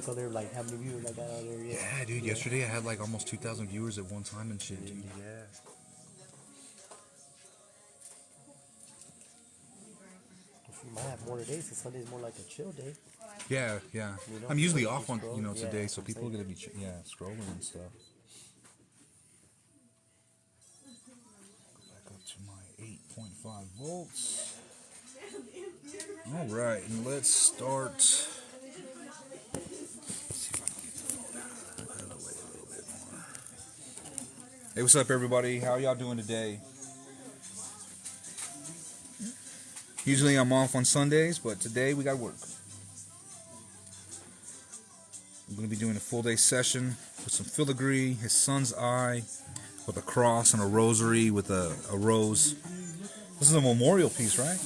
look on there, like how many viewers I got on there. Yeah, dude. Yeah. Yesterday I had like almost 2,000 viewers at one time and shit, dude. Yeah. You might have more today, since Sunday's more like a chill day. Yeah, yeah. You know, I'm usually off on, today, yeah, so people are gonna be, scrolling and stuff. Back up to my 8.5 volts. All right, and let's start. Let's see if I can get the phone out of the way a little bit more. Hey, what's up, everybody? How y'all doing today? Usually I'm off on Sundays, but today we got work. I'm going to be doing a full day session with some filigree, his son's eye, with a cross and a rosary with a rose. This is a memorial piece, right?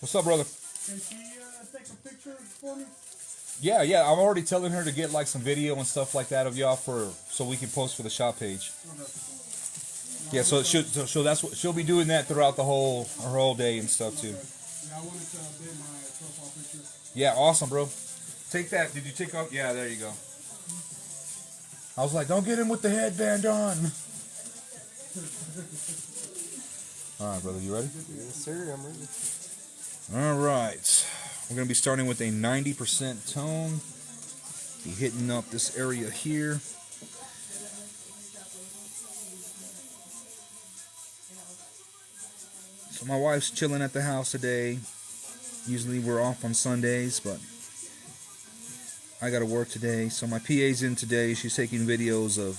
What's up, brother? Can she take a picture for me? Yeah, I'm already telling her to get like some video and stuff like that of y'all so we can post for the shop page. Yeah, so that's what she'll be doing that throughout her whole day and stuff too. Yeah, I wanted to update my profile picture. Yeah, awesome, bro. Take that. Did you take off? Yeah, there you go. I was like, don't get him with the headband on. All right, brother, you ready? Yes, sir. I'm ready. All right. We're going to be starting with a 90% tone. Be hitting up this area here. So my wife's chilling at the house today. Usually we're off on Sundays, but I got to work today. So my PA's in today. She's taking videos of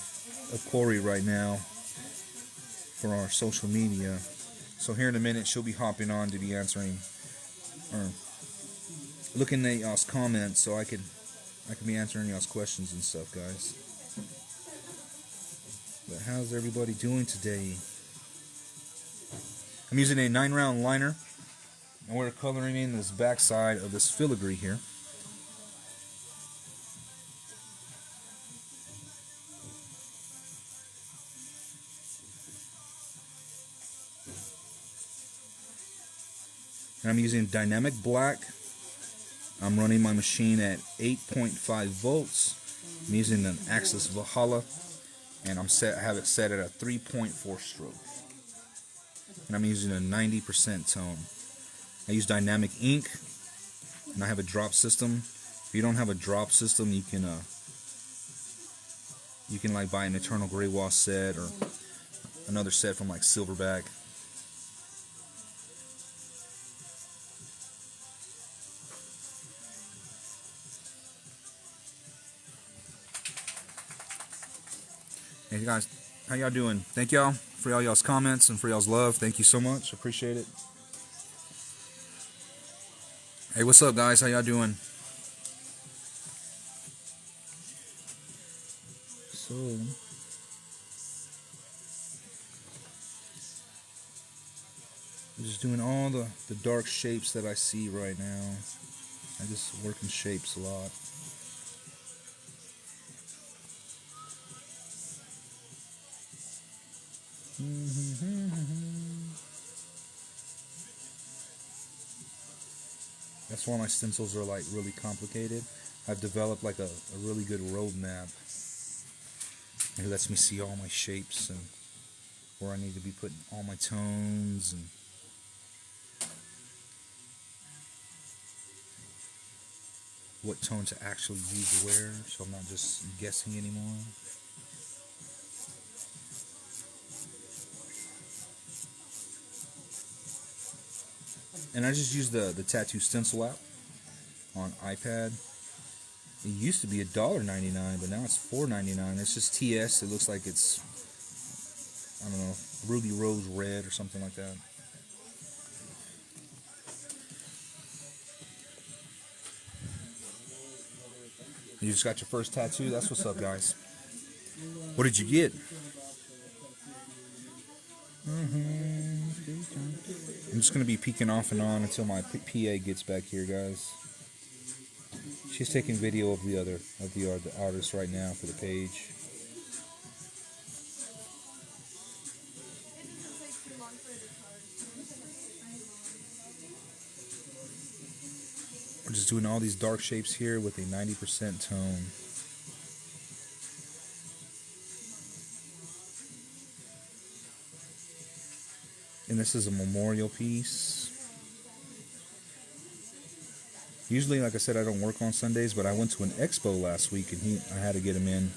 Corey right now for our social media. So here in a minute, she'll be hopping on to be answering or looking at y'all's comments, so I can be answering y'all's questions and stuff, guys. But how's everybody doing today? I'm using a 9-round liner, and we're coloring in this backside of this filigree here. And I'm using dynamic black. I'm running my machine at 8.5 volts. I'm using an Axis Valhalla, and I have it set at a 3.4 stroke. And I'm using a 90% tone. I use dynamic ink, and I have a drop system. If you don't have a drop system, you can like buy an Eternal Grey Wash set or another set from like Silverback. Hey guys, how y'all doing? Thank y'all for all y'all's comments and for y'all's love. Thank you so much. Appreciate it. Hey, what's up, guys? How y'all doing? So, I'm just doing all the dark shapes that I see right now. I just work in shapes a lot. That's why my stencils are like really complicated. I've developed like a really good roadmap. It lets me see all my shapes and where I need to be putting all my tones and what tone to actually use where, so I'm not just guessing anymore. And I just use the tattoo stencil app on iPad. It used to be $1.99, but now it's $4.99. It's just TS. It looks like it's, I don't know, Ruby Rose Red or something like that. You just got your first tattoo? That's what's up, guys. What did you get? I'm just going to be peeking off and on until my PA gets back here, guys. She's taking video of the artist right now for the page. We're just doing all these dark shapes here with a 90% tone. And this is a memorial piece. Usually, like I said, I don't work on Sundays, but I went to an expo last week and I had to get him in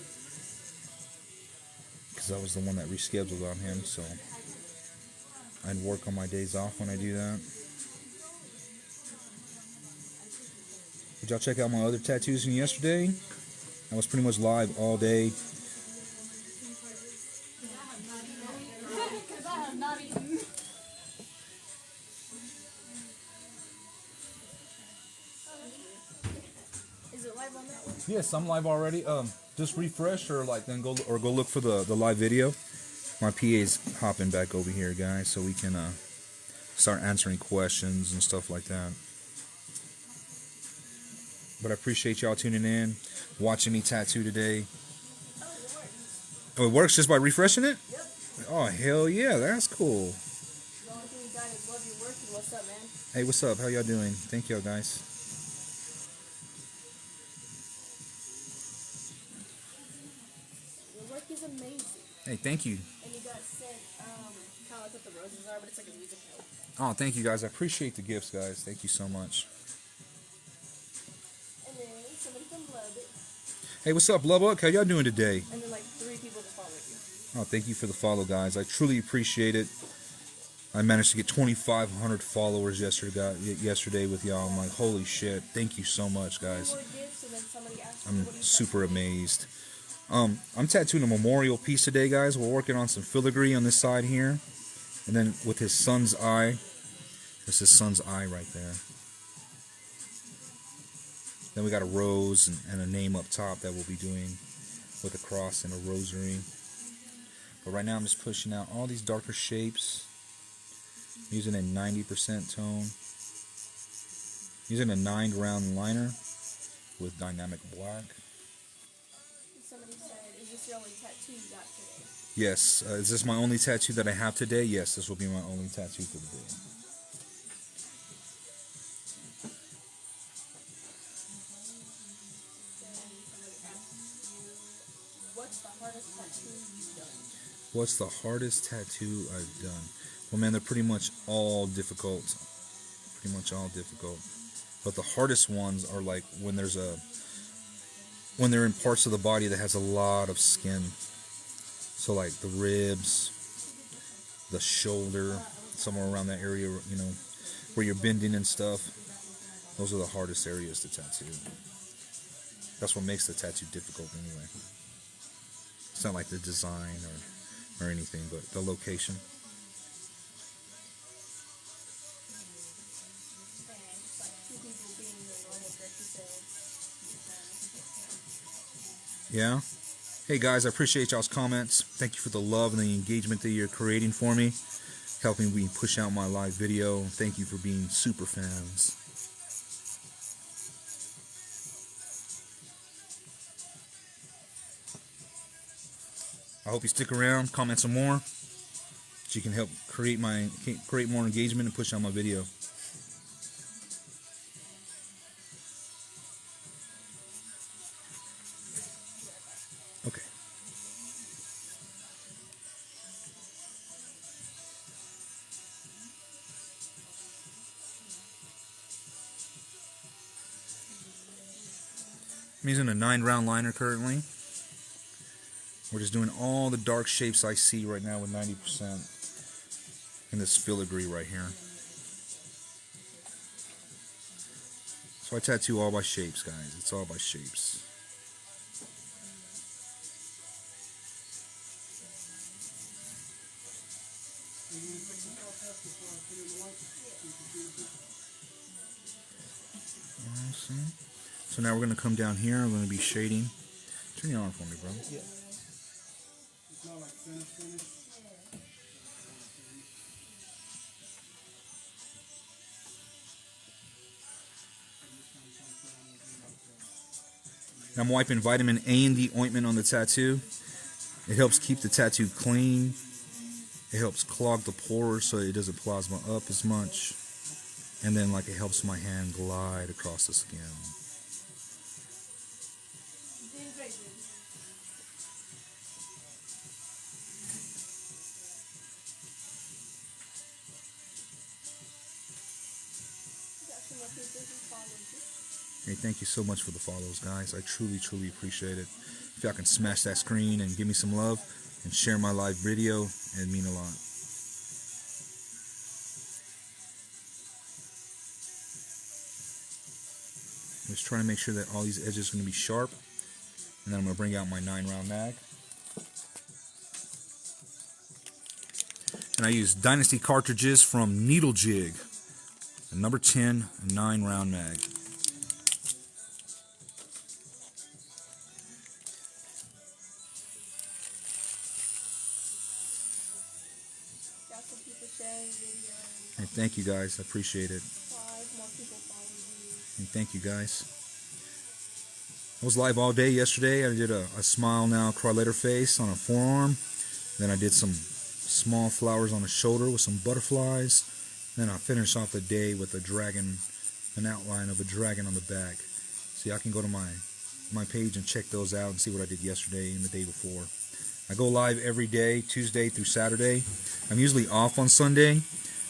because I was the one that rescheduled on him, so I'd work on my days off when I do that. Did y'all check out my other tattoos from yesterday? I was pretty much live all day. Because I have not eaten. Is it live on that one? Yes, I'm live already. Just refresh or then go look for the live video. My PA's hopping back over here, guys, so we can start answering questions and stuff like that. But I appreciate y'all tuning in, watching me tattoo today. Oh, it works. Oh, it works just by refreshing it? Yep. Oh, hell yeah, that's cool. The only thing you got is love your work and what's up, man? Hey, what's up? How y'all doing? Thank y'all, guys. Your work is amazing. Hey, thank you. And you got sent, kind of like what the roses are, but it's like a music note. Oh, thank you, guys. I appreciate the gifts, guys. Thank you so much. And then somebody from Lubbock. Hey, what's up, Lubbock? How y'all doing today? And then like 3 people that follow you. Oh, thank you for the follow, guys. I truly appreciate it. I managed to get 2,500 followers yesterday with y'all. I'm like, holy shit. Thank you so much, guys. More gifts, and then somebody asked I'm you, what do you super amazed. I'm tattooing a memorial piece today, guys. We're working on some filigree on this side here. And then with his son's eye. That's his son's eye right there. Then we got a rose and a name up top that we'll be doing with a cross and a rosary. But right now I'm just pushing out all these darker shapes. Using a 90% tone. Using a 9 round liner with dynamic black. Somebody said, is this your only tattoo you got today? Yes. Is this my only tattoo that I have today? Yes, this will be my only tattoo for the day. What's the hardest tattoo you've done? What's the hardest tattoo I've done? Well, man, they're pretty much all difficult. Pretty much all difficult. But the hardest ones are like when they're in parts of the body that has a lot of skin. So like the ribs, the shoulder, somewhere around that area, you know, where you're bending and stuff. Those are the hardest areas to tattoo. That's what makes the tattoo difficult anyway. It's not like the design or anything, but the location. Yeah. Hey guys, I appreciate y'all's comments. Thank you for the love and the engagement that you're creating for me, helping me push out my live video. Thank you for being super fans. I hope you stick around, comment some more, so you can help create more engagement and push out my video. Okay. I'm using a 9 round liner currently. We're just doing all the dark shapes I see right now with 90% in this filigree right here. So I tattoo all by shapes, guys. It's all by shapes. Awesome. So now we're going to come down here. I'm going to be shading. Turn your arm for me, bro. Yeah. It's not like finish. I'm wiping vitamin A and D ointment on the tattoo. It helps keep the tattoo clean. It helps clog the pores so it doesn't plasma up as much. and then like it helps my hand glide across the skin. Doing very good. Got some more people who follow you. Hey, thank you so much for the follows, guys. I truly, truly appreciate it. If y'all can smash that screen and give me some love and share my live video, it'd mean a lot. Just trying to make sure that all these edges are going to be sharp. And then I'm going to bring out my 9-round mag. And I use Dynasty cartridges from Needle Jig. The number 10 9-round mag. Got some people sharing videos. And thank you guys. I appreciate it. 5 more people following you. And thank you guys. I was live all day yesterday. I did a smile now, cry later face on a forearm. Then I did some small flowers on the shoulder with some butterflies. Then I finished off the day with a dragon, an outline of a dragon on the back. So y'all can go to my page and check those out and see what I did yesterday and the day before. I go live every day, Tuesday through Saturday. I'm usually off on Sunday,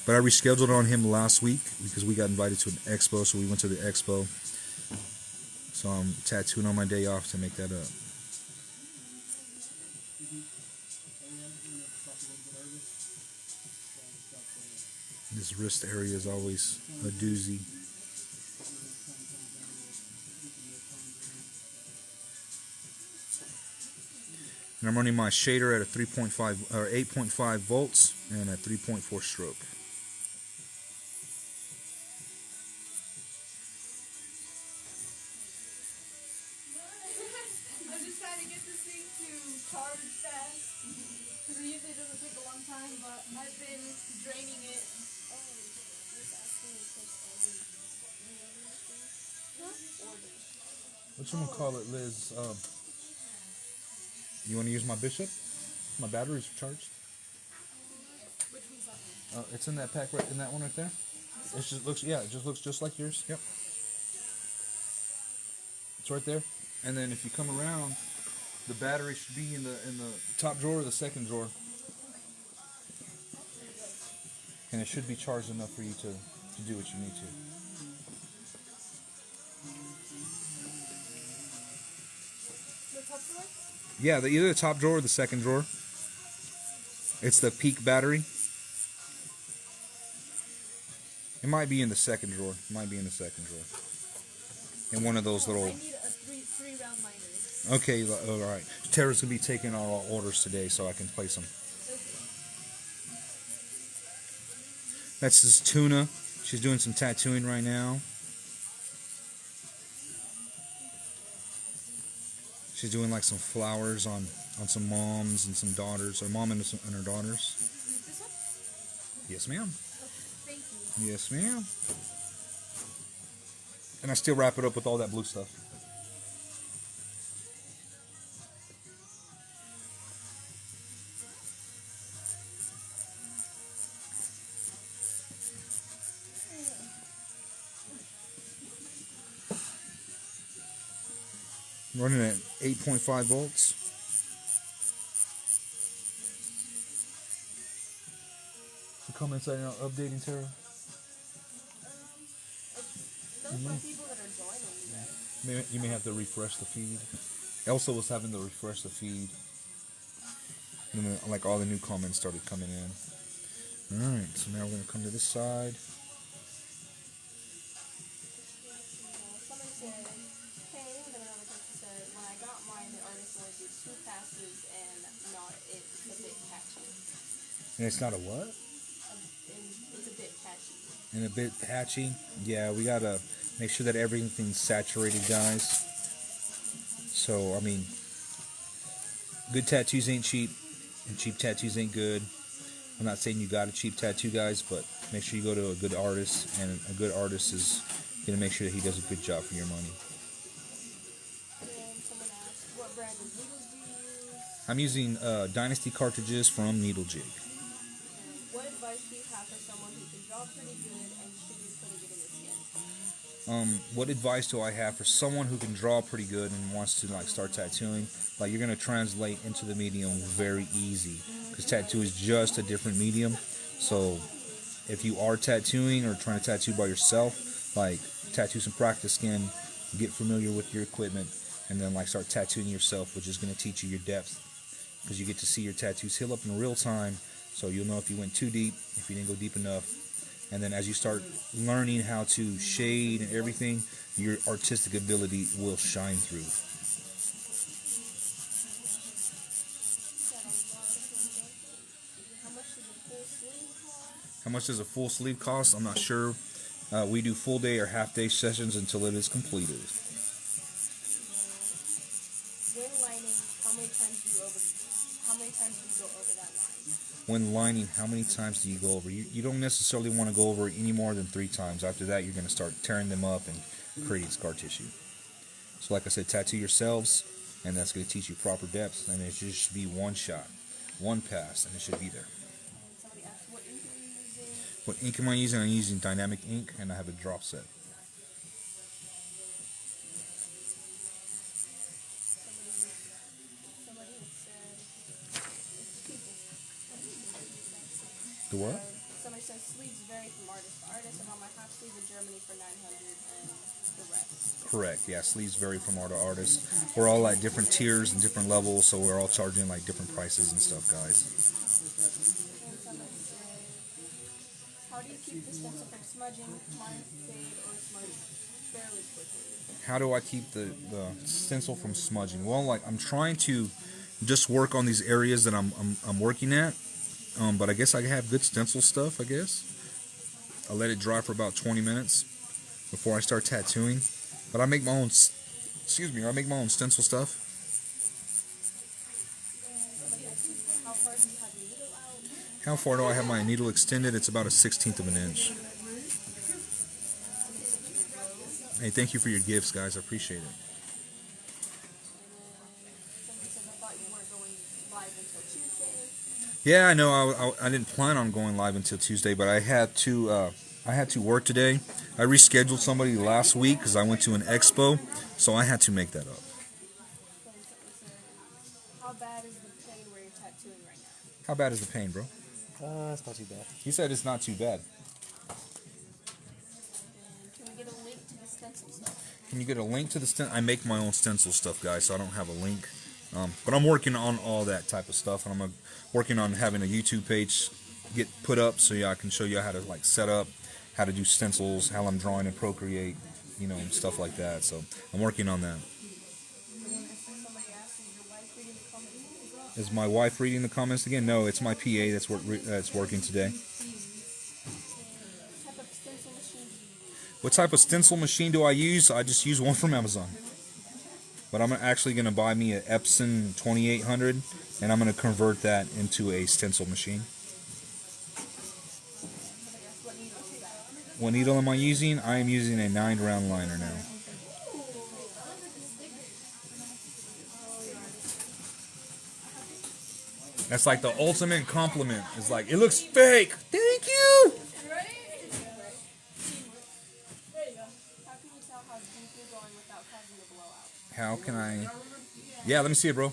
but I rescheduled on him last week because we got invited to an expo, so we went to the expo. So I'm tattooing on my day off to make that up. This wrist area is always a doozy. And I'm running my shader at a 3.5 or 8.5 volts and a 3.4 stroke. I'm just trying to get this thing to charge fast because it usually doesn't take a long time, but I've been draining it. What you gonna call it, Liz? You want to use my bishop? My battery's charged. Which one's that one? It's in that pack right in that one right there. It just looks, yeah, it just looks just like yours. Yep. It's right there. And then if you come around, the battery should be in the top drawer or the second drawer. And it should be charged enough for you to do what you need to. The top drawer? Yeah, either the top drawer or the second drawer. It's the peak battery. It might be in the second drawer. It might be in the second drawer. In one of those little... I need a three round miners. Okay, all right. Tara's going to be taking our orders today so I can place them. That's this Tuna. She's doing some tattooing right now. She's doing like some flowers on some moms and some daughters, or mom and her daughters. This one? Yes, ma'am. Thank you. Yes, ma'am. And I still wrap it up with all that blue stuff. Running at 8.5 volts. The comments are now updating, Tara. Those are people that are joining. You may have to refresh the feed. Elsa was having to refresh the feed. And then, like, all the new comments started coming in. Alright, so now we're going to come to this side. Somebody said, hey, and then another person said, when I got mine, the artist only did 2 passes and not, it's a bit patchy. And it's not a what? It's a bit patchy. And a bit patchy. Yeah, we got to make sure that everything's saturated, guys. So, I mean, good tattoos ain't cheap, and cheap tattoos ain't good. I'm not saying you got a cheap tattoo, guys, but make sure you go to a good artist, and a good artist is going to make sure that he does a good job for your money. And someone asked, what brand of needles do you use? I'm using Dynasty cartridges from Needle Jig. What advice do you have for someone who can draw pretty good and should be putting it What advice do I have for someone who can draw pretty good and wants to like start tattooing? Like, you're gonna translate into the medium very easy, because tattoo is just a different medium. So if you are tattooing or trying to tattoo by yourself, like, tattoo some practice skin, get familiar with your equipment, and then like start tattooing yourself, which is gonna teach you your depth, because you get to see your tattoos heal up in real time. So you'll know if you went too deep, if you didn't go deep enough. And then as you start learning how to shade and everything, your artistic ability will shine through. How much does a full sleeve cost? I'm not sure. We do full day or half day sessions until it is completed. When lining, how many times do you go over that line? When lining, how many times do you go over? You don't necessarily want to go over it any more than 3 times. After that, you're going to start tearing them up and creating scar tissue. So like I said, tattoo yourselves, and that's going to teach you proper depths, and it should be one shot, one pass, and it should be there. Somebody asked, what ink are you using? What ink am I using? I'm using dynamic ink, and I have a drop set. Somebody said, The what? somebody says sleeves vary from artist to artist. I got my half sleeve in Germany for 900 and the rest. Correct. Yeah, sleeves vary from art to artist. We're all at different tiers and different levels, so we're all charging like different prices and stuff, guys. And somebody said, how do you keep the stencil from smudging? Mine fade or smudge fairly quickly. How do I keep the stencil from smudging? Well, like, I'm trying to just work on these areas that I'm working at. But I guess I have good stencil stuff, I guess. I let it dry for about 20 minutes before I start tattooing. But I make my own, I make my own stencil stuff. How far do you have the needle out? How far do I have my needle extended? It's about a 1/16 of an inch. Hey, thank you for your gifts, guys. I appreciate it. Somebody said, I thought you weren't going live until Tuesday. Yeah, I know. I didn't plan on going live until Tuesday, but I had to work today. I rescheduled somebody last week because I went to an expo, so I had to make that up. Somebody said, how bad is the pain where you're tattooing right now? How bad is the pain, bro? It's not too bad. He said it's not too bad. And can we get a link to the stencil stuff? Can you get a link to the stencil? I make my own stencil stuff, guys, so I don't have a link. But I'm working on all that type of stuff, and I'm working on having a YouTube page get put up so I can show you how to like set up, how to do stencils, how I'm drawing in Procreate, and stuff like that. So I'm working on that. Somebody asked, is your wife reading the comments? Is my wife reading the comments again? No, it's my PA that's working today. What type of stencil machine do you use? What type of stencil machine do I use? I just use one from Amazon. But I'm actually going to buy me an Epson 2800, and I'm going to convert that into a stencil machine. Somebody asked, what needle is that? What needle am I using? I am using a 9-round liner now. That's like the ultimate compliment. It's like, it looks fake. Thank you. Right? There you go. How can you tell how deep you're going without causing a blowout? How can I? Yeah, let me see it, bro.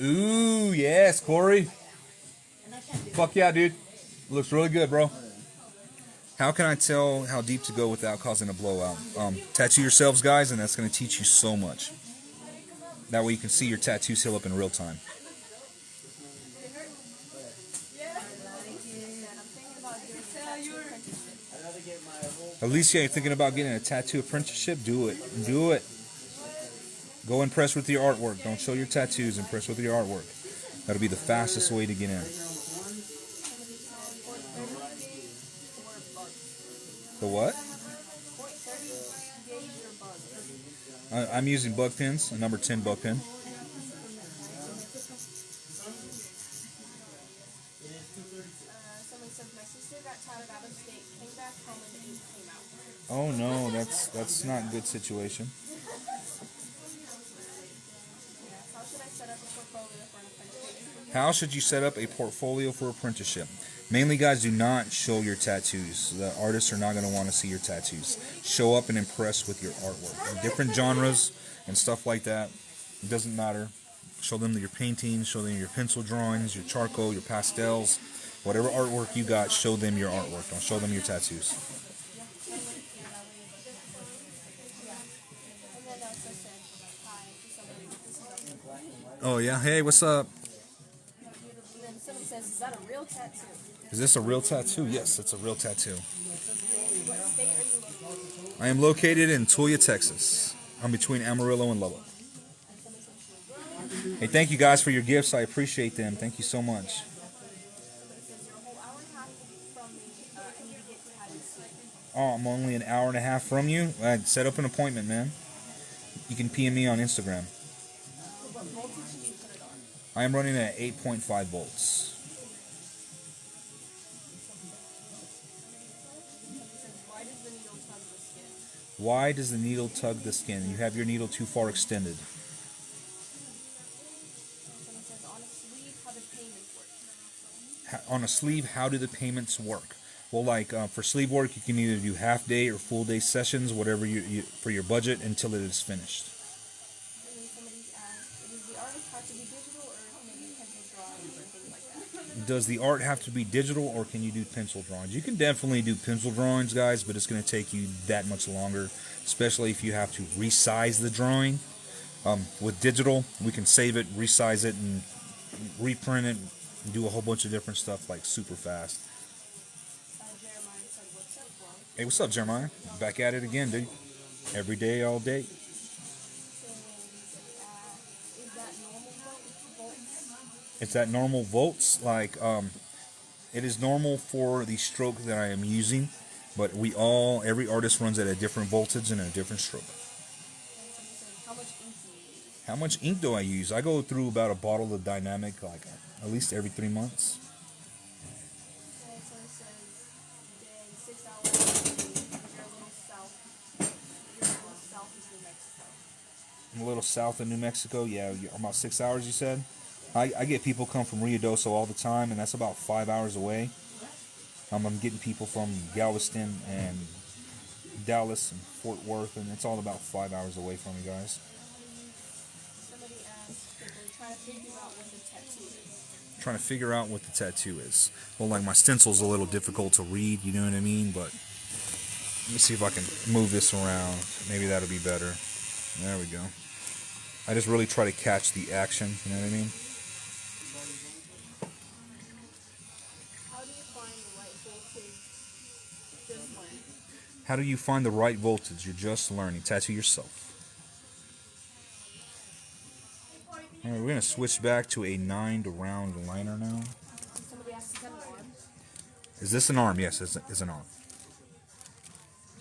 Ooh, yes, Corey. Fuck yeah, dude. Looks really good, bro. How can I tell how deep to go without causing a blowout? Tattoo yourselves, guys, and that's going to teach you so much. That way you can see your tattoos heal up in real time. Alicia, you're thinking about getting a tattoo apprenticeship? Do it. Do it. Go impress with your artwork. Don't show your tattoos. Impress with your artwork. That'll be the fastest way to get in. The what? I'm using bug pins, a number 10 bug pin. Somebody said, my sister got tatted out of state, came back home, and the ink came out. Oh no, that's not a good situation. How should I set up a portfolio for an apprenticeship? How should you set up a portfolio for apprenticeship? Mainly, guys, do not show your tattoos. The artists are not going to want to see your tattoos. Show up and impress with your artwork. Different genres and stuff like that. It doesn't matter. Show them your paintings, show them your pencil drawings, your charcoal, your pastels. Whatever artwork you got, show them your artwork. Don't show them your tattoos. Oh, yeah? Hey, what's up? Someone says, is that a real tattoo? Is this a real tattoo? Yes, it's a real tattoo. What state are you located? I am located in Tuia, Texas. I'm between Amarillo and Lubbock. Hey, thank you guys for your gifts. I appreciate them. Thank you so much. It says you're a whole hour and a half from me. I need to get tattoos. Oh, I'm only an hour and a half from you? Set up an appointment, man. You can PM me on Instagram. What voltage do you put it on? I am running at 8.5 volts. Why does the needle tug the skin? Why does the needle tug the skin? You have your needle too far extended. Someone says, on a sleeve, how do payments work? On a sleeve, how do the payments work? Well, like for sleeve work, you can either do half day or full day sessions, whatever you for your budget, until it is finished. And then somebody's asked, does the artist have to be digital or can it be pencil drawings or things like that? Does the art have to be digital, or can you do pencil drawings? You can definitely do pencil drawings, guys, but it's going to take you that much longer, especially if you have to resize the drawing. With digital, we can save it, resize it, and reprint it, and do a whole bunch of different stuff like super fast. Jeremiah said, what's up, bro? Hey, what's up, Jeremiah? Back at it again, dude. Every day, all day. Is that normal volts? It's at normal volts. Like, it is normal for the stroke that I am using, but every artist runs at a different voltage and a different stroke. How much ink do you use? How much ink do I use? I go through about a bottle of Dynamic, like at least every 3 months. So it says, day 6 hours, you're a little south. You're a little south of New Mexico. I'm a little south of New Mexico. Yeah, about 6 hours, you said? I get people come from Ruidoso all the time, and that's about 5 hours away. I'm getting people from Galveston and Dallas and Fort Worth, and it's all about 5 hours away from you guys. Somebody asked if they're trying to figure out what the tattoo is. Trying to figure out what the tattoo is. Well, like my stencil's a little difficult to read, you know what I mean? But let me see if I can move this around. Maybe that'll be better. There we go. I just really try to catch the action, you know what I mean? How do you find the right voltage? Just learning. How do you find the right voltage? You're just learning. Tattoo yourself. All right, we're going to switch back to a 9 round liner now. Somebody asked, is that an arm? Is this an arm? Yes, it's an arm.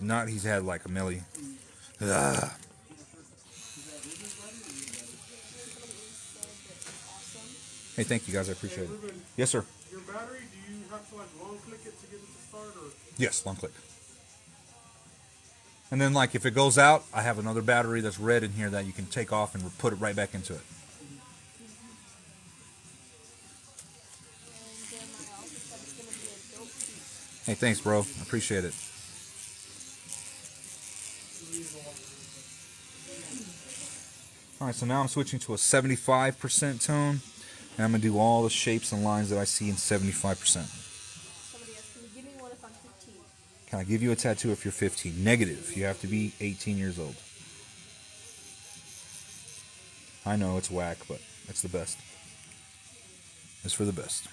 Not he's had like a milli. Ugh. Hey, thank you guys. I appreciate it. Ruben, Yes, sir. your battery, do you have to like long click it to get it to start, or? Yes, one click. And then, like, if it goes out, I have another battery that's red in here that you can take off and put it right back into it. And Jeremiah also said it's going to be a dope piece. Hey, thanks, bro. I appreciate it. All right, so now I'm switching to a 75% tone, and I'm going to do all the shapes and lines that I see in 75%. Somebody asked, can you give me one if I'm 15? Can I give you a tattoo if you're 15? Negative. You have to be 18 years old. I know it's whack, but it's the best. It's for the best.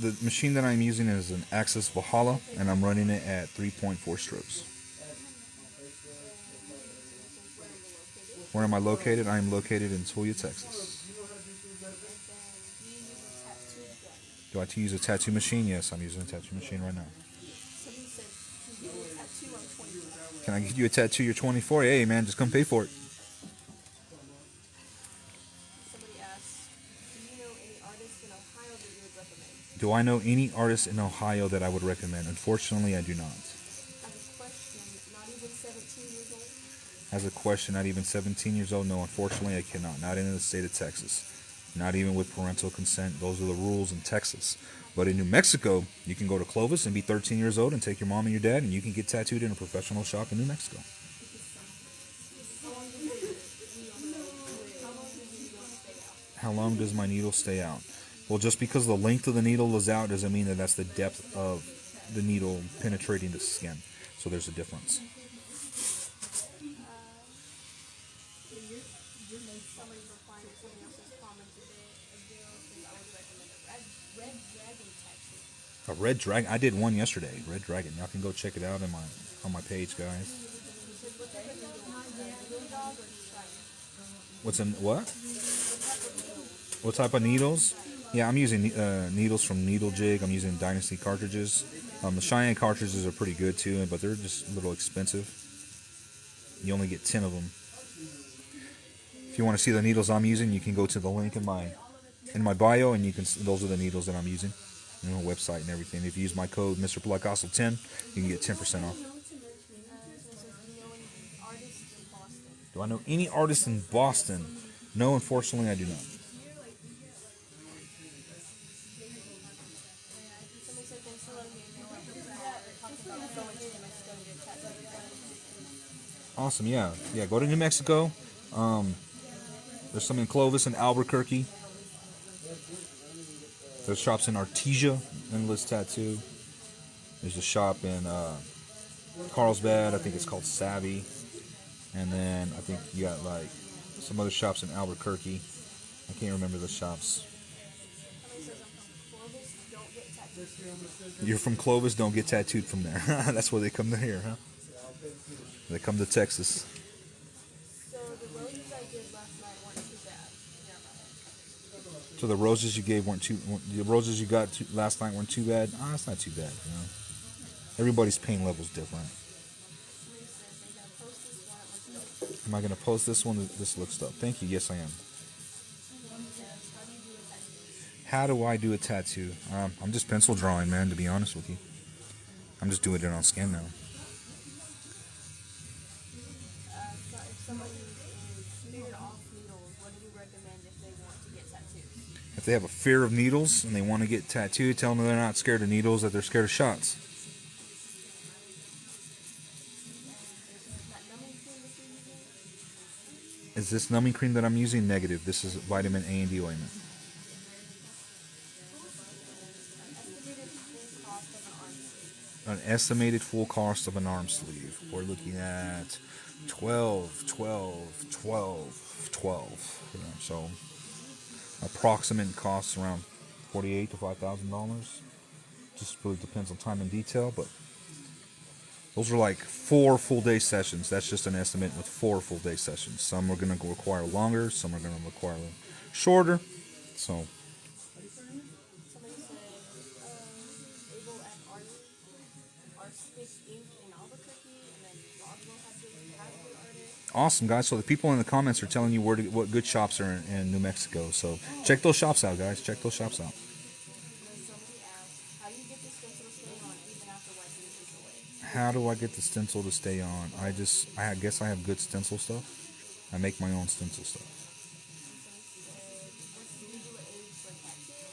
The machine that I'm using is an Axis Valhalla, and I'm running it at 3.4 strokes. Where am I located? I am located in Tuia, Texas. Do I use a tattoo machine? Yes, I'm using a tattoo machine right now. Can I give you a tattoo? You're 24. Hey, man, just come pay for it. Do I know any artists in Ohio that I would recommend? Unfortunately, I do not. As a question, not even 17 years old. Has a question, not even 17 years old? No, unfortunately, I cannot. Not in the state of Texas. Not even with parental consent. Those are the rules in Texas. But in New Mexico, you can go to Clovis and be 13 years old and take your mom and your dad, and you can get tattooed in a professional shop in New Mexico. How long does my needle stay out? Well, just because the length of the needle is out doesn't mean that that's the depth of the needle penetrating the skin. So there's a difference. Somebody's replying to somebody else's comment today ago because I would recommend a red dragon tattoo. A red dragon. I did one yesterday. Red dragon. Y'all can go check it out on my page, guys. What's in what? What type of needles? Yeah, I'm using needles from Needle Jig. I'm using Dynasty cartridges. The Cheyenne cartridges are pretty good too, but they're just a little expensive. You only get 10 of them. If you want to see the needles I'm using, you can go to the link in my bio, and you can. Those are the needles that I'm using. You know, website and everything. If you use my code Mr. Placascos 10, you can get 10% off. Do I know any artists in Boston? No, unfortunately, I do not. Awesome, yeah. Yeah, go to New Mexico. There's some in Clovis and Albuquerque. There's shops in Artesia, Endless Tattoo. There's a shop in Carlsbad, I think it's called Savvy. And then I think you got like some other shops in Albuquerque. I can't remember the shops. You're from Clovis, don't get tattooed from there. That's why they come to here, huh? They come to Texas. So the roses I did last night weren't too bad. So the roses you gave weren't too. The roses you got last night weren't too bad. Ah, it's not too bad. You know, everybody's pain level's different. Am I gonna post this one? This looks dope. Thank you. Yes, I am. How do I do a tattoo? I'm just pencil drawing, man. To be honest with you, I'm just doing it on skin now. If somebody is feared off needles, what do you recommend if they want to get tattoos? If they have a fear of needles and they want to get tattooed, tell them they're not scared of needles, that they're scared of shots. Is this numbing cream that I'm using? Negative. This is vitamin A and D ointment. An estimated full cost of an arm sleeve. We're looking at 12. You know, so approximate costs around $48,000 to $5,000. Just really depends on time and detail, but those are like 4 full day sessions. That's just an estimate with 4 full day sessions. Some are going to require longer, some are going to require shorter. So Somebody said Able at Artistic Ink in Albuquerque, and then Roswell had good artists. awesome, guys. So the people in the comments are telling you what good shops are in New Mexico. So check those shops out, guys. Check those shops out. How do I get the stencil to stay on? I guess I have good stencil stuff. I make my own stencil stuff.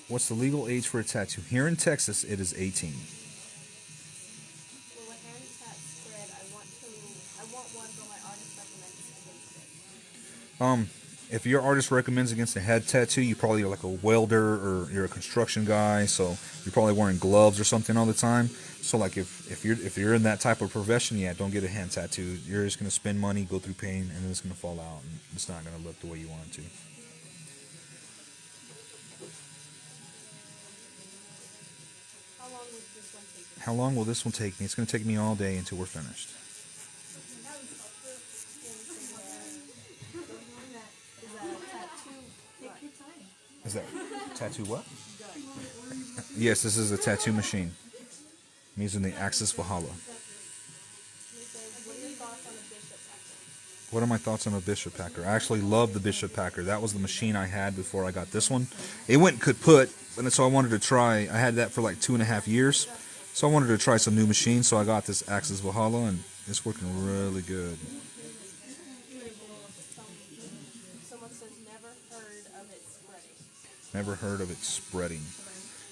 What's the legal age for a tattoo? Here in Texas, it is 18. Well, a hand tat spread, I want one, but my artist recommends against it. If your artist recommends against a head tattoo, you probably are like a welder or you're a construction guy, so you're probably wearing gloves or something all the time. So like if you're in that type of profession, yeah, don't get a hand tattoo. You're just gonna spend money, go through pain, and then it's gonna fall out, and it's not gonna look the way you want it to. How long will this one take me? It's gonna take me all day until we're finished. Is that tattoo what? Yes, this is a tattoo machine. I'm using the Axis Valhalla. What are my thoughts on a Bishop Packer? I actually love the Bishop Packer. That was the machine I had before I got this one. It went kaput, but so I wanted to try. I had that for like 2.5 years, so I wanted to try some new machines. So I got this Axis Valhalla, and it's working really good. Someone says never heard of it spreading. Never heard of it spreading.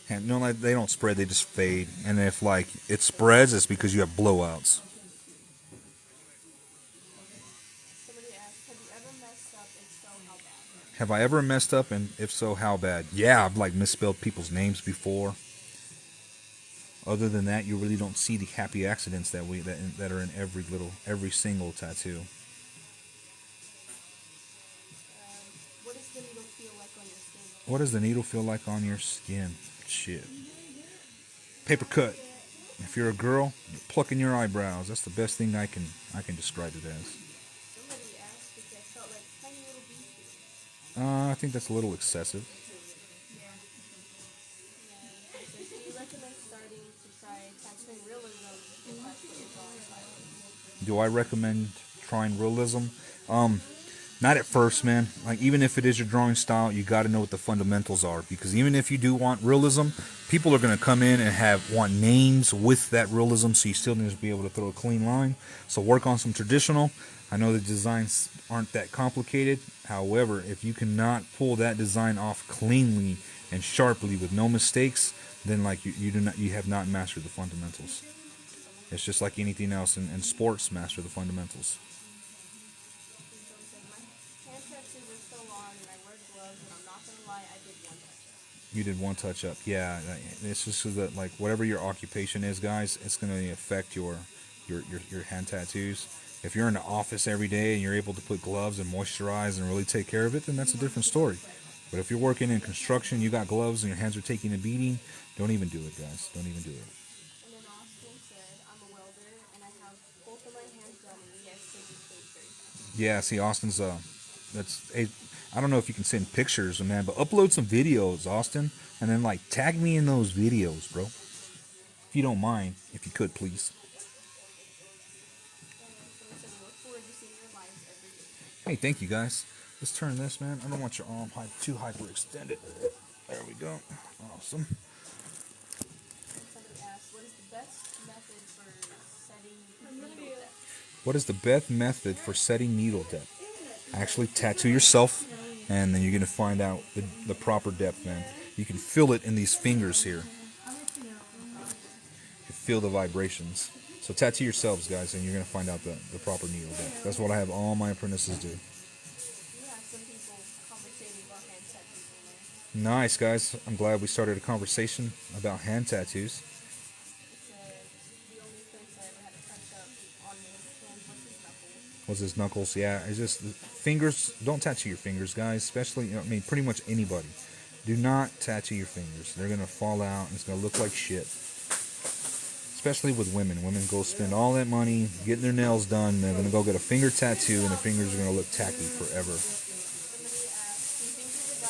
And no, like, they don't spread; they just fade. And if like it spreads, it's because you have blowouts. Somebody asked, have you ever messed up? If so, how bad? Have I ever messed up, and if so, how bad? Yeah, I've like misspelled people's names before. Other than that, you really don't see the happy accidents that are in every single tattoo. What does the needle feel like on your skin? What does the needle feel like on your skin? Shit. Paper cut. If you're a girl, you're plucking your eyebrows. That's the best thing I can describe it as. Somebody asked if they felt like tiny little beasts. I think that's a little excessive. Yeah. Do you recommend starting to try tattooing realism if that's what you're drawing style? Do I recommend trying realism? Not at first, man. Like, even if it is your drawing style, you got to know what the fundamentals are. Because even if you do want realism, people are going to come in and want names with that realism, so you still need to be able to throw a clean line. So work on some traditional. I know the designs aren't that complicated. However, if you cannot pull that design off cleanly and sharply with no mistakes, then like you have not mastered the fundamentals. It's just like anything else in sports, master the fundamentals. Hand tattoos are so long and I wear gloves and I'm not gonna lie, I did one touch-up. You did one touch up. Yeah, it's just so that like whatever your occupation is, guys, it's going to affect your hand tattoos. If you're in the office every day and you're able to put gloves and moisturize and really take care of it, then that's a different story. But if you're working in construction, you got gloves and your hands are taking a beating, don't even do it, guys. Don't even do it. And then Austin said, I'm a welder and I have both of my hands done and yes, they do fade very fast. Yeah, see, Austin's I don't know if you can send pictures, man, but upload some videos, Austin, and then like tag me in those videos, bro. If you don't mind, if you could, please. Someone said, we look forward to seeing your lives every day. Hey, thank you, guys. Let's turn this, man. I don't want your arm too hyperextended. There we go. Awesome. Somebody asked, what is the best method for setting needle depth? What is the best method for setting needle depth? Actually tattoo yourself, and then you're going to find out the proper depth, man. You can feel it in these fingers here. You feel the vibrations. So tattoo yourselves, guys, and you're going to find out the proper needle depth. That's what I have all my apprentices do. You have some people conversating about hand tattoos in there. Nice, guys. I'm glad we started a conversation about hand tattoos. It said, the only place I ever had a touch-up on his hands was his knuckles. Was his knuckles? Yeah, it's just fingers. Don't tattoo your fingers, guys. Especially, I mean, pretty much anybody. Do not tattoo your fingers. They're gonna fall out and it's gonna look like shit. Especially with women. Women go spend all that money getting their nails done. They're gonna go get a finger tattoo, and the fingers are gonna look tacky forever.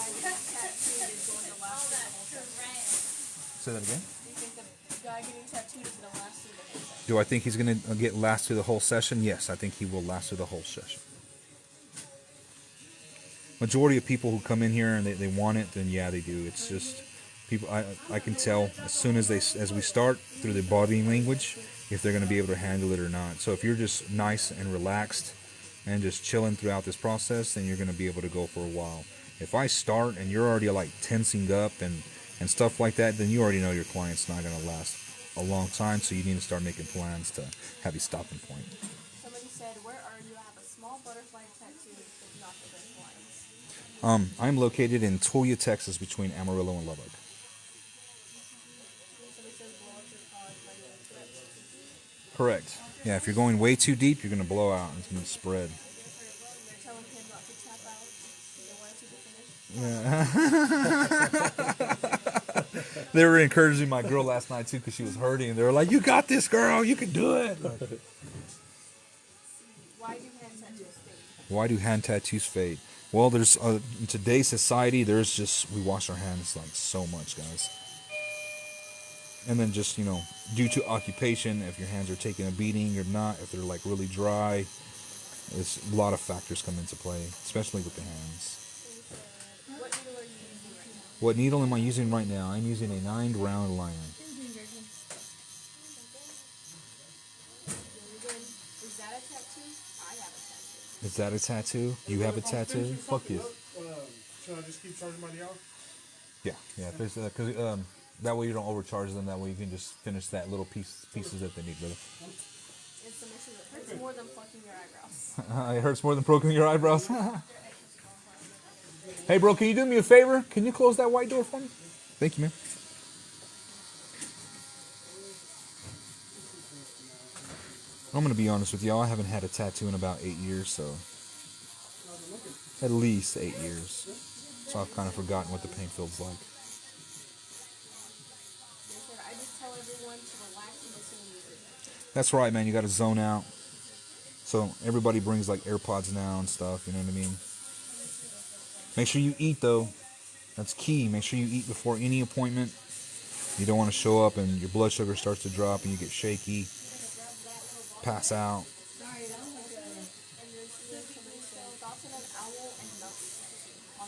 Somebody asked, do you think that the guy getting tattooed is going to last through the whole session? Say that again. Do you think the guy getting tattooed is going to last through the whole session? Do I think he's gonna last through the whole session? Yes, I think he will last through the whole session. Majority of people who come in here and they want it, then yeah, they do. It's just people. I can tell as soon as we start through the body language if they're going to be able to handle it or not. So if you're just nice and relaxed and just chilling throughout this process, then you're going to be able to go for a while. If I start and you're already like tensing up and stuff like that, then you already know your client's not going to last a long time. So you need to start making plans to have a stopping point. Somebody said, where are you? I have a small butterfly tattoo, but not the best lines. I'm located in Tuia, Texas, between Amarillo and Lubbock. Somebody says, blow up your cause by going to that deep. Correct. Yeah, if you're going way too deep, you're going to blow out and it's going to spread. They're telling him not to tap out. They wanted you to finish. They were encouraging my girl last night too because she was hurting. They were like, "You got this, girl. You can do it." Why do hand tattoos fade? Why do hand tattoos fade? Well, there's in today's society, we wash our hands like so much, guys. And then just, due to occupation, if your hands are taking a beating or not, if they're like really dry, It's a lot of factors come into play, especially with the hands. What needle are you using right now? What needle am I using right now? I'm using a 9 round liner. Really good. Is that a tattoo? I have a tattoo. Is that a tattoo? You have a tattoo? Fuck you. Should I just keep charging by the hour? Yeah. Cause, that way you don't overcharge them. That way you can just finish that little pieces that they need, brother. And so make sure it hurts more than plucking your eyebrows. It hurts more than poking your eyebrows. Hey, bro, can you do me a favor? Can you close that white door for me? Thank you, man. I'm going to be honest with y'all. I haven't had a tattoo in about 8 years, so... At least 8 years. So I've kind of forgotten what the pain feels like. I just tell everyone to relax and listen to music. That's right, man. You got to zone out. So everybody brings like AirPods now and stuff, you know what I mean? Make sure you eat, though. That's key. Make sure you eat before any appointment. You don't want to show up and your blood sugar starts to drop and you get shaky, pass out.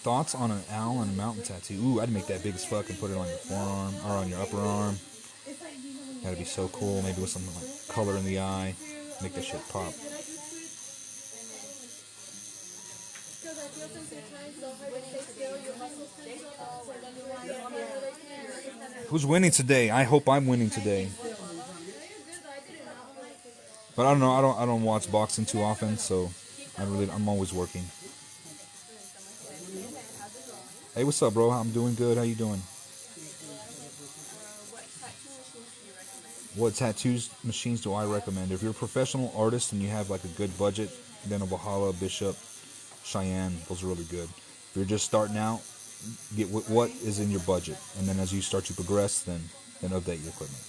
Thoughts on an owl and a mountain tattoo? Ooh, I'd make that big as fuck and put it on your forearm or on your upper arm. That'd be so cool. Maybe with some like color in the eye. Make that shit pop. Who's winning today? I hope I'm winning today. But I don't know. I don't watch boxing too often, so I'm always working. Hey, what's up, bro? I'm doing good. How you doing? What tattoos machines do I recommend? If you're a professional artist and you have like a good budget, then a Valhalla, Bishop, Cheyenne, those are really good. If you're just starting out, get what is in your budget, and then as you start to progress, then update your equipment.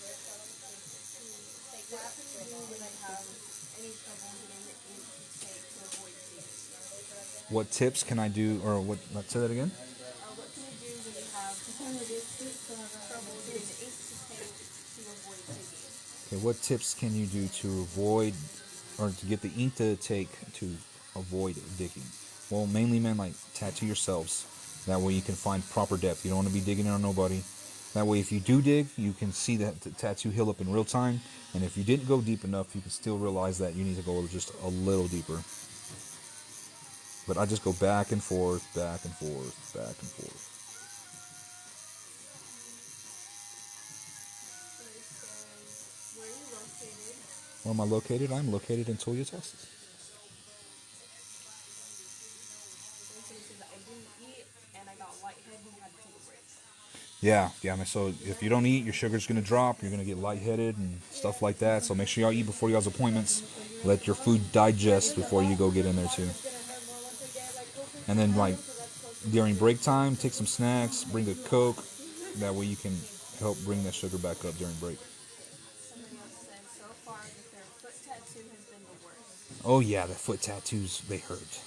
What tips can I do, or what? Let's say that again. What can you do when you have trouble getting the ink to take to avoid digging? Okay, what tips can you do to avoid, or to get the ink to take to avoid digging? Well, mainly, man, like tattoo yourselves. That way you can find proper depth. You don't want to be digging on nobody. That way, if you do dig, you can see that the tattoo heal up in real time. And if you didn't go deep enough, you can still realize that you need to go just a little deeper. But I just go back and forth, back and forth, back and forth. Where are you located? Where am I located? I'm located in Tuia, Texas. I didn't eat and I got lightheaded and had to take a break. Yeah, man. So if you don't eat, your sugar's going to drop. You're going to get lightheaded and stuff like that. So make sure y'all eat before y'all's appointments. Let your food digest before you go get in there, too. And then, like, during break time, take some snacks, bring a Coke. That way you can help bring that sugar back up during break. Somebody else said so far that their foot tattoo has been the worst. Oh, yeah, the foot tattoos, they hurt.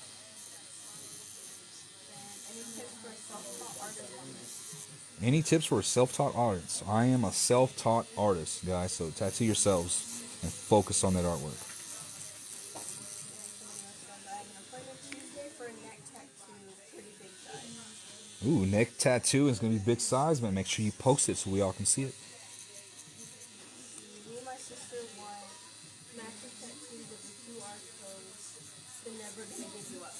Any tips for self-taught artists? I am a self-taught artist, guys, so tattoo yourselves and focus on that artwork. Ooh, neck tattoo is going to be big size, but make sure you post it so we all can see it. Me and my sister want matching tattoos with the QR codes. They're never going to give you up.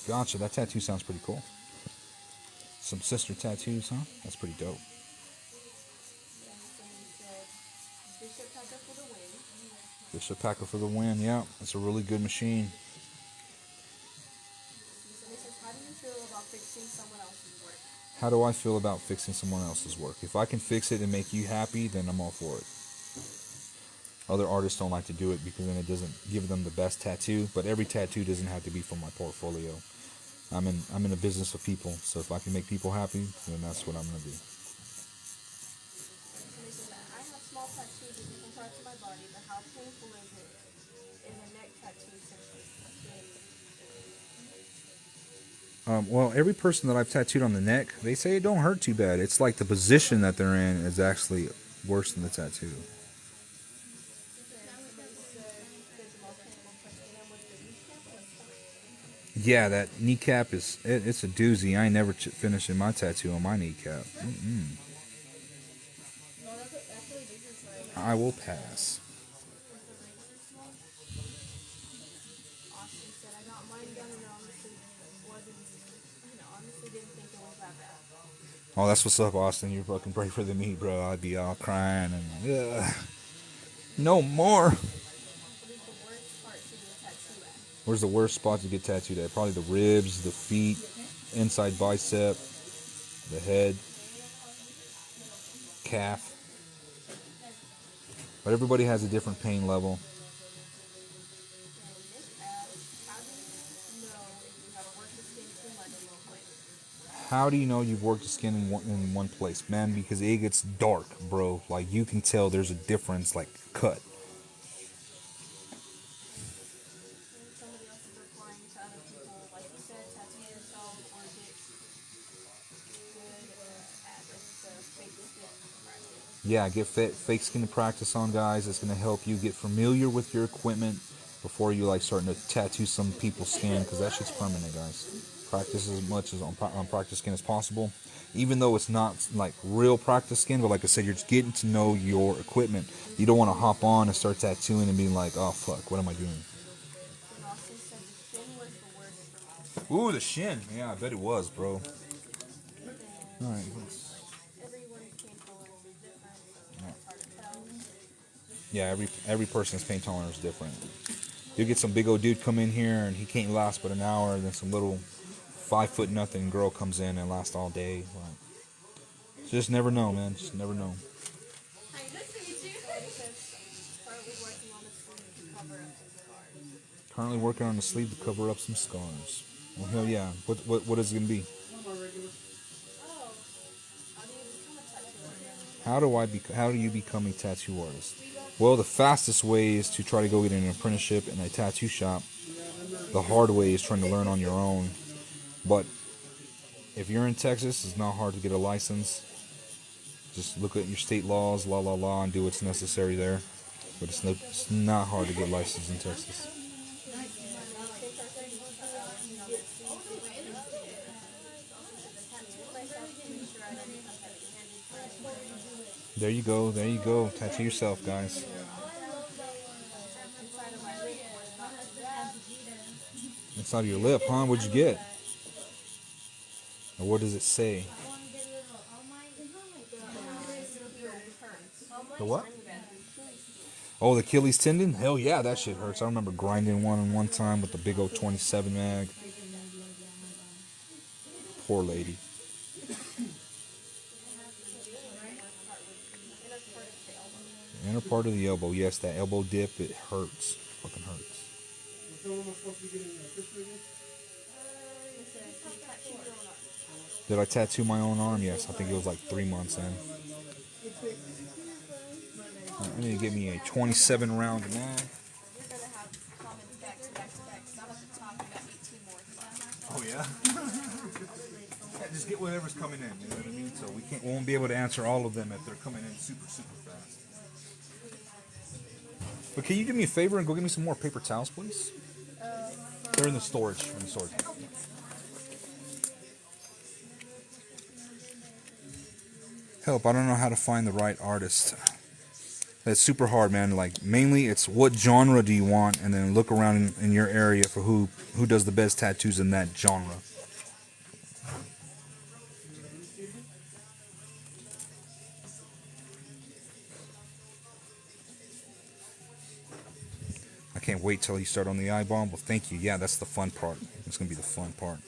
Gotcha, that tattoo sounds pretty cool. Some sister tattoos, huh? That's pretty dope. Bishop Packer for the win. Bishop Packer for the win, yeah. That's a really good machine. How do you feel about fixing someone else's work? How do I feel about fixing someone else's work? If I can fix it and make you happy, then I'm all for it. Other artists don't like to do it because then it doesn't give them the best tattoo, but every tattoo doesn't have to be from my portfolio. I'm in a business of people, so if I can make people happy, then that's what I'm going to do. I have small tattoos in different parts of my body, but how painful is it? Is a neck tattoo simply? Well, every person that I've tattooed on the neck, they say it don't hurt too bad. It's like the position that they're in is actually worse than the tattoo. Yeah, that kneecap is, it's a doozy. I ain't never finishing my tattoo on my kneecap. I will pass. Austin said, I got mine done and honestly wasn't, honestly didn't think it was that bad. Oh, that's what's up, Austin. You're fucking braver than me, bro. I'd be all crying and, no more. What is the worst part to get a tattoo at? Where's the worst spot to get tattooed at? Probably the ribs, the feet, inside bicep, the head, calf. But everybody has a different pain level. And Nick asks, how do you know if you have worked the skin too much in one place? How do you know you've worked the skin in one place? Man, because it gets dark, bro. Like, you can tell there's a difference, like, cut. And somebody else is replying to other people, like you said, tattoo yourself or get good at the fake skin practice. Yeah, get fake skin to practice on, guys. It's going to help you get familiar with your equipment before you, like, starting to tattoo some people's skin, because that shit's permanent, guys. Practice as much as on practice skin as possible, even though it's not like real practice skin. But like I said, you're just getting to know your equipment. You don't want to hop on and start tattooing and being like, oh fuck, what am I doing? And Austin said the shin was the worst for me. Ooh, the shin. Yeah, I bet it was, bro. All right. Everyone's pain tolerance is different, so it's hard to tell. Yeah, every person's pain tolerance is different. You get some big old dude come in here and he can't last but an hour, and then some little 5 foot nothing girl comes in and lasts all day. Like, just never know, man. Just never know. Hi, nice to meet you. Currently working on a sleeve to cover up some scars. Currently working on the sleeve to cover up some scars. Well, hell yeah. What is it gonna be? Oh, how do you become a tattoo artist? How do you become a tattoo artist? Well, the fastest way is to try to go get an apprenticeship in a tattoo shop. The hard way is trying to learn on your own. But if you're in Texas, it's not hard to get a license. Just look at your state laws, and do what's necessary there. But it's not hard to get licensed in Texas. There you go. There you go. Tattoo yourself, guys. Inside of your lip, huh? What'd you get? And what does it say? The what? Oh, the Achilles tendon? Hell yeah, that shit hurts. I remember grinding one time with the big old 27 mag. Poor lady. Inner part of the elbow. Yes, that elbow dip, it hurts. Fucking hurts. Did I tattoo my own arm? Yes, I think it was like 3 months in. I need to get me a 27 round mag. You're gonna have comments back to back to back. Stop at the top, you got 18 more. Oh yeah. Just get whatever's coming in. You know what I mean? So we won't be able to answer all of them if they're coming in super fast. But can you do me a favor and go get me some more paper towels, please? They're in the storage. Help! I don't know how to find the right artist. That's super hard, man. Like, mainly it's what genre do you want, and then look around in your area for who does the best tattoos in that genre. I can't wait till you start on the eye balm. Well, thank you. Yeah, that's the fun part. It's gonna be the fun part.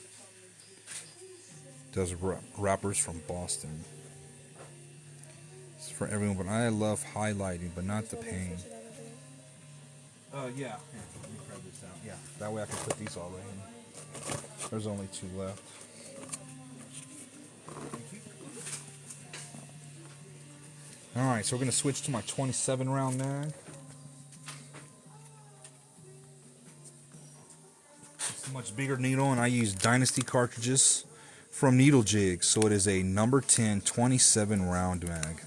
Does rappers from Boston. It's for everyone, but I love highlighting, but not the pain. Yeah. Let me grab this out. Yeah, that way I can put these all in. There's only 2 left. All right, so we're gonna switch to my 27 round mag. It's a much bigger needle, and I use Dynasty cartridges from Needle Jigs, so it is a number 10 27 round mag.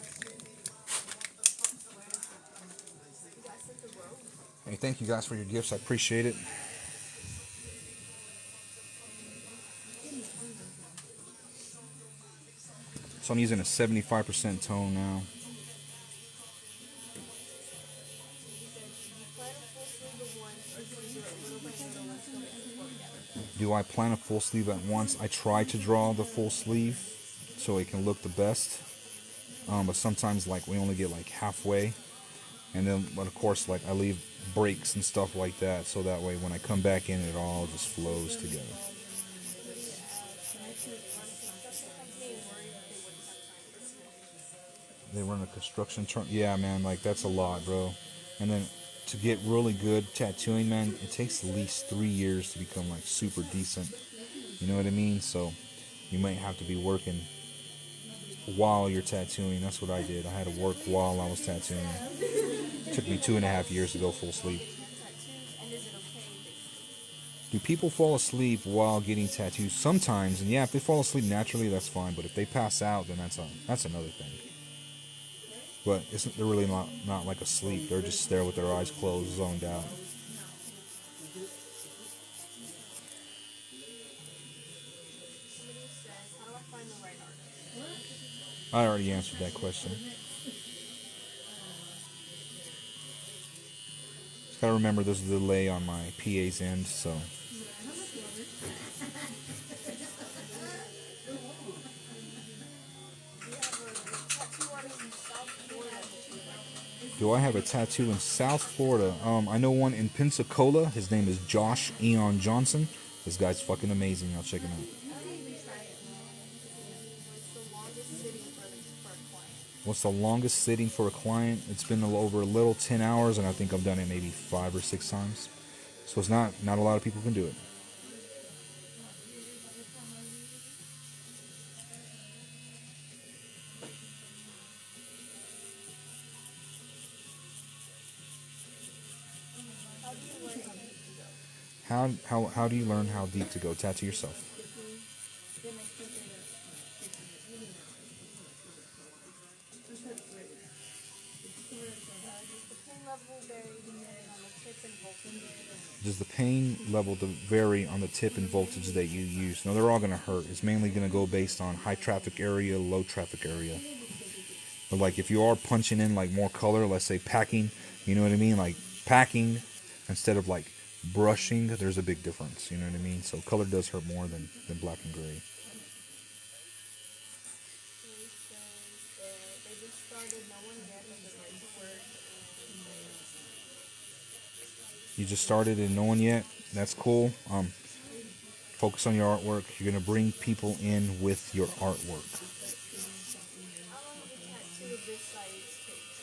Hey, thank you guys for your gifts. I appreciate it. So I'm using a 75% tone now. Do I plan a full sleeve at once? I try to draw the full sleeve so it can look the best. But sometimes like we only get like halfway. And then, but of course, like I leave breaks and stuff like that, so that way when I come back in, it all just flows together. They run a construction truck. Yeah, man, like that's a lot, bro. And then to get really good tattooing, man, it takes at least 3 years to become like super decent. You know what I mean? So you might have to be working while you're tattooing. That's what I did. I had to work while I was tattooing. It took me 2.5 years to go full sleeve. Do people fall asleep while getting tattoos? Sometimes, and yeah, if they fall asleep naturally, that's fine. But if they pass out, then that's another thing. But they're really not like asleep. They're just there with their eyes closed, zoned out. I already answered that question. Just gotta remember there's a delay on my PA's end, so. Do I have a tattoo in South Florida? I know one in Pensacola. His name is Josh Eon Johnson. This guy's fucking amazing. I'll check him out. What's the longest sitting for a client? It's been over a little 10 hours, and I think I've done it maybe 5 or 6 times. So it's not a lot of people can do it. How do you learn how deep to go? Tattoo yourself. Does the pain level vary on the tip and voltage that you use? No, they're all going to hurt. It's mainly going to go based on high traffic area, low traffic area. But like if you are punching in like more color, let's say packing, you know what I mean? Like packing instead of like brushing, there's a big difference, you know what I mean? So color does hurt more than black and gray. You just started and no one yet? That's cool. Focus on your artwork. You're going to bring people in with your artwork.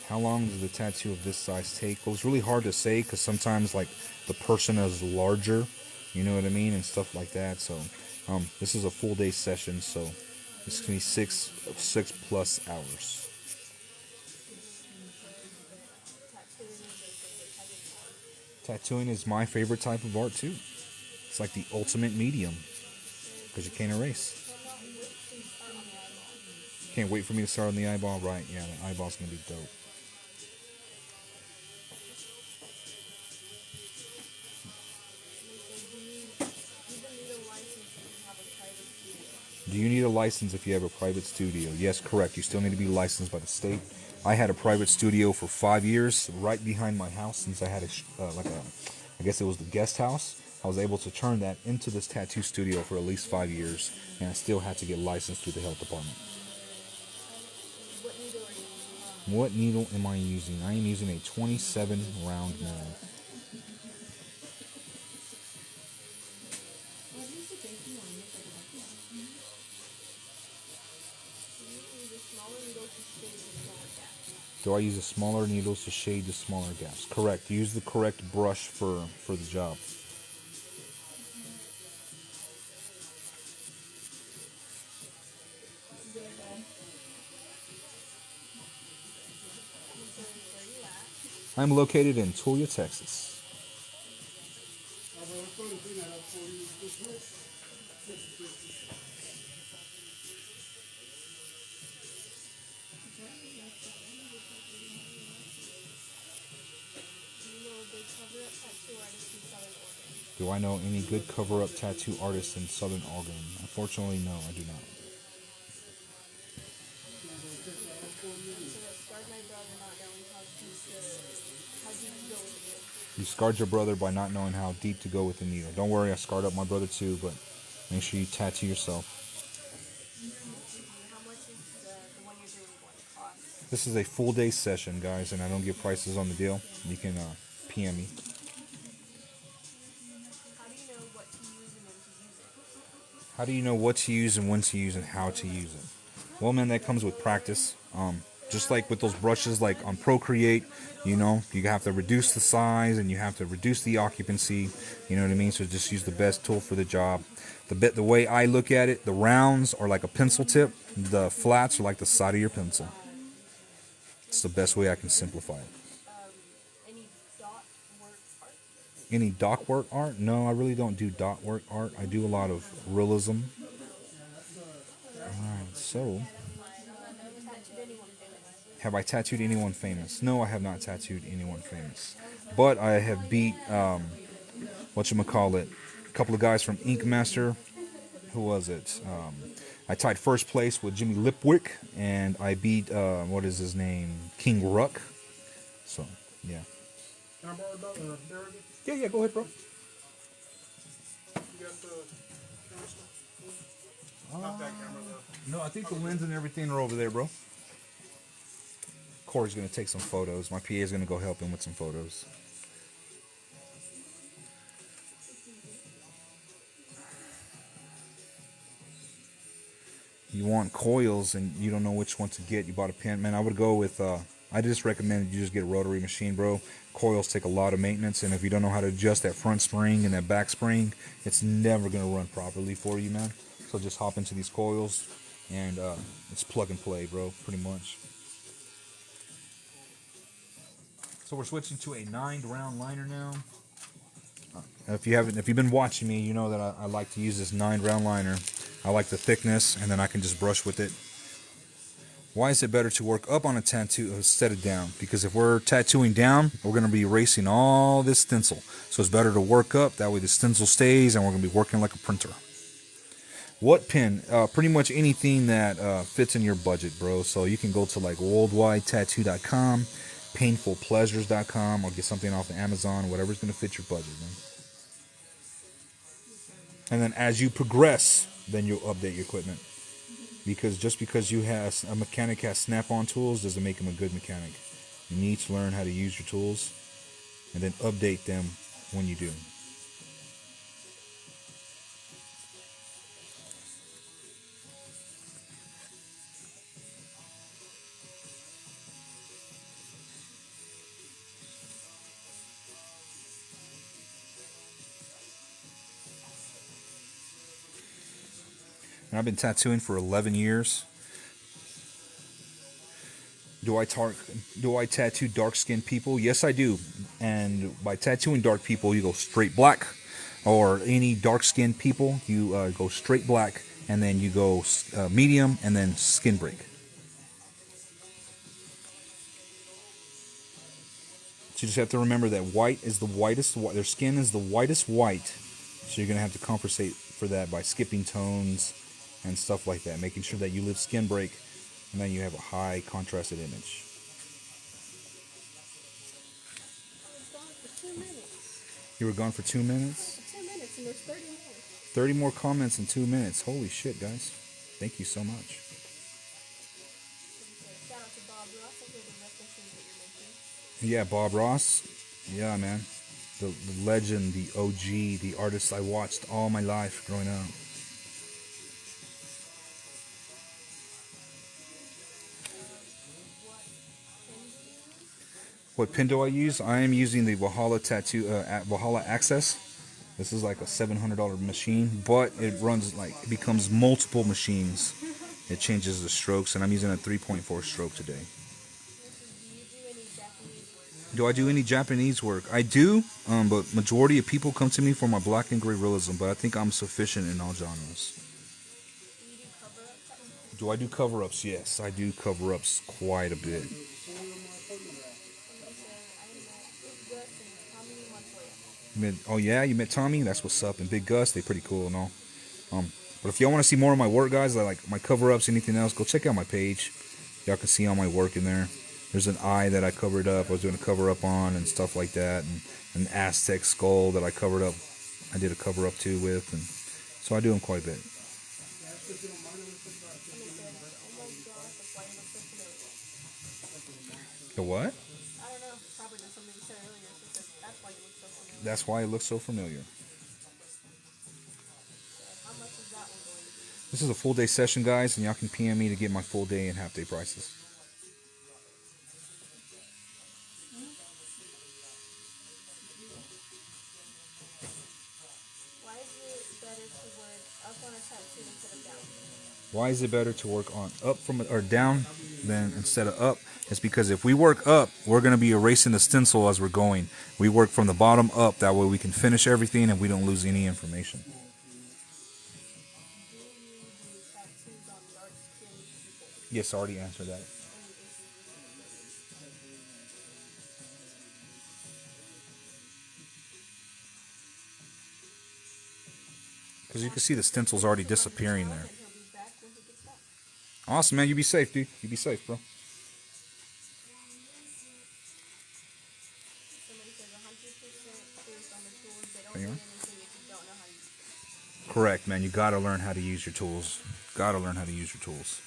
How long does the tattoo of this size take? Well, it's really hard to say because sometimes like the person is larger, you know what I mean, and stuff like that. So this is a full day session, so it's going to be six plus hours. Tattooing is my favorite type of art too. It's like the ultimate medium because you can't erase. Can't wait for me to start on the eyeball, right? Yeah, the eyeball's gonna be dope. Do you need a license if you have a private studio? Yes, correct. You still need to be licensed by the state. I had a private studio for 5 years right behind my house since I had I guess it was the guest house. I was able to turn that into this tattoo studio for at least 5 years, and I still had to get licensed through the health department. What needle am I using? I am using a 27 round nail. Do I use a smaller needles to shade the smaller gaps? Correct. Use the correct brush for the job. I'm located in Tuia, Texas. Do I know any good cover-up tattoo artists in Southern Oregon? Unfortunately, no, I do not. You scarred your brother by not knowing how deep to go with the needle. Don't worry, I scarred up my brother too, but make sure you tattoo yourself. How much is the one you're doing going to cost? This is a full day session, guys, and I don't give prices on the deal. You can PM me. How do you know what to use and when to use it? How do you know what to use and when to use and how to use it? Well, man, that comes with practice. Just like with those brushes, like on Procreate, you know, you have to reduce the size and you have to reduce the occupancy. You know what I mean? So just use the best tool for the job. The way I look at it, the rounds are like a pencil tip. The flats are like the side of your pencil. It's the best way I can simplify it. Any dot work art? Any dot work art? No, I really don't do dot work art. I do a lot of realism. Alright, so Tattooed anyone famous? have I tattooed anyone famous? No, I have not tattooed anyone famous. But I have beat, whatchamacallit, a couple of guys from Ink Master. Who was it? I tied first place with Jimmy Lipwick, and I beat, what is his name? King Ruck. So, yeah. Can I borrow that? There it is. Yeah, go ahead, bro. You got the camera stuff? Not that camera, though. No, I think the lens and everything are over there, bro. Corey's going to take some photos. My PA is going to go help him with some photos. You want coils and you don't know which one to get. You bought a pen. Man, I would go with, I just recommend you just get a rotary machine, bro. Coils take a lot of maintenance, and if you don't know how to adjust that front spring and that back spring, it's never going to run properly for you, man. So just hop into these coils, and it's plug and play, bro, pretty much. So we're switching to a 9-round liner now. If you've been watching me, you know that I like to use this 9-round liner. I like the thickness, and then I can just brush with it. Why is it better to work up on a tattoo instead of down? Because if we're tattooing down, we're going to be erasing all this stencil. So it's better to work up. That way the stencil stays, and we're going to be working like a printer. What pen? Pretty much anything that fits in your budget, bro. So you can go to like worldwidetattoo.com, painfulpleasures.com, or get something off of Amazon, whatever's going to fit your budget, man. And then as you progress, then you'll update your equipment. Because just because a mechanic has snap-on tools doesn't make him a good mechanic. You need to learn how to use your tools and then update them when you do. And I've been tattooing for 11 years. Do I tattoo dark-skinned people? Yes, I do. And by tattooing dark people, you go straight black. Or any dark-skinned people, you go straight black, and then you go medium, and then skin break. So you just have to remember that white is the whitest. Their skin is the whitest white. So you're going to have to compensate for that by skipping tones and stuff like that, making sure that you live skin break, and then you have a high contrasted image. I was gone for 2 minutes. You were gone for 2 minutes? 2 minutes, and there's 30 more. 30 more comments in 2 minutes. Holy shit, guys. Thank you so much. Shout out to Bob Ross. I hear the references that you're making. Yeah, Bob Ross. Yeah, man. The legend, the OG, the artist I watched all my life growing up. What pen do I use? I am using the Valhalla Valhalla Access. This is like a $700 machine, but it becomes multiple machines. It changes the strokes, and I'm using a 3.4 stroke today. Do I do any Japanese work? I do, but majority of people come to me for my black and gray realism, but I think I'm sufficient in all genres. Do I do cover-ups? Yes, I do cover-ups quite a bit. Oh yeah, you met Tommy? That's what's up. And Big Gus, they pretty cool and all. But if y'all want to see more of my work, guys, like my cover-ups, anything else, go check out my page. Y'all can see all my work in there. There's an eye that I covered up. I was doing a cover up on and stuff like that, and an Aztec skull that I covered up. I did a cover up too with, and so I do them quite a bit. The what? I don't know. Probably just something you said earlier. So that's why you look so familiar. That's why it looks so familiar. How much is that one going to be? This is a full day session, guys, and y'all can PM me to get my full day and half day prices. Why is it better to work up on a tattoo instead of down? Why is it better to work on up from or down than instead of up? It's because if we work up, we're going to be erasing the stencil as we're going. We work from the bottom up. That way we can finish everything and we don't lose any information. Do you do tattoos on dark skinned people? Yes, I already answered that. Because you can see the stencil's already disappearing there. He'll be back when he gets back. Awesome, man. You be safe, dude. You be safe, bro. Somebody says 100% based on the tools. They don't There you do are. anything if you don't know how to use it. Correct, man. You got to learn how to use your tools. Got to learn how to use your tools.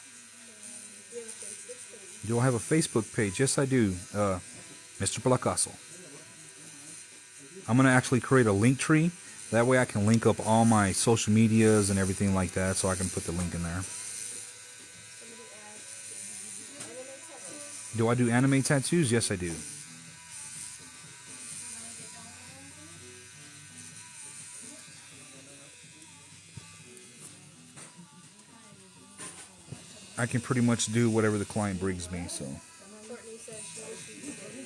Do you have a Facebook Do I have a Facebook page? page? Yes, I do. Mr. Placascos. I'm going to actually create a link tree. That way I can link up all my social medias and everything like that, so I can put the link in there. Somebody asked, Do I do anime tattoos? Yes, I do. I can pretty much do whatever the client brings me, so. Courtney says she wishes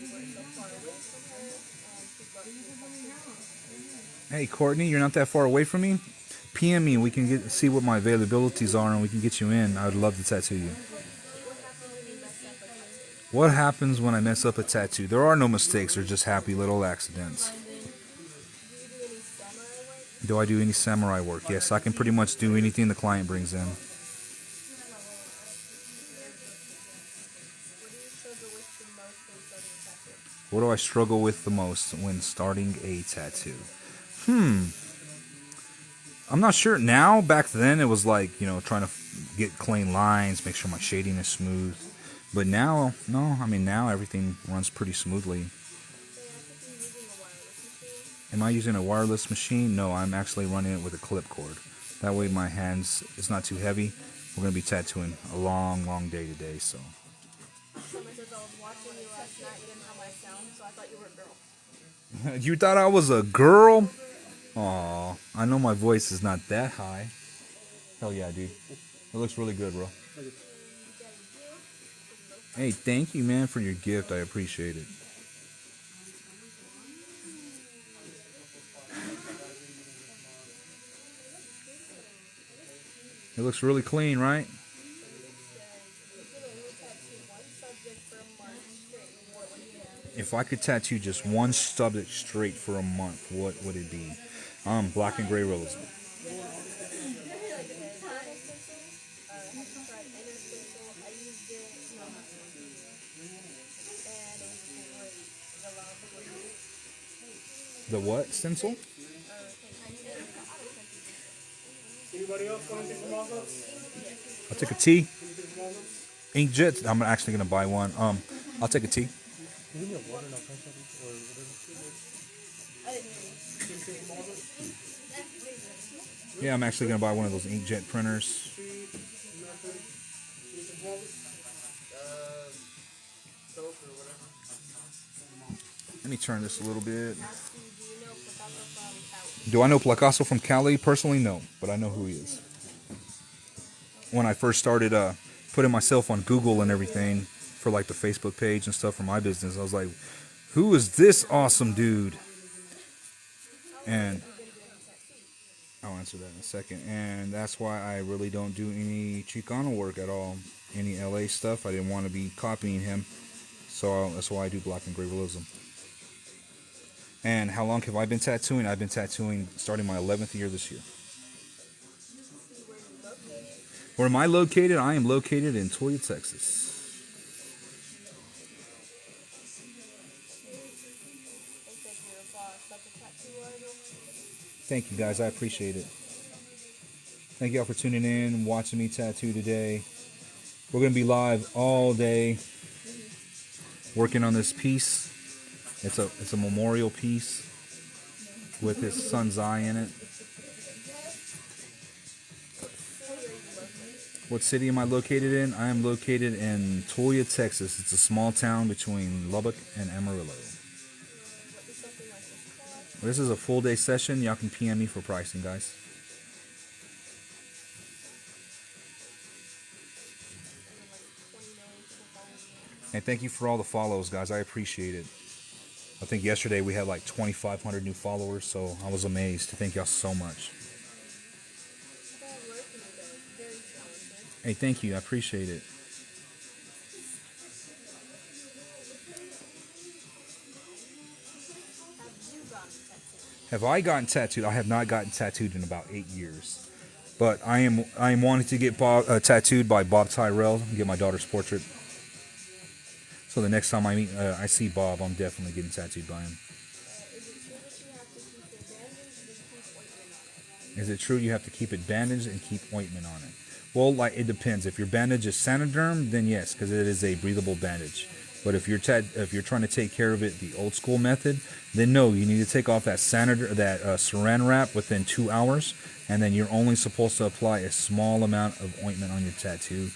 you were so far away from her and keep up with her. Hey, Courtney, you're not that far away from me? PM me, we can see what my availabilities are, and we can get you in. I would love to tattoo you. What happens when I mess up a tattoo? There are no mistakes, they're just happy little accidents. Do I do any samurai work? Yes, I can pretty much do anything the client brings in. What do I struggle with the most when starting a tattoo? I'm not sure now. Back then it was like, trying to get clean lines, make sure my shading is smooth. But now, no, I mean now everything runs pretty smoothly. Am I using a wireless machine? No, I'm actually running it with a clip cord. That way my hands, it's not too heavy. We're going to be tattooing a long, long day today, so. Someone says I was watching you last night. You didn't have my sound, so I thought you were a girl. You thought I was a girl? Aw, I know my voice is not that high. Hell yeah, dude. It looks really good, bro. Hey, thank you, man, for your gift. I appreciate it. It looks really clean, right? If I could tattoo just one subject straight for a month, what would it be? Black and gray realism. The what stencil? Anybody else want to take some also? I'll take a T. Inkjet. I'm actually gonna buy one. I'll take a T. Can you give me a water and I'll punch it or whatever? Yeah, I'm actually gonna buy one of those inkjet printers. Let me turn this a little bit. Do I know Placascos from Cali? Personally, no, but I know who he is. When I first started putting myself on Google and everything for like the Facebook page and stuff for my business, I was like, who is this awesome dude? And I'll answer that in a second. And that's why I really don't do any Chicano work at all. Any LA stuff. I didn't want to be copying him. So that's why I do black and gray realism. And how long have I been tattooing? I've been tattooing starting my 11th year this year. Where am I located? I am located in Tuia, Texas. such a tattoo artist. Thank you guys, I appreciate it. Thank y'all for tuning in, watching me tattoo today. We're gonna be live all day, working on this piece. It's a memorial piece with his son's eye in it. What city am I located in? I am located in Tuia, Texas. It's a small town between Lubbock and Amarillo. This is a full day session. Y'all can PM me for pricing, guys. And thank you for all the follows, guys. I appreciate it. I think yesterday we had like 2,500 new followers, so I was amazed. Thank y'all so much. Hey, thank you. I appreciate it. Have I gotten tattooed? I have not gotten tattooed in about 8 years. But I am wanting to get tattooed by Bob Tyrell and get my daughter's portrait. So the next time I see Bob, I'm definitely getting tattooed by him. Is it true you have to keep it bandaged and keep ointment on it? Well, like it depends. If your bandage is Sanoderm, then yes, because it is a breathable bandage. But if you're trying to take care of it the old school method, then no, you need to take off that Saran wrap within 2 hours, and then you're only supposed to apply a small amount of ointment on your tattoo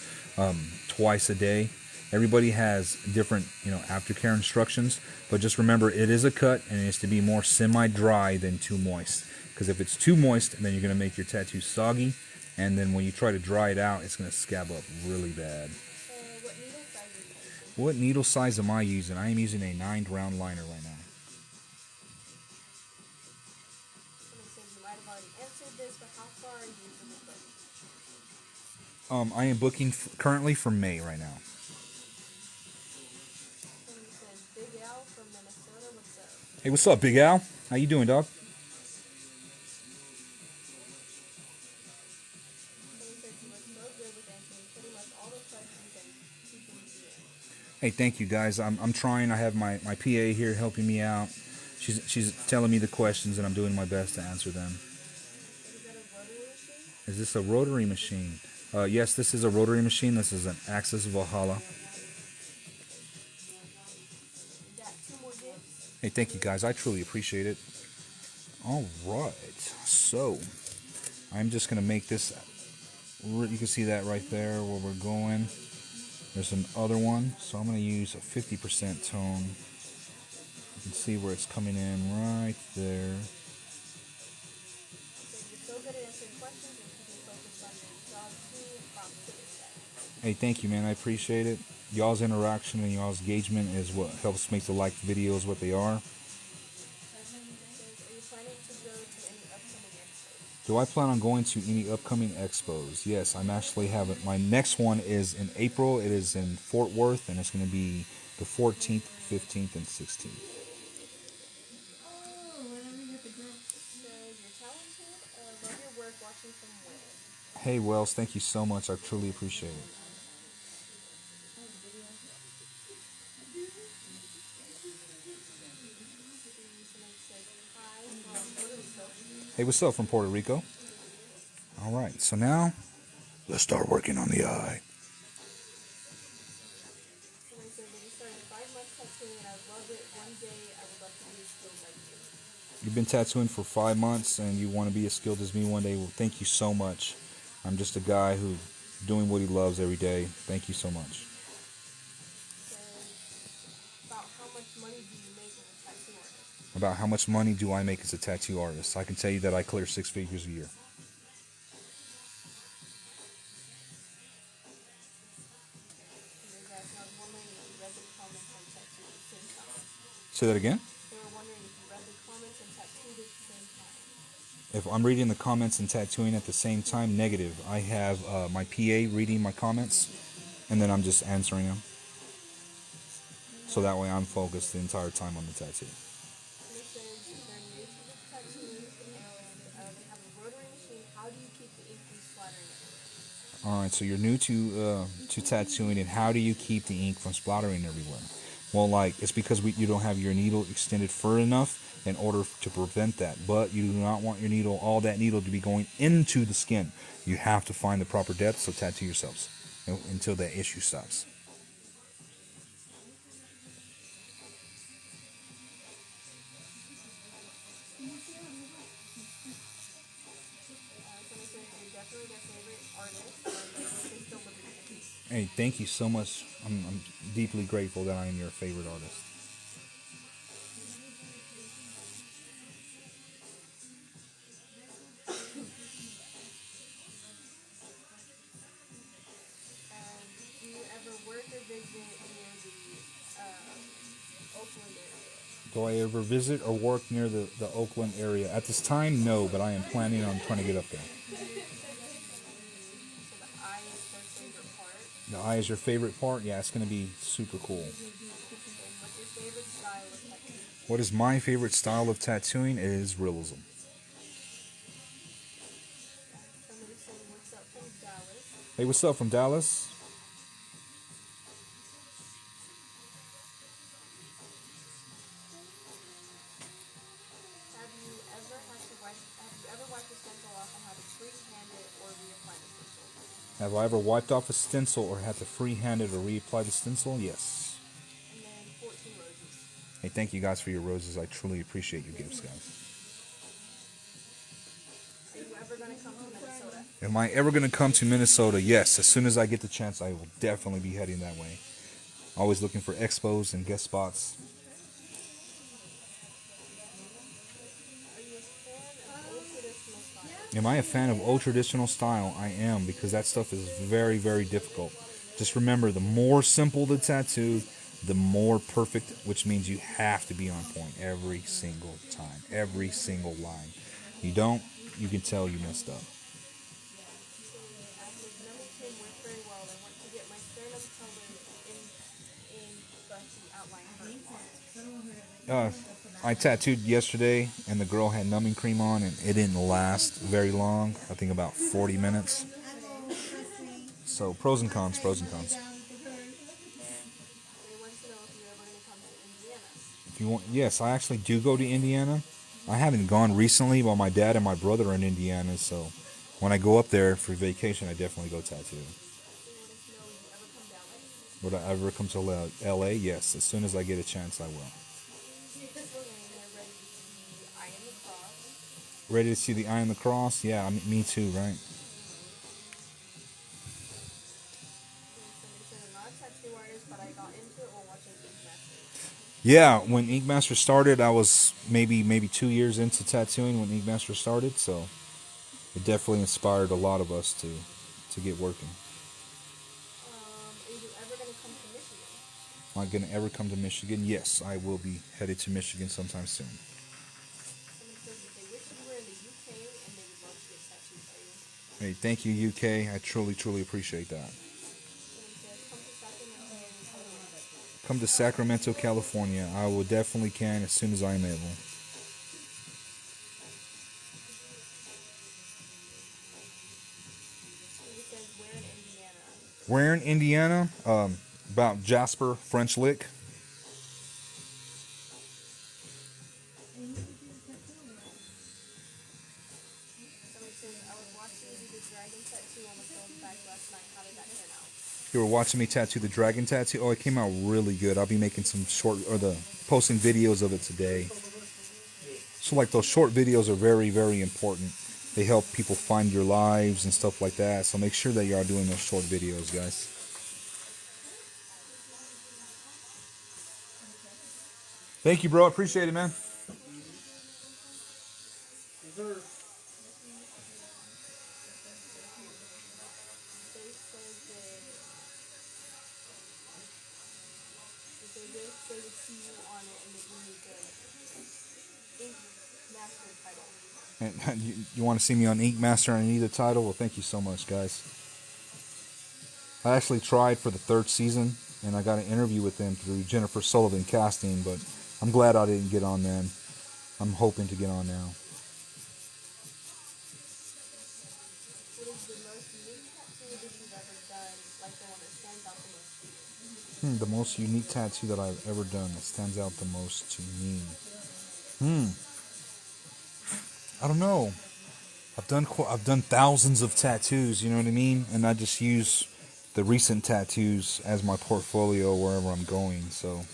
twice a day. Everybody has different, aftercare instructions, but just remember it is a cut and it needs to be more semi-dry than too moist. Because if it's too moist, then you're going to make your tattoo soggy, and then when you try to dry it out, it's going to scab up really bad. What needle size am I using? I am using a 9 round liner right now. I am booking currently for May right now. Hey, what's up, Big Al? How you doing, dog? Hey, thank you guys. I'm trying. I have my PA here helping me out. She's telling me the questions and I'm doing my best to answer them. Is this a rotary machine? Yes, this is a rotary machine. This is an Axis Valhalla. Hey, thank you guys. I truly appreciate it. All right. So, I'm just going to make this. You can see that right there where we're going. There's another one. So, I'm going to use a 50% tone. You can see where it's coming in right there. Hey, thank you, man. I appreciate it. Y'all's interaction and y'all's engagement is what helps make the videos what they are. Do I plan on going to any upcoming expos? Yes, I'm actually having. My next one is in April. It is in Fort Worth, and it's going to be the 14th, 15th, and 16th. Hey, Wells, thank you so much. I truly appreciate it. Hey, what's up from Puerto Rico? All right, so now let's start working on the eye. You've been tattooing for 5 months and you want to be as skilled as me one day. Well, thank you so much. I'm just a guy who's doing what he loves every day. Thank you so much. About how much money do I make as a tattoo artist? I can tell you that I clear 6 figures a year. Say that again? If I'm reading the comments and tattooing at the same time, negative. I have my PA reading my comments, and then I'm just answering them. So that way I'm focused the entire time on the tattoo. Alright, so you're new to tattooing, and how do you keep the ink from splattering everywhere? Well, like, it's because you don't have your needle extended fur enough in order to prevent that. But you do not want your needle, all that needle, to be going into the skin. You have to find the proper depth, so tattoo yourselves until that issue stops. Somebody says you're definitely their favorite artist, and they wish they still lived in Italy. Hey, thank you so much. I'm deeply grateful that I am your favorite artist. Do you ever work or visit near the Oakland area? Do I ever visit or work near the Oakland area? At this time, no, but I am planning on trying to get up there. So the eye is their favorite part. The eye is your favorite part? Yeah, it's going to be super cool. And what's your favorite style of tattoo? What is my favorite style of tattooing? It is realism. Somebody saying what's up from Dallas. Hey, what's up from Dallas? Have you ever wiped a stencil off and had to freehand it or reapply the stencil? Have I ever wiped off a stencil or had to freehand it or reapply the stencil? Yes. And then 14 roses. Hey, thank you guys for your roses. I truly appreciate your gifts, guys. Are you ever going to come to Minnesota? Am I ever going to come to Minnesota? Yes. As soon as I get the chance, I will definitely be heading that way. Always looking for expos and guest spots. Are you a fan of old traditional style? Am I a fan of old traditional style? I am, because that stuff is very, very difficult. Just remember, the more simple the tattoo, the more perfect, which means you have to be on point every single time, every single line. You don't, you can tell you messed up. After numbing came went very well. I want to get my sternum color in but the outline hurt. I tattooed yesterday, and the girl had numbing cream on, and it didn't last very long. I think about 40 minutes. So pros and cons, pros and cons. They want to know if you're ever going to come to Indiana. If you want, yes, I actually do go to Indiana. I haven't gone recently, but my dad and my brother are in Indiana, so when I go up there for vacation, I definitely go tattoo. They want us to know if you ever come down LA. Would I ever come to LA? Yes, as soon as I get a chance, I will. And they're Ready ready to see the eye and the cross. to see the eye on the cross? Yeah, me too, right? And somebody said I'm not a tattoo artist, but I got into it while watching Ink Master. Yeah, when Ink Master started, I was maybe 2 years into tattooing when Ink Master started, so it definitely inspired a lot of us to get working. Are you ever going to come to Michigan? Am I going to ever come to Michigan? Yes, I will be headed to Michigan sometime soon. Somebody says that they wish you were in the UK and they would love to get tattoos by you. Hey, thank you, UK. I truly, truly appreciate that. Somebody says Come come to Sacramento and to Sacramento, California. I will definitely can as soon as I'm able. somebody says where in Indiana? Where in Indiana? About Jasper, French Lick. Somebody says I was watching you do the dragon tattoo on the phone back last night. How did that turn out? You were watching me tattoo the dragon tattoo. Oh, it came out really good. I'll be making some posting videos of it today. So like those short videos are very, very important. They help people find your lives and stuff like that. So make sure that you are doing those short videos, guys. Thank you, bro. Appreciate it, man. They wish they would see you on it and that you need the Ink Master title. And you want to see me on Ink Master and I need a title? Well, thank you so much, guys. I actually tried for the 3rd season, and I got an interview with them through Jennifer Sullivan Casting, but I'm glad I didn't get on then. I'm hoping to get on now. What is the most unique tattoo that you've ever done, like the one that stands out the most to you? The most unique tattoo that I've ever done that stands out the most to me. I don't know. I've done thousands of tattoos, you know what I mean? And I just use the recent tattoos as my portfolio wherever I'm going. So,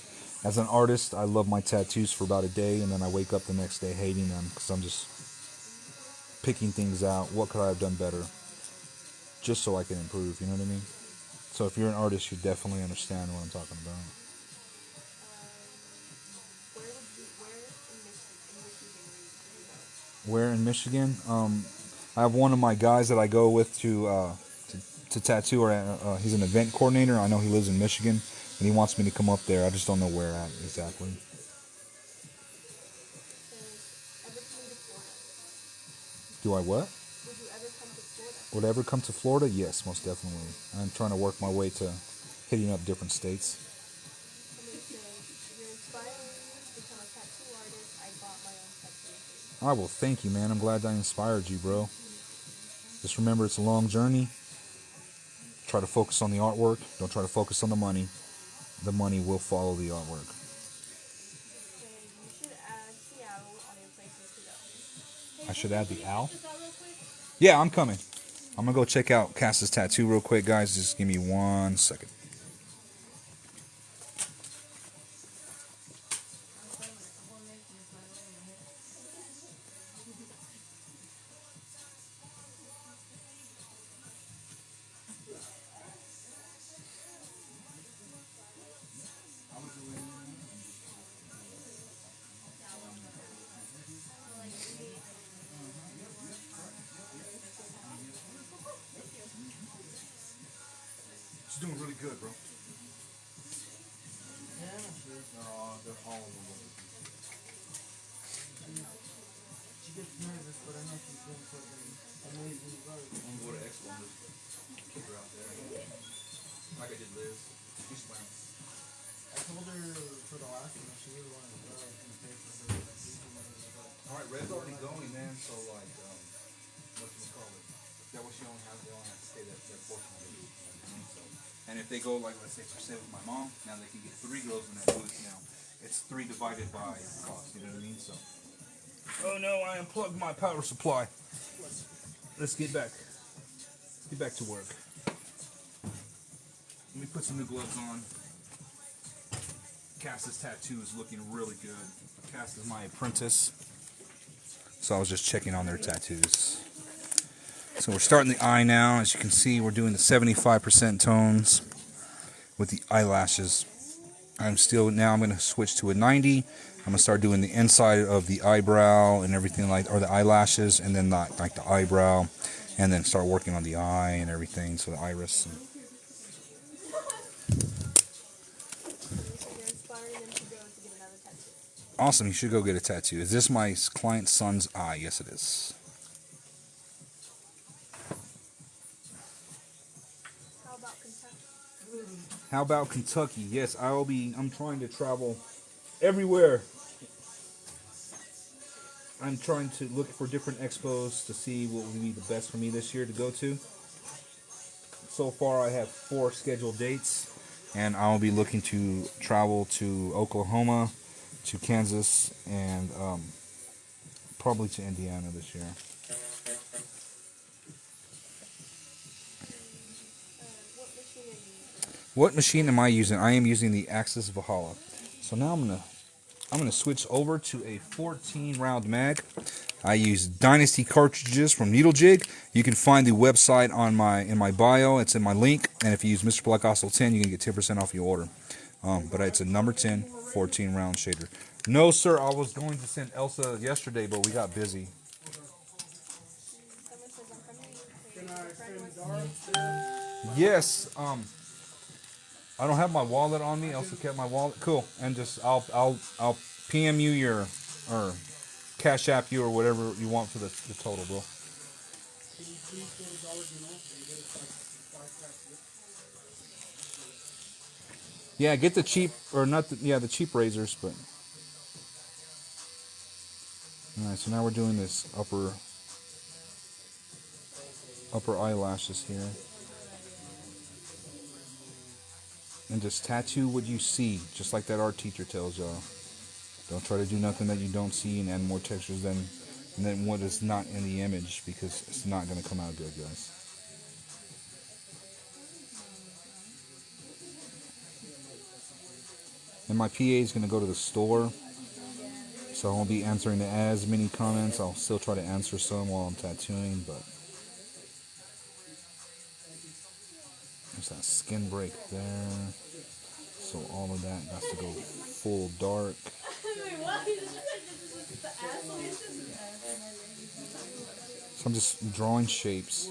as an artist, I love my tattoos for about a day, and then I wake up the next day hating them because I'm just picking things out. What could I have done better? Just so I can improve, you know what I mean? So if you're an artist, you definitely understand what I'm talking about. Where in Michigan were you go? Where in Michigan? I have one of my guys that I go with to tattoo, or he's an event coordinator. I know he lives in Michigan, and he wants me to come up there. I just don't know where at exactly. Ever come to Florida? Do I what? Would you ever come to Florida? Would I ever come to Florida? Yes, most definitely. I'm trying to work my way to hitting up different states. Somebody said, you're inspiring me to become a tattoo artist. I bought my own tattoo. All right, well, thank you, man. I'm glad I inspired you, bro. Just remember, it's a long journey. Try to focus on the artwork. Don't try to focus on the money. The money will follow the artwork. And you should add Seattle on your places to go. I should add the owl? Just out real quick. Yeah, I'm coming. I'm going to go check out Cass's tattoo real quick, guys. Just give me 1 second. She's doing really good, bro. They're all in the way. She gets nervous, but I know she's doing something amazing. I'm going to go to Expo and just keep her out there. Like I did Liz. She's fine. I told her for the last one, she really wanted to go and pay for her. Alright, Red's already going, man, so like, what's it called? That way she only has to stay that portion of it. So, and if they go, like, let's say, per se with my mom, now they can get 3 girls in that booth now. It's 3 divided by cost, you know what I mean? So. Oh no, I unplugged my power supply. Let's get back. Get back to work. Let me put some new gloves on. Cass's tattoo is looking really good. Cass is my apprentice. So I was just checking on their tattoos. So we're starting the eye now. As you can see, we're doing the 75% tones with the eyelashes. I'm going to switch to a 90. I'm going to start doing the inside of the eyebrow and everything or the eyelashes, and then like the eyebrow, and then start working on the eye and everything, so the iris. You're inspiring them to go to get another tattoo. Awesome, you should go get a tattoo. Is this my client's son's eye? Yes, it is. How about Kentucky? How about Kentucky? Yes, I'm trying to travel everywhere. I'm trying to look for different expos to see what would be the best for me this year to go to. So far, I have 4 scheduled dates, and I'll be looking to travel to Oklahoma, to Kansas, and probably to Indiana this year. What machine are you using? What machine am I using? I am using the Axis Valhalla. So now I'm gonna switch over to a 14 round mag. I use Dynasty cartridges from Needle Jig. You can find the website in my bio. It's in my link. And if you use Mr. Placascos 10, you can get 10% off your order. But it's a number 10 14 round shader. No, sir. I was going to send Elsa yesterday, but we got busy. Someone says I'm coming. Can I send Dara? Yes. I don't have my wallet on me. Elsa kept my wallet. Cool. And just I'll PM you or Cash App you or whatever you want for the total, bro. Can you please go to Dollar General and get it like 5 packs? Yeah, get the cheap or not. The cheap razors, but. All right. So now we're doing this upper eyelashes here. and just tattoo what you see, just like that art teacher tells y'all. Don't try to do nothing that you don't see and add more textures than what is not in the image, because it's not going to come out good, guys. And my PA is going to go to the store, so I won't be answering as many comments. I'll still try to answer some while I'm tattooing, but there's that skin break there. So all of that has to go full dark. So I'm just drawing shapes.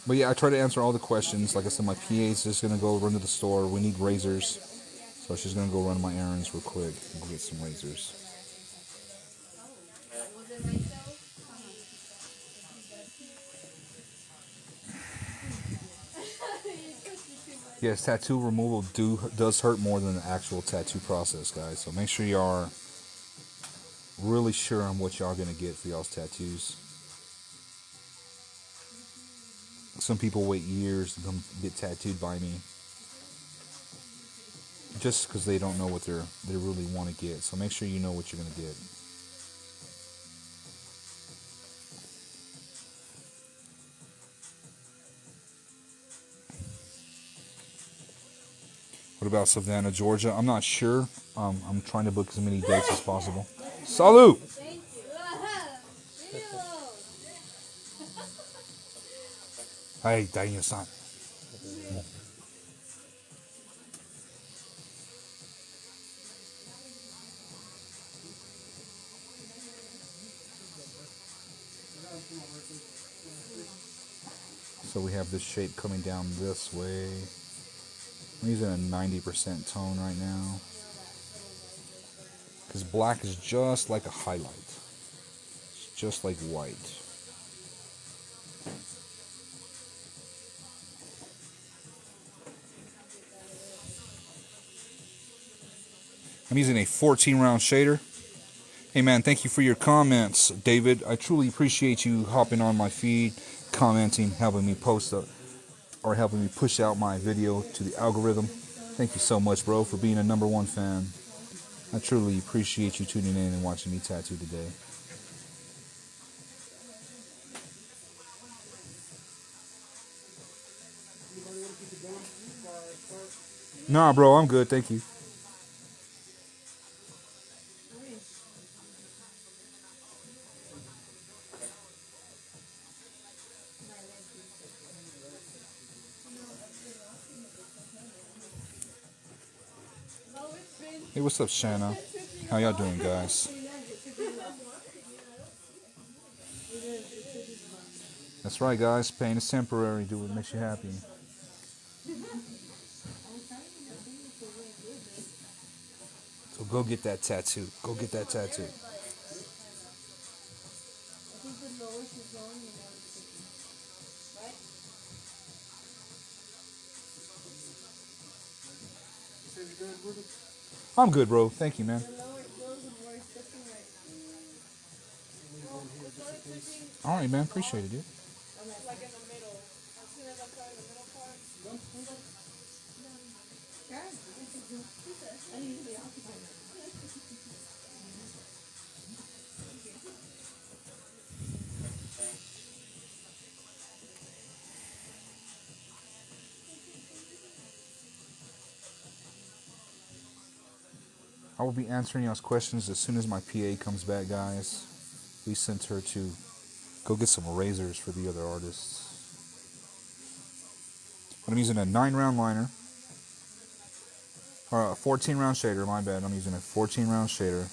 But yeah, I try to answer all the questions. Like I said, my PA is just going to go run to the store. We need razors. So she's going to go run my errands real quick and go get some razors. Yes, tattoo removal does hurt more than the actual tattoo process, guys. So make sure you are really sure on what y'all going to get for y'all's tattoos. Some people wait years to come get tattooed by me, just because they don't know what they really want to get. So make sure you know what you're going to get. What about Savannah, Georgia? I'm not sure. I'm trying to book as many dates as possible. Salud! Hey, Daniel-san. So we have this shape coming down this way. I'm using a 90% tone right now, because black is just like a highlight. It's just like white. I'm using a 14 round shader. Hey man, thank you for your comments, David. I truly appreciate you hopping on my feed, commenting, helping me post up, or helping me push out my video to the algorithm. Thank you so much, bro, for being a #1 fan. I truly appreciate you tuning in and watching me tattoo today. Nah, bro, I'm good, thank you. Hey, what's up, Shanna? How y'all doing, guys? That's right, guys. Pain is temporary. Do what makes you happy. So go get that tattoo. Go get that tattoo. I'm good, bro. Thank you, man. All right, man. Appreciate it, dude. Like in the middle. As soon as I cut in the middle part. I will be answering y'all's questions as soon as my PA comes back, guys. We sent her to go get some erasers for the other artists. But I'm using a 9-round liner. Or a 14-round shader, my bad. I'm using a 14-round shader.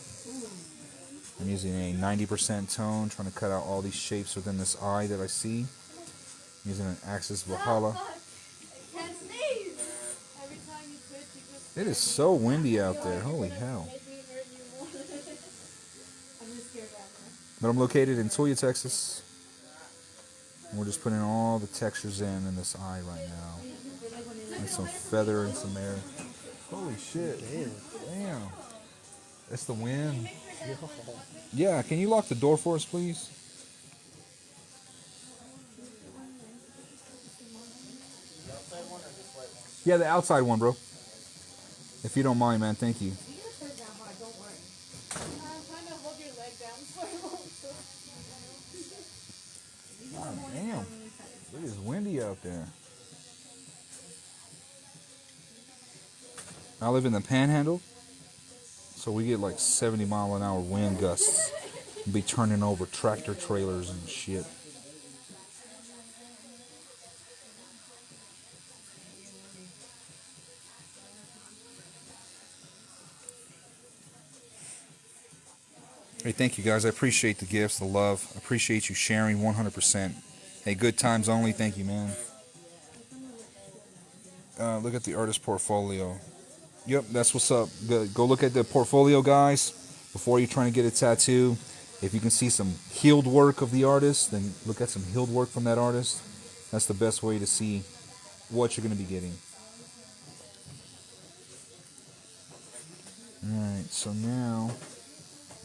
I'm using a 90% tone, trying to cut out all these shapes within this eye that I see. I'm using an Axis Valhalla. It is so windy out there. Holy hell. But I'm located in Tuia, Texas. And we're just putting all the textures in this eye right now. Like some feather and some air. Holy shit. Damn. That's the wind. Yeah, can you lock the door for us, please? Yeah, the outside one, bro. If you don't mind, man. Thank you. Kind of hold your leg down so it won't slip. Oh, damn. It is windy out there. I live in the Panhandle, so we get like 70-mile-an-hour wind gusts. Be turning over tractor trailers and shit. Hey, thank you guys. I appreciate the gifts, the love. I appreciate you sharing 100%. Hey, good times only. Thank you, man. Look at the artist portfolio. Yep, that's what's up. Go look at the portfolio, guys, before you're trying to get a tattoo. If you can see some healed work of the artist, then look at some healed work from that artist. That's the best way to see what you're going to be getting. Alright, so now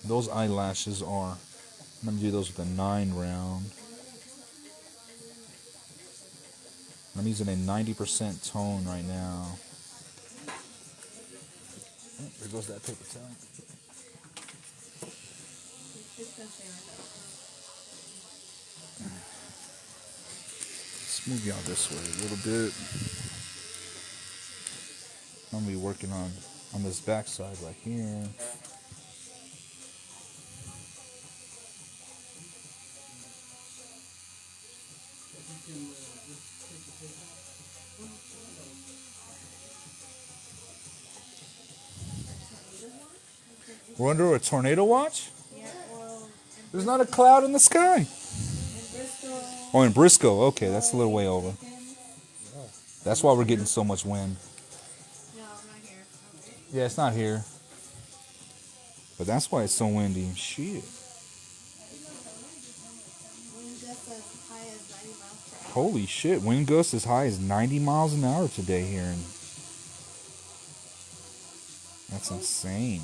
those eyelashes are, I'm going to do those with a 9 round. I'm using a 90% tone right now. Oh, there goes that paper towel. Let's move y'all this way a little bit. I'm going to be working on this back side right here. We're under a tornado watch? Yeah, well, There's not a cloud in the sky. in Bristol. Oh, in Briscoe. Okay, that's a little way over. That's why we're getting so much wind. No, not here. Yeah, it's not here. But that's why it's so windy. Shit. Wind gusts as high as 90 miles per hour. Holy shit. Wind gusts as high as 90 miles an hour today here. That's insane.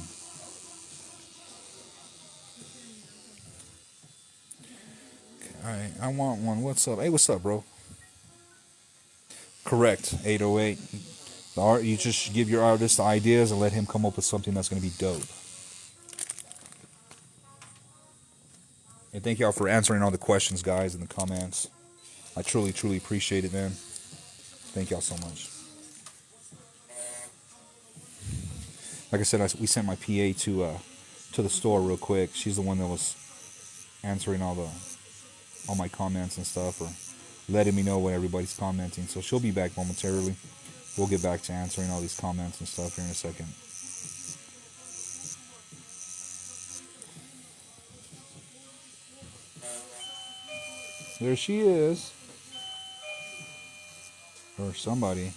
Alright, I want one. What's up? Hey, what's up, bro? Correct. 808. The art, you just give your artist the ideas and let him come up with something that's going to be dope. And thank y'all for answering all the questions, guys, in the comments. I truly, truly appreciate it, man. Thank y'all so much. Like I said, we sent my PA to the store real quick. She's the one that was answering all my comments and stuff, or letting me know what everybody's commenting. So she'll be back momentarily. We'll get back to answering all these comments and stuff here in a second. There she is. Or somebody.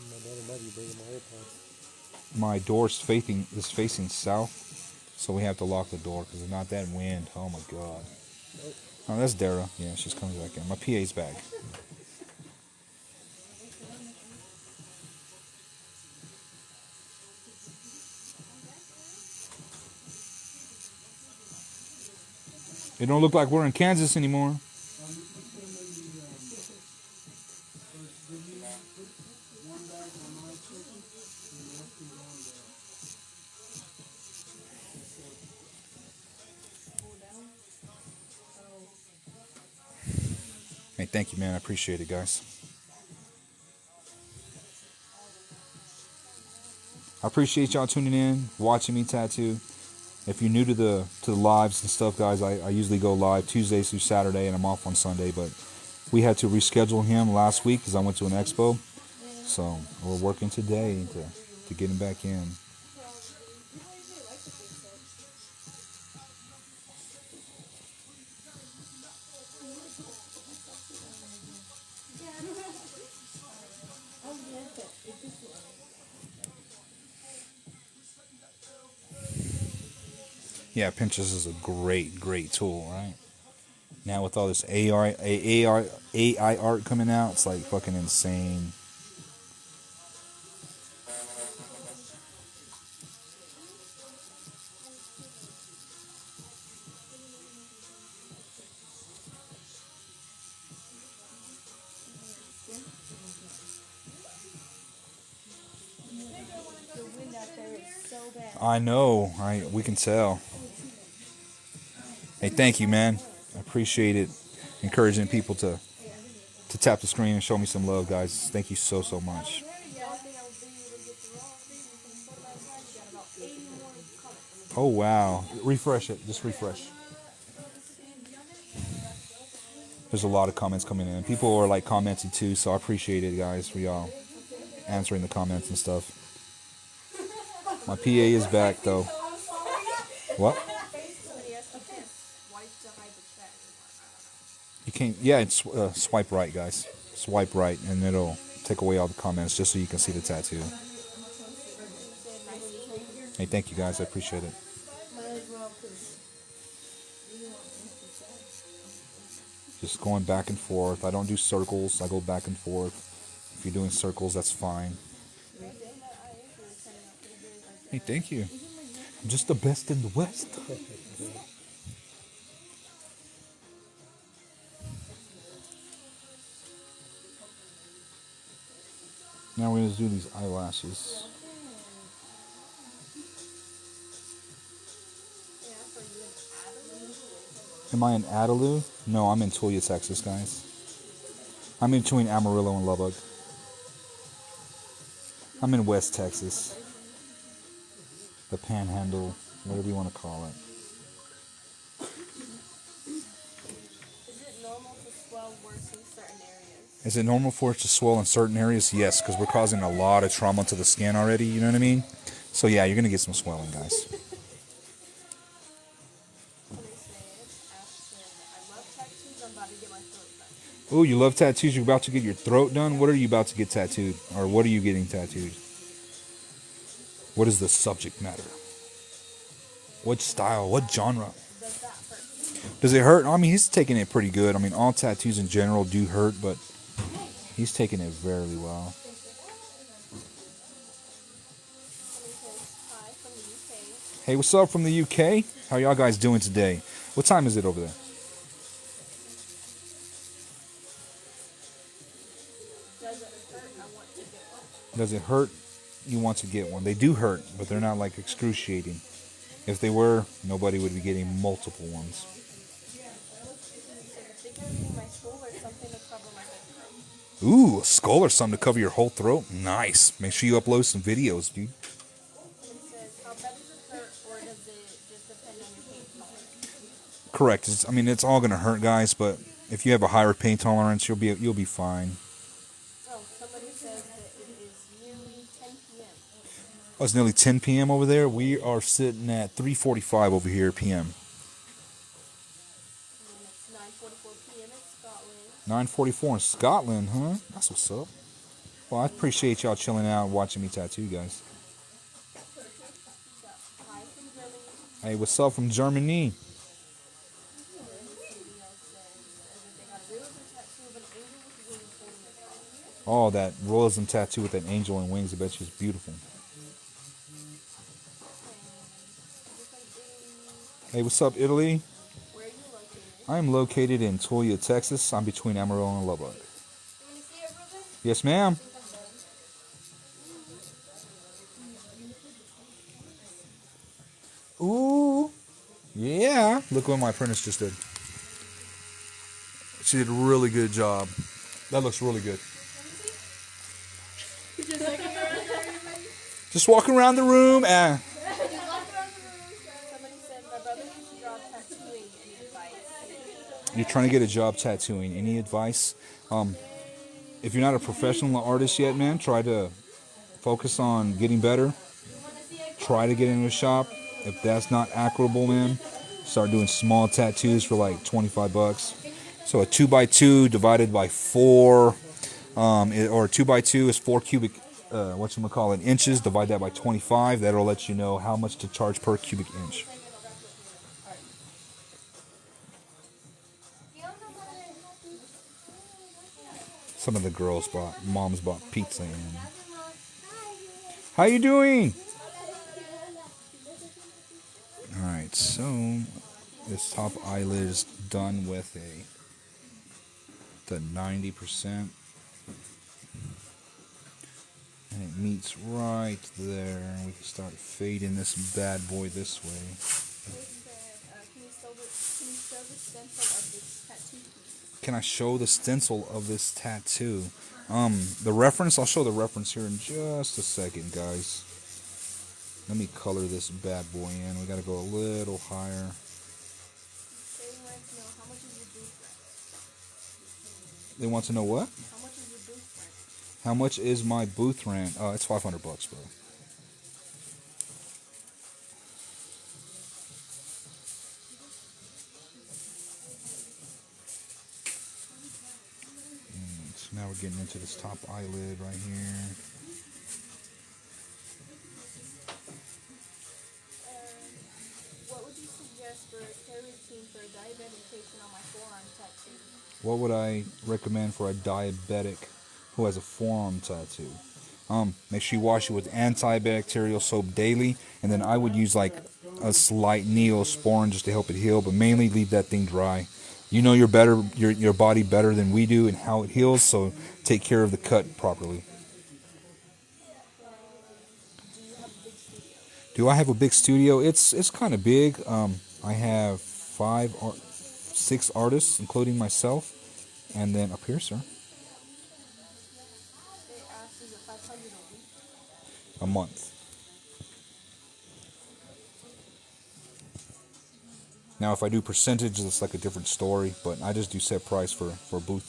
My brother might be bringing my AirPods. My door's facing south, so we have to lock the door because there's not that wind. Oh my god. Oh, that's Dara. Yeah, she's coming back in. My PA's back. It don't look like we're in Kansas anymore. Hey, thank you, man. I appreciate it, guys. I appreciate y'all tuning in, watching me tattoo. If you're new to the lives and stuff, guys, I usually go live Tuesdays through Saturday, and I'm off on Sunday. But we had to reschedule him last week because I went to an expo. So we're working today to get him back in. Yeah, Pinterest is a great tool, right? Now with all this AI art coming out, it's like fucking insane. I know. We can tell. Hey, thank you, man. I appreciate it. Encouraging people to tap the screen and show me some love, guys. Thank you so much. Oh, wow. Refresh it. Just refresh. There's a lot of comments coming in. People are like commenting too, so I appreciate it, guys, for y'all answering the comments and stuff. My PA is back, though. What? You can't. Yeah, it's swipe right, guys. Swipe right, and it'll take away all the comments just so you can see the tattoo. Hey, thank you, guys. I appreciate it. Just going back and forth. I don't do circles. I go back and forth. If you're doing circles, that's fine. Hey, thank you. I'm just the best in the West. Now we're going to do these eyelashes. Am I in Adelou? No, I'm in Tuia, Texas, guys. I'm in between Amarillo and Lubbock. I'm in West Texas. The Panhandle, whatever you want to call it. Is it normal to swell worse in certain areas? Is it normal for it to swell in certain areas? Yes, because we're causing a lot of trauma to the skin already, you know what I mean? So yeah, you're going to get some swelling, guys. Oh, you love tattoos? You're about to get your throat done? What are you about to get tattooed? Or what are you getting tattooed? What is the subject matter? What style? What genre? Does it hurt? I mean, he's taking it pretty good. I mean, all tattoos in general do hurt, but he's taking it very well. Hey, what's up from the UK? How y'all guys doing today? What time is it over there? Does it hurt? You want to get one. They do hurt, but they're not like excruciating. If they were, nobody would be getting multiple ones. Ooh, a skull or something to cover your whole throat? Nice. Make sure you upload some videos, dude. Correct. I mean, it's all gonna hurt, guys. But if you have a higher pain tolerance, you'll be fine. Oh, it's nearly 10 p.m. over there. We are sitting at 3:45 over here p.m. 9:44 in Scotland, huh? That's what's up. Well, I appreciate y'all chilling out and watching me tattoo, guys. Hey, what's up from Germany? Oh, that realism tattoo with that angel and wings, I bet you is beautiful. Hey, what's up, Italy? Where are you located? I am located in Tuia, Texas. I'm between Amarillo and Lubbock. Yes, ma'am. Ooh. Yeah. Look what my apprentice just did. She did a really good job. That looks really good. Just walking around the room. Somebody said my brother used to draw tattooing. Any advice? You're trying to get a job tattooing. Any advice? If you're not a professional artist yet, man, try to focus on getting better. Try to get into a shop. If that's not equitable, man, start doing small tattoos for like $25. So a 2x2 divided by 4, or 2x2 is 4 cubic, inches. Divide that by 25. That'll let you know how much to charge per cubic inch. Some of the moms bought pizza in. How you doing? Alright, so this top eyelid is done with the 90%. And it meets right there. And we can start fading this bad boy this way. They said, can you show the stencil of this tattoo, please? Can I show the stencil of this tattoo? The reference, I'll show the reference here in just a second, guys. Let me color this bad boy in. We gotta go a little higher. They want to know how much is your booth rent? They want to know what? How much is your booth rent? How much is my booth rent? It's $500, bro. So now we're getting into this top eyelid right here. What would you suggest for a care routine for a diabetic patient on my forearm tattoo? What would I recommend for a diabetic who has a forearm tattoo? Make sure you wash it with antibacterial soap daily, and then I would use like a slight Neosporin just to help it heal, but mainly leave that thing dry. You know your body better than we do and how it heals, so take care of the cut properly. Do you have a big studio? Do I have a big studio? It's kind of big. I have 6 artists, including myself, and then up here, sir, They asked, is it 500 a week? a month. Now, if I do percentage, it's like a different story, but I just do set price for a booth.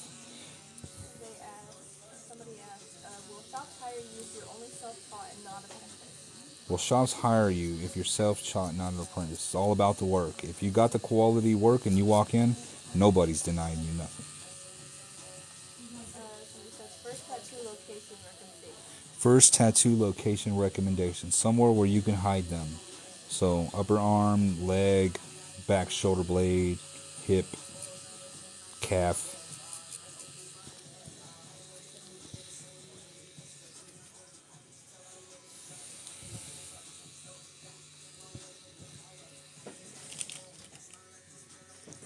Somebody asked, will shops hire you if you're only self-taught and not apprentice? Will shops hire you if you're self-taught, not an apprentice? It's all about the work. If you got the quality work and you walk in, nobody's denying you nothing. Somebody says, first tattoo location recommendation. First tattoo location recommendation. Somewhere where you can hide them. So upper arm, leg, back shoulder blade, hip, calf.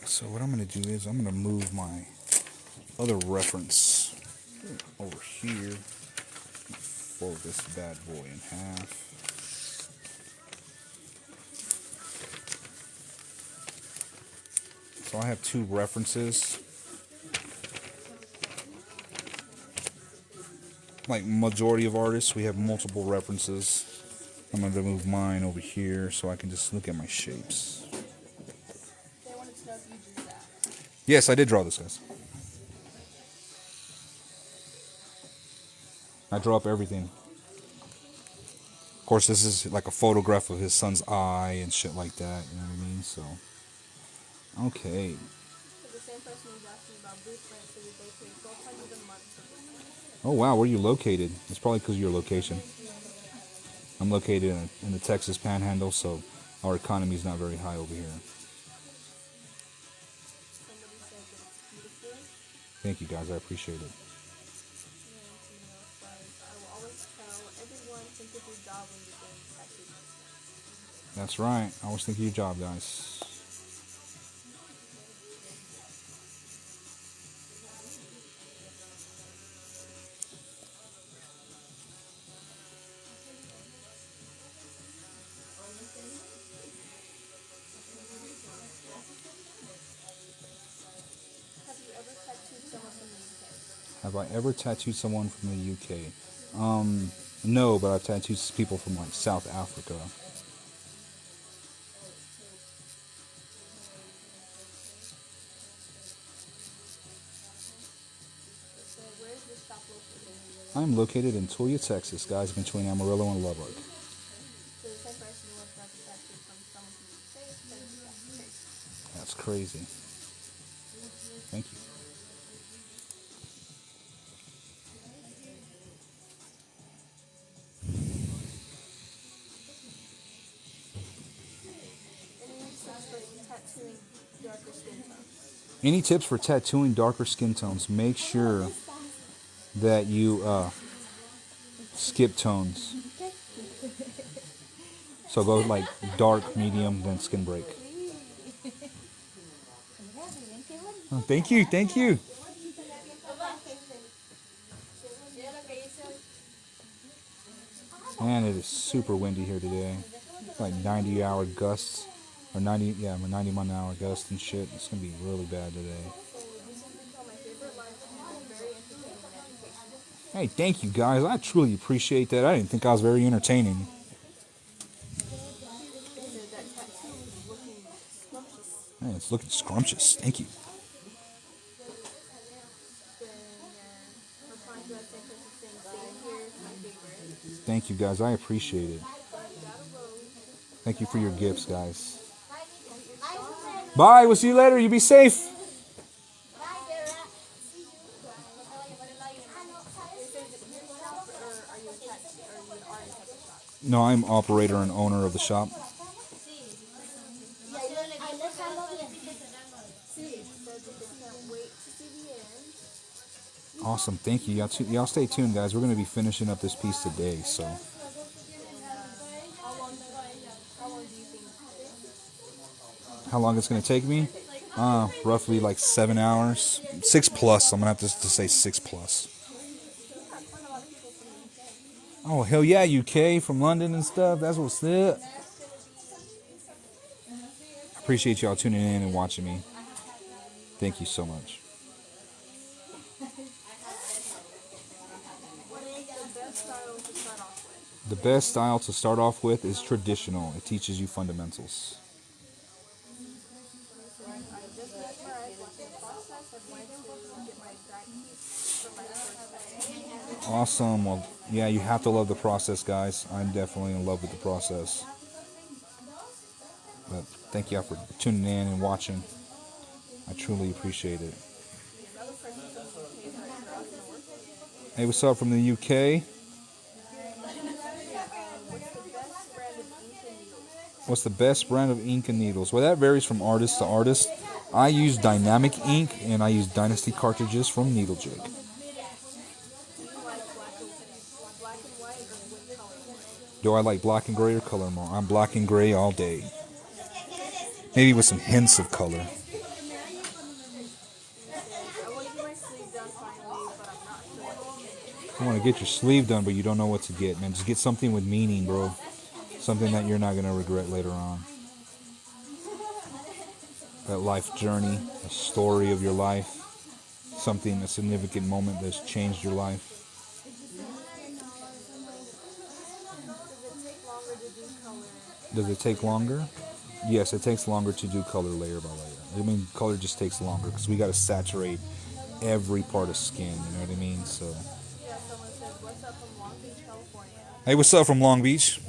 So what I'm going to do is I'm going to move my other reference over here. Fold this bad boy in half. So I have 2 references. Like majority of artists, we have multiple references. I'm going to move mine over here so I can just look at my shapes. They wanted to know if you drew that. Yes, I did draw this, guys. I draw up everything. Of course, this is like a photograph of his son's eye and shit like that, you know what I mean? So, okay. So the same person was asking about booth rent, so that they pay $1,200 a month for booth rent. Oh, wow, where are you located? It's probably because of your location. I'm located in the Texas Panhandle, so our economy is not very high over here. Somebody said that it's beautiful. Thank you, guys. I appreciate it. I will always tell everyone, think of your job when you're doing tattoos. That's right. I always think of your job, guys. Have you ever tattooed someone from the UK? Have I ever tattooed someone from the UK? No, but I've tattooed people from like South Africa. So where is this shop located? I'm located in Tuia, Texas, guys, between Amarillo and Lubbock. So the same person who wants to have a tattoo from someone from the UK, That's crazy. Thank you. Any tips for tattooing darker skin tones? Make sure that you skip tones. So go like dark, medium, then skin break. Oh, thank you, thank you. Man, it is super windy here today. It's like 90-hour gusts. Or 90, yeah, 90-mile-an-hour gusts and shit. It's going to be really bad today. Hey, thank you guys. I truly appreciate that. I didn't think I was very entertaining. Man, it's looking scrumptious. Thank you. Thank you guys. I appreciate it. Thank you for your gifts, guys. Bye. We'll see you later. You be safe. No, I'm operator and owner of the shop. Awesome. Thank you. Y'all stay tuned, guys. We're going to be finishing up this piece today, so. How long it's going to take me? Roughly like 7 hours. 6 plus. I'm going to have to say 6 plus. Oh, hell yeah, UK from London and stuff. That's what's up. Appreciate y'all tuning in and watching me. Thank you so much. The best style to start off with is traditional. It teaches you fundamentals. Awesome. Well, yeah, you have to love the process, guys. I'm definitely in love with the process. But thank you for tuning in and watching. I truly appreciate it. Hey, what's up from the UK? What's the best brand of ink and needles? Well, that varies from artist to artist. I use Dynamic ink and I use Dynasty cartridges from Needlejig. Do I like black and gray or color more? I'm black and gray all day. Maybe with some hints of color. You want to get your sleeve done, but you don't know what to get, man. Just get something with meaning, bro. Something that you're not going to regret later on. That life journey, a story of your life. Something, a significant moment that's changed your life. Does it take longer? Yes, it takes longer to do color layer by layer. I mean, color just takes longer because we got to saturate every part of skin, you know what I mean? So. Hey, what's up from Long Beach?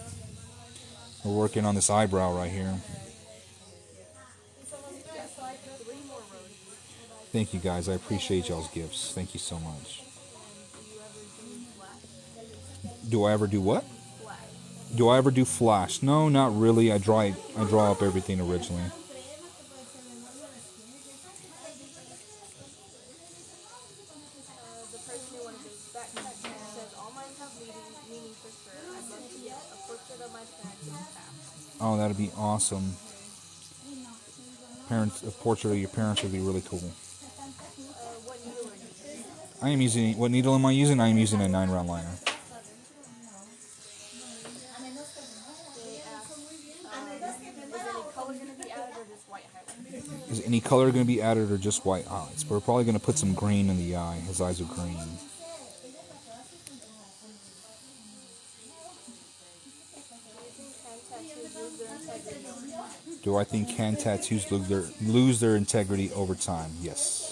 We're working on this eyebrow right here. Thank you guys. I appreciate y'all's gifts. Thank you so much. Do I ever do what? Do I ever do flash? No, not really. I draw up everything originally. Oh, that'd be awesome. A portrait of your parents would be really cool. I am using, what needle am I using? I am using a 9-round liner. Is any color going to be added or just white eyes? We're probably going to put some green in the eye. His eyes are green. Do I think can tattoos lose their integrity over time? Yes.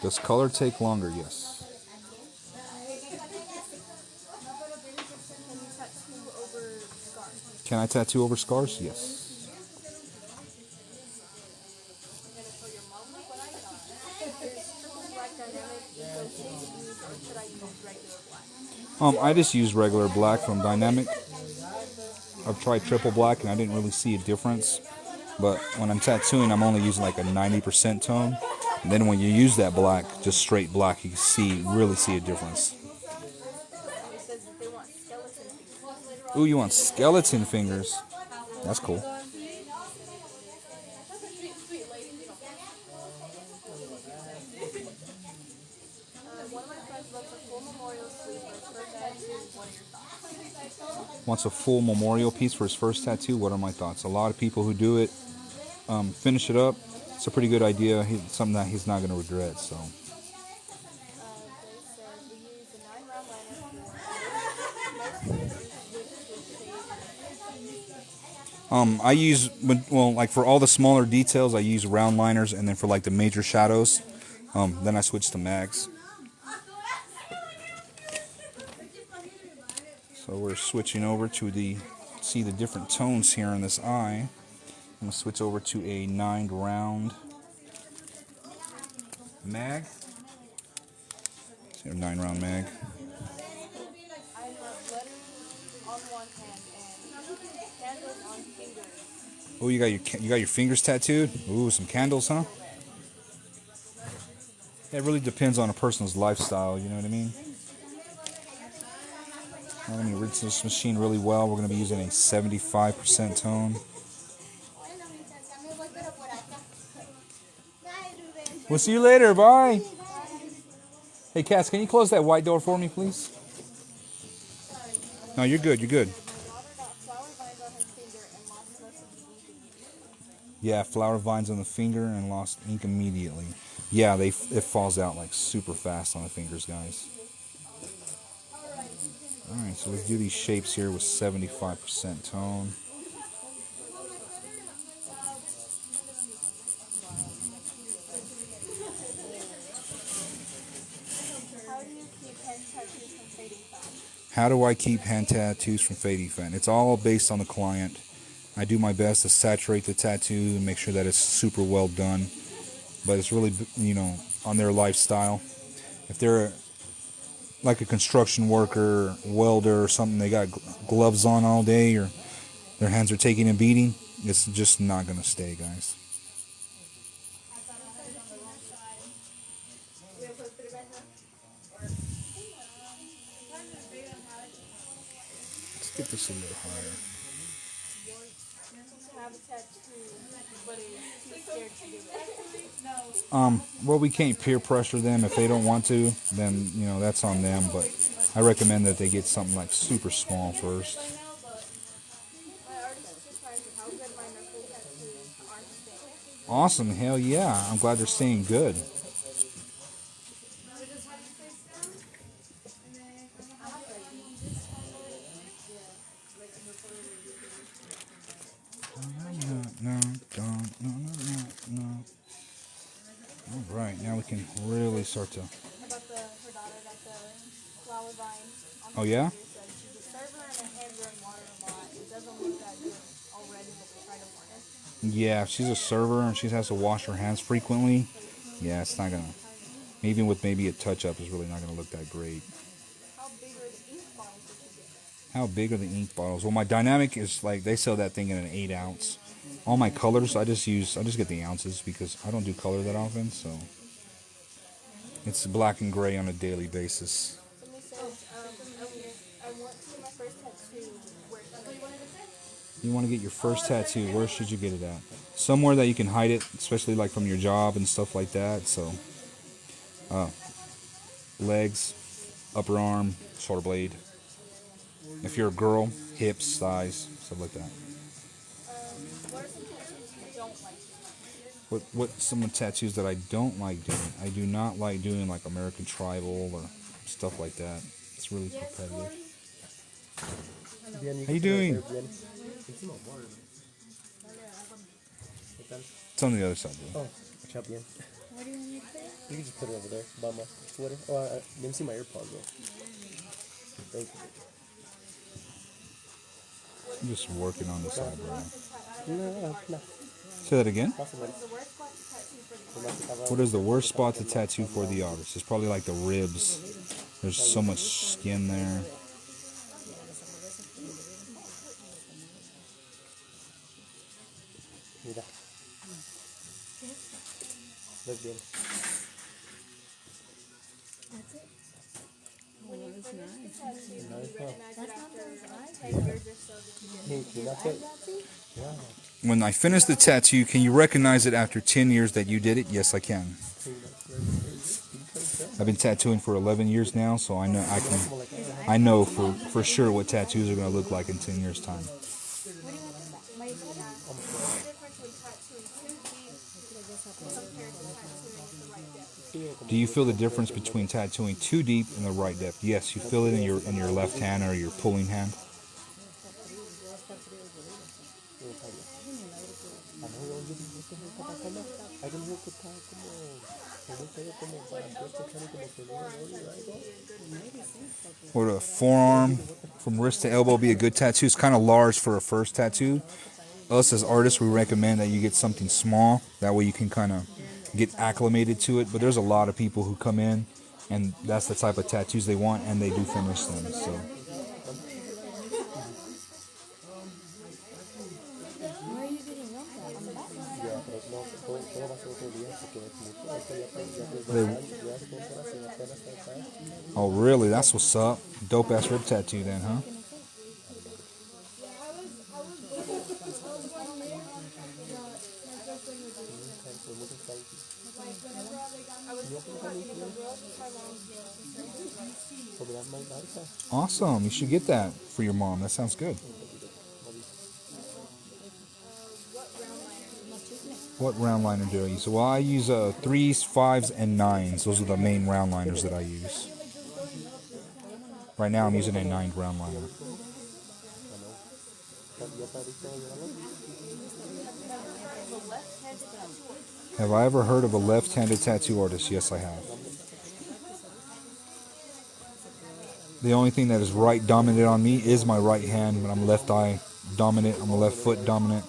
Does color take longer? Yes. Can I tattoo over scars? Yes. I just use regular black from Dynamic. I've tried triple black and I didn't really see a difference. But when I'm tattooing, I'm only using like a 90% tone. And then when you use that black, just straight black, you can really see a difference. Ooh, you want skeleton fingers? That's cool. friend wants a full memorial sleeve for his first tattoo. What are your thoughts? Wants a full memorial piece for his first tattoo. What are my thoughts? A lot of people who do it finish it up. It's a pretty good idea. Something that he's not going to regret. So. They said we use a 9-round liner for I use, well, like for all the smaller details, I use round liners, and then for like the major shadows, then I switch to mags. So we're switching over to see the different tones here in this eye. I'm going to switch over to a 9-round mag. So 9-round mag. I love letters on one hand and candles on fingers. Oh, you got your fingers tattooed? Ooh, some candles, huh? It really depends on a person's lifestyle, you know what I mean? Now, let me rinse this machine really well. We're going to be using a 75% tone. We'll see you later. Bye. Hey, Cass, can you close that white door for me, please? No, you're good. You're good. Yeah, flower vines on the finger and lost ink immediately. Yeah, it falls out like super fast on the fingers, guys. Alright, so let's do these shapes here with 75% tone. How do I keep hand tattoos from fading fast? It's all based on the client. I do my best to saturate the tattoo and make sure that it's super well done. But it's really, on their lifestyle. If they're like a construction worker, welder or something, they got gloves on all day or their hands are taking a beating, it's just not going to stay, guys. Let's get this a little higher. Well, we can't peer pressure them. If they don't want to, then, that's on them. But I recommend that they get something like super small first. Awesome. Hell yeah. I'm glad they're staying good. All right, now we can really start to. Oh yeah? Yeah, if she's a server and she has to wash her hands frequently, yeah, it's not gonna. Even with maybe a touch-up, is really not gonna look that great. How big are the ink bottles? Well, my dynamic is like they sell that thing in an 8-ounce. All my colors, I just get the ounces because I don't do color that often, so it's black and gray on a daily basis. You want to get your first tattoo? Where should you get it at? Somewhere that you can hide it, especially like from your job and stuff like that. So, legs, upper arm, shoulder blade. If you're a girl, hips, thighs, stuff like that. What some of the tattoos that I don't like doing? I do not like doing like American Tribal or stuff like that. It's really competitive. How you doing? It's on the other side, dude. Oh, chop bien. What do you need there? You can just put it over there by my sweater. Oh, I didn't see my AirPods though. Thank you. I'm just working on this eyebrow. No. Say that again? What is the worst spot to tattoo for the artist? It's probably like the ribs. There's so much skin there. Mira. Look bien. That's it? Oh, that's nice. That's not those eyes. Yeah. When I finish the tattoo, can you recognize it after 10 years that you did it? Yes, I can. I've been tattooing for 11 years now, so I know for sure what tattoos are going to look like in 10 years time. My difference with tattooing too deep compared to tattooing the right depth. Do you feel the difference between tattooing too deep and the right depth? Yes, you feel it in your left hand or your pulling hand. Or a forearm from wrist to elbow be a good tattoo. It's kind of large for a first tattoo. Us as artists, we recommend that you get something small. That way you can kind of get acclimated to it. But there's a lot of people who come in and that's the type of tattoos they want, and they do finish them. So. Where are you getting milk at? On the back? Oh, really? That's what's up. Dope ass rib tattoo then, huh? Awesome. You should get that for your mom. That sounds good. What round liner do I use? Well, I use 3s, 5s, and 9s. Those are the main round liners that I use. Right now I'm using a 9th round liner. Have I ever heard of a left-handed tattoo artist? Yes, I have. The only thing that is right dominant on me is my right hand, but I'm left eye dominant. I'm a left foot dominant.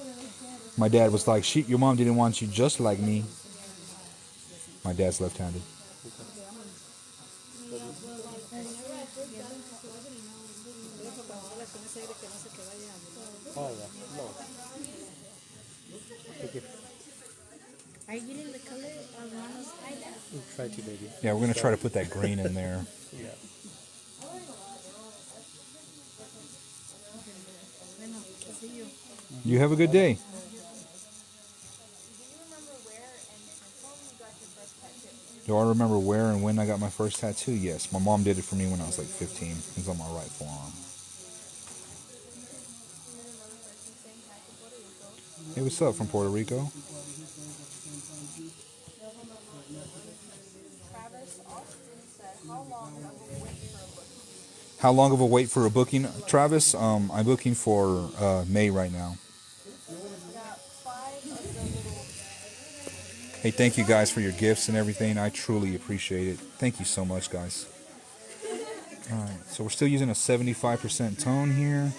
My dad was like, "Shit, your mom didn't want you just like me." My dad's left-handed. Oh yeah, no. Thank you. Are you getting the color of Mama's eye? Try to, baby. Yeah, we're gonna try to put that green in there. Yeah. You have a good day. Do I remember where and when I got my first tattoo? Yes. My mom did it for me when I was like 15. It was on my right forearm. Hey, what's up from Puerto Rico? How long of a wait for a booking? Travis, I'm booking for May right now. Hey, thank you guys for your gifts and everything. I truly appreciate it. Thank you so much, guys. All right, so we're still using a 75% tone here.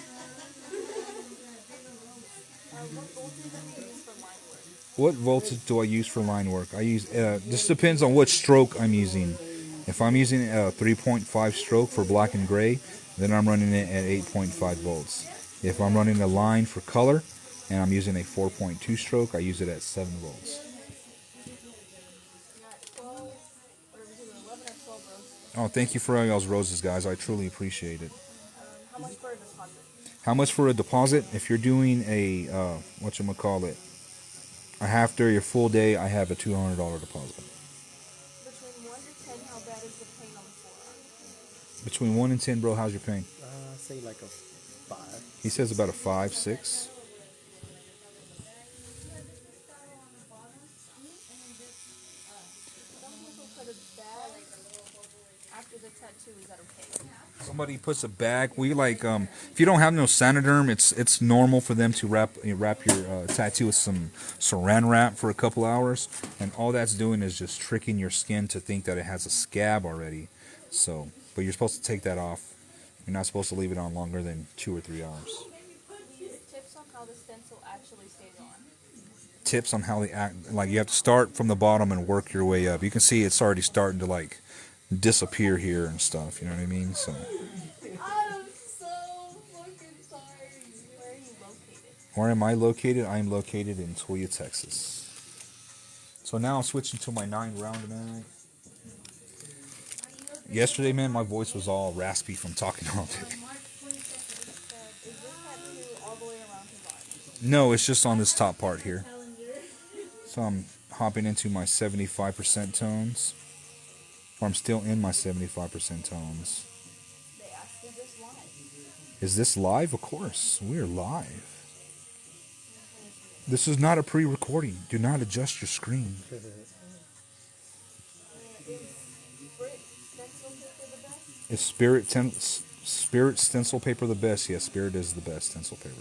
What voltage do I use for line work? I use, this depends on what stroke I'm using. If I'm using a 3.5 stroke for black and gray, then I'm running it at 8.5 volts. If I'm running a line for color and I'm using a 4.2 stroke, I use it at 7 volts. Oh, thank you for all y'all's roses, guys. I truly appreciate it. How much for a deposit? How much for a deposit? If you're doing a, whatchamacallit, a half day or full day, I have a $200 deposit. Between 1 to 10, how bad is the pain on the forearm? Between 1 and 10, bro, how's your pain? Say like a 5. He says about a 5, 6. After the tattoo, is that okay? Somebody puts a bag. We like if you don't have no Sanoderm, it's normal for them to wrap your tattoo with some Saran wrap for a couple hours, and all that's doing is just tricking your skin to think that it has a scab already. So, but you're supposed to take that off. You're not supposed to leave it on longer than 2 or 3 hours. Tips on how the stencil actually stays on. Tips on how they act. Like you have to start from the bottom and work your way up. You can see it's already starting to like disappear here and stuff. You know what I mean? So. I'm so fucking sorry. Where are you located? Where am I located? I am located in Tuia, Texas. So now I'm switching to my 9-round mag. Yesterday, man, my voice was all raspy from talking all day. Is this tattoo all the way around his arm? No, it's just on this top part here. So I'm hopping into my 75% tones. Or I'm still in my 75% tones. They asked, is this live? Is this live? Of course. We're live. This is not a pre-recording. Do not adjust your screen. Is Brit stencil paper the best? Is Spirit stencil paper the best? Yes, Spirit is the best stencil paper.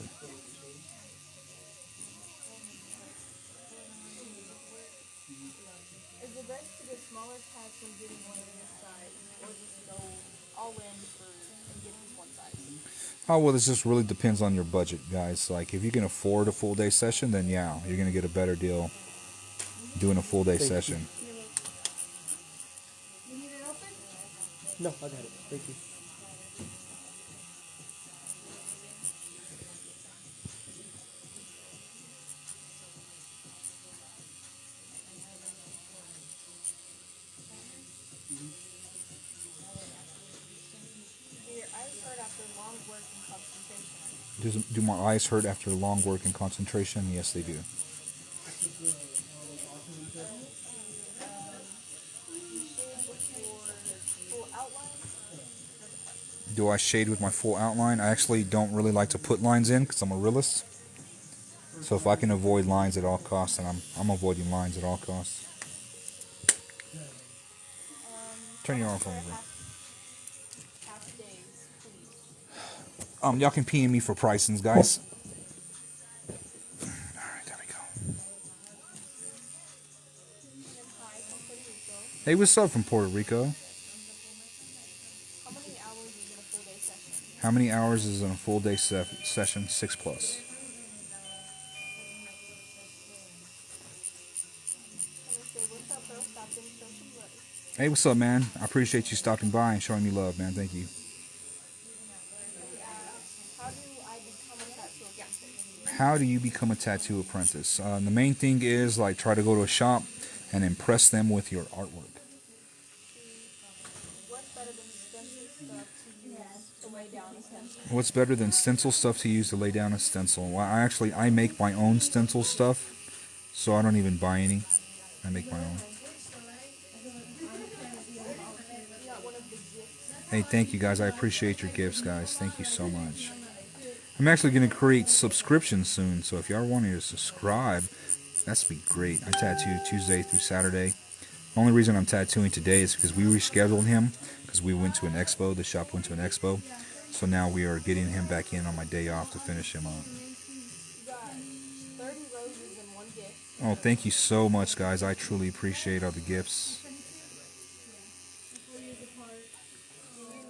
Is it best to get smaller tabs when getting one of this size, or just go all in and get this one size? Oh, well, this just really depends on your budget, guys. Like, if you can afford a full day session, then yeah, you're going to get a better deal doing a full day session. You need it open? No, I got it. Thank you. Do your eyes hurt after long work and concentration? Do my eyes hurt after long work and concentration? Yes, they do. Full outline? Do I shade with my full outline? I actually don't really like to put lines in because I'm a realist. So if I can avoid lines at all costs, then I'm avoiding lines at all costs. Turn your arm for me, bro. Half days, please. Y'all can PM me for pricings, guys. Alright, there we go. Hi, from Puerto Rico. Hey, what's up from Puerto Rico? How many hours is in a full day session? How many hours is in a full day session? 6+. Let me say, what's up, bro? Stop in, show some love. Hey, what's up, man? I appreciate you stopping by and showing me love, man. Thank you. How do I become a tattoo apprentice? How do you become a tattoo apprentice? The main thing is, like, try to go to a shop and impress them with your artwork. What's better than stencil stuff to use to lay down a stencil? What's better than stencil stuff to use to lay down a stencil? Well, I make my own stencil stuff, so I don't even buy any. I make my own. Hey, thank you, guys. I appreciate your gifts, guys. Thank you so much. I'm actually going to create subscriptions soon, so if y'all wanting to subscribe, that's be great. I tattoo Tuesday through Saturday. The only reason I'm tattooing today is because we rescheduled him because we went to an expo. The shop went to an expo. So now we are getting him back in on my day off to finish him up. You got 30 roses and one gift. Oh, thank you so much, guys. I truly appreciate all the gifts. Do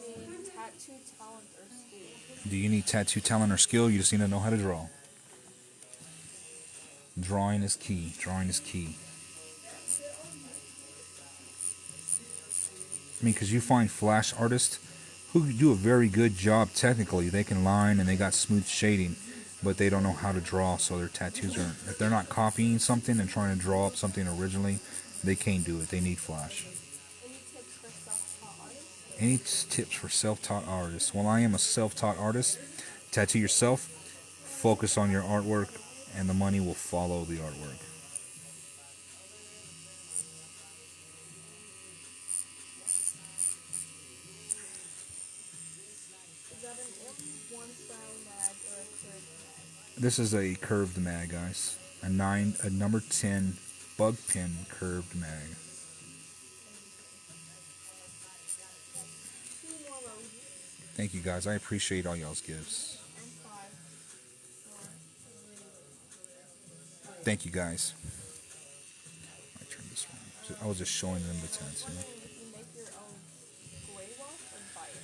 you need tattoo talent or skill? Do you need tattoo talent or skill? You just need to know how to draw. Drawing is key. Drawing is key. I mean, because you find flash artists who do a very good job technically. They can line and they got smooth shading, but they don't know how to draw, so their tattoos are, if they're not copying something and trying to draw up something originally, they can't do it. They need flash. Any tips for self-taught artists? Any tips for self-taught artists? Well, I am a self-taught artist. Tattoo yourself, focus on your artwork, and the money will follow the artwork. Is that an M1 style mag or a curved mag? This is a curved mag, guys. A number 10 bug pin curved mag. 2 more roses Thank you, guys. I appreciate all y'all's gifts. and 5 more. Thank you, guys. I turn this one. I was just showing them the tattoo. You make your own gray wash or buy it?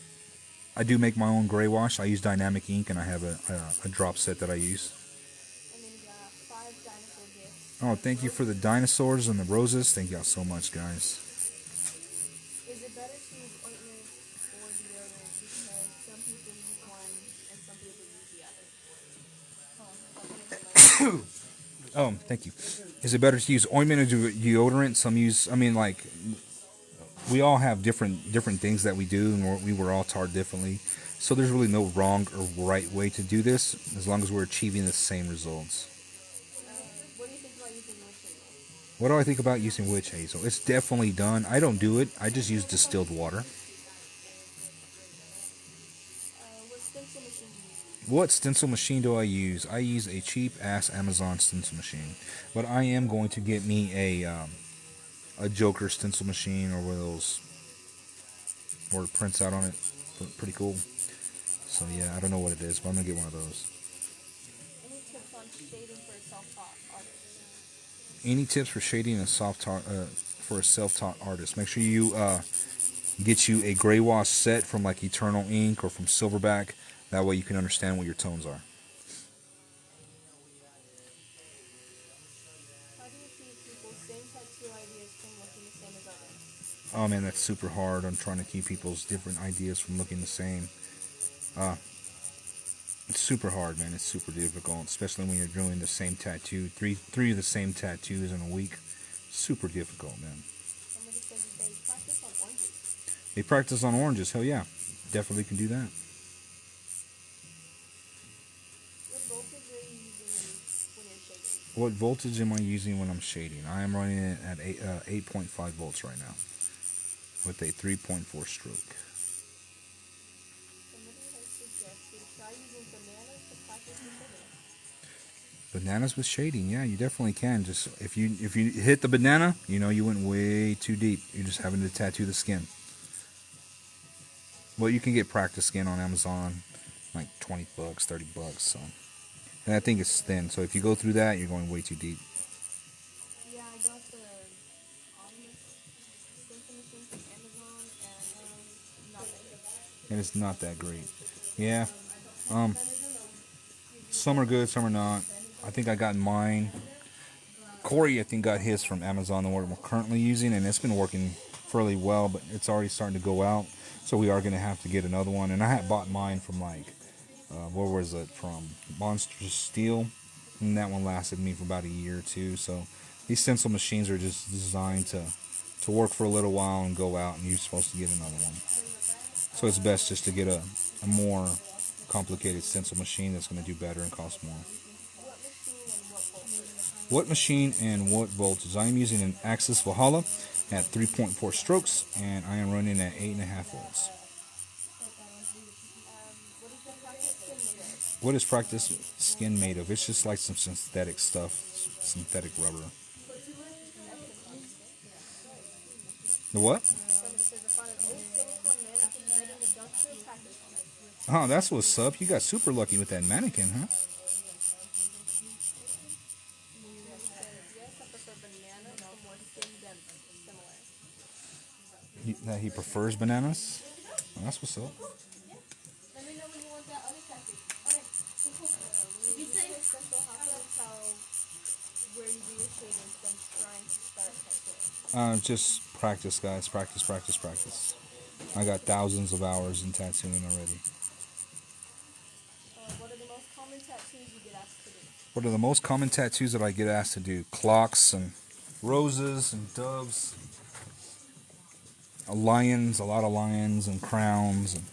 I do make my own gray wash. I use dynamic ink, and I have a drop set that I use. And then you got 5 dinosaur gifts. Oh, thank you for the dinosaurs and the roses. Thank y'all so much, guys. Is it better to use ointment or deodorant because some people use one and some people use the other? Oh, thank you. Is it better to use ointment or deodorant? Some use, I mean, like, we all have different things that we do, and we were all taught differently. So there's really no wrong or right way to do this, as long as we're achieving the same results. What do you think about using What do I think about using witch hazel? It's definitely done. I don't do it. I just use distilled water. What stencil machine do you use? What stencil machine do I use? I use a cheap-ass Amazon stencil machine. But I am going to get me a Joker stencil machine, or one of those where it prints out on it. Pretty cool. So yeah, I don't know what it is, but I'm going to get one of those. Any tips on shading for a self-taught artist? Any tips for shading for a self-taught artist? Make sure you get you a gray wash set from like Eternal Ink or from Silverback. That way you can understand what your tones are. How do you keep people's same tattoo ideas from looking the same as others? Oh man, that's super hard. I'm trying to keep people's different ideas from looking the same. It's super hard, man. It's super difficult, especially when you're doing the same tattoo, three of the same tattoos in a week. Super difficult, man. Somebody said that they practice on oranges. They practice on oranges. Hell yeah, definitely can do that. What voltage are you using when you're shading? What voltage am I using when I'm shading? I am running it at 8.5 volts right now with a 3.4 stroke. Somebody has suggested try using bananas to practice the shading. Bananas with shading, yeah, you definitely can. Just if you hit the banana, you know you went way too deep. You're just having to tattoo the skin. Well, you can get practice skin on Amazon, like $20, $30. So, and I think it's thin. So if you go through that, you're going way too deep. Yeah, I got the Omnis stencil machine from Amazon, and not that good. And it's not that great. Yeah. Some are good, some are not. I think I got mine. Corey, I think, got his from Amazon, the one we're currently using, and it's been working fairly well, but it's already starting to go out. So we are going to have to get another one. And I had bought mine from like, where was it from? Monster Steel. And that one lasted me for about a year or two. So these stencil machines are just designed to work for a little while and go out, and you're supposed to get another one. So it's best just to get a more complicated stencil machine that's going to do better and cost more. What machine and what voltage? I am using an Axis Valhalla at 3.4 strokes, and I am running at 8.5 volts. What is practice skin made of? It's just like some synthetic stuff, synthetic rubber. The what? Oh, that's what's up. You got super lucky with that mannequin, huh? That he prefers bananas? Well, that's what's up. Let me know when you want that other tattoo. Okay. Did you say where you do your shading from trying to start tattooing? Just practice, guys. Practice, practice, practice. I got thousands of hours in tattooing already. What are the most common tattoos you get asked to do? What are the most common tattoos that I get asked to do? Clocks and roses and doves. Lions, a lot of lions and crowns. And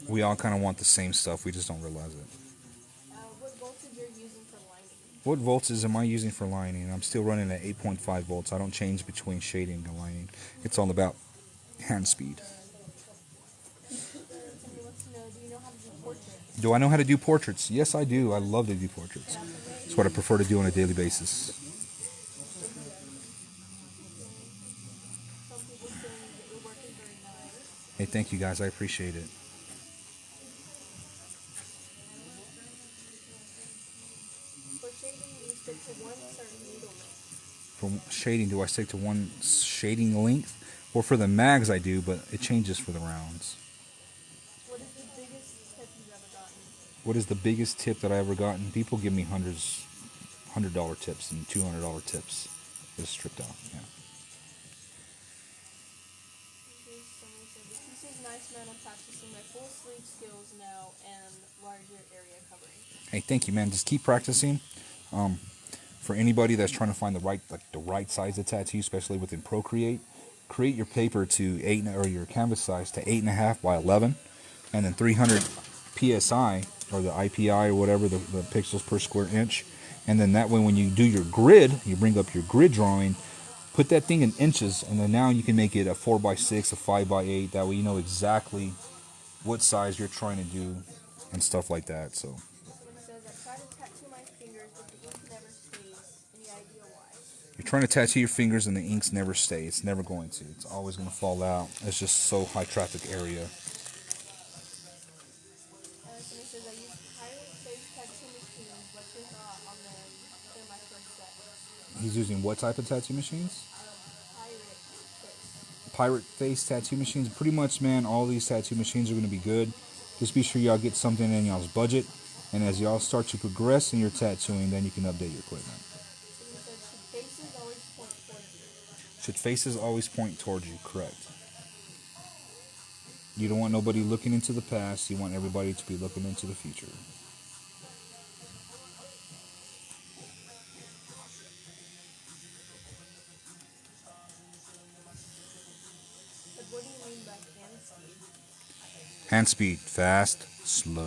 we all kind of want the same stuff. We just don't realize it. What voltage are you using for lining? What voltage am I using for lining? I'm still running at 8.5 volts. I don't change between shading and lining. It's all about hand speed. Somebody wants to know, do you know how to do portraits? Do I know how to do portraits? Yes, I do. I love to do portraits. It's what I prefer to do on a daily basis. Some people say that your work is very nice. Hey, thank you guys. I appreciate it. For shading, you stick to one certain needle length. For shading, do I stick to one shading length? Or for the mags I do, but it changes for the rounds. What is the biggest tip you've ever gotten? What is the biggest tip that I ever gotten? People give me $100 tips and $200 tips. Just stripped out, yeah. Somebody said, the piece is nice, man. I'm practicing my full sleeve skills now and larger area covering. Hey, thank you, man. Just keep practicing. For anybody that's trying to find the right size of tattoo, especially within Procreate, create your paper to 8, or your canvas size to 8.5 by 11, and then 300 psi or the IPI or whatever the pixels per square inch, And then that way when you do your grid, you bring up your grid drawing, put that thing in inches, and then now you can make it a 4x6, a 5x8. That way you know exactly what size you're trying to do and stuff like that. So Someone says, I try to tattoo my fingers, but the ink never stays. Any idea why? you're trying to tattoo your fingers and the inks never stay. It's never going to. It's always going to fall out. It's just so high traffic area. Someone says, I use pirate face tattoo machines. What's your thought on them? They're my first set. He's using what type of tattoo machines? Pirate face. Pirate face tattoo machines. Pretty much, man, all these tattoo machines are going to be good. Just be sure y'all get something in y'all's budget. And as y'all start to progress in your tattooing, then you can update your equipment. Someone said, should faces always point towards you? Should faces always point towards you? Correct. You don't want nobody looking into the past. You want everybody to be looking into the future. But what do you mean by hand speed? Hand speed, fast, slow. I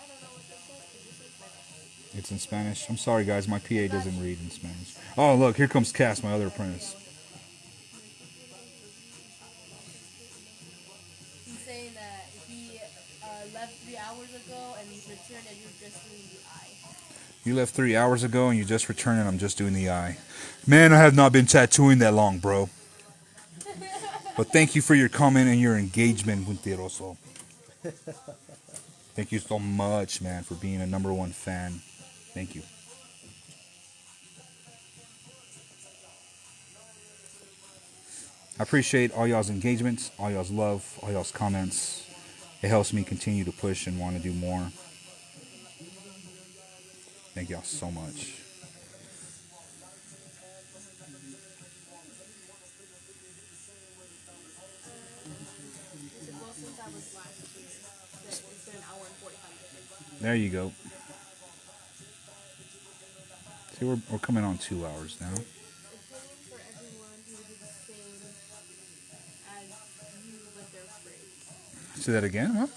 don't know what this says because this is Spanish. It's in Spanish. I'm sorry, guys. My PA doesn't read in Spanish. Oh, look. Here comes Cass, my other apprentice. He's saying that he left 3 hours ago and he's returned and you're just doing the eye. You left 3 hours ago and you just returned and I'm just doing the eye. Man, I have not been tattooing that long, bro. But thank you for your comment and your engagement, Puntiroso. Thank you so much, man, for being a #1 fan. Thank you. I appreciate all y'all's engagements, all y'all's love, all y'all's comments. It helps me continue to push and want to do more. Thank y'all so much. Well, since I was last here, it's been an hour and 45 minutes. There you go. See, we're coming on 2 hours now. Opinion for everyone who would do the same as you, but they're afraid. Say that again, huh?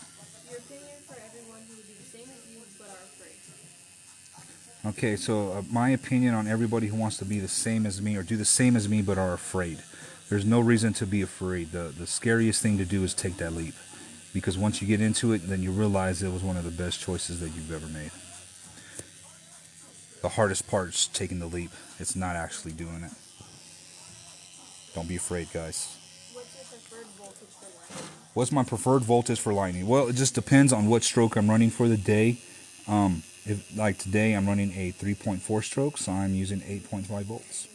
Your opinion for everyone who would do the same as you, but are afraid. Okay, so my opinion on everybody who wants to be the same as me or do the same as me but are afraid. There's no reason to be afraid. The scariest thing to do is take that leap. Because once you get into it, then you realize it was one of the best choices that you've ever made. The hardest part is taking the leap. It's not actually doing it. Don't be afraid, guys. What's your preferred voltage for lighting? What's my preferred voltage for lighting? Well, it just depends on what stroke I'm running for the day. If like today I'm running a 3.4 stroke, so I'm using 8.5 volts.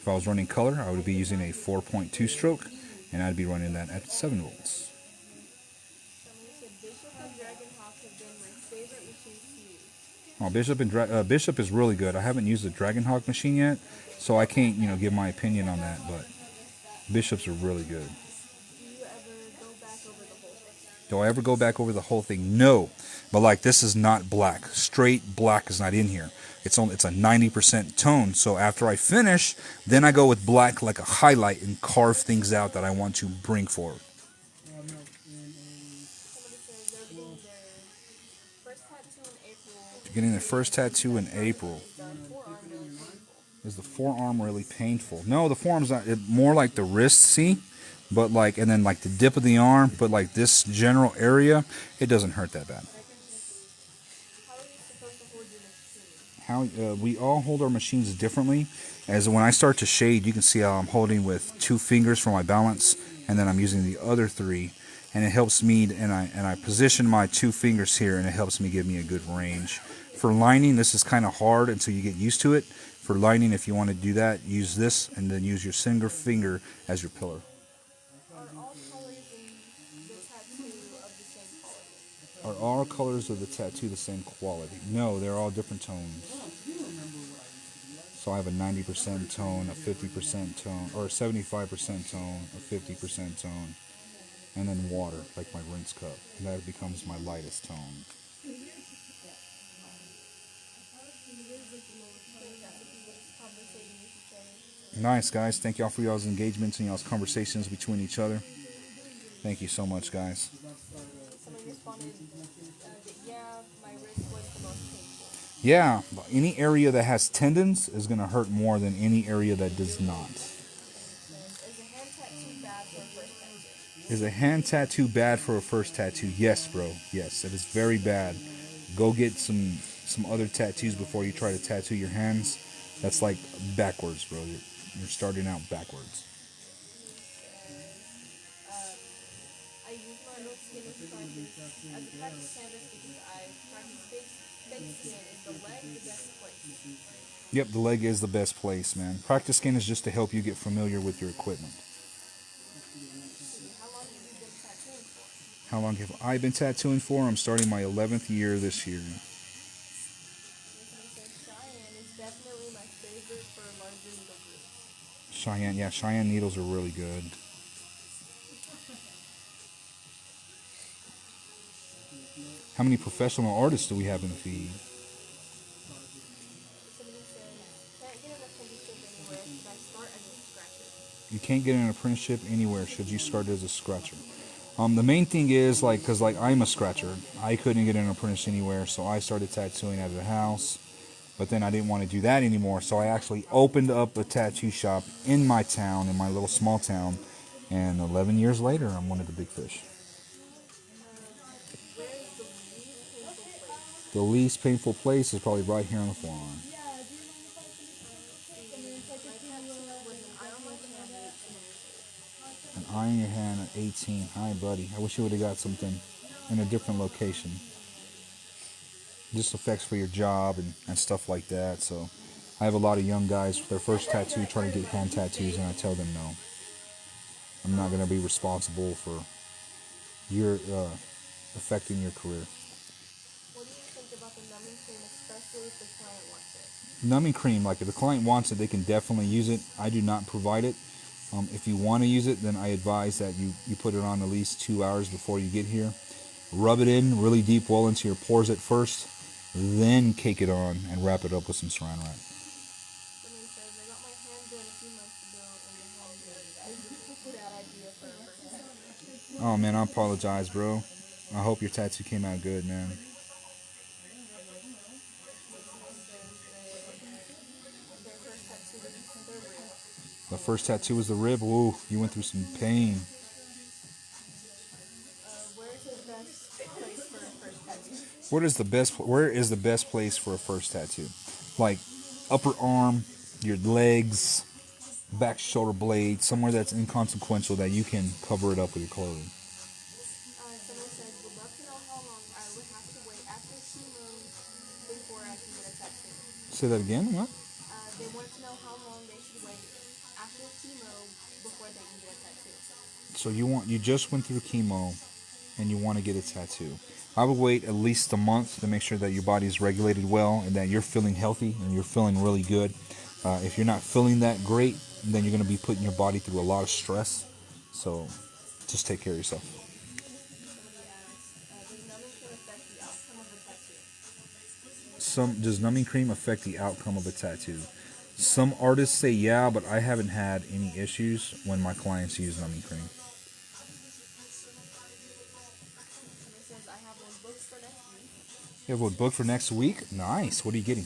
If I was running color, I would be using a 4.2 stroke, and I'd be running that at 7 volts. Somebody said Bishop and Dragonhawk have been my favorite machines to use. Oh, Bishop is really good. I haven't used the Dragonhawk machine yet, so I can't, give my opinion on that, but Bishops are really good. Do you ever go back over the whole thing? Do I ever go back over the whole thing? No. But like this is not black. Straight black is not in here. It's a 90% tone. So after I finish, then I go with black like a highlight and carve things out that I want to bring forward. Somebody says they're getting their first tattoo in April. Getting their first tattoo in April. The forearm really painful. Is the forearm really painful? No, the forearm's not. More like the wrist, see? But like, and then like the dip of the arm, but like this general area, it doesn't hurt that bad. How are you supposed to hold your machine? How we all hold our machines differently. As when I start to shade, you can see how I'm holding with 2 fingers for my balance, and then I'm using the other 3, and it helps me. And I position my 2 fingers here, and it helps me give me a good range. For lining, this is kind of hard until you get used to it. For lining, if you want to do that, use this, and then use your single finger as your pillar. Are all colors of the tattoo the same quality? Are all colors of the tattoo the same quality? No, they're all different tones. So I have a 90% tone, a 50% tone, or a 75% tone, a 50% tone, and then water, like my rinse cup. And that becomes my lightest tone. Nice, guys. Thank y'all for y'all's engagements and y'all's conversations between each other. Thank you so much, guys. Somebody responded that, yeah, my wrist was the most painful. Yeah, any area that has tendons is going to hurt more than any area that does not. Is a hand tattoo bad for a first tattoo? Is a hand tattoo bad for a first tattoo? Yes, bro. Yes, it is very bad. Go get some other tattoos before you try to tattoo your hands. That's like backwards, bro. You're starting out backwards. I use my little skin as a practice canvas because I practice fake skin. Is the leg the best place? Yep, the leg is the best place, man. Practice skin is just to help you get familiar with your equipment. How long have you been tattooing for? How long have I been tattooing for? I'm starting my 11th year this year. Cheyenne is definitely my favorite for larger needle groups. Cheyenne, yeah, Cheyenne needles are really good. How many professional artists do we have in the feed? Somebody says, can't get an apprenticeship anywhere. Should I start as a scratcher? You can't get an apprenticeship anywhere should you start as a scratcher. The main thing is, like, because like I'm a scratcher, I couldn't get an apprentice anywhere, so I started tattooing at the house. But then I didn't want to do that anymore, so I actually opened up a tattoo shop in my town, in my little small town. And 11 years later, I'm one of the big fish. Where is the least painful place? The least painful place is probably right here on the forearm. My tattoo was an eye on my hand at 18 years old. An eye in your hand at 18. Hi, buddy. I wish you would have got something in a different location. Just effects for your job and stuff like that. So I have a lot of young guys with their first tattoo trying to get hand tattoos, and I tell them no. I'm not going to be responsible for your affecting your career. What do you think about the numbing cream, especially if the client wants it? Numbing cream, like if the client wants it, they can definitely use it. I do not provide it. If you want to use it, then I advise that you put it on at least 2 hours before you get here. Rub it in really deep well into your pores at first, then cake it on and wrap it up with some saran wrap. Somebody says, I got my hand done a few months ago, and the hand is a bad idea for a first tattoo. Oh man, I apologize, bro. I hope your tattoo came out good, man. Their first tattoo is their rib. The first tattoo was the rib. Ooh, you went through some pain. Where's the best place for a first tattoo? Where is the best place for a first tattoo? Like upper arm, your legs, back shoulder blade, somewhere that's inconsequential that you can cover it up with your clothing. Someone says, would love to know how long I would have to wait after chemo before I can get a tattoo. Say that again. What? They want to know how long they should wait after chemo before they can get a tattoo. So you just went through chemo and you want to get a tattoo. I would wait at least a month to make sure that your body is regulated well and that you're feeling healthy and you're feeling really good. If you're not feeling that great, then you're going to be putting your body through a lot of stress. So just take care of yourself. Does numbing cream affect the outcome of a tattoo? Some artists say yeah, but I haven't had any issues when my clients use numbing cream. You have one booked for next week? Nice. What are you getting?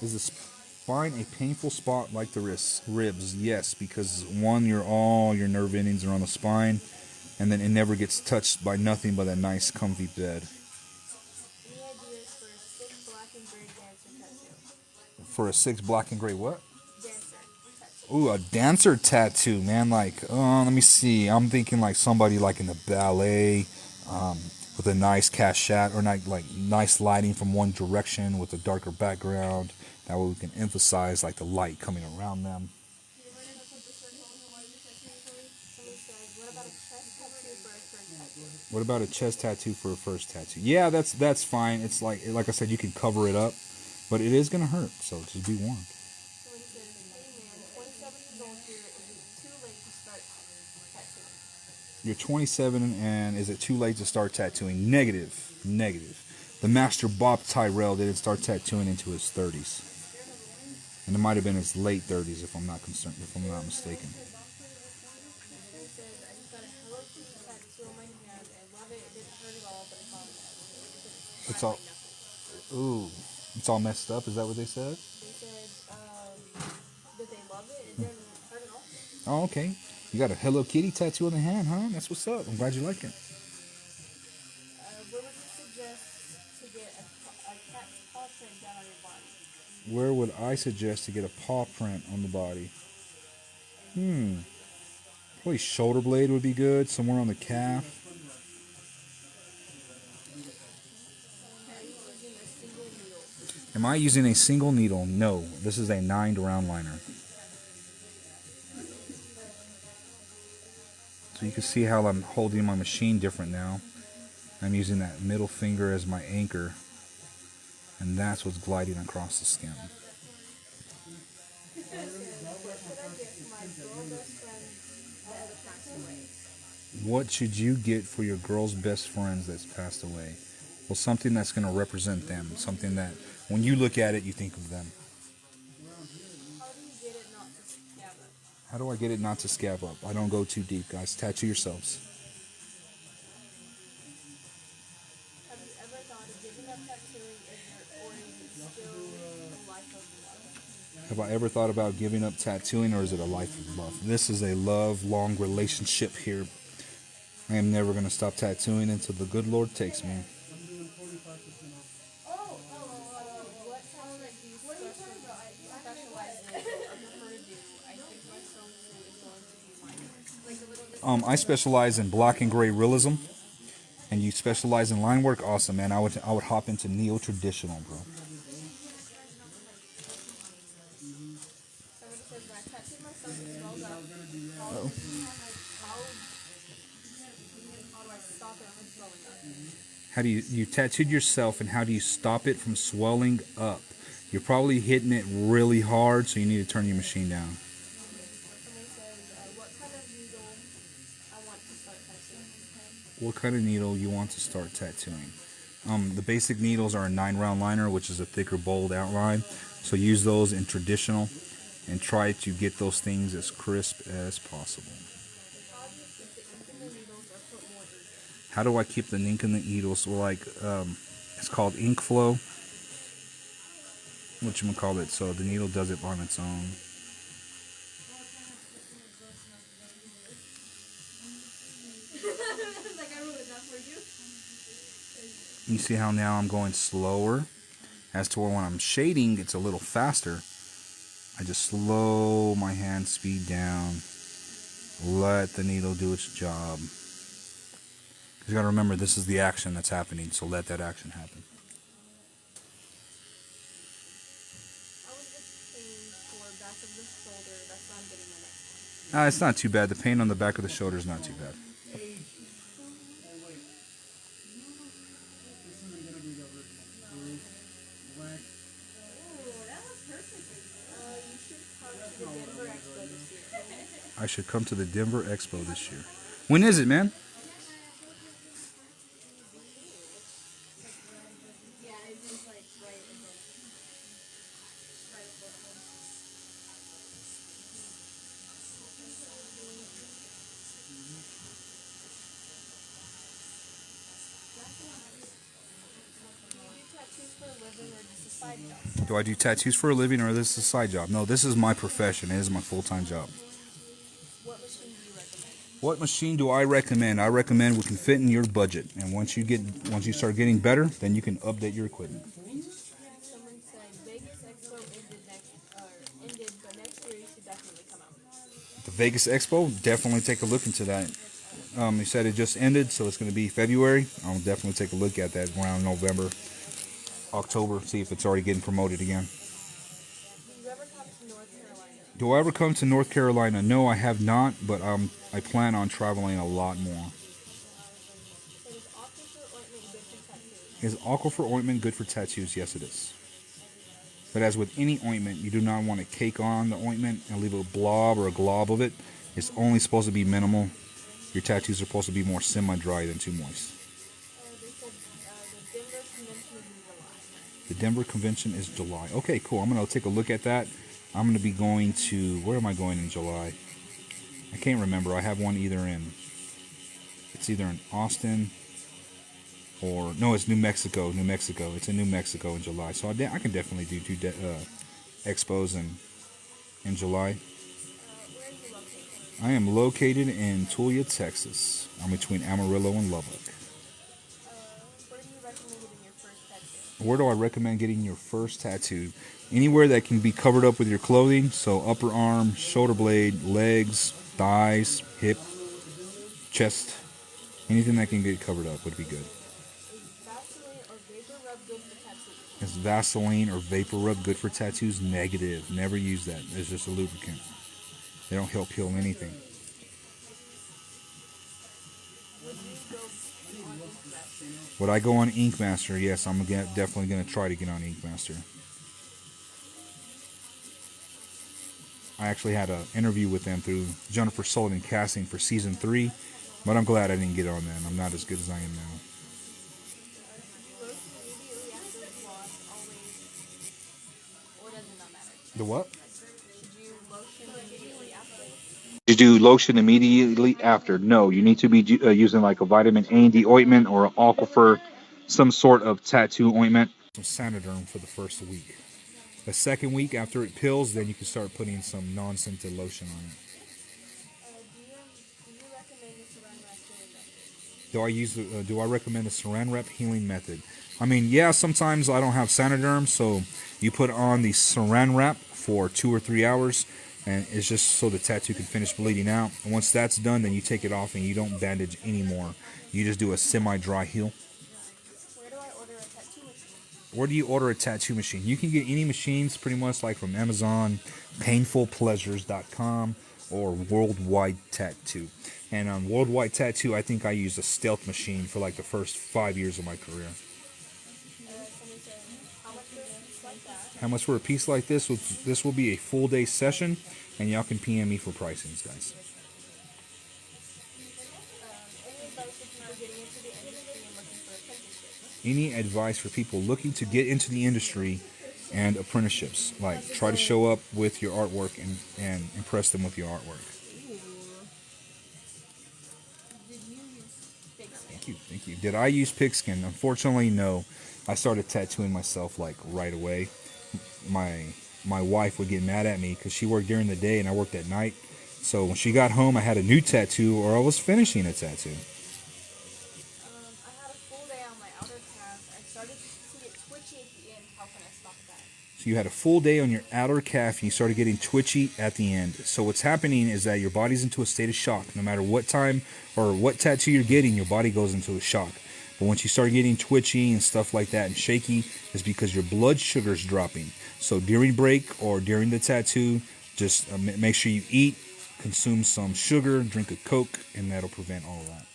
Is the spine a painful spot like the ribs? Yes, because one, all your nerve endings are on the spine, and then it never gets touched by nothing but a nice, comfy bed. Any ideas for a sick black and gray dancer tattoo? For a 6 black and gray what? Dancer tattoo. Ooh, a dancer tattoo, man. Like, let me see. I'm thinking like somebody like in the ballet, with a nice cachet or like nice lighting from one direction with a darker background. That way we can emphasize like the light coming around them. What about a chest tattoo for a first tattoo? Yeah, that's fine. It's like I said, you can cover it up, but it is gonna hurt. So just be warned. You're 27 and is it too late to start tattooing? Negative. The master Bob Tyrell didn't start tattooing into his 30s. And it might have been his late 30s, if I'm not mistaken. He says, I just got a Hello Kitty tattoo on my hand. I love it. It didn't hurt at all, but it's all messed. It's all, ooh, it's all messed up. Is that what they said? They said that they love it. It didn't hurt at all. Oh, okay. You got a Hello Kitty tattoo on the hand, huh? That's what's up. I'm glad you like it. Where would you suggest to get a cat's paw print down on your body? Where would I suggest to get a paw print on the body? Probably shoulder blade would be good. Somewhere on the calf. Are you using a single needle? Am I using a single needle? No. This is a 9 round liner. So you can see how I'm holding my machine different now. I'm using that middle finger as my anchor. And that's what's gliding across the skin. What should I get for my girl best friend that has passed away? What should you get for your girl's best friends that's passed away? Well, something that's going to represent them. Something that, when you look at it, you think of them. How do you get it not to scab up? How do I get it not to scab up? I don't go too deep, guys. Tattoo yourselves. Have you ever thought of giving up tattooing or is it still a life of love? Have I ever thought about giving up tattooing, or is it a life of love? This is a love-long relationship here. I am never going to stop tattooing until the good Lord takes me. What talent do you specialize in or prefer to do? I think my sewing suit is going to be mine. I specialize in black and gray realism, and you specialize in line work. Awesome, man. I would hop into neo-traditional, bro. Somebody says when I tattooed myself, it swelled up. How do I stop it from swelling up? How do you tattooed yourself, and how do you stop it from swelling up? You're probably hitting it really hard, so you need to turn your machine down. Someone says, what kind of needle I want to start tattooing? What kind of needle you want to start tattooing? The basic needles are a 9 round liner, which is a thicker, bold outline. So use those in traditional, and try to get those things as crisp as possible. How do you keep the ink in the needles or put more ink? How do I keep the ink in the needles? Well, it's called ink flow. Whatchamacallit, so the needle does it on its own. Like I wrote it down for you. You see how now I'm going slower? As to where when I'm shading, it's a little faster. I just slow my hand speed down. Let the needle do its job. You gotta remember, this is the action that's happening, so let that action happen. I was just pain for back of the shoulder. That's why I'm getting my next one. It's not too bad. The pain on the back of the shoulder is not too bad. I should come to the Denver Expo this year. When is it, man? Yeah, it's just like right above. Do I do tattoos for a living, or is this a side job? No, this is my profession. It is my full-time job. What machine do you recommend? What machine do I recommend? I recommend what can fit in your budget. And once you start getting better, then you can update your equipment. Someone said Vegas Expo ended, but next year you should definitely come out. The Vegas Expo, definitely take a look into that. You said it just ended, so it's going to be February. I'll definitely take a look at that around November, October, see if it's already getting promoted again. Do you ever come to North Carolina? Do I ever come to North Carolina? No, I have not, but I plan on traveling a lot more. Is Aquifer ointment good for tattoos? Is Aquifer ointment good for tattoos? Yes, it is. But as with any ointment, you do not want to cake on the ointment and leave a blob or a glob of it. It's only supposed to be minimal. Your tattoos are supposed to be more semi-dry than too moist. They said the Denver convention is in July. The Denver convention is July. Okay, cool. I'm going to take a look at that. I'm going to be going to, where am I going in July? I can't remember. I have one it's either in Austin or, no, it's New Mexico. It's in New Mexico in July. So I can definitely do expos in July. Where are you located? I am located in Tuia, Texas. I'm between Amarillo and Lubbock. Where do you recommend getting your first tattoo? Where do I recommend getting your first tattoo? Anywhere that can be covered up with your clothing, so upper arm, shoulder blade, legs, thighs, hip, chest, anything that can get covered up would be good. Is Vaseline or Vapor Rub good for tattoos? Is Vaseline or Vapor Rub good for tattoos? Negative. Never use that. It's just a lubricant. They don't help heal anything. Would you go on Ink Master? Would I go on Ink Master? Yes, I'm definitely going to try to get on Ink Master. I actually had an interview with them through Jennifer Sullivan Casting for season 3, but I'm glad I didn't get on then. I'm not as good as I am now. Immediately after the wash, always, or does it not matter? The what? Should you lotion immediately after? You do lotion immediately after. No, you need to be using like a vitamin A and D ointment or an Aquifer, some sort of tattoo ointment. Some Sanoderm for the first week. The second week after it peels, then you can start putting some non-scented lotion on it. Do you recommend the Saran Wrap healing method? Do I recommend the Saran Wrap healing method? I mean, yeah, sometimes I don't have Sanoderm, so you put on the Saran Wrap for 2 or 3 hours, and it's just so the tattoo can finish bleeding out. And once that's done, then you take it off and you don't bandage anymore. You just do a semi-dry heal. Where do I order a tattoo machine? Where do you order a tattoo machine? You can get any machines pretty much like from Amazon, painfulpleasures.com, or Worldwide Tattoo. And on Worldwide Tattoo, I think I used a Stealth machine for like the first 5 years of my career. Somebody said, how much for a piece like that? How much for a piece like this? This will be a full day session, and y'all can PM me for pricings, guys. Any advice for people getting into the industry and looking for apprenticeships? Any advice for people looking to get into the industry and apprenticeships? Like, try to show up with your artwork and impress them with your artwork. Did you use pigskin? Thank you. Did I use pigskin? Unfortunately, no. I started tattooing myself like right away. My wife would get mad at me because she worked during the day and I worked at night. So when she got home, I had a new tattoo or I was finishing a tattoo. I had a full day on my outer calf. I started to get twitchy at the end. How can I stop that? So you had a full day on your outer calf and you started getting twitchy at the end. So what's happening is that your body's into a state of shock. No matter what time or what tattoo you're getting, your body goes into a shock. But once you start getting twitchy and stuff like that and shaky, it's because your blood sugar's dropping. So during break or during the tattoo, just make sure you eat, consume some sugar, drink a Coke, and that'll prevent all of that.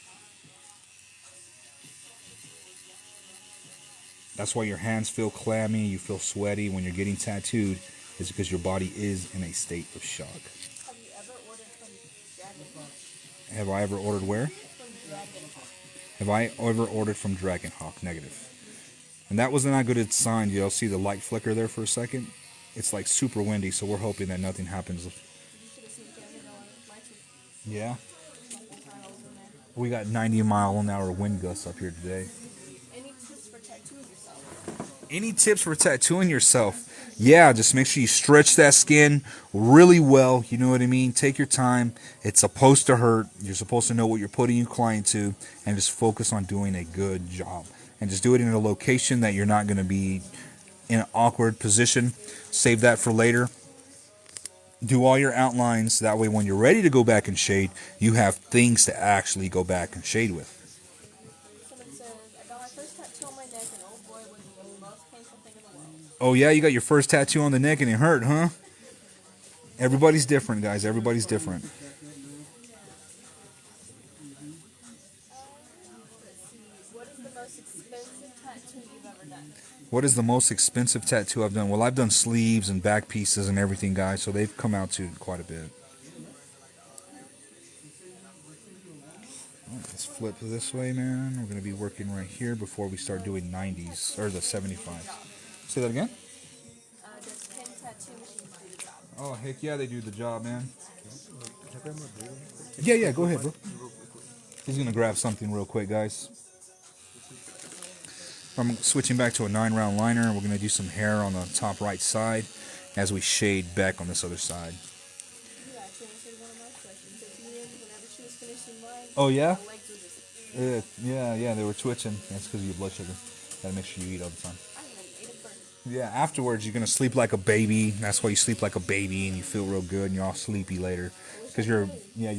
That's why your hands feel clammy, you feel sweaty when you're getting tattooed, is because your body is in a state of shock. Have you ever ordered from Dragon? Have I ever ordered where? From Dragon. Have I ever ordered from Dragon Hawk? Negative. And that wasn't a good sign. You'll see the light flicker there for a second. It's like super windy, so we're hoping that nothing happens. You should have seen Kevin going. Lights was Yeah. turn over in there. We got 90-mile-an-hour wind gusts up here today. Any tips for tattooing yourself? Any tips for tattooing yourself? Yeah, just make sure you stretch that skin really well. You know what I mean? Take your time. It's supposed to hurt. You're supposed to know what you're putting your client to, and just focus on doing a good job. And just do it in a location that you're not going to be in an awkward position. Save that for later. Do all your outlines. That way when you're ready to go back and shade, you have things to actually go back and shade with. Someone says, I got my first tattoo on my neck, and oh boy, was it the most painful thing in the world. Oh yeah, you got your first tattoo on the neck and it hurt, huh? Everybody's different, guys. Everybody's different. Let's see, what is the most expensive tattoo you've ever done? What is the most expensive tattoo I've done? Well, I've done sleeves and back pieces and everything, guys, so they've come out to quite a bit. Let's flip this way, man. We're going to be working right here before we start doing 90s, or the 75s. Say that again? Does 10 tattoo machines do the job? Oh, heck yeah, they do the job, man. Can I grab my blue one? Yeah, go ahead, bro. He's gonna grab something real quick, guys. I'm switching back to a 9-round liner. We're gonna do some hair on the top right side as we shade back on this other side. You actually answered one of my questions. If me and whenever she was finishing mine, Oh yeah? my legs were just. Yeah, they were twitching. That's because of your blood sugar. Gotta make sure you eat all the time. I haven't ate a burger. Yeah, afterwards you're gonna sleep like a baby. That's why you sleep like a baby and you feel real good and you're all sleepy later. Because your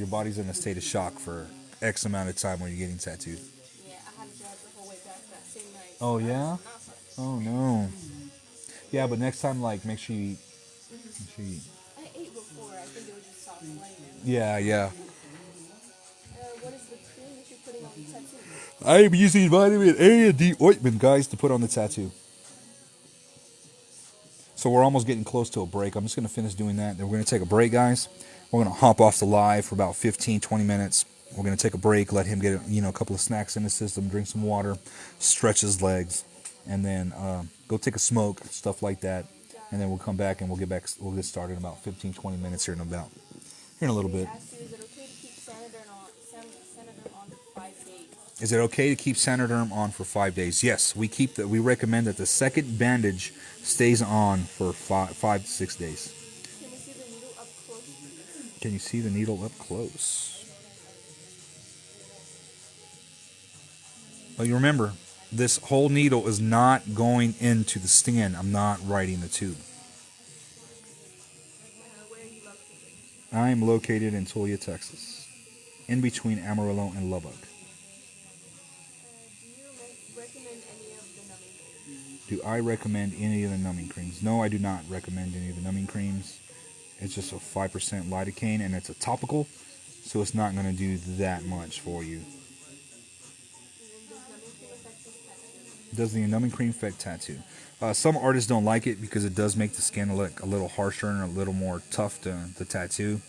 body's in a state of shock for X amount of time when you're getting tattooed. Yeah, I had to drive the whole way back that same night. Oh I was yeah? not fun. Oh no. Yeah, but next time like make sure you eat. Make sure you eat. I ate before. I think it was just soft lining. Yeah. What is the cream that you're putting on the tattoo? I'm using vitamin A and D ointment, guys, to put on the tattoo. So we're almost getting close to a break. I'm just going to finish doing that. Then we're going to take a break, guys. We're going to hop off the live for about 15, 20 minutes. We're going to take a break, let him get a couple of snacks in the system, drink some water, stretch his legs, and then go take a smoke, stuff like that. And then we'll come back and we'll get started in about 15, 20 minutes here in a little bit. Is it okay to keep Sanoderm on for 5 days? Is it okay to keep Sanoderm on for 5 days? Yes, we recommend that the second bandage stays on for 5 to 6 days. Can we see the needle up close? Can you see the needle up close? But you remember, this whole needle is not going into the skin. I'm not writing the tube. Where are you located? I am located in Tuia, Texas, in between Amarillo and Lubbock. Do you recommend any of the numbing creams? Do I recommend any of the numbing creams? No, I do not recommend any of the numbing creams. It's just a 5% lidocaine, and it's a topical, so it's not going to do that much for you. Does the numbing cream affect tattoo? Some artists don't like it because it does make the skin look a little harsher and a little more tough to tattoo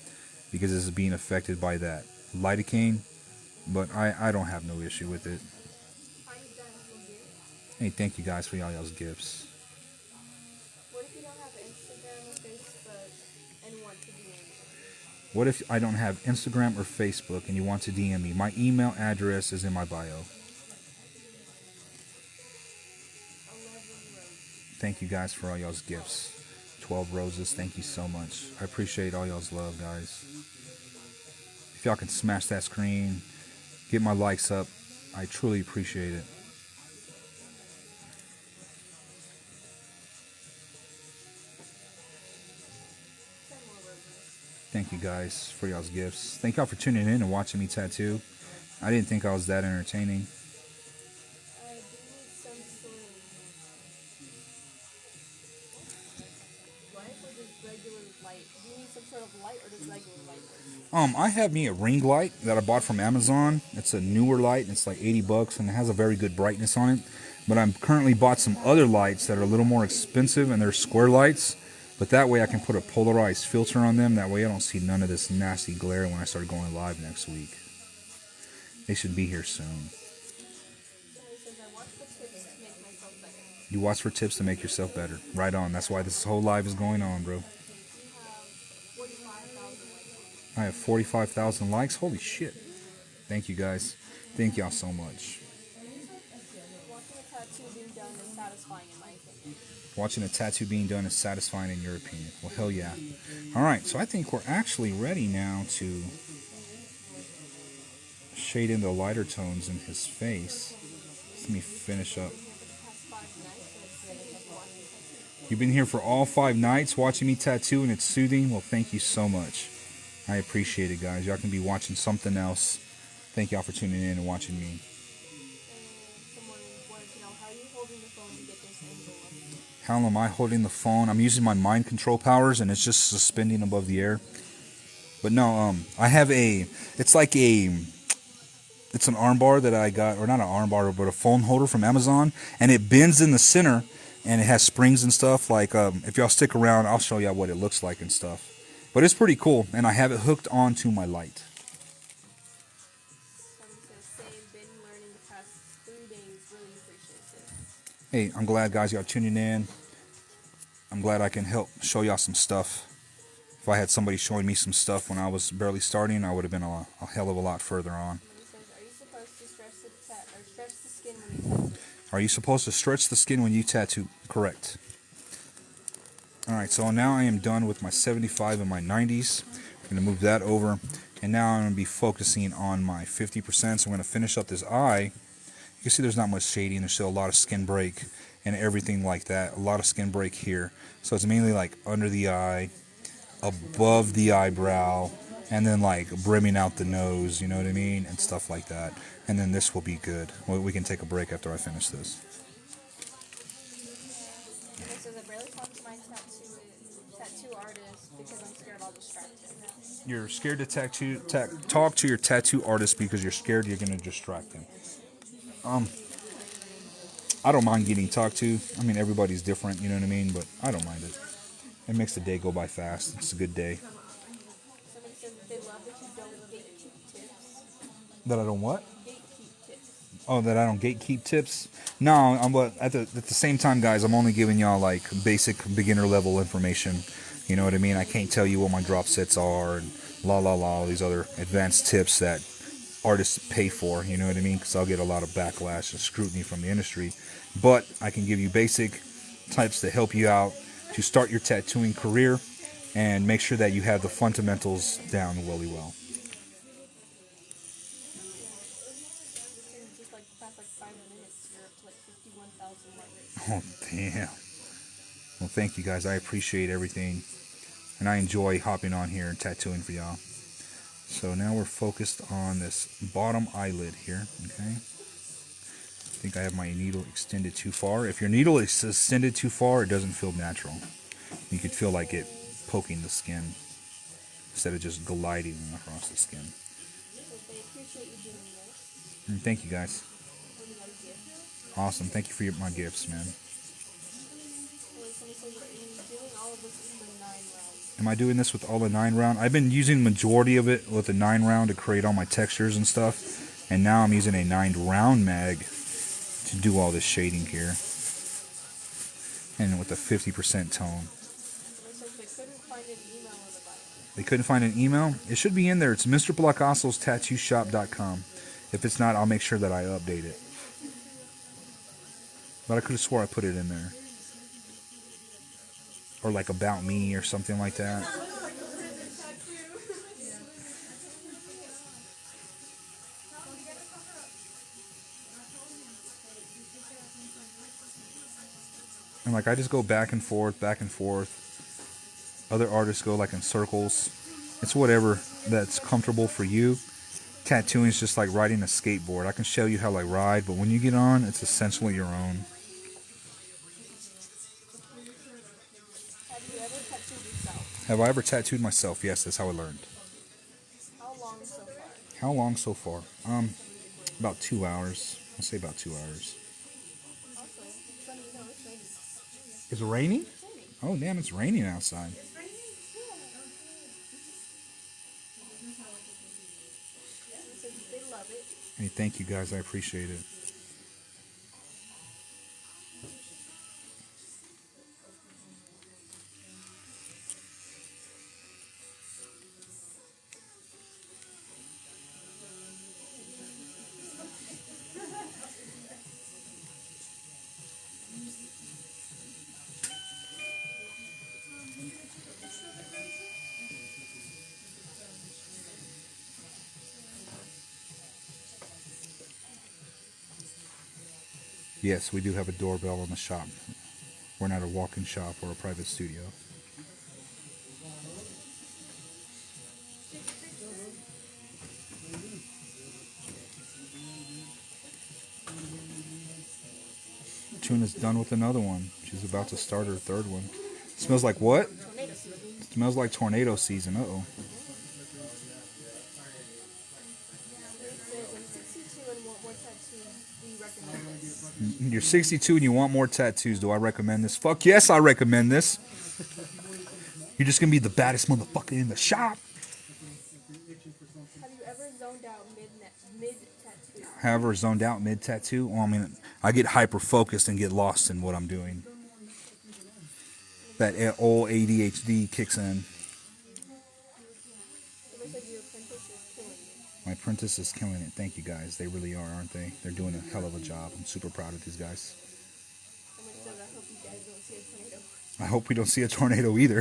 because it's being affected by that lidocaine. But I don't have no issue with it. Hey, thank you guys for y'all's gifts. What if you don't have Instagram or Facebook and want to DM me? What if I don't have Instagram or Facebook and you want to DM me? My email address is in my bio. Thank you guys for all y'all's gifts. 12 roses, thank you so much. I appreciate all y'all's love, guys. If y'all can smash that screen, get my likes up, I truly appreciate it. Thank you guys for y'all's gifts. Thank y'all for tuning in and watching me tattoo. I didn't think I was that entertaining. I do need some sort of light or just regular light? Do you need some sort of light or does regular light work? I have me a ring light that I bought from Amazon. It's a newer light and it's like $80 and it has a very good brightness on it. But I'm currently bought some other lights that are a little more expensive and they're square lights. But that way I can put a polarized filter on them. That way I don't see none of this nasty glare when I start going live next week. They should be here soon. You watch for tips to make yourself better. Right on. That's why this whole live is going on, bro. I have 45,000 likes. Holy shit. Thank you guys. Thank y'all so much. Watching a tattoo being done is satisfying in your opinion. Well, hell yeah. Alright, so I think we're actually ready now to shade in the lighter tones in his face. Let me finish up. You've been here for all 5 nights watching me tattoo and it's soothing. Well, thank you so much. I appreciate it, guys. Y'all can be watching something else. Thank y'all for tuning in and watching me. How am I holding the phone? I'm using my mind control powers and it's just suspending above the air. But no, I have it's an arm bar that I got, or not an arm bar, but a phone holder from Amazon. And it bends in the center and it has springs and stuff. Like, if y'all stick around, I'll show y'all what it looks like and stuff. But it's pretty cool. And I have it hooked onto my light. Hey, I'm glad, guys, y'all tuning in. I'm glad I can help show y'all some stuff. If I had somebody showing me some stuff when I was barely starting, I would have been a hell of a lot further on. Are you supposed to stretch the skin when you tattoo? Are you supposed to stretch the skin when you tattoo? Correct. Alright, so now I am done with my 75 and my 90s. I'm going to move that over. And now I'm going to be focusing on my 50%. So I'm going to finish up this eye. You can see there's not much shading. There's still a lot of skin break and everything like that. A lot of skin break here. So it's mainly like under the eye, above the eyebrow, and then like brimming out the nose, you know what I mean? And stuff like that. And then this will be good. We can take a break after I finish this. So I barely talk to my tattoo artist because I'm scared I'll distract him. You're scared to talk to your tattoo artist because you're scared you're going to distract him. I don't mind getting talked to. I mean, everybody's different, you know what I mean? But I don't mind it. It makes the day go by fast. It's a good day. Somebody says that they love that you don't gatekeep tips. That I don't what? Gatekeep tips. Oh, that I don't gatekeep tips? No, but at the same time, guys, I'm only giving y'all like basic beginner level information. You know what I mean? I can't tell you what my drop sets are and all these other advanced tips that artists pay for. You know what I mean? Because I'll get a lot of backlash and scrutiny from the industry. But I can give you basic types to help you out to start your tattooing career and make sure that you have the fundamentals down really well. Just like the past 5 minutes, you're up to like 51,000 likes. Oh, damn. Well, thank you guys. I appreciate everything. And I enjoy hopping on here and tattooing for y'all. So now we're focused on this bottom eyelid here. Okay. I think I have my needle extended too far. If your needle is extended too far, it doesn't feel natural. You could feel like it poking the skin instead of just gliding across the skin. They appreciate you doing this. And thank you guys. What do you got to give? Awesome. Thank you for my gifts, man. Somebody says, are you doing all of this in the 9 rounds? Am I doing this with all the 9 round? I've been using the majority of it with the 9 round to create all my textures and stuff. And now I'm using a 9 round mag to do all this shading here. And with a 50% tone. They couldn't find an email? It should be in there. It's MrPlacascos.tattooshop.com. If it's not, I'll make sure that I update it. But I could have swore I put it in there. Or like about me or something like that. And like I just go back and forth, back and forth. Other artists go like in circles. It's whatever that's comfortable for you. Tattooing is just like riding a skateboard. I can show you how I ride, but when you get on, it's essentially your own. Have you ever tattooed yourself? Have I ever tattooed myself? Yes, that's how I learned. How long so far? How long so far? About 2 hours. I'll say about 2 hours. Also, funny, you know, it's raining. Is it raining? Oh, damn, it's raining outside. They love it. Hey, thank you guys. I appreciate it. Yes, we do have a doorbell in the shop. We're not a walk-in shop or a private studio. Tuna's done with another one. She's about to start her 3rd one. It smells like what? Tornado season. It smells like tornado season. Uh-oh. You're 62 and you want more tattoos. Do I recommend this? Fuck yes, I recommend this. You're just going to be the baddest motherfucker in the shop. Have you ever zoned out mid-tattoo? Have ever zoned out mid-tattoo? Well, I mean, I get hyper-focused and get lost in what I'm doing. That old ADHD kicks in. My apprentice is killing it. Thank you guys. They really are, aren't they? They're doing a hell of a job. I'm super proud of these guys. Someone says, I hope you guys don't see a tornado. I hope we don't see a tornado either.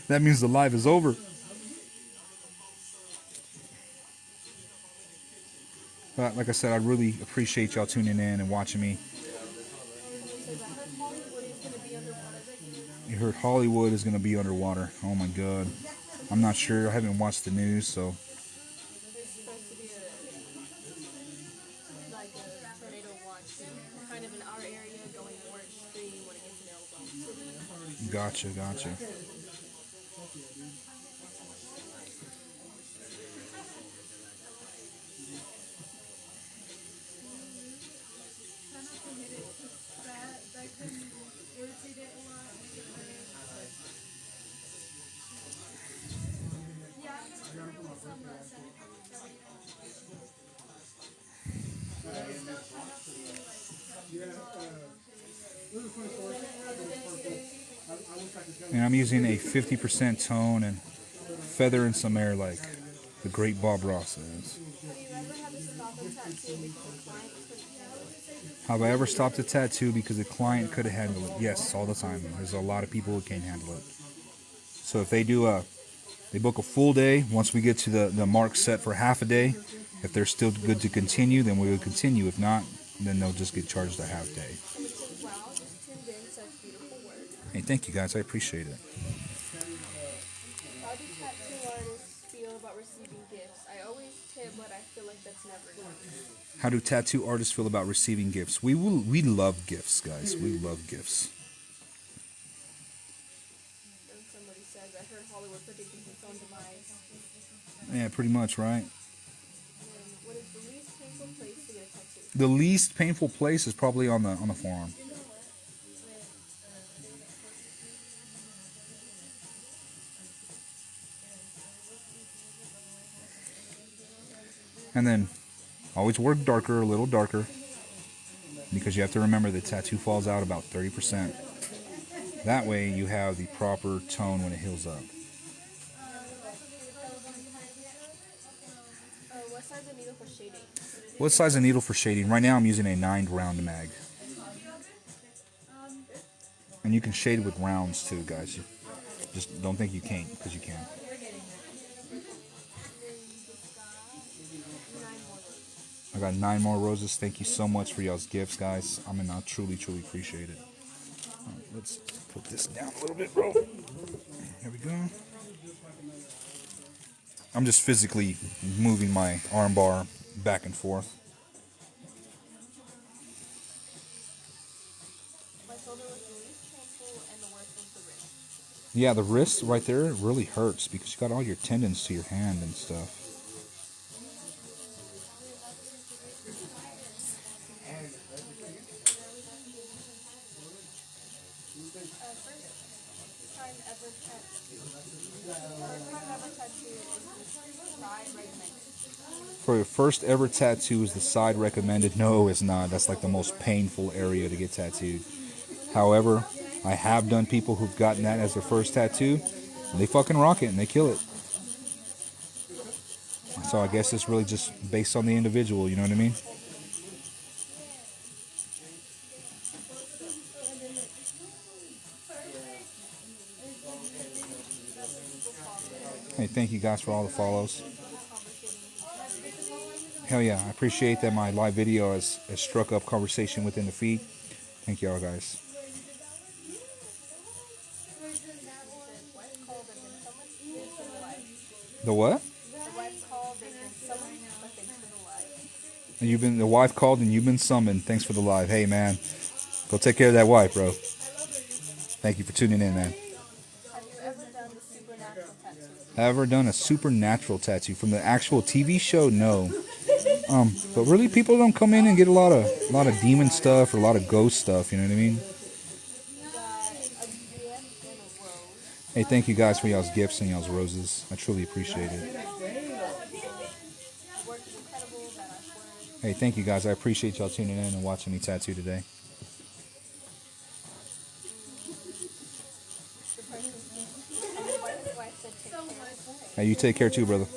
That means the live is over. But like I said, I really appreciate y'all tuning in and watching me. You heard Hollywood is going to be underwater. Oh my God. I'm not sure. I haven't watched the news, so. There's supposed to be a tornado watch kind of in our area going more extreme when it gets in Arizona City. Gotcha, gotcha. And I'm using a 50% tone and feather in some air like the great Bob Ross says. Have I ever stopped a tattoo because the client couldn't handle it? Yes, all the time. There's a lot of people who can't handle it. So if they book a full day, once we get to the mark set for half a day, if they're still good to continue, then we will continue. If not, then they'll just get charged a half day. Wow, just tuned in, such beautiful work. Hey, thank you guys. I appreciate it. How do tattoo artists feel about receiving gifts? I always tip, but I feel like that's never enough. How do tattoo artists feel about receiving gifts? We love gifts, guys. We love gifts. And somebody says, I heard Hollywood predicting its own demise. Yeah, pretty much, right? And what is the least painful place to get a tattoo? The least painful place is probably on the forearm. And then always work darker, a little darker, because you have to remember the tattoo falls out about 30%. That way you have the proper tone when it heals up. What size of needle for shading? What size of needle for shading? Right now I'm using a 9 round mag. And you can shade with rounds too, guys. You just don't think you can't, because you can. I got 9 more roses. Thank you so much for y'all's gifts, guys. I mean, I truly, truly appreciate it. All right, let's put this down a little bit, bro. Here we go. I'm just physically moving my arm bar back and forth. My shoulder was the least painful and the worst was the wrist. Yeah, the wrist right there really hurts because you got all your tendons to your hand and stuff. For your first ever tattoo, is the side recommended? No, it's not. That's like the most painful area to get tattooed. However, I have done people who've gotten that as their first tattoo, and they fucking rock it and they kill it. So I guess it's really just based on the individual, you know what I mean? Hey, thank you guys for all the follows. Hell yeah, I appreciate that my live video has struck up conversation within the feed. Thank y'all guys. The what? The wife called and you've been summoned. Thanks for the live. Hey man, go take care of that wife, bro. Thank you for tuning in, man. Ever done a supernatural tattoo from the actual TV show? No. But really, people don't come in and get a lot of demon stuff or a lot of ghost stuff. You know what I mean? Hey, thank you guys for y'all's gifts and y'all's roses. I truly appreciate it. Hey, thank you guys. I appreciate y'all tuning in and watching me tattoo today. Hey, you take care too, brother.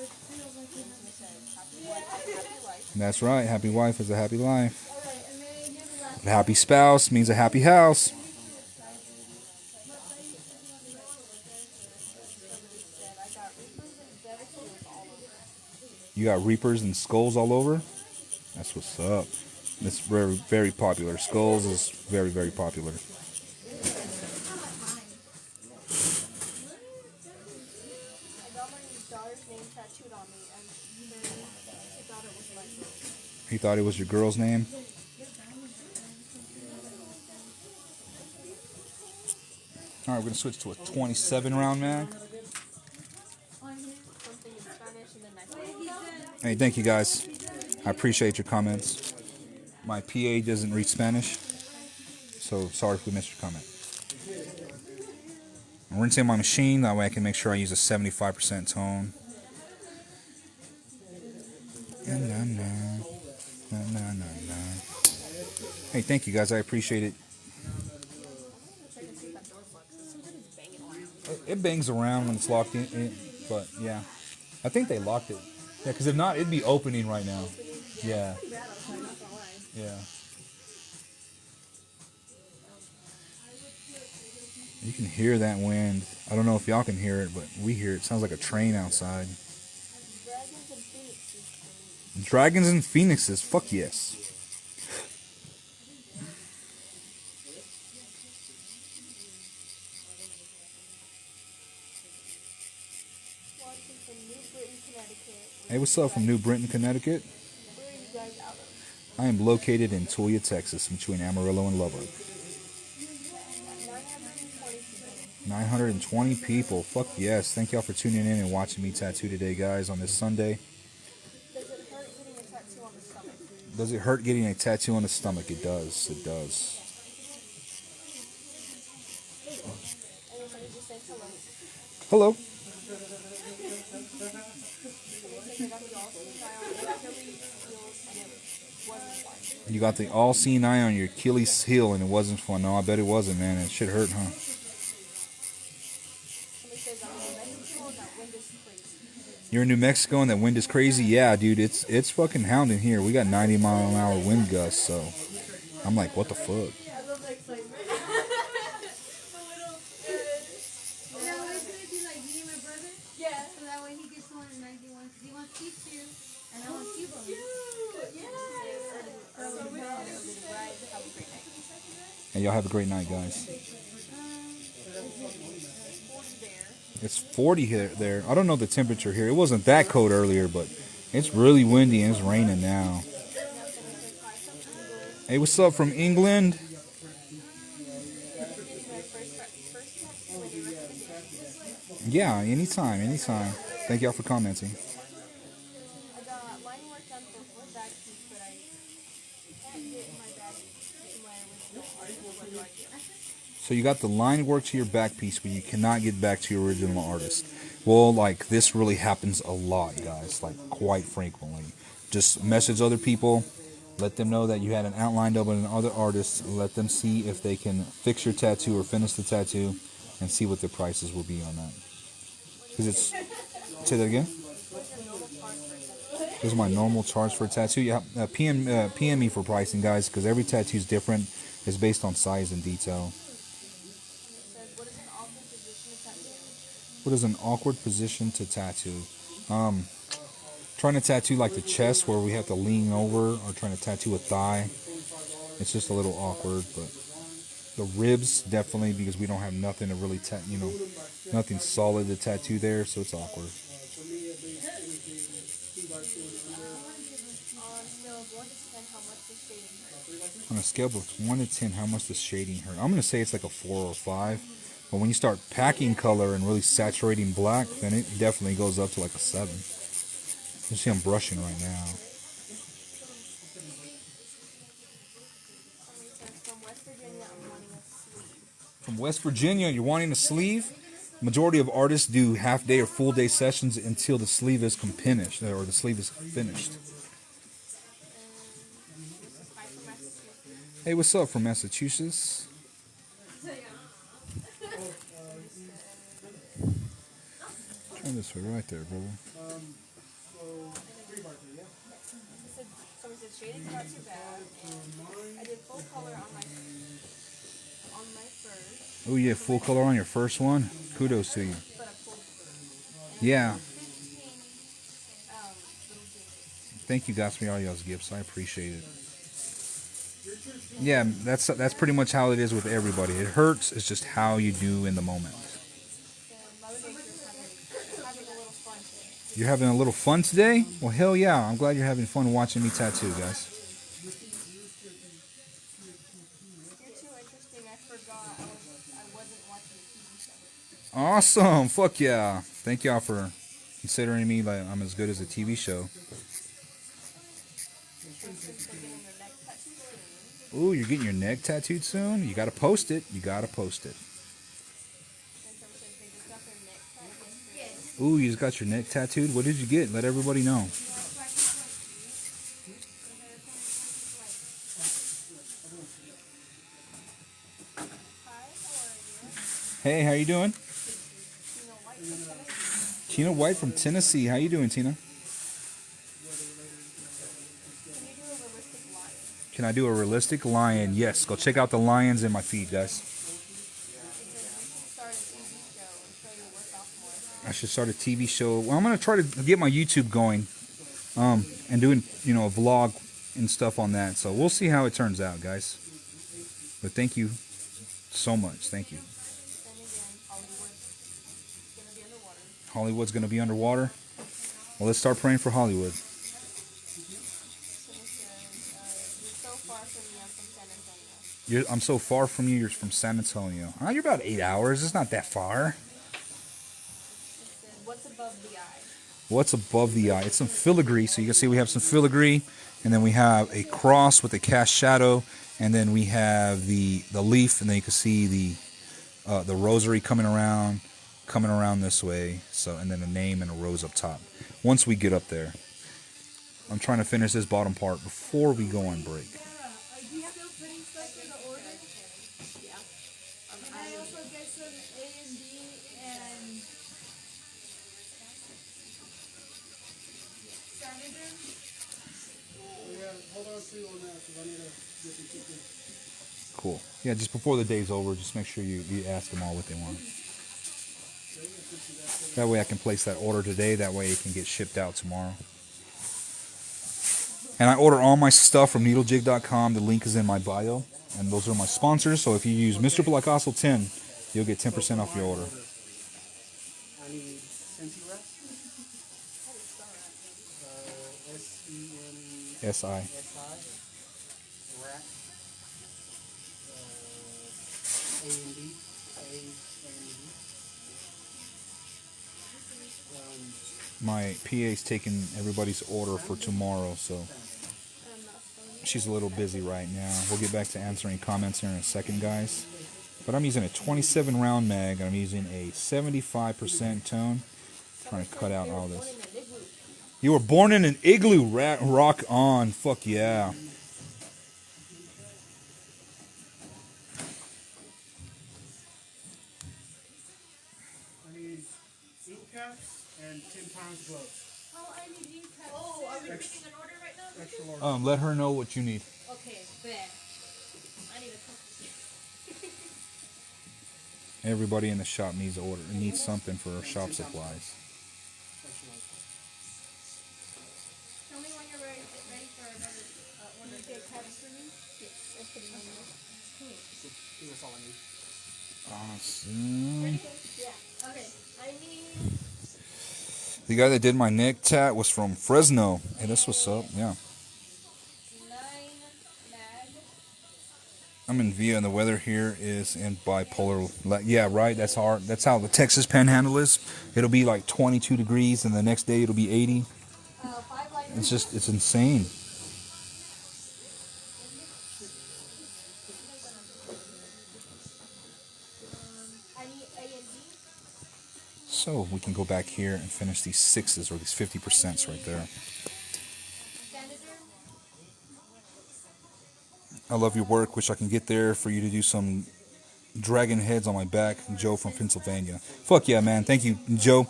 That's right. Happy wife is a happy life. Alright, and then here's the last A happy spouse means a happy house. You got reapers and skulls all over? That's what's up. It's very, very popular. Skulls is very, very popular. I got my daughter's name tattooed on me, and she thought it was my girl. He thought it was your girl's name? Alright, we're going to switch to a 27 round mag. Something in Spanish, and then I Hey, thank you guys. I appreciate your comments. My PA doesn't read Spanish, so sorry if we missed your comment. I'm rinsing my machine, that way I can make sure I use a 75% tone. Hey, thank you guys, I appreciate it. It bangs around when it's locked in, but yeah. I think they locked it. Yeah, because if not, it'd be opening right now. Yeah. Yeah. You can hear that wind. I don't know if y'all can hear it, but we hear it. It sounds like a train outside. Dragons and phoenixes. Fuck yes. Hey, what's up from New Britain, Connecticut? Where are you guys out of? I am located in Tuia, Texas, between Amarillo and Lubbock. 920 people. Fuck yes. Thank y'all for tuning in and watching me tattoo today, guys, on this Sunday. Does it hurt getting a tattoo on the stomach? Does it hurt getting a tattoo on the stomach? It does. It does. Anybody just say hello? Hello. You got the all-seeing eye on your Achilles heel and it wasn't fun. No, I bet it wasn't, man. It should hurt, huh? You're in New Mexico and that wind is crazy? Yeah, dude, it's fucking hounding here. We got 90-mile-an-hour wind gusts, so I'm like, what the fuck? I love the excitement. The little, yeah, well, it's gonna be like me and my brother. Yeah. So that way he gets on and like he wants to teach you, and I want to keep him. Yeah. And y'all have a great night, guys. It's 40 here, there. I don't know the temperature here. It wasn't that cold earlier, but it's really windy and it's raining now. Hey, what's up from England? Yeah, anytime, anytime. Thank y'all for commenting. I got line work done for back piece, but I can't get my back to my original artist. What do I do? So you got the line work to your back piece, but you cannot get back to your original artist. Well, like, this really happens a lot, guys, like, quite frequently. Just message other people, let them know that you had an outline done with another artist, let them see if they can fix your tattoo or finish the tattoo, and see what the prices will be on that. Because it's, say that again? This is my normal charge for a tattoo. Yeah, PM me for pricing, guys, because every tattoo is different. It's based on size and detail. What is an awkward position to tattoo? Trying to tattoo like the chest where we have to lean over, or trying to tattoo a thigh. It's just a little awkward, but the ribs definitely, because we don't have nothing to really nothing solid to tattoo there, so it's awkward. On a scale of 1 to 10, how much does shading hurt? I'm going to say it's like a 4 or 5. But when you start packing color and really saturating black, then it definitely goes up to like a 7. You see I'm brushing right now. From West Virginia, you're wanting a sleeve? Majority of artists do half-day or full-day sessions until the sleeve is finished, or the sleeve is finished. Hey, what's up from Massachusetts? Turn this way right there, brother. shading's not too bad. I did full color on my first. Oh, you have full color on your first one? Kudos to you. But I pulled through. Yeah. 15 little gauges. Thank you guys for all y'all's gifts. I appreciate it. Yeah, that's pretty much how it is with everybody. It hurts. It's just how you do in the moment. Mother Nature's having a little fun today. You're having a little fun today? Well, hell yeah. I'm glad you're having fun watching me tattoo, guys. You're too interesting. I forgot I wasn't watching a TV show. Awesome. Fuck yeah. Thank y'all for considering me like I'm as good as a TV show. Ooh, you're getting your neck tattooed soon? You gotta post it. You gotta post it. Ooh, you just got your neck tattooed? What did you get? Let everybody know. Hey, how you doing? Tina White from Tennessee. How you doing, Tina? Can I do a realistic lion? Yes. Go check out the lions in my feed, guys. I should start a TV show. Well, I'm going to try to get my YouTube going and doing, a vlog and stuff on that. So we'll see how it turns out, guys. But thank you so much. Thank you. Hollywood's going to be underwater. Well, let's start praying for Hollywood. I'm so far from you. You're from San Antonio. Oh, you're about 8 hours. It's not that far. What's above the eye? What's above the eye? It's some filigree. So you can see we have some filigree, and then we have a cross with a cast shadow, and then we have the leaf, and then you can see the rosary coming around this way. So, and then a name and a rose up top. Once we get up there, I'm trying to finish this bottom part before we go on break. Cool. Yeah, just before the day's over, just make sure you ask them all what they want. That way I can place that order today. That way it can get shipped out tomorrow. And I order all my stuff from needlejig.com. The link is in my bio. And those are my sponsors. So if you use Mr. Placascos 10, you'll get 10% off your order. S-I. My PA's taking everybody's order for tomorrow, so she's a little busy right now. We'll get back to answering comments here in a second, guys. But I'm using a 27 round mag, and I'm using a 75% tone. Trying to cut out all this. You were born in an igloo. Rock on. Fuck yeah. And 10 pounds gloves. Oh, I need ink pads. Oh, are we taking an order right now? Extra large. Let her know what you need. Okay, bet. I need a couple. Everybody in the shop needs something for shop supplies. Tell me when you're ready for another order. You get cabin for me? Yes, I put it on there. That's all I need. Awesome. Ready? Yeah. Okay. I need. The guy that did my neck tat was from Fresno. Hey, that's what's up. Yeah. 9 mag. I'm in Via, and the weather here is in bipolar. Yeah, right. That's hard. That's how the Texas Panhandle is. It'll be like 22 degrees, and the next day it'll be 80. 5 lighters. It's insane. I need A and B. So we can go back here and finish these 6s or these 50% right there. I love your work. Wish I can get there for you to do some dragon heads on my back. Joe from Pennsylvania. Fuck yeah, man. Thank you, Joe.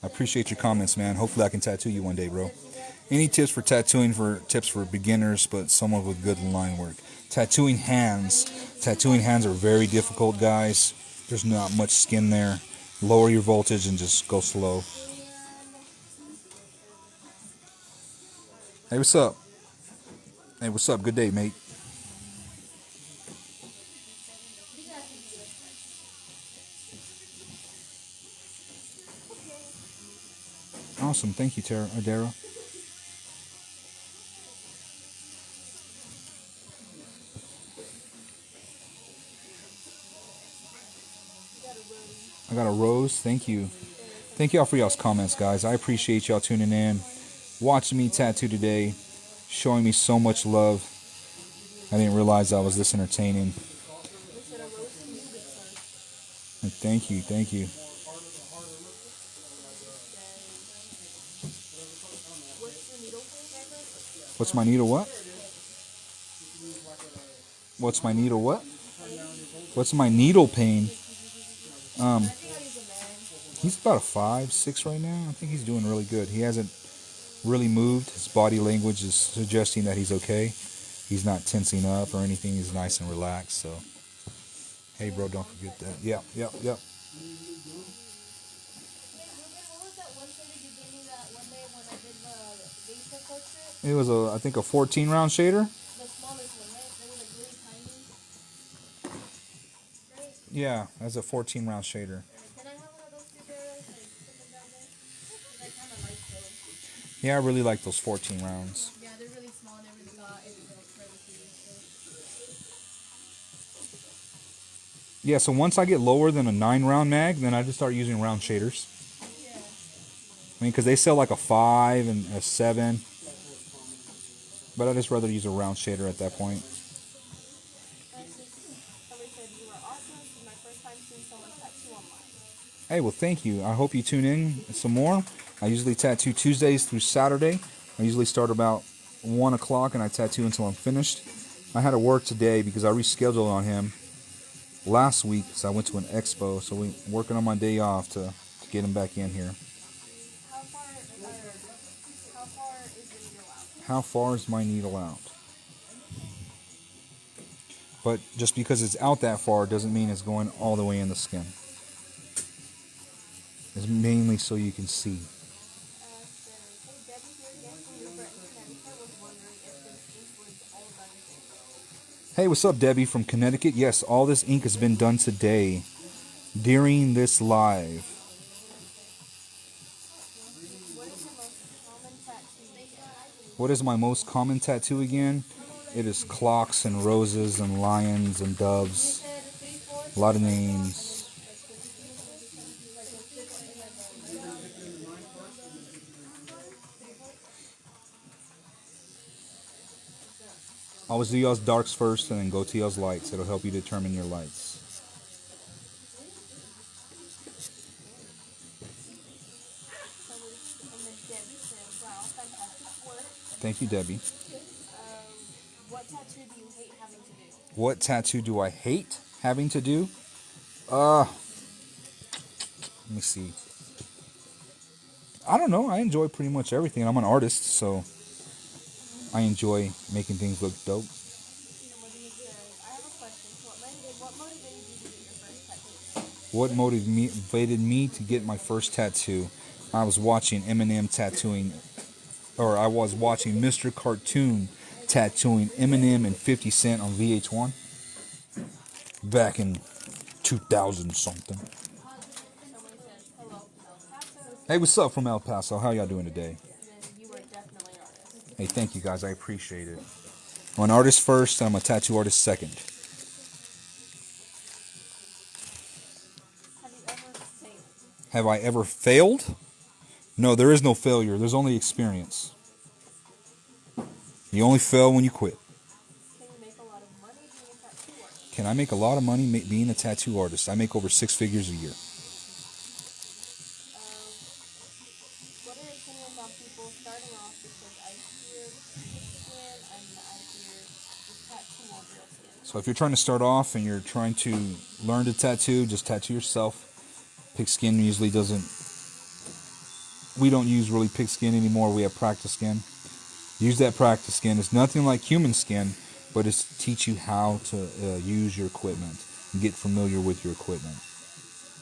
I appreciate your comments, man. Hopefully I can tattoo you one day, bro. Any tips for tattooing tips for beginners, but someone with good line work? Tattooing hands. Tattooing hands are very difficult, guys. There's not much skin there. Lower your voltage and just go slow. Hey, what's up? Hey, what's up? Good day, mate. Awesome. Thank you, Dara. I got a rose. Thank you. Thank y'all for y'all's comments, guys. I appreciate y'all tuning in, watching me tattoo today, showing me so much love. I didn't realize I was this entertaining. And thank you. Thank you. What's my needle what? What's my needle what? What's my needle pain? He's about a 5, 6 right now. I think he's doing really good. He hasn't really moved. His body language is suggesting that he's okay. He's not tensing up or anything. He's nice and relaxed. So, hey, bro, don't forget that. Yep. What was that one shirt that you gave me that one day when I did the gangster portrait? It was I think a 14 round shader. The smallest one, right? They were like really tiny. Right? Yeah, that's a 14 round shader. Can I have one of those two barrels and put them down there? Because I kind of like those. Yeah, I really like those 14 rounds. Yeah, they're really small. They're really got everything for the food. Yeah, so once I get lower than a 9 round mag, then I just start using round shaders. Yeah. I mean, because they sell like a 5 and a 7. But I'd just rather use a round shader at that point. Somebody said you were awesome. This is my first time seeing someone tattoo online. Hey, well, thank you. I hope you tune in some more. I usually tattoo Tuesdays through Saturday. I usually start about 1 o'clock and I tattoo until I'm finished. I had to work today because I rescheduled on him last week because I went to an expo. So we're working on my day off to get him back in here. How far is my needle out? But just because it's out that far doesn't mean it's going all the way in the skin. It's mainly so you can see. Hey, what's up, Debbie from Connecticut? Yes, all this ink has been done today during this live. What is my most common tattoo again? It is clocks and roses and lions and doves. A lot of names. Always do y'all's darks first and then go to y'all's lights. It'll help you determine your lights. Thank you, Debbie. What tattoo do you hate having to do? What tattoo do I hate having to do? Let me see. I don't know. I enjoy pretty much everything. I'm an artist, so I enjoy making things look dope. I have a question. What motivated you to get your first tattoo? What motivated me to get my first tattoo? I was watching Eminem tattooing, or I was watching Mr. Cartoon tattooing Eminem and 50 Cent on VH1 back in 2000 something. Hey, what's up from El Paso? How y'all doing today? You were definitely an artist. Hey, thank you guys. I appreciate it. I'm an artist first, and I'm a tattoo artist second. Have you ever failed? Have I ever failed? No, there is no failure. There's only experience. You only fail when you quit. Can you make a lot of money being a tattoo artist? Can I make a lot of money being a tattoo artist? I make over 6 figures a year. What are your opinions on people starting off because I hear skin and I hear the tattoo on real skin? So if you're trying to start off and you're trying to learn to tattoo, just tattoo yourself. Pigskin usually doesn't... We don't use really pigskin anymore. We have practice skin. Use that practice skin. It's nothing like human skin, but it's to teach you how to use your equipment and get familiar with your equipment.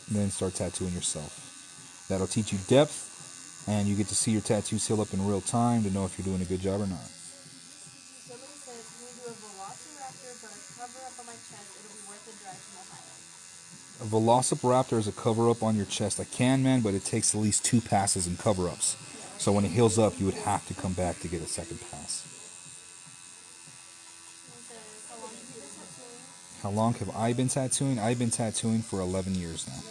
And then start tattooing yourself. That'll teach you depth, and you get to see your tattoos heal up in real time to know if you're doing a good job or not. Somebody said, can we do a velociraptor, but a cover up on my chest? It'll be worth the drive from Ohio. A velociraptor is a cover-up on your chest. I can, man, but it takes at least 2 passes and cover-ups. So when it heals up, you would have to come back to get a second pass. How long have I been tattooing? I've been tattooing for 11 years now.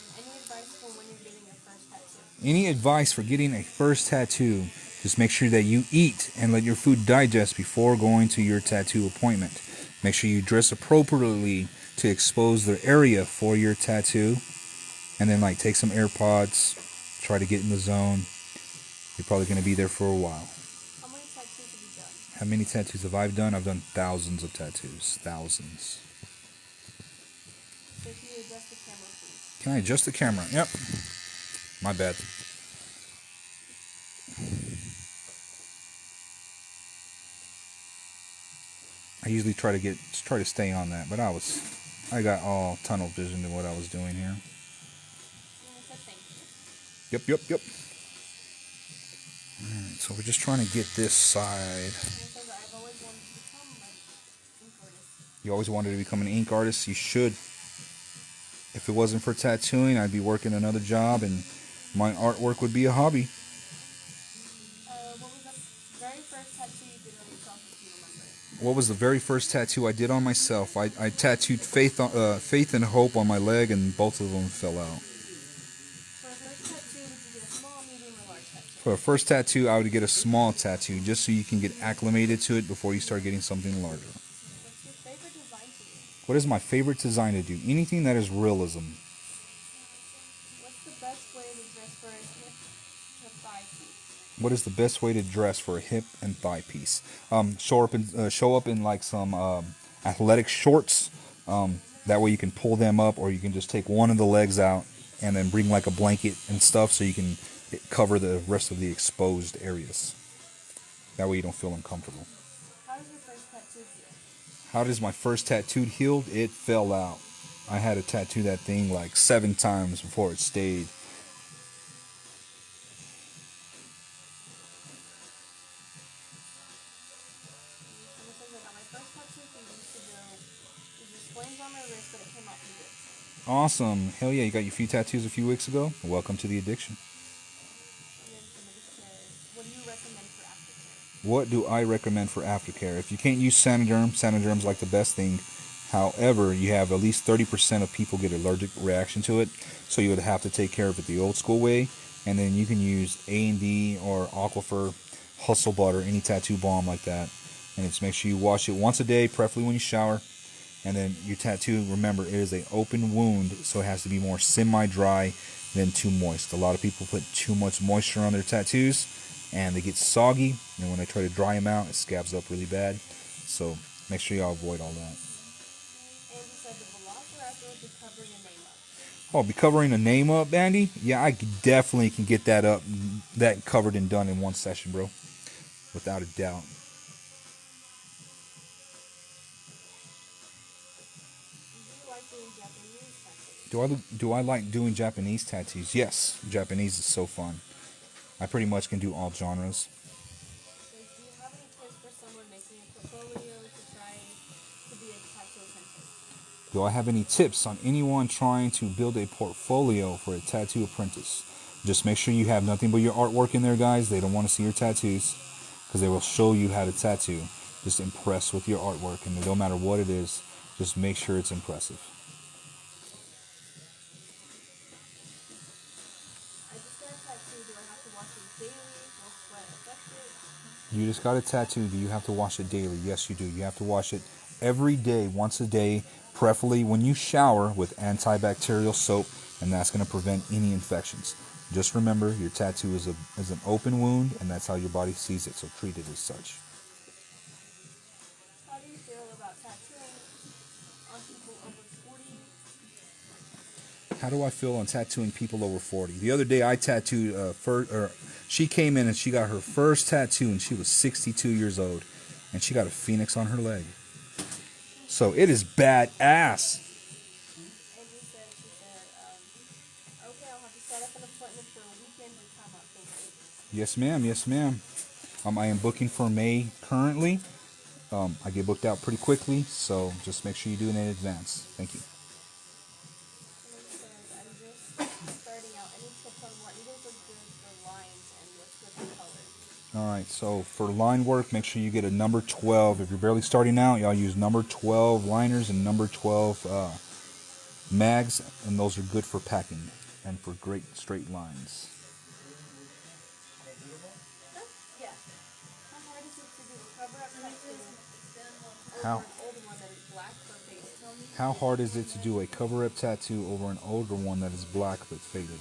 Any advice for when you're getting your first tattoo? Any advice for getting a first tattoo? Just make sure that you eat and let your food digest before going to your tattoo appointment. Make sure you dress appropriately to expose the area for your tattoo. And then take some AirPods, try to get in the zone. You're probably going to be there for a while. How many tattoos have you done? How many tattoos have I done? I've done thousands of tattoos. Thousands. So can you adjust the camera, please? Can I adjust the camera? Yep. My bad. I usually try to stay on that, but I got all tunnel vision to what I was doing here. Yep. Alright, so we're just trying to get this side. You always wanted to become an ink artist? You should. If it wasn't for tattooing, I'd be working another job and my artwork would be a hobby. What was the very first tattoo you did on yourself? What was the very first tattoo I did on myself? I tattooed faith and hope on my leg, and both of them fell out. For a first tattoo, did you get a small, medium, or large tattoo? For a first tattoo, I would get a small tattoo, just so you can get acclimated to it before you start getting something larger. What's your favorite design to do? What is my favorite design to do? Anything that is realism. What's the best way to dress for a hip to thigh piece? What is the best way to dress for a hip and thigh piece? Show up in some athletic shorts. That way you can pull them up, or you can just take one of the legs out and then bring a blanket and stuff so you can cover the rest of the exposed areas. That way you don't feel uncomfortable. How does your first tattoo feel? How does my first tattoo heal? It fell out. I had to tattoo that thing 7 times before it stayed. Awesome. Hell yeah, you got your few tattoos a few weeks ago? Welcome to the addiction. What do I recommend for aftercare? If you can't use Sanoderm's the best thing. However, you have at least 30% of people get allergic reaction to it, so you would have to take care of it the old school way. And then you can use A&D or Aquifer, Hustle Butter, any tattoo balm like that. And just make sure you wash it once a day, preferably when you shower. And then your tattoo, remember, it is an open wound, so it has to be more semi-dry than too moist. A lot of people put too much moisture on their tattoos, and they get soggy. And when they try to dry them out, it scabs up really bad. So make sure y'all avoid all that. Oh, be covering a name up, Andy? Yeah, I definitely can get that covered and done in one session, bro. Without a doubt. Do I like doing Japanese tattoos? Yes, Japanese is so fun. I pretty much can do all genres. Do you have any tips for someone making a portfolio to try to be a tattoo apprentice? Do I have any tips on anyone trying to build a portfolio for a tattoo apprentice? Just make sure you have nothing but your artwork in there, guys. They don't want to see your tattoos because they will show you how to tattoo. Just impress with your artwork, and no matter what it is, just make sure it's impressive. You just got a tattoo. Do you have to wash it daily? Yes, you do. You have to wash it every day, once a day, preferably when you shower with antibacterial soap, and that's going to prevent any infections. Just remember, your tattoo is an open wound, and that's how your body sees it, so treat it as such. How do you feel about tattooing on people over 40? How do I feel on tattooing people over 40? The other day I tattooed She came in and she got her first tattoo and she was 62 years old. And she got a phoenix on her leg. So it is badass. And she said, okay, I'll have to set up an appointment for a weekend to come October 8th. Yes, ma'am. Yes, ma'am. I am booking for May currently. I get booked out pretty quickly, so just make sure you do it in advance. Thank you. And he says, I'm just starting out. Any tips on what needles are good for lines and what's good for color? All right, so for line work, make sure you get a number 12. If you're barely starting out, y'all use number 12 liners and number 12 mags, and those are good for packing and for great straight lines. Yeah. How hard is it to do a cover-up tattoo How? over an old one that is black for face? Tell me. How hard is it to do a cover-up tattoo over an older one that is black but faded?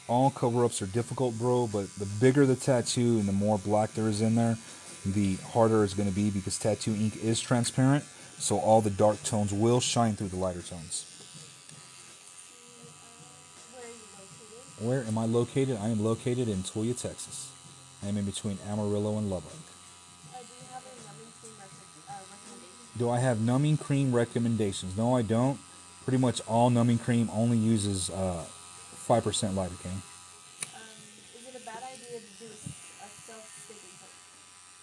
All cover-ups are difficult, bro, but the bigger the tattoo and the more black there is in there, the harder it's going to be because tattoo ink is transparent, so all the dark tones will shine through the lighter tones. Where are you located? Where am I located? I am located in Tuia, Texas. I am in between Amarillo and Lubbock. Do you have a numbing cream recommendation? Do I have numbing cream recommendations? No, I don't. Pretty much all numbing cream only uses 5% lidocaine. Is it a bad idea to do a self-stick and poke?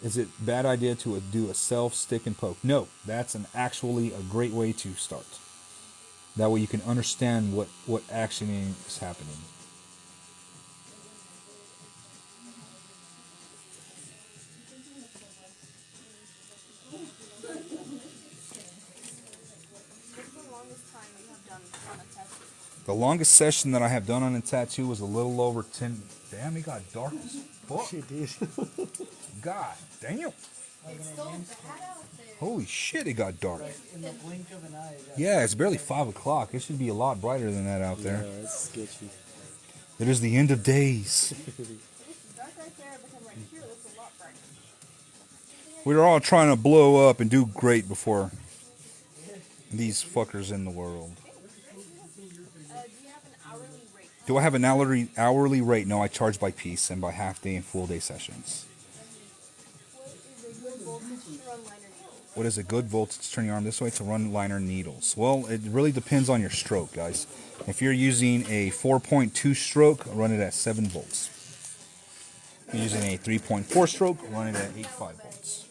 Is it a bad idea to do a self stick and poke? No, that's actually a great way to start. That way you can understand what action is happening. What's the longest time you have done on a tattoo? The longest session that I have done on a tattoo was a little over 10. Damn, it got dark as fuck. Shit, dude. God damn. It's so bad out there. Holy shit, it got dark. In the blink of an eye. Yeah, it's barely 5 o'clock. It should be a lot brighter than that out there. Yeah, that's sketchy. It is the end of days. It's dark right there, but then right here it looks a lot brighter. We're all trying to blow up and do great before these fuckers in the world. Do you have an hourly rate? Do I have an hourly rate? No, I charge by piece and by half day and full day sessions. What is a good voltage to run liner needles? What is a good voltage to turn your arm this way to run liner needles? Well, it really depends on your stroke, guys. If you're using a 4.2 stroke, run it at 7 volts. If you're using a 3.4 stroke, run it at 8.5 volts.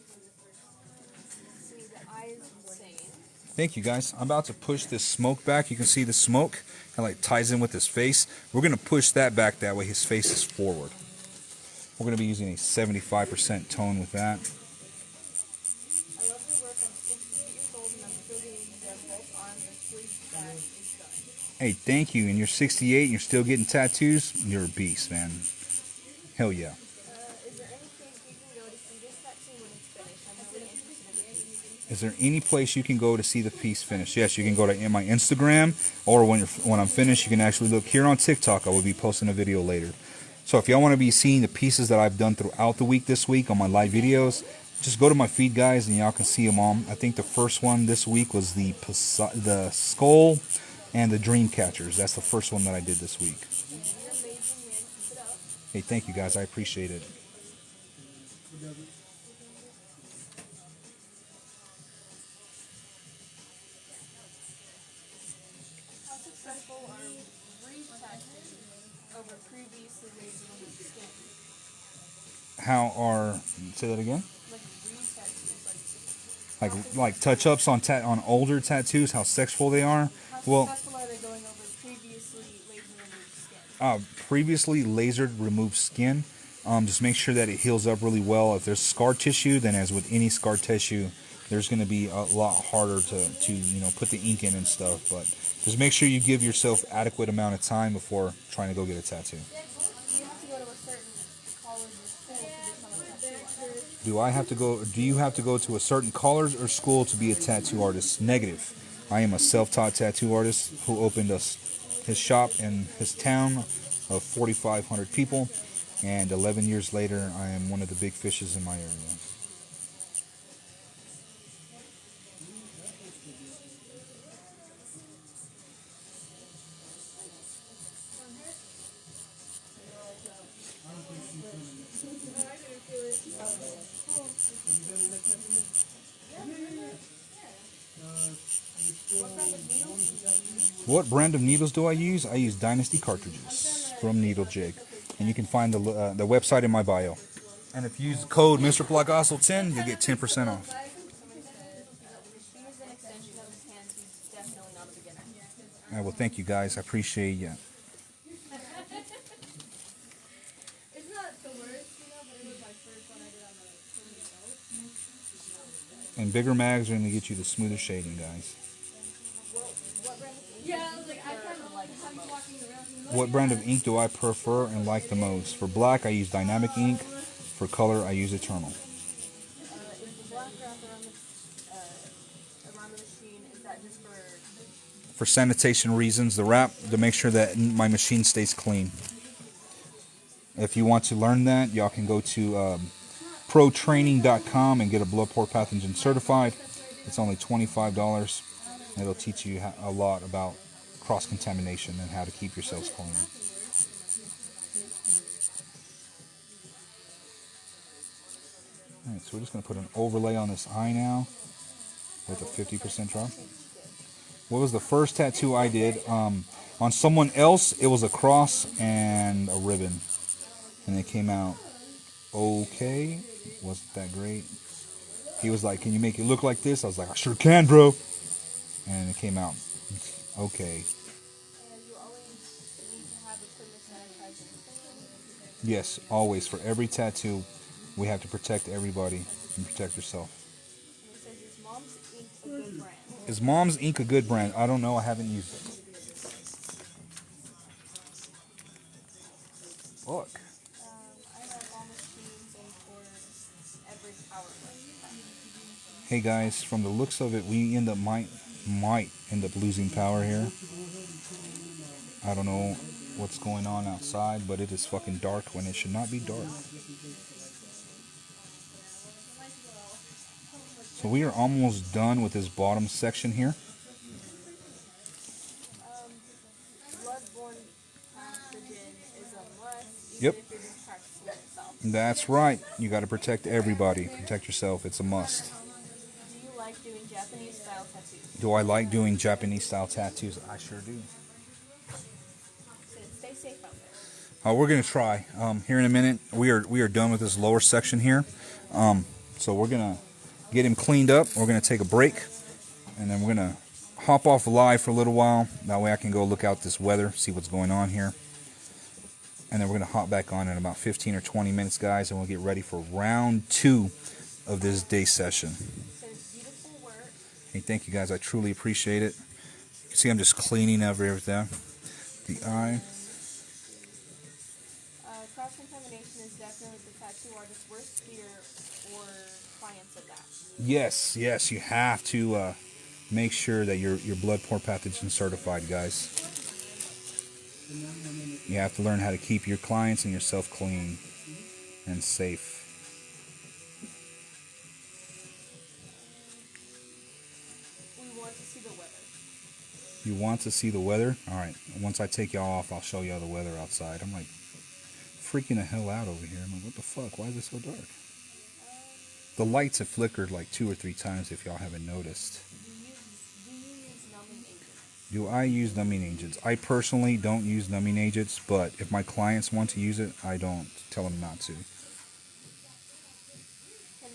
See, the eye is insane. Thank you, guys. I'm about to push this smoke back. You can see the smoke. It like ties in with his face. We're going to push that back that way his face is forward. We're going to be using a 75% tone with that. I love your work. I'm 68 years old and I'm still getting both arms and sleeves back and done. Hey, thank you. And you're 68 and you're still getting tattoos? You're a beast, man. Hell yeah. Is there any place you can go to see this tattoo when it's finished? I'm really interested in it. Is there any place you can go to see the piece finished? Yes, you can go to my Instagram, or when I'm finished, you can actually look here on TikTok. I will be posting a video later. So if y'all want to be seeing the pieces that I've done throughout the week this week on my live videos, just go to my feed, guys, and y'all can see them all. I think the first one this week was the skull and the dream catchers. That's the first one that I did this week. You're amazing, man. Keep it up. Hey, thank you, guys. I appreciate it. How successful are retouches over previously laser removed skin? Say that again? Like retouches, Like touch-ups on older tattoos, how sexual they are. how Well, successful are they going over previously laser removed skin? previously lasered removed skin. Just make sure that it heals up really well. If there's scar tissue, then as with any scar tissue, there's going to be a lot harder to put the ink in and stuff. But just make sure you give yourself adequate amount of time before trying to go get a tattoo. Do you have to go to a certain college or school to become a tattoo artist? Do you have to go to a certain college or school to be a tattoo artist? Negative. I am a self-taught tattoo artist who opened his shop in his town of 4,500 people, and 11 years later, I am one of the big fishes in my area. What brand of needles do I use? I use Dynasty cartridges from Needle Jig. And you can find the website in my bio. And if you use the code Mr. Placascos 10, you'll get 10% off. All right, well, thank you guys. I appreciate you. It's not the worst, you know, but it was my first one I did on the And bigger mags are going to get you the smoother shading, guys. Yeah, I was like, I kind of like how you walking around. What brand of ink do I prefer and like the most? For black, I use Dynamic ink. For color, I use Eternal. Is the black wrap around the machine, is that just for... For sanitation reasons, the wrap to make sure that my machine stays clean. If you want to learn that, y'all can go to protraining.com and get a blood pour pathogen certified. It's only $25. It'll teach you a lot about cross-contamination and how to keep yourselves clean. Alright, so we're just going to put an overlay on this eye now with a 50% drop. What was the first tattoo I did? On someone else, it was a cross and a ribbon. And it came out okay. Wasn't that great. He was like, can you make it look like this? I was like, I sure can, bro. And it came out okay. Yes, always. For every tattoo, we have to protect everybody and protect yourself. Is Mom's Ink a good brand? I don't know. I haven't used it. Look. Hey guys, from the looks of it, we might end up losing power here. I don't know what's going on outside, but it is fucking dark when it should not be dark. So we are almost done with this bottom section here. Bloodborne pathogen is a must. Yep. If you're just practicing yourself. That's right. You got to protect everybody. Protect yourself. It's a must. Do you like doing Japanese style tattoos? Do I like doing Japanese style tattoos? I sure do. Stay safe out there. We're gonna try. Here in a minute, we are done with this lower section here. So we're gonna get him cleaned up. We're gonna take a break, and then we're gonna hop off live for a little while. That way I can go look out this weather, see what's going on here. And then we're gonna hop back on in about 15 or 20 minutes, guys, and we'll get ready for round 2 of this day session. So beautiful work. Hey, thank you guys. I truly appreciate it. You can see I'm just cleaning everything. The eye. Cross-contamination is definitely the tattoo artist's worst fear or clients of that. Yes, you have to make sure that you're blood pour pathogen certified, guys. You have to learn how to keep your clients and yourself clean and safe. We want to see the weather. You want to see the weather? Alright, once I take y'all off, I'll show y'all the weather outside. I'm like freaking the hell out over here. I'm like, what the fuck? Why is it so dark? The lights have flickered like 2 or 3 times if y'all haven't noticed. Do you use numbing agents? Do I use numbing agents? I personally don't use numbing agents, but if my clients want to use it, I don't tell them not to. Can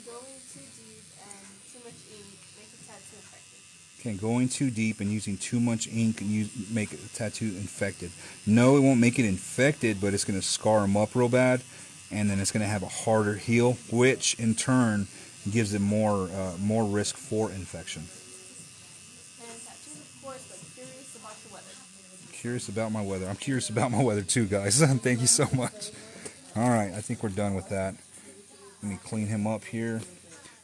going too deep and too much ink make a tattoo infected? Okay, going too deep and using too much ink and make a tattoo infected. No, it won't make it infected, but it's going to scar them up real bad, and then it's going to have a harder heal, which in turn gives it more risk for infection. And tattoos, of course, but curious about your weather. Curious about my weather. I'm curious about my weather too, guys. Thank you so much. All right, I think we're done with that. Let me clean him up here.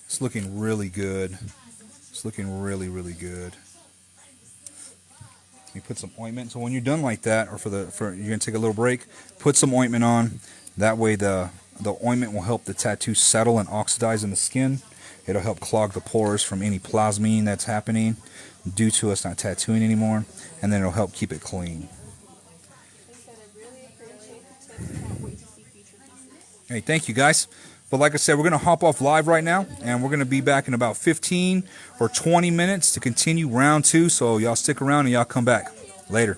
It's looking really good. It's looking really, really good. You put some ointment. So when you're done like that, or you're gonna take a little break, put some ointment on. That way the ointment will help the tattoo settle and oxidize in the skin. It'll help clog the pores from any plasmine that's happening due to us not tattooing anymore, and then it'll help keep it clean. Like I said, I really appreciate the tips. Can't wait to see future pieces. Hey, thank you guys. But like I said, we're going to hop off live right now, and we're going to be back in about 15 or 20 minutes to continue round 2. So y'all stick around and y'all come back later.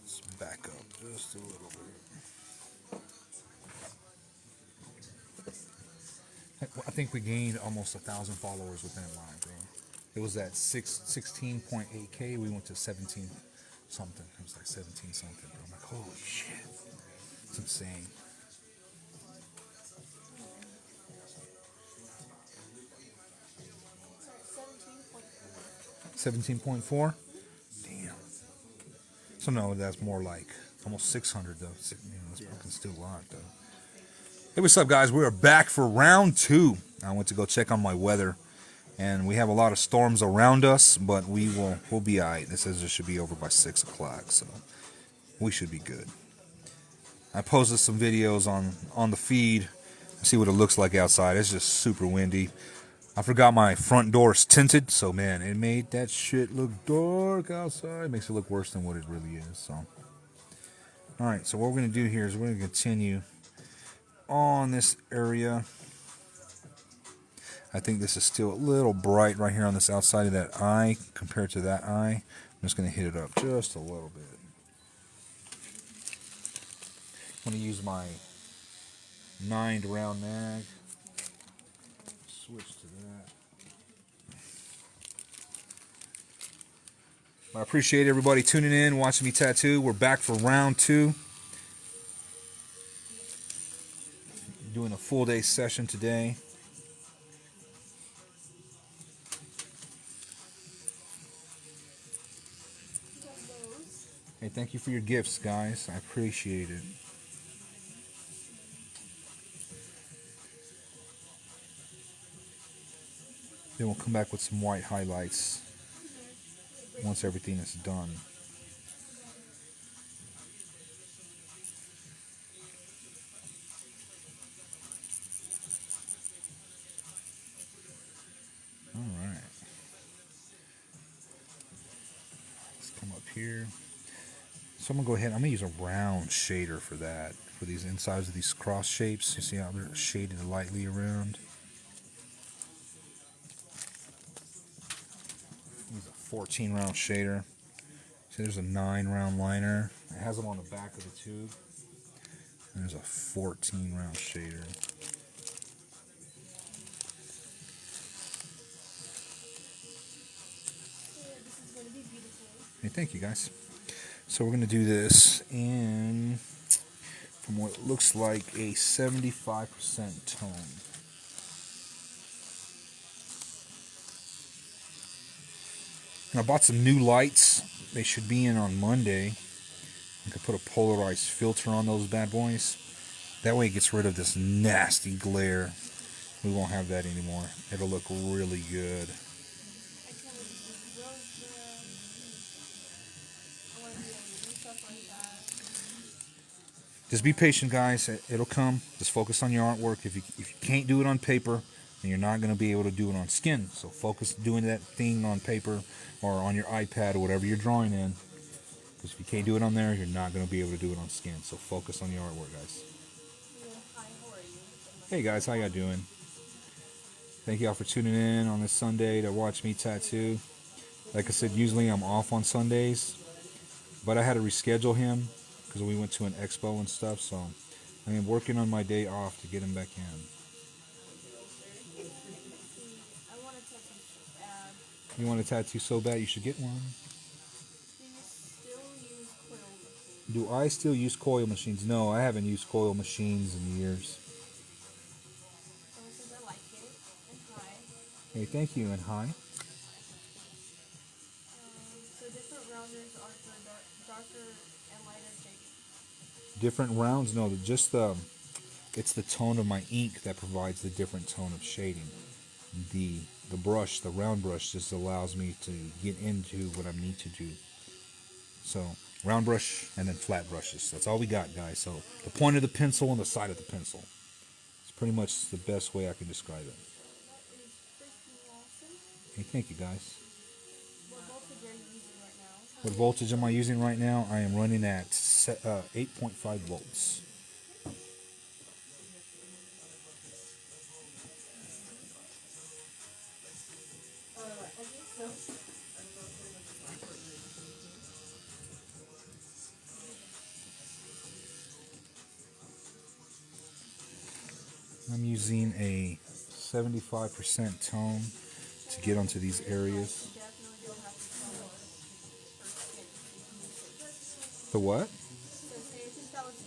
Let's back up just a little bit. I think we gained almost 1,000 followers within a live, bro. It was at 16.8K. We went to 17 something. It was like 17 something. I'm like, holy shit. It's insane. 17.4? Damn. So no, that's more like almost 600 though. That's fucking still a lot though. Hey, what's up guys? We are back for round 2. I went to go check on my weather, and we have a lot of storms around us, but we'll be alright. It says it should be over by 6 o'clock, so we should be good. I posted some videos on the feed. See what it looks like outside. It's just super windy. I forgot my front door is tinted, so man, it made that shit look dark outside. It makes it look worse than what it really is. So, all right. So what we're gonna do here is we're gonna continue on this area. I think this is still a little bright right here on this outside of that eye compared to that eye. I'm just gonna hit it up just a little bit. I'm gonna use my 9 round mag. Switch to that. I appreciate everybody tuning in, watching me tattoo. We're back for round 2. Doing a full day session today. Hey, thank you for your gifts, guys. I appreciate it. Then we'll come back with some white highlights once everything is done. Alright. Let's come up here. So I'm going to go ahead, I'm going to use a round shader for that. For these insides of these cross shapes. You see how they're shaded lightly around? Use a 14 round shader. See, there's a 9 round liner. It has them on the back of the tube. And there's a 14 round shader. Hey, thank you guys. So we're going to do this in, from what looks like, a 75% tone. And I bought some new lights. They should be in on Monday. I could put a polarized filter on those bad boys. That way it gets rid of this nasty glare. We won't have that anymore. It'll look really good. Just be patient, guys. It'll come. Just focus on your artwork. If you can't do it on paper, then you're not going to be able to do it on skin. So focus doing that thing on paper or on your iPad or whatever you're drawing in. Because if you can't do it on there, you're not going to be able to do it on skin. So focus on your artwork, guys. Hey guys, how y'all doing? Thank y'all for tuning in on this Sunday to watch me tattoo. Like I said, usually I'm off on Sundays, but I had to reschedule him because we went to an expo and stuff, so I am working on my day off to get him back in. You want a tattoo so bad you should get one. Do I still use coil machines? No, I haven't used coil machines in years. Hey, thank you, and hi. So different rounders are for darker and lighter shades. Different rounds? No, just it's the tone of my ink that provides the different tone of shading. The brush, the round brush, just allows me to get into what I need to do. So round brush and then flat brushes. That's all we got, guys. So the point of the pencil and the side of the pencil. It's pretty much the best way I can describe it. Hey, thank you, guys. What voltage am I using right now? I am running at 8.5 volts. I'm using a 75% tone to get onto these areas. Definitely don't have to tell us for skin. The what? So say since that was the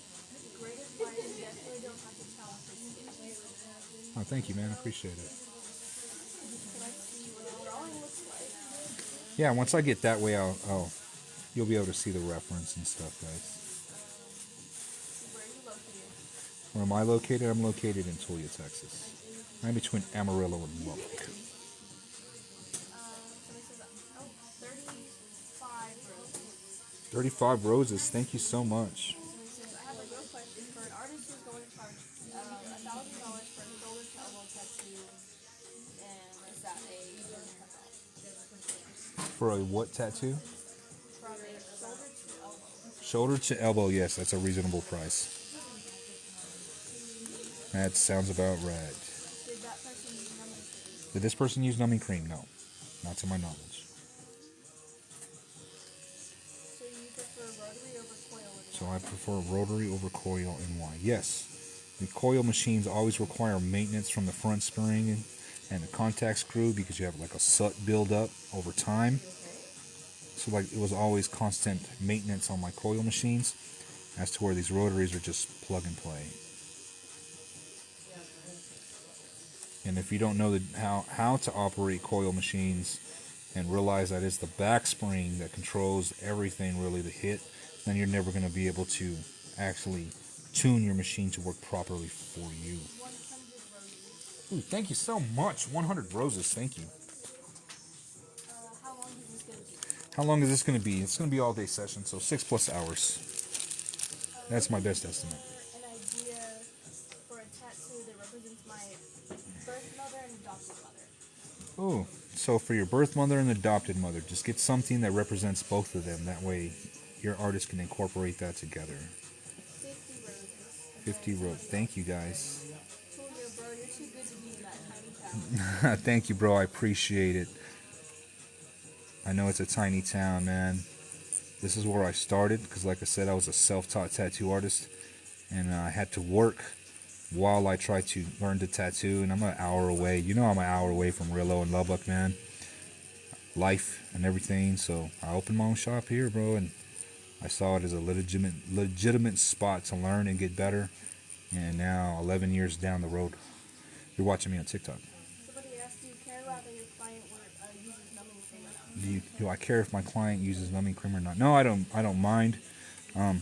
great advice, you definitely don't have to tell us for skin. Oh, thank you, man. I appreciate it. Can I see what the drawing looks like? Yeah, once I get that way, you'll be able to see the reference and stuff, guys. Where are you located? Where am I located? I'm located in Tuia, Texas. I'm between Amarillo and Lubbock. Somebody says, oh, 35 roses. 35 roses. Thank you so much. Somebody says, I have a real question. For an artist who's going to charge $1,000 for a shoulder to elbow tattoo, and is that a good cutoff? For a what tattoo? From a shoulder to elbow. Shoulder to elbow, yes, that's a reasonable price. That sounds about right. Did that person use numbing cream? Did this person use numbing cream? No, not to my knowledge. So you prefer rotary over coil? So I prefer rotary over coil, and why? Yes, the coil machines always require maintenance from the front spring and the contact screw because you have like a soot buildup over time. So like it was always constant maintenance on my coil machines, as to where these rotaries are just plug and play. And if you don't know how to operate coil machines and realize that it's the back spring that controls everything really to hit, then you're never going to be able to actually tune your machine to work properly for you. 100 roses. Ooh, thank you so much. 100 roses, thank you. How long is this going to be? How long is this going to be? It's going to be all day session, so 6+ hours. That's my best estimate. An idea for a tattoo that represents my birth mother and adopted mother. Oh, so for your birth mother and adopted mother, just get something that represents both of them. That way your artist can incorporate that together. 50 roses. 50 roses. Thank you, guys. Tuia, bro, you're too good to be in that tiny town. Thank you, bro. I appreciate it. I know it's a tiny town, man. This is where I started because, like I said, I was a self-taught tattoo artist, and I had to work while I tried to learn to tattoo, and I'm an hour away. You know I'm an hour away from Amarillo and Lubbock, man. Life and everything, so I opened my own shop here, bro, and I saw it as a legitimate spot to learn and get better. And now, 11 years down the road, you're watching me on TikTok. Somebody asked, do you care whether your client uses numbing cream or not? Do I care if my client uses numbing cream or not? No, I don't mind. But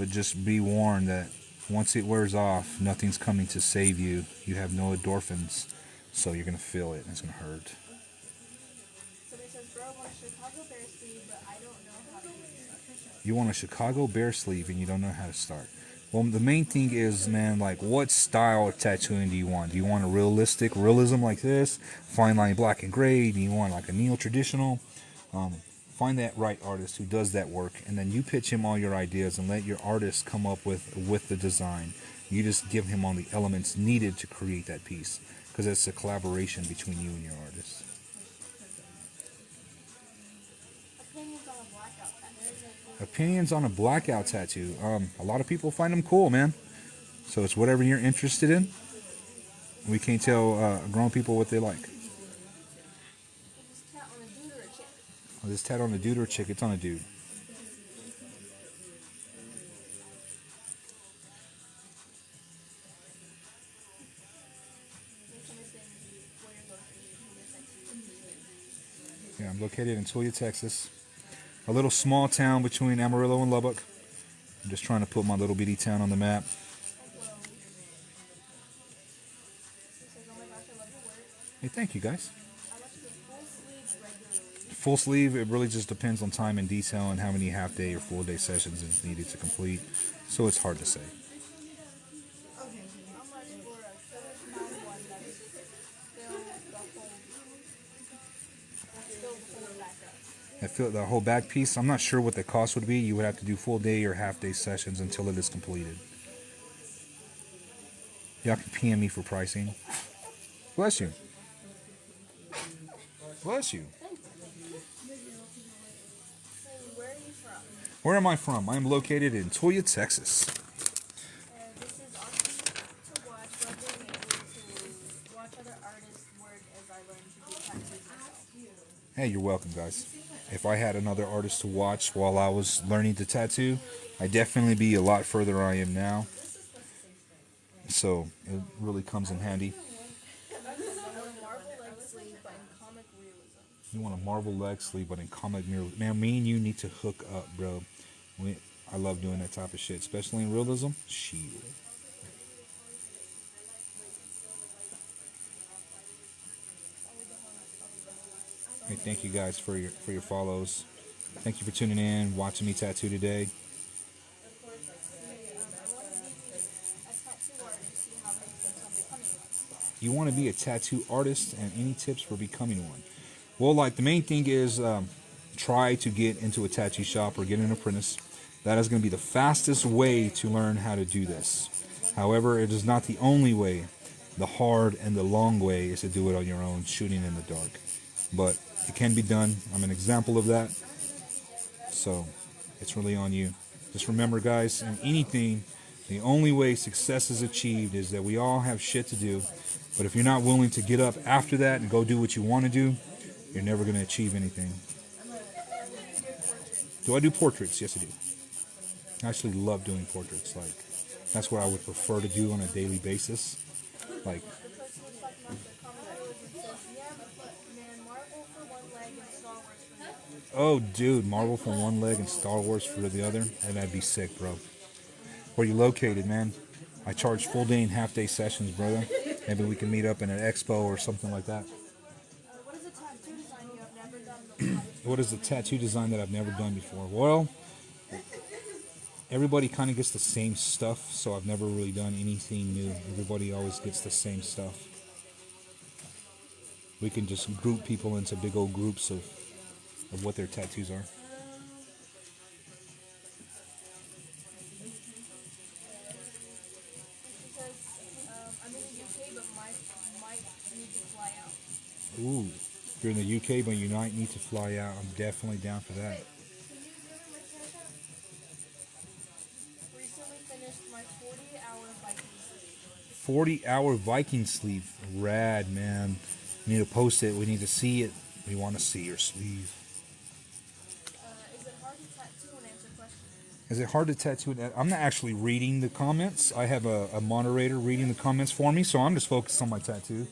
just be warned that once it wears off, nothing's coming to save you. You have no endorphins, so you're gonna feel it and it's gonna hurt. Somebody says, bro, I want a Chicago bear sleeve, but I don't know how to do it. You want a Chicago bear sleeve and you don't know how to start. Well, the main thing is, man, like, what style of tattooing do you want? Do you want a realism like this? Fine line black and gray? Do you want like a neo-traditional? Find that right artist who does that work, and then you pitch him all your ideas and let your artist come up with the design. You just give him all the elements needed to create that piece, because it's a collaboration between you and your artist. Opinions on a blackout tattoo. Opinions on a blackout tattoo. A lot of people find them cool, man. So it's whatever you're interested in. We can't tell grown people what they like. Is this tat Is this tat on a dude or a chick? on a dude or a chick? It's on a dude. Yeah, I'm located in Tuia, Texas. A little small town between Amarillo and Lubbock. I'm just trying to put my little bitty town on the map. Hey, thank you, guys. Full sleeve, it really just depends on time and detail and how many half-day or full-day sessions is needed to complete. So it's hard to say. I feel the whole back piece, I'm not sure what the cost would be. You would have to do full-day or half-day sessions until it is completed. Y'all can PM me for pricing. Bless you. Bless you. Where are you from? Where am I from? I am located in Tuia, Texas. This is Austin to Hey, you're welcome, guys. If I had another artist to watch while I was learning to tattoo, I'd definitely be a lot further than I am now. So it really comes in handy. You want a marble leg sleeve, but in comic realism. Man, me and you need to hook up, bro. I love doing that type of shit, especially in realism. Shit. Hey, thank you guys for your follows. Thank you for tuning in, watching me tattoo today. You want to be a tattoo artist, and any tips for becoming one? Well, like the main thing is try to get into a tattoo shop or get an apprentice. That is going to be the fastest way to learn how to do this. However, it is not the only way. The hard and the long way is to do it on your own, shooting in the dark. But it can be done. I'm an example of that. So it's really on you. Just remember, guys, in anything, the only way success is achieved is that we all have shit to do. But if you're not willing to get up after that and go do what you want to do, you're never going to achieve anything. Do I do portraits? Yes, I do. I actually love doing portraits. Like, that's what I would prefer to do on a daily basis. Like, oh, dude, Marvel for one leg and Star Wars for the other, and that'd be sick, bro. Where you located, man? I charge full day and half day sessions, brother. Maybe we can meet up in an expo or something like that. What is the tattoo design that I've never done before? Well, everybody kind of gets the same stuff, so I've never really done anything new. Everybody always gets the same stuff. We can just group people into big old groups of what their tattoos are. Ooh, if you're in the UK but you might need to fly out, I'm definitely down for that. Recently finished my 40-hour Viking sleeve. 40-hour Viking sleeve. Rad, man. We need to post it. We need to see it. We want to see your sleeve. Is it hard to tattoo and answer questions? Is it hard to tattoo? I'm not actually reading the comments. I have a moderator reading the comments for me, so I'm just focused on my tattoo.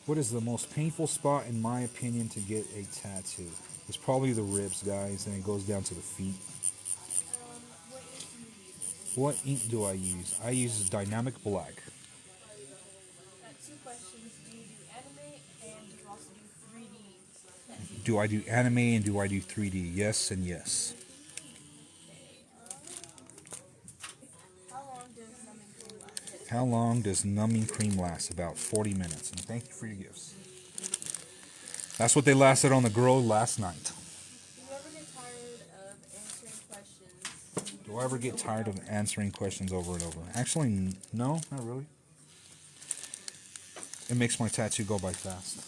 What is the most painful spot, in my opinion, to get a tattoo? It's probably the ribs, guys, and it goes down to the feet. What ink do I use? I use Dynamic Black. 2 questions. Do you do anime and do you also do 3D? Do I do anime and do I do 3D? Yes and yes. How long does numbing cream last? About 40 minutes. And thank you for your gifts. That's what they lasted on the girl last night. Do I ever get tired of answering questions over and over? Actually, no, not really. It makes my tattoo go by fast.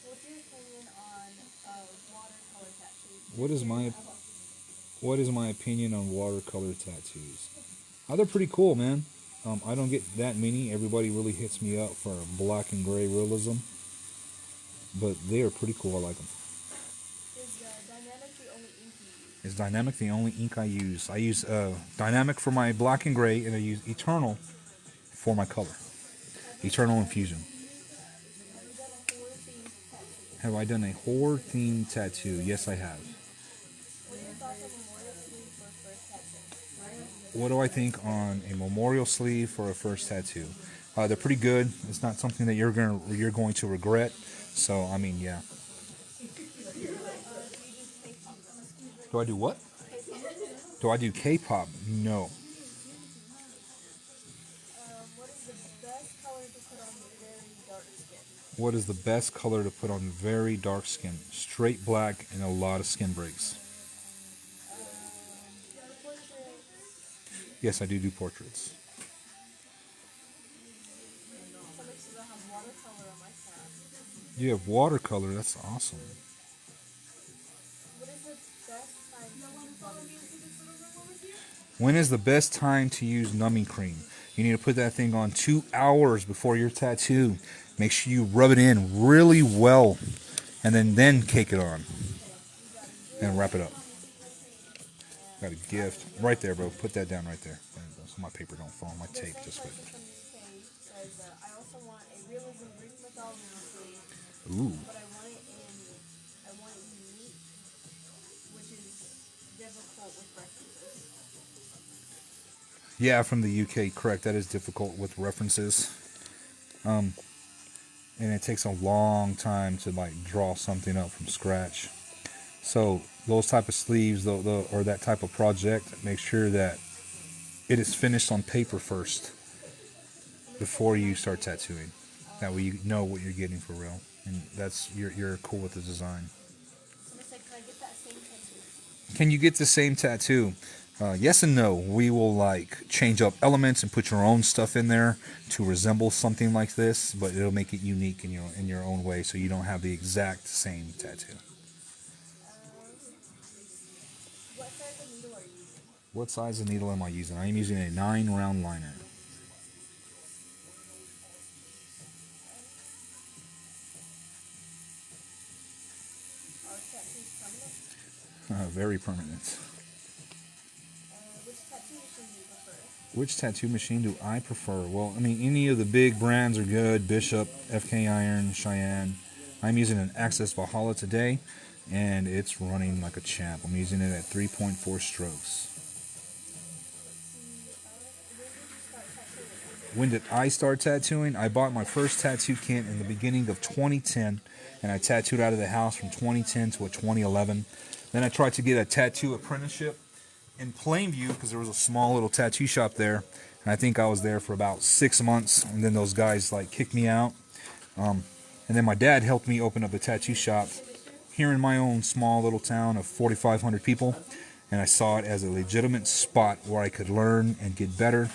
What's your opinion on watercolor tattoos? What is my opinion on watercolor tattoos? Oh, they're pretty cool, man. I don't get that many. Everybody really hits me up for black and gray realism. But they are pretty cool. I like them. Is Dynamic the only ink you use? Is Dynamic the only ink I use? I use Dynamic for my black and gray, and I use Eternal for my color. Eternal Infusion. Have I done a horror-themed tattoo? Yes, I have. What do I think on a memorial sleeve for a first tattoo? They're pretty good. It's not something that you're going to regret. So I mean, yeah. Do I do what? Do I do K-pop? No. What is the best color to put on very dark skin? Straight black and a lot of skin breaks. Yes, I do portraits. You have watercolor. That's awesome. When is the best time to use numbing cream? You need to put that thing on 2 hours before your tattoo. Make sure you rub it in really well, and then cake it on, and wrap it up. Got a gift right there, bro. Put that down right there, so my paper don't fall. My tape just went. I also want a realism Greek mythology sleeve, Ooh. but I want it unique, which is difficult with references. Yeah, from the UK, correct. That is difficult with references. And it takes a long time to like draw something up from scratch. So those type of sleeves, or that type of project, make sure that it is finished on paper first before you start tattooing. That way you know what you're getting for real, and that's you're cool with the design. Someone said, "Can I get that same tattoo?" Can you get the same tattoo? Yes and no. We will like change up elements and put your own stuff in there to resemble something like this, but it'll make it unique in your own way, so you don't have the exact same tattoo. What size of needle are you using? What size of needle am I using? I am using a 9-round liner. Our tattoo's permanent. Very permanent. Which tattoo machine do you prefer? Which tattoo machine do I prefer? Well, I mean, any of the big brands are good. Bishop, FK Iron, Cheyenne. I'm using an Access Valhalla today, and it's running like a champ. I'm using it at 3.4 strokes. When did I start tattooing? I bought my first tattoo kit in the beginning of 2010, and I tattooed out of the house from 2010 to 2011. Then I tried to get a tattoo apprenticeship in Plainview because there was a small little tattoo shop there, and I think I was there for about 6 months, and then those guys like kicked me out. And then my dad helped me open up a tattoo shop here in my own small little town of 4,500 people, and I saw it as a legitimate spot where I could learn and get better.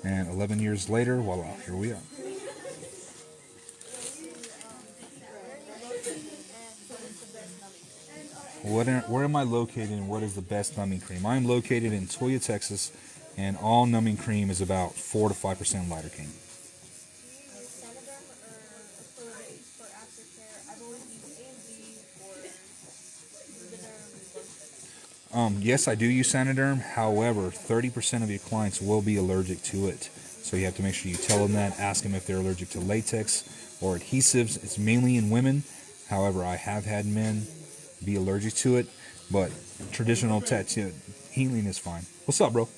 And 11 years later, voila, here we are. Where am I located and what is the best numbing cream? I'm located in Tuia, Texas, and all numbing cream is about 4 to 5% lidocaine. For Aftercare, I've always used A&D or Yes, I do use Sanoderm. However, 30% of your clients will be allergic to it. So you have to make sure you tell them that. Ask them if they're allergic to latex or adhesives. It's mainly in women. However, I have had men be allergic to it. But traditional tattoo healing is fine. What's up, bro?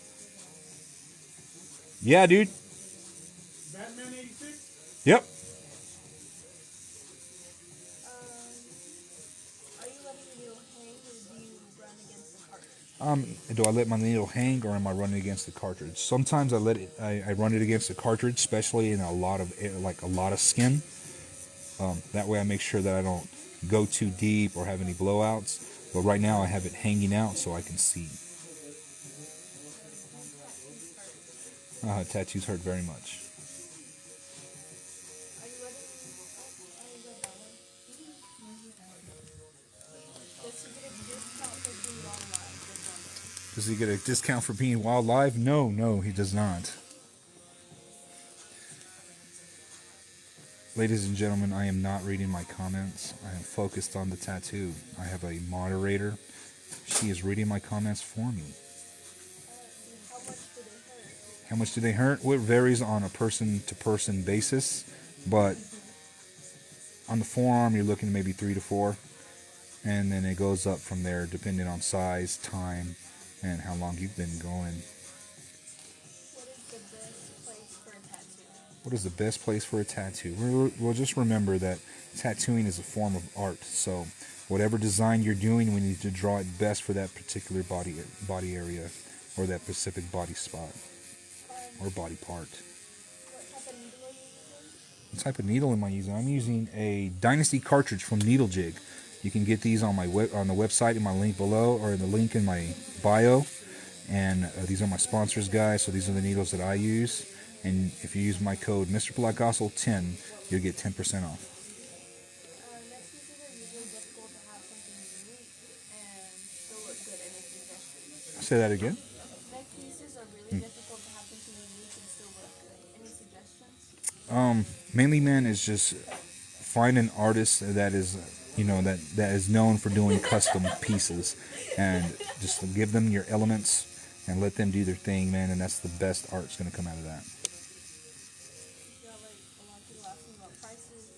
Yeah, dude. Batman 86? Yep. Are you letting your needle hang or do you run against the cartridge? Do I let my needle hang or am I running against the cartridge? Sometimes I run it against the cartridge, especially in a lot of skin. That way I make sure that I don't go too deep or have any blowouts. But right now I have it hanging out so I can see. Tattoos hurt very much. Are you letting Does he get a discount for being on live? Does he get a discount for being wild live? No, he does not. Ladies and gentlemen, I am not reading my comments. I am focused on the tattoo. I have a moderator. She is reading my comments for me. How much do they hurt? Well, it varies on a person-to-person basis, but on the forearm, you're looking maybe 3 to 4, and then it goes up from there depending on size, time, and how long you've been going. What is the best place for a tattoo? We'll just remember that tattooing is a form of art. So whatever design you're doing, we need to draw it best for that particular body area or that specific body spot or body part. What type of needle am I using? I'm using a Dynasty cartridge from Needle Jig. You can get these on on the website in my link below or in the link in my bio. And these are my sponsors, guys. So these are the needles that I use. And if you use my code Mr. Placascos 10, you'll get 10% off. Say that again. Neck pieces are really difficult to have something unique and still look good. Mainly, man, is just find an artist that is, that is known for doing custom pieces, and just give them your elements and let them do their thing, man. And that's the best art's gonna come out of that. Yeah, like a lot of people asking about prices.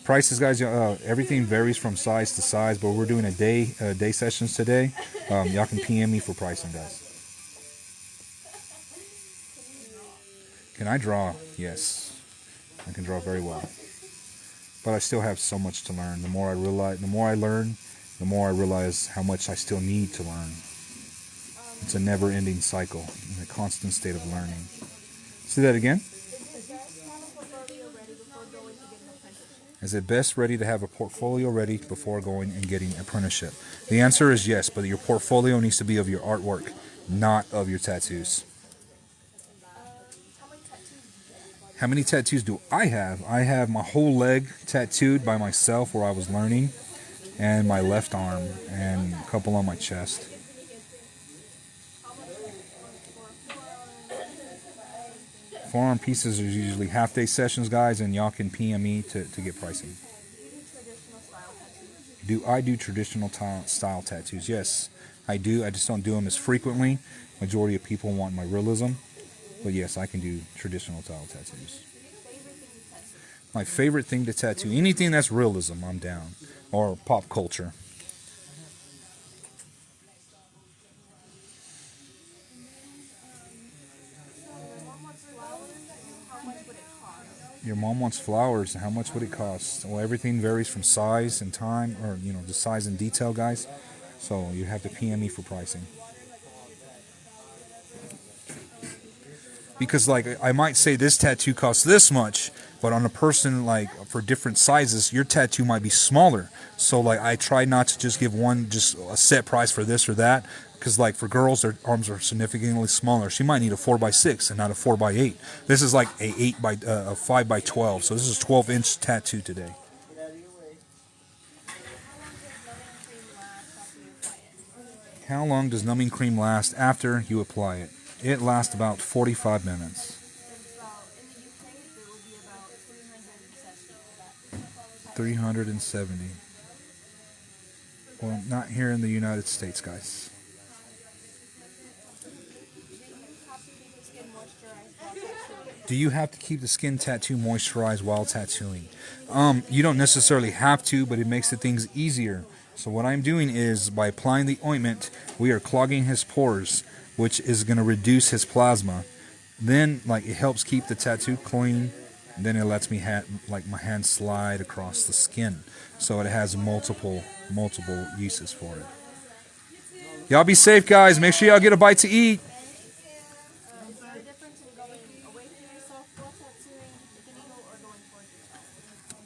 Prices, guys, everything varies from size to size, but we're doing a day sessions today. Y'all can PM me for pricing, guys. Can I draw? Yes, I can draw very well, but I still have so much to learn. The more I learn, the more I realize how much I still need to learn. It's a never-ending cycle, a constant state of learning. Say that again. Is it best ready to have a portfolio ready before going and getting an apprenticeship? The answer is yes, but your portfolio needs to be of your artwork, not of your tattoos. How many tattoos do I have? I have my whole leg tattooed by myself where I was learning, and my left arm, and a couple on my chest. Forearm pieces are usually half-day sessions, guys, and y'all can PM me to get pricing. Do I do traditional style tattoos? Yes, I do. I just don't do them as frequently. Majority of people want my realism, but yes, I can do traditional style tattoos. My favorite thing to tattoo, anything that's realism, I'm down, or pop culture. Your mom wants flowers. How much would it cost? Well, everything varies from size and time, or the size and detail, guys. So you have to PM me for pricing. Because I might say this tattoo costs this much, but on a person for different sizes, your tattoo might be smaller. So I try not to just give one just a set price for this or that. Because for girls, their arms are significantly smaller. She might need a 4x6 and not a 4x8. This is a 5x12. So this is a 12-inch tattoo today. How long does numbing cream last after you apply it? It lasts about 45 minutes. In the UK, it would be about 370. 370. Well, not here in the United States, guys. Do you have to keep the skin tattoo moisturized while tattooing? You don't necessarily have to, but it makes the things easier. So what I'm doing is, by applying the ointment, we are clogging his pores, which is going to reduce his plasma. Then, it helps keep the tattoo clean. And then it lets me my hand slide across the skin. So it has multiple uses for it. Y'all be safe, guys. Make sure y'all get a bite to eat.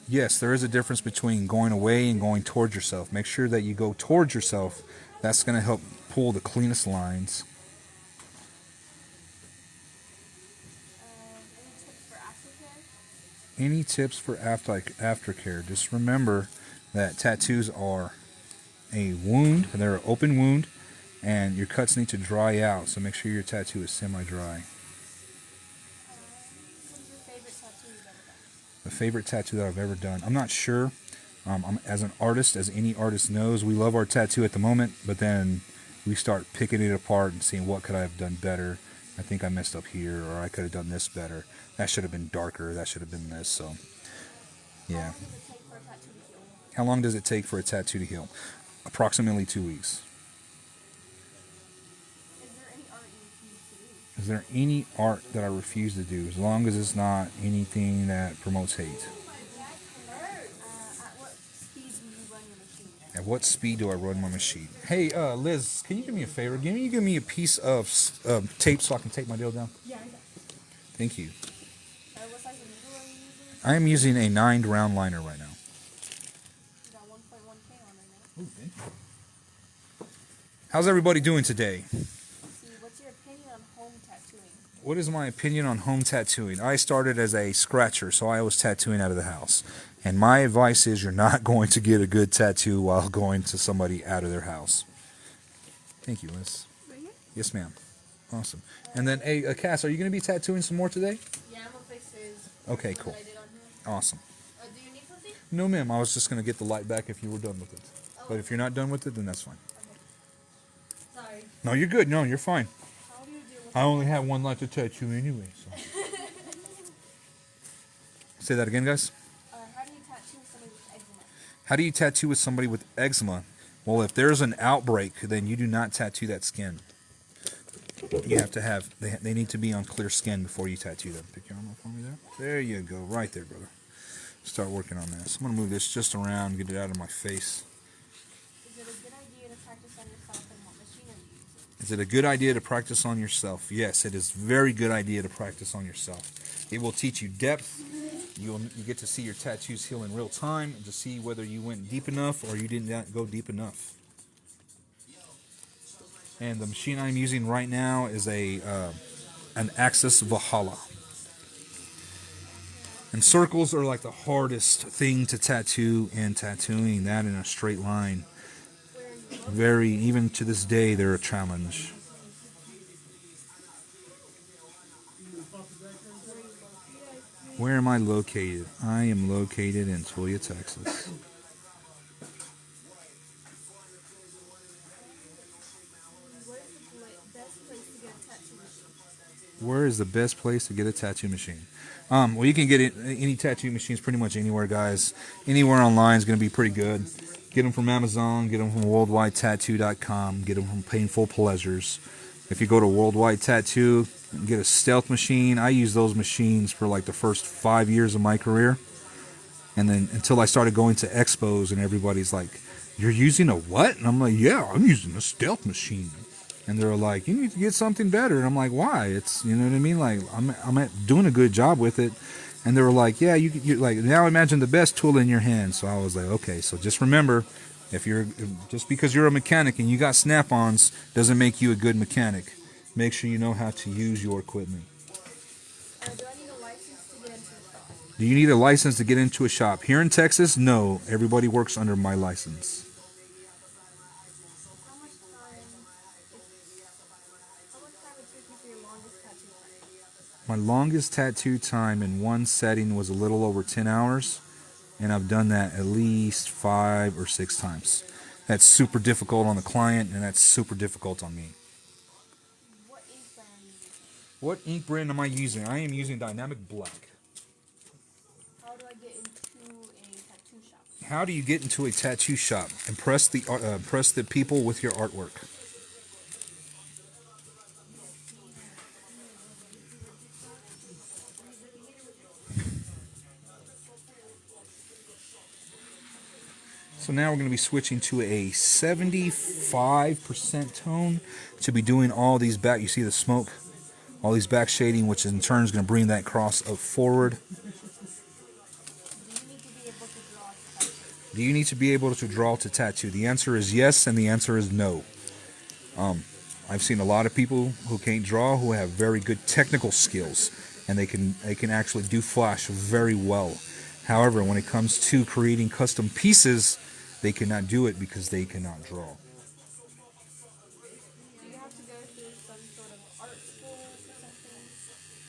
Yes, there is a difference between going away and going towards yourself. Make sure that you go towards yourself. That's going to help pull the cleanest lines. Any tips for aftercare? Just remember that tattoos are a wound, they're an open wound, and your cuts need to dry out. So make sure your tattoo is semi-dry. The favorite tattoo that I've ever done. I'm not sure. As an artist, as any artist knows, we love our tattoo at the moment, but then we start picking it apart and seeing what could I have done better. I think I messed up here, or I could have done this better. That should have been darker. That should have been this. So, yeah. How long does it take for a tattoo to heal? Approximately 2 weeks. Is there any art that I refuse to do, as long as it's not anything that promotes hate? At what speed do I run my machine? Hey, Liz, can you do me a favor? Give me a piece of tape so I can tape my deal down? Yeah, I got it. Thank you. What size of needle are you using? I am using a 9 round liner right now. You got 1.1K on right now. Ooh, thank you. How's everybody doing today? What's your opinion on home tattooing? What is my opinion on home tattooing? I started as a scratcher, so I was tattooing out of the house. And my advice is, you're not going to get a good tattoo while going to somebody out of their house. Thank you, Liz. Right here? Yes, ma'am. Awesome. And then, hey, Cass, are you going to be tattooing some more today? Yeah, I'm going to fix his Okay, cool. What I did on him. Awesome. Do you need something? No, ma'am. I was just going to get the light back if you were done with it. But if you're not done with it, then that's fine. Sorry. No, you're good. No, you're fine. How do you deal with I only have one light to touch you anyway. So. Say that again, guys. how do you tattoo somebody with eczema? How do you tattoo with somebody with eczema? Well, if there's an outbreak, then you do not tattoo that skin. You have to have, they need to be on clear skin before you tattoo them. Pick your arm up for me there. There you go. Right there, brother. Start working on this. I'm going to move this just around, get it out of my face. Is it a good idea to practice on yourself, and what machine are you using? Is it a good idea to practice on yourself? Yes, it is a very good idea to practice on yourself. It will teach you depth. You get to see your tattoos heal in real time and to see whether you went deep enough or you didn't go deep enough. And the machine I'm using right now is an Axis Valhalla. And circles are like the hardest thing to tattoo, and tattooing that in a straight line, even to this day, they're a challenge. Where am I located? I am located in Tuia, Texas. Where is the best place to get a tattoo machine? Well, you can get any tattoo machines pretty much anywhere, guys. Anywhere online is going to be pretty good. Get them from Amazon, get them from worldwidetattoo.com, get them from Painful Pleasures. If you go to Worldwide Tattoo, get a stealth machine. I used those machines for like the first 5 years of my career. And then until I started going to expos and everybody's like, "You're using a what?" And I'm like, "Yeah, I'm using a stealth machine." And they're like, "You need to get something better." And I'm like, "Why?" It's, you know what I mean? Like, I'm doing a good job with it. And they were like, "Yeah, you like, now imagine the best tool in your hand." So I was like, okay, so just remember, just because you're a mechanic and you got snap-ons doesn't make you a good mechanic. Make sure you know how to use your equipment. Do I need a license to get into a shop? Do you need a license to get into a shop? Here in Texas, no. Everybody works under my license. How much time it took you for your longest tattoo time? My longest tattoo time in one setting was a little over 10 hours, and I've done that at least 5 or 6 times. That's super difficult on the client, and that's super difficult on me. What ink brand are you using? What ink brand am I using? I am using Dynamic Black. How do I get into a tattoo shop? How do you get into a tattoo shop? Impress the people with your artwork. So now we're going to be switching to a 75% tone to be doing all these back. You see the smoke? All these back shading, which in turn is going to bring that cross up forward. Do you need to be able to draw to tattoo? The answer is yes, and the answer is no. I've seen a lot of people who can't draw who have very good technical skills, and they can actually do flash very well. However, when it comes to creating custom pieces, they cannot do it because they cannot draw. Do you have to go through some sort of art school for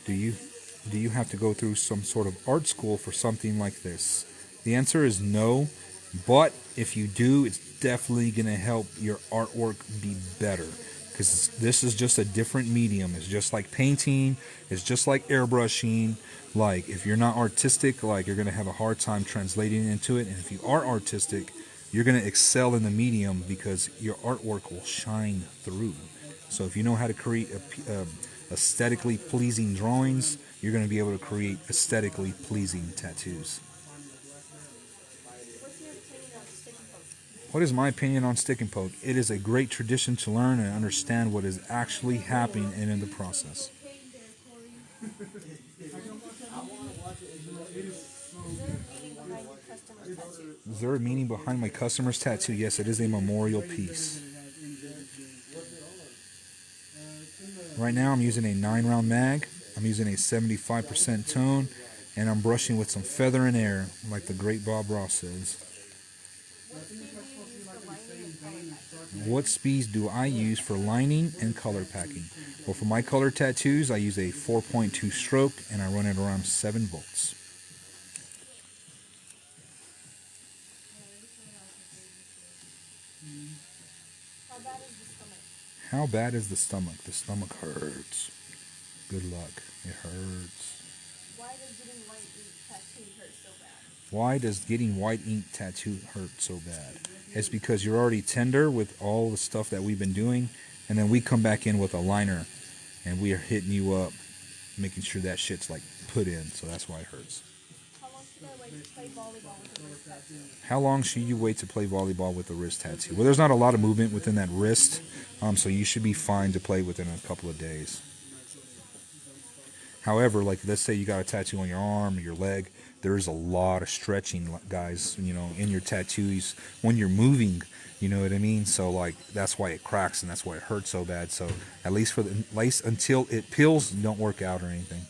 something? Do you have to go through some sort of art school for something like this? The answer is no, but if you do, it's definitely going to help your artwork be better, because this is just a different medium. It's just like painting, it's just like airbrushing. Like, if you're not artistic, like, you're going to have a hard time translating into it, and if you are artistic, you're going to excel in the medium because your artwork will shine through. So if you know how to create aesthetically pleasing drawings, you're going to be able to create aesthetically pleasing tattoos. What's your opinion on stick and poke? What is my opinion on stick and poke? It is a great tradition to learn and understand what is actually happening and in the process. Is there a meaning behind my customer's tattoo? Yes, it is a memorial piece. Right now I'm using a 9-round mag. I'm using a 75% tone, and I'm brushing with some feather and air, like the great Bob Ross says. what speeds do I use for lining and color packing? Well, for my color tattoos, I use a 4.2 stroke, and I run it around 7 volts. How bad is the stomach? How bad is the stomach? The stomach hurts. Good luck. It hurts. Why does getting white ink tattoo hurt so bad? Why does getting white ink tattoo hurt so bad? It's because you're already tender with all the stuff that we've been doing, and then we come back in with a liner, and we are hitting you up, making sure that shit's like put in, so that's why it hurts. How long should I wait to play volleyball with a wrist tattoo? How long should you wait to play volleyball with a wrist tattoo? Well, there's not a lot of movement within that wrist, so you should be fine to play within a couple of days. However, like let's say you got a tattoo on your arm or your leg, there is a lot of stretching, guys, you know, in your tattoos when you're moving, you know what I mean? So like that's why it cracks and that's why it hurts so bad. So at least until it peels, don't work out or anything.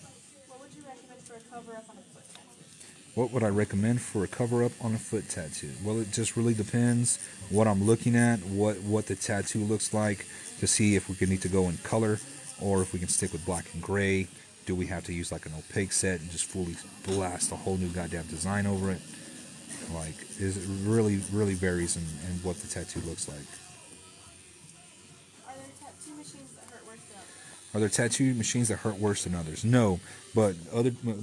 What would you recommend for a cover up on a foot tattoo? What would I recommend for a cover up on a foot tattoo? Well, it just really depends what I'm looking at, what the tattoo looks like, to see if we can need to go in color or if we can stick with black and gray. Do we have to use like an opaque set and just fully blast a whole new goddamn design over it? Like, it really, really varies in what the tattoo looks like. Are there tattoo machines that hurt worse than others? Are there tattoo machines that hurt worse than others? No, but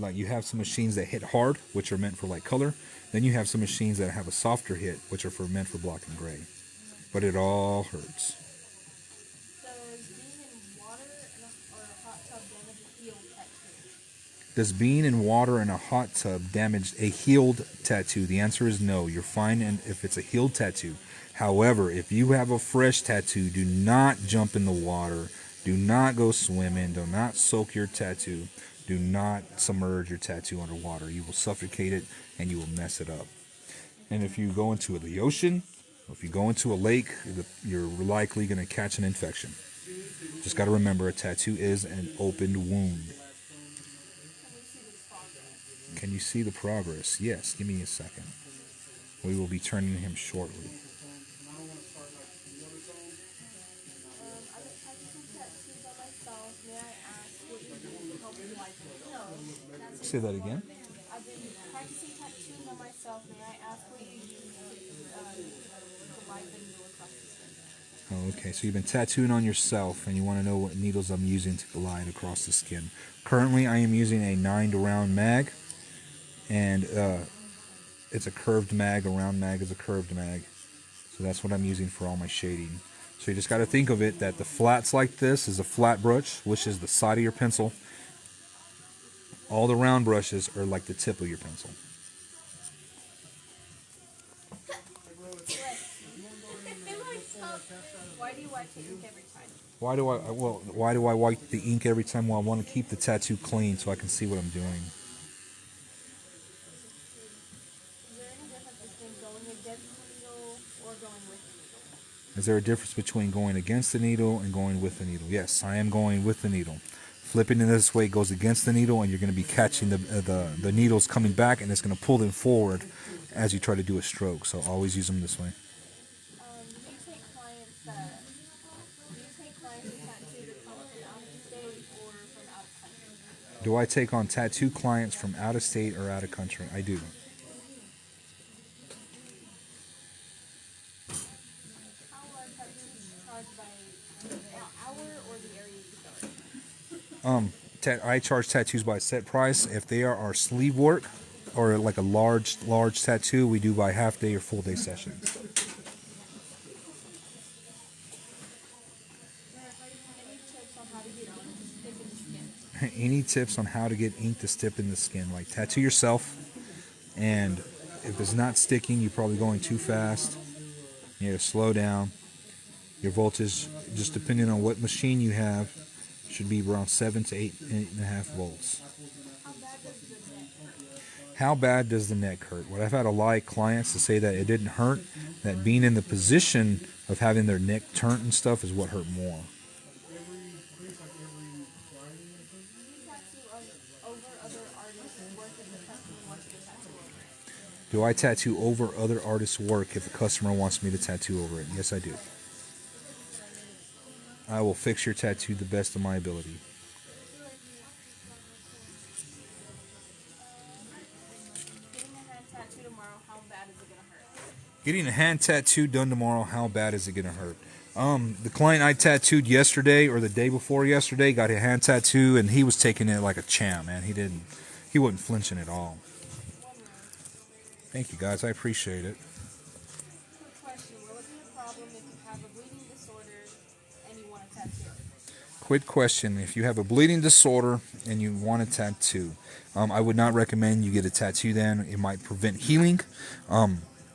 like you have some machines that hit hard, which are meant for like color. Then you have some machines that have a softer hit, which are meant for black and gray. But it all hurts. Does being in water in a hot tub damage a healed tattoo? The answer is no. You're fine and if it's a healed tattoo. However, if you have a fresh tattoo, do not jump in the water. Do not go swimming. Do not soak your tattoo. Do not submerge your tattoo underwater. You will suffocate it and you will mess it up. And if you go into the ocean, or if you go into a lake, you're likely going to catch an infection. Just got to remember, a tattoo is an open wound. Can you see the progress? Yes, give me a second. We will be turning him shortly. Say that again. I've been practicing tattooing on myself. May I ask what you use to glide the needle across the skin? Oh, okay, so you've been tattooing on yourself and you want to know what needles I'm using to glide across the skin. Currently, I am using a 9-round mag. And it's a curved mag. A round mag is a curved mag. So that's what I'm using for all my shading. So you just got to think of it that the flats like this is a flat brush, which is the side of your pencil. All the round brushes are like the tip of your pencil. Why do you wipe the ink every time? Why do I wipe the ink every time? Well, I want to keep the tattoo clean so I can see what I'm doing. Is there a difference between going against the needle and going with the needle? Yes, I am going with the needle. Flipping in this way goes against the needle, and you're going to be catching the needles coming back, and it's going to pull them forward as you try to do a stroke. So always use them this way. Do you take clients who tattoo that come from out of state or from out of country? Do I take on tattoo clients from out of state or out of country? I do. I charge tattoos by set price. If they are our sleeve work or like a large tattoo, we do by half day or full day sessions. Any tips on how to get ink to stick in the skin? Like tattoo yourself, and if it's not sticking, you're probably going too fast. You need to slow down. Your voltage, just depending on what machine you have, should be around 7 to 8.5 volts. How bad does the neck hurt? Well, I've had a lot of clients to say that it didn't hurt, that being in the position of having their neck turned and stuff is what hurt more. Do I tattoo over other artists' work if the customer wants me to tattoo over it? Yes, I do. I will fix your tattoo the best of my ability. Getting a hand tattoo tomorrow, how bad is it gonna hurt? Getting a hand tattoo done tomorrow, how bad is it gonna hurt? The client I tattooed yesterday or the day before yesterday got a hand tattoo, and he was taking it like a champ, man. He wasn't flinching at all. Thank you, guys. I appreciate it. Quick question: will it be a problem if you have a bleeding disorder and you want a tattoo? Quick question: if you have a bleeding disorder and you want a tattoo, I would not recommend you get a tattoo. Then it might prevent healing.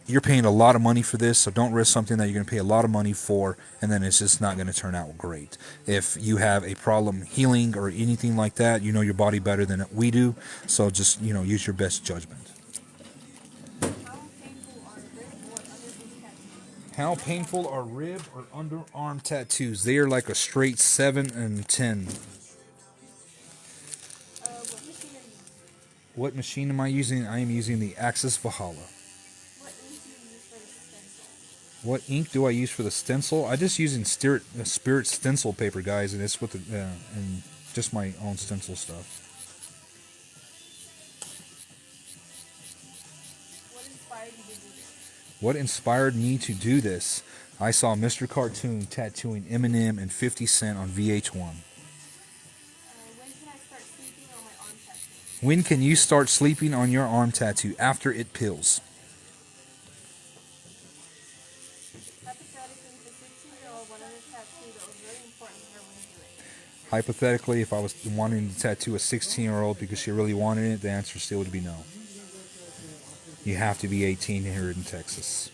You're paying a lot of money for this, so don't risk something that you're going to pay a lot of money for, and then it's just not going to turn out great. If you have a problem healing or anything like that, you know your body better than we do, so just, use your best judgment. How painful are rib or How painful are rib underarm tattoos? or underarm tattoos? They are like a straight 7 and 10. What machine are you using? What machine am I using? I am using the Axis Valhalla. What ink do you use for the stencil? What ink do I use for the stencil? I just using Spirit stencil paper, guys, and it's with and just my own stencil stuff. What inspired you to do this? What inspired me to do this? I saw Mr. Cartoon tattooing Eminem and 50 Cent on VH1. When can I start sleeping on my arm When can you start sleeping on your arm tattoo? tattoo? After it peels. Hypothetically, if a 16-year-old wanted a tattoo that was very important to her when you do it. Hypothetically, if I was wanting to tattoo a 16-year-old because she really wanted it, the answer still would be no. You have to be 18 here in Texas.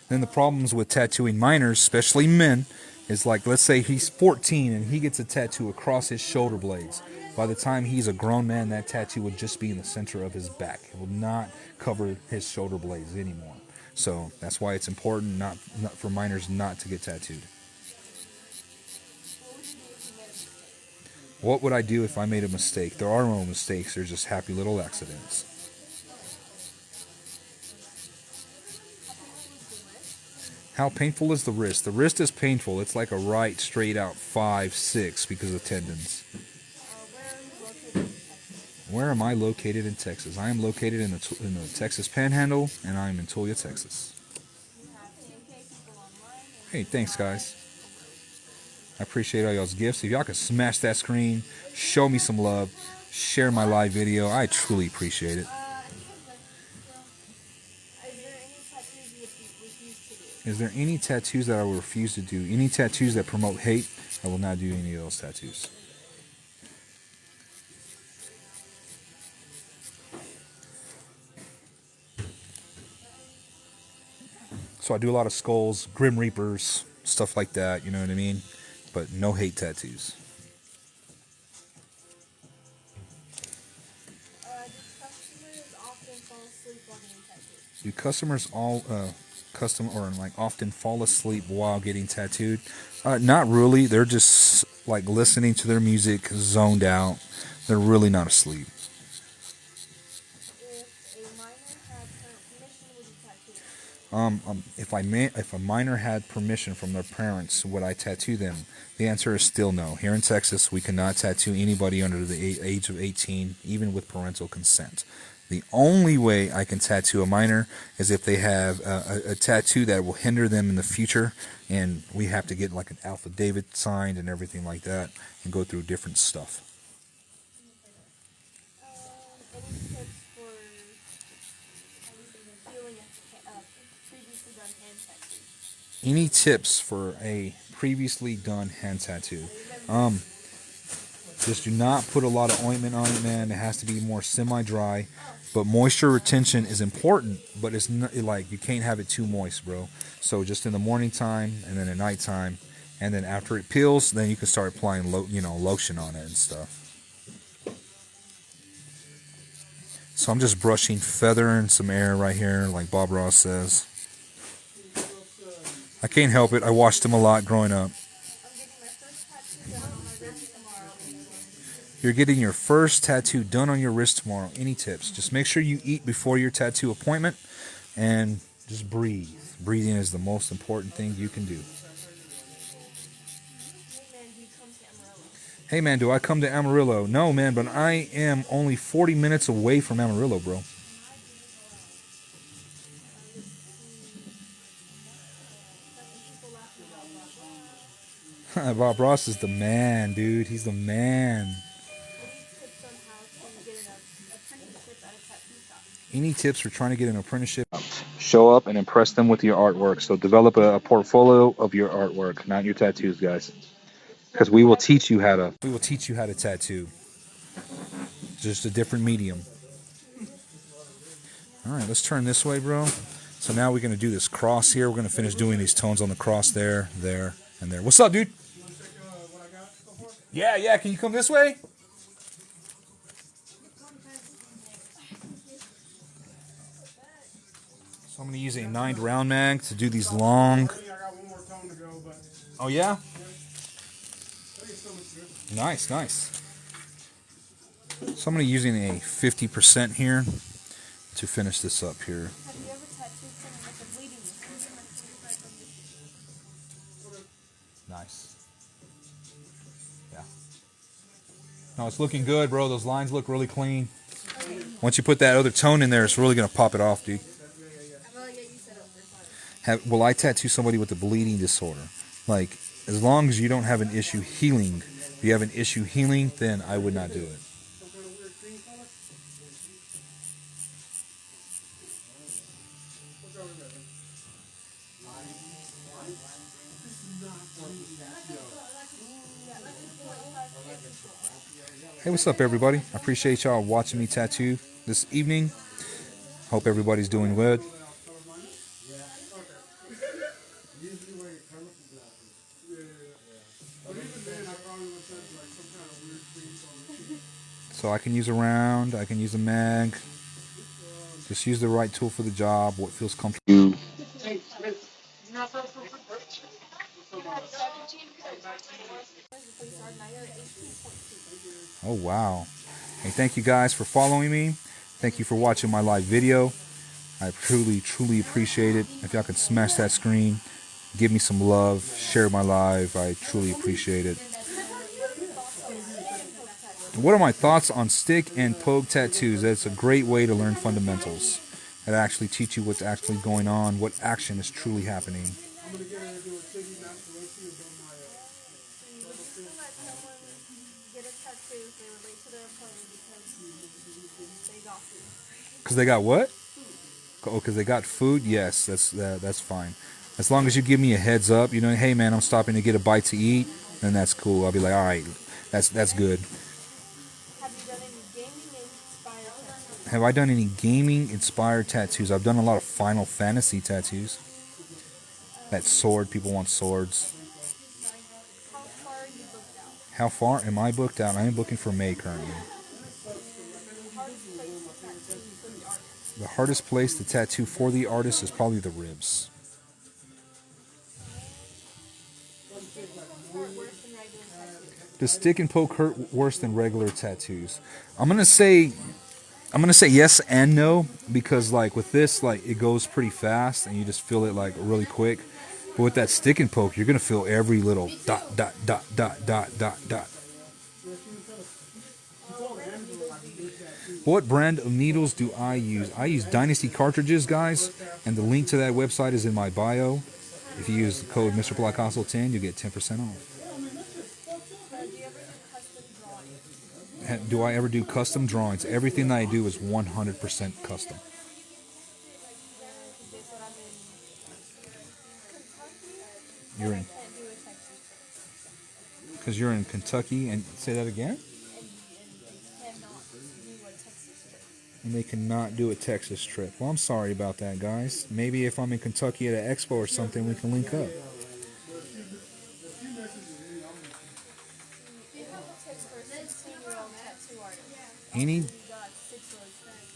Then the problems with tattooing minors, especially men, is like, let's say he's 14 and he gets a tattoo across his shoulder blades. By the time he's a grown man, that tattoo would just be in the center of his back. It will not cover his shoulder blades anymore. So that's why it's important not for minors not to get tattooed. What would I do if I made a mistake? There are no mistakes. They're just happy little accidents. How painful is the wrist? The wrist is painful. It's like a right straight out 5-6 because of tendons. Where am I located in Texas? I am located in the Texas Panhandle, and I am in Tuia, Texas. Hey, thanks, guys. I appreciate all y'all's gifts. If y'all could smash that screen, show me some love, share my live video, I truly appreciate it. Is there any tattoos that I will refuse to do? Any tattoos that promote hate? I will not do any of those tattoos. So I do a lot of skulls, Grim Reapers, stuff like that, you know what I mean? But no hate tattoos. Do customers often fall asleep while getting tattooed? Not really. They're just like listening to their music, zoned out. They're really not asleep. If a minor had permission from their parents, would I tattoo them? The answer is still no. Here in Texas, we cannot tattoo anybody under the age of 18, even with parental consent. The only way I can tattoo a minor is if they have a tattoo that will hinder them in the future, and we have to get like an affidavit signed and everything like that, and go through different stuff. Any tips for a previously done hand tattoo? Just do not put a lot of ointment on it, man. It has to be more semi-dry. But moisture retention is important, but it's not like you can't have it too moist, bro. So just in the morning time and then at night time, and then after it peels, then you can start applying lotion on it and stuff. So I'm just brushing feather and some air right here, like Bob Ross says. I can't help it. I watched him a lot growing up. You're getting your first tattoo done on your wrist tomorrow. Any tips? Just make sure you eat before your tattoo appointment and just breathe. Breathing is the most important thing you can do. Hey man, do I come to Amarillo? No man, but I am only 40 minutes away from Amarillo, bro. Bob Ross is the man, dude. He's the man. Any tips for trying to get an apprenticeship? Show up and impress them with your artwork. So develop a portfolio of your artwork, not your tattoos, guys. Because we will teach you how to tattoo. Just a different medium. All right, let's turn this way, bro. So now we're gonna do this cross here. We're gonna finish doing these tones on the cross there, there, and there. What's up, dude? Yeah. Can you come this way? So I'm gonna use a 9 round mag to do these long. Oh yeah. Nice. So I'm gonna using a 50% here to finish this up here. Have you ever tattooed someone with a bleeding disorder? Nice. Yeah. No, it's looking good, bro. Those lines look really clean. Once you put that other tone in there, it's really gonna pop it off, dude. Will I tattoo somebody with a bleeding disorder? Like, as long as you don't have an issue healing. If you have an issue healing, then I would not do it. Hey, what's up, everybody? I appreciate y'all watching me tattoo this evening. Hope everybody's doing good. So I can use a round, I can use a mag. Just use the right tool for the job, what feels comfortable. Oh, wow. Hey, thank you guys for following me. Thank you for watching my live video. I truly appreciate it. If y'all could smash that screen, give me some love, share my live. I truly appreciate it. What are my thoughts on stick and poke tattoos? That's a great way to learn fundamentals. It actually teach you what's actually going on, what action is truly happening. Because they got what? Oh, because they got food? Yes, that's fine. As long as you give me a heads up, you know, hey man, I'm stopping to get a bite to eat, then that's cool. I'll be like, all right, that's good. Have I done any gaming inspired tattoos? I've done a lot of Final Fantasy tattoos. That sword, people want swords. How far am I booked out? I am booking for May currently. The hardest place to tattoo for the artist is probably the ribs. Does stick and poke hurt worse than regular tattoos? I'm gonna say yes and no, because like with this, like it goes pretty fast and you just feel it like really quick. But with that stick and poke, you're gonna feel every little dot. What brand of needles do I use? I use Dynasty cartridges, guys, and the link to that website is in my bio. If you use the code Mr. Placascos10, you get 10% off. Do I ever do custom drawings? Everything that I do is 100% custom. You're in. Because you're in Kentucky, and say that again? And they cannot do a Texas trip. Well, I'm sorry about that, guys. Maybe if I'm in Kentucky at an expo or something, we can link up.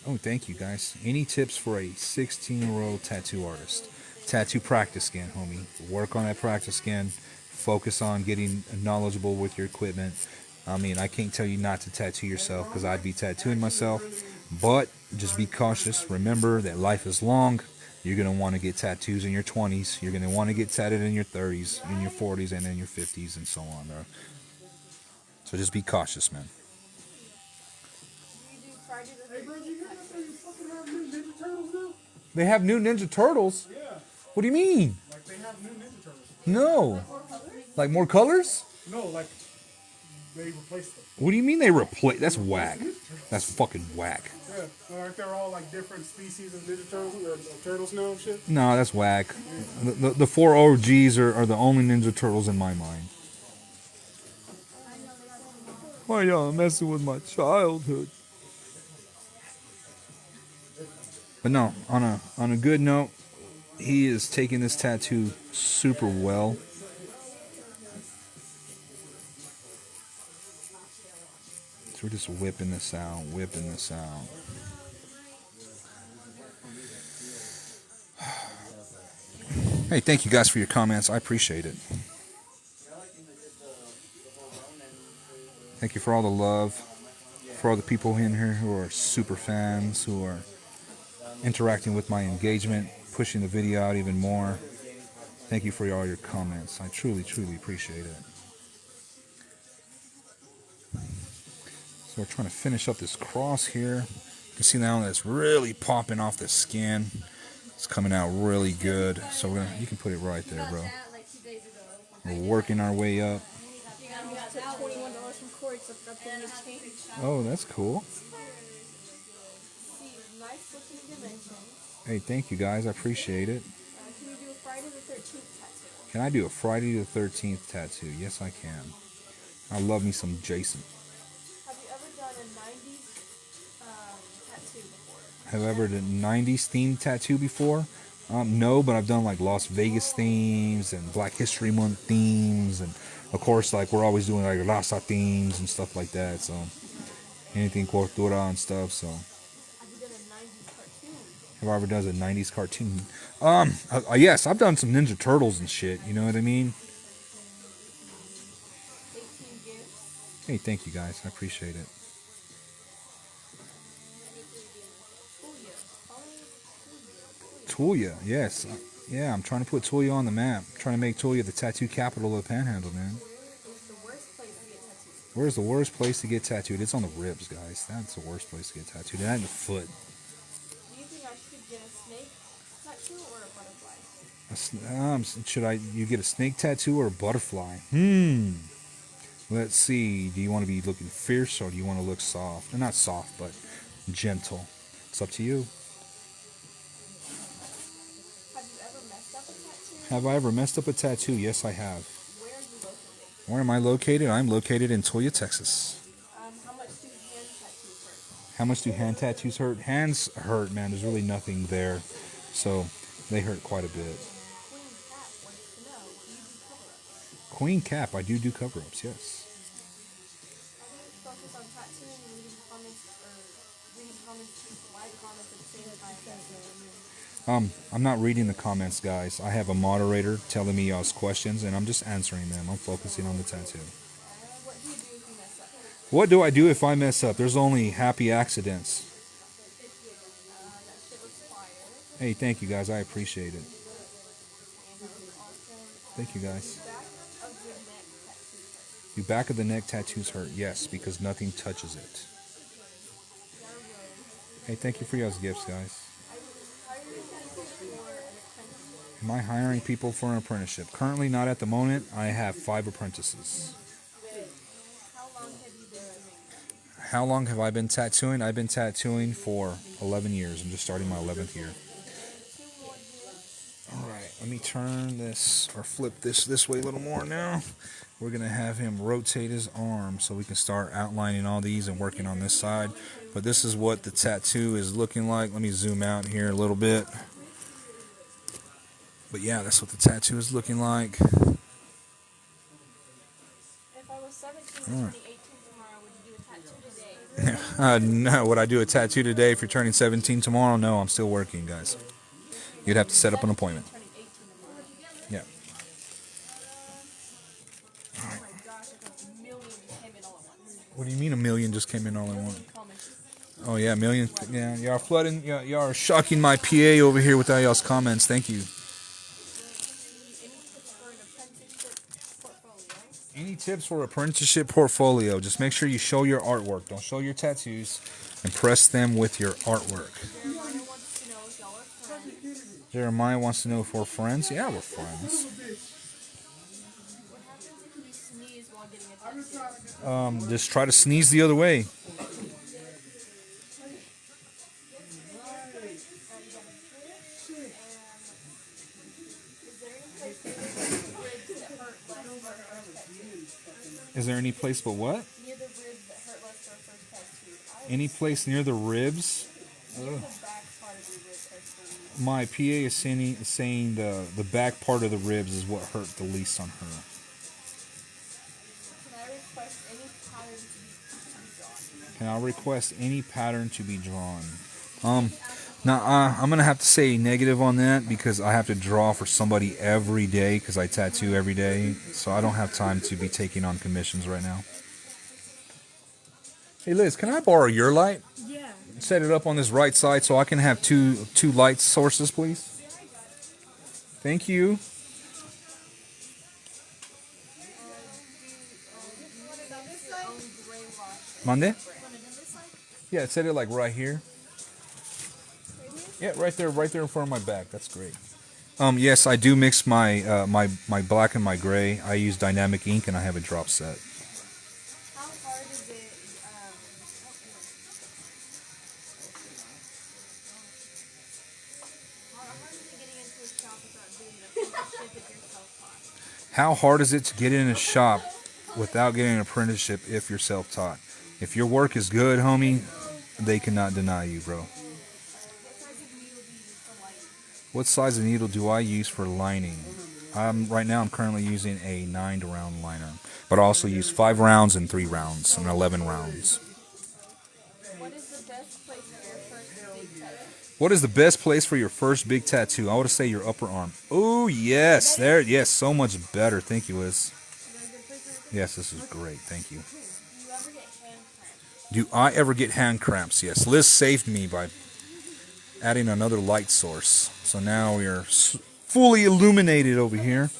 Oh, thank you, guys. Any tips for a 16-year-old tattoo artist? Tattoo practice skin, homie. Work on that practice skin. Focus on getting knowledgeable with your equipment. I mean, I can't tell you not to tattoo yourself because I'd be tattooing myself. But just be cautious. Remember that life is long. You're going to want to get tattoos in your 20s. You're going to want to get tatted in your 30s, in your 40s, and in your 50s, and so on, bro. So just be cautious, man. You do Friday the Hey, bro, you hear that they fucking have new Ninja Turtles now? They have new Ninja Turtles? Yeah. What do you mean? Like, they have new Ninja Turtles. No. Like more colors? No, like, they replaced them. What do you mean they replace? That's whack. That's fucking whack. Yeah. Aren't there all, like, different species of Ninja Turtles or turtles now and shit? No, that's whack. The four OGs are the only Ninja Turtles in my mind. Why y'all messing with my childhood? But no, on a good note, he is taking this tattoo super well. So we're just whipping this out, whipping this out. Hey, thank you guys for your comments. I appreciate it. Thank you for all the love, for all the people in here who are super fans, who are interacting with my engagement, pushing the video out even more. Thank you for all your comments. I truly, truly appreciate it. So we're trying to finish up this cross here. You can see now that it's really popping off the skin. It's coming out really good. So you can put it right there, bro. We're working our way up. took $21 from Corey to up the new change. Oh, that's cool. See, nice looking dimensions. Hey, thank you guys. I appreciate it. Can you do a Friday the 13th tattoo? Can I do a Friday the 13th tattoo? Yes, I can. I love me some Jason. Have you ever done a 90s tattoo before? Have I ever done 90s themed tattoo before? No, but I've done like Las Vegas themes and Black History Month themes, and of course, like we're always doing like Raza themes and stuff like that. So anything cultura and stuff. So Have you done a 90s cartoon? have I ever done a 90s cartoon? Yes, I've done some Ninja Turtles and shit. You know what I mean? 18 gifts. Hey, thank you guys. I appreciate it. Tuia, yes. Yeah, I'm trying to put Tuia on the map. I'm trying to make Tuia the tattoo capital of the Panhandle, man. It's the worst place to get tattooed. Where's the worst place to get tattooed? It's on the ribs, guys. That's the worst place to get tattooed. And in the foot. Do you think I should get a snake tattoo or a butterfly? You get a snake tattoo or a butterfly? Let's see. Do you want to be looking fierce or do you want to look soft? Not soft, but gentle. It's up to you. Have you ever messed up a tattoo? Have I ever messed up a tattoo? Yes, I have. Where are you located? Where am I located? I'm located in Tuia, Texas. How much do hand tattoos hurt? How much do hand tattoos hurt? Hands hurt, man. There's really nothing there. So they hurt quite a bit. Queen Cat wants to know, do you do Queen Cap, I do cover-ups? cover-ups, yes. Are you focused on tattooing and reading comments, like comments at the same time? I'm not reading the comments, guys. I have a moderator telling me y'all's questions, and I'm just answering them. I'm focusing on the tattoo. What do you do if you mess up? What do I do if I mess up? There's only happy accidents. That shit looks fire. Hey, thank you, guys. I appreciate it. And that was awesome. Thank you, guys. Back of the neck tattoos hurt. Do back of the neck tattoos hurt? Yes, because nothing touches it. Hey, thank you for y'all's gifts, guys. Am I hiring people for an apprenticeship? Currently, not at the moment. I have 5 apprentices. How long have you been doing? How long have I been tattooing? I've been tattooing for 11 years. I'm just starting my 11th year. All right, let me turn this or flip this way a little more now. We're going to have him rotate his arm so we can start outlining all these and working on this side. But this is what the tattoo is looking like. Let me zoom out here a little bit. But yeah, that's what the tattoo is looking like. If I was 17 All right. 18 tomorrow, would you do a tattoo today? No, would I do a tattoo today if you're turning 17 tomorrow? No, I'm still working, guys. You'd have to set up an appointment. Turning 18 tomorrow. Yeah. Oh my gosh, like a million came in all at once. What do you mean a million just came in all at once? Comments. Oh yeah, a million. Yeah, y'all flooding. Y'all are shocking my PA over here with all y'all's comments. Thank you. Any tips for an apprenticeship portfolio? Any tips for apprenticeship portfolio. Just make sure you show your artwork. Don't show your tattoos. Impress them with your artwork. Jeremiah wants to know if y'all are friends. Jeremiah wants to know if we're friends. Yeah, we're friends. What happens if you sneeze while getting a tattoo? Just try to sneeze the other way. Is there any place but what? Near the ribs that hurt less for a first tattoo. Any place near the ribs? Near the back part of your ribs hurts the least. My PA is saying the back part of the ribs is what hurt the least on her. Can I request any pattern to be drawn? Can I request any pattern to be drawn? Now, I'm going to have to say negative on that because I have to draw for somebody every day because I tattoo every day. So I don't have time to be taking on commissions right now. Hey, Liz, can I borrow your light? Yeah. Set it up on this right side so I can have two light sources, please. Thank you. Monday? Yeah, set it like right here. Yeah, right there in front of my back. That's great. Yes, I do mix my my black and my gray. I use dynamic ink and I have a drop set. How hard is it? How hard is it getting into a shop without getting an apprenticeship if you're self-taught? How hard is it to get in a shop without getting an apprenticeship if you're self-taught? If your work is good, homie, they cannot deny you, bro. What size of needle do I use for lining? Right now I'm currently using a 9-round liner, but I also use 5 rounds and 3 rounds and 11 rounds. What is the best place for your first big tattoo? What is the best place for your first big tattoo? I would say your upper arm. Oh, yes. There. Yes, so much better. Thank you, Liz. Yes, this is great. Thank you. Do you ever get hand cramps? Do I ever get hand cramps? Yes. Liz saved me by adding another light source. So now we are fully illuminated over here.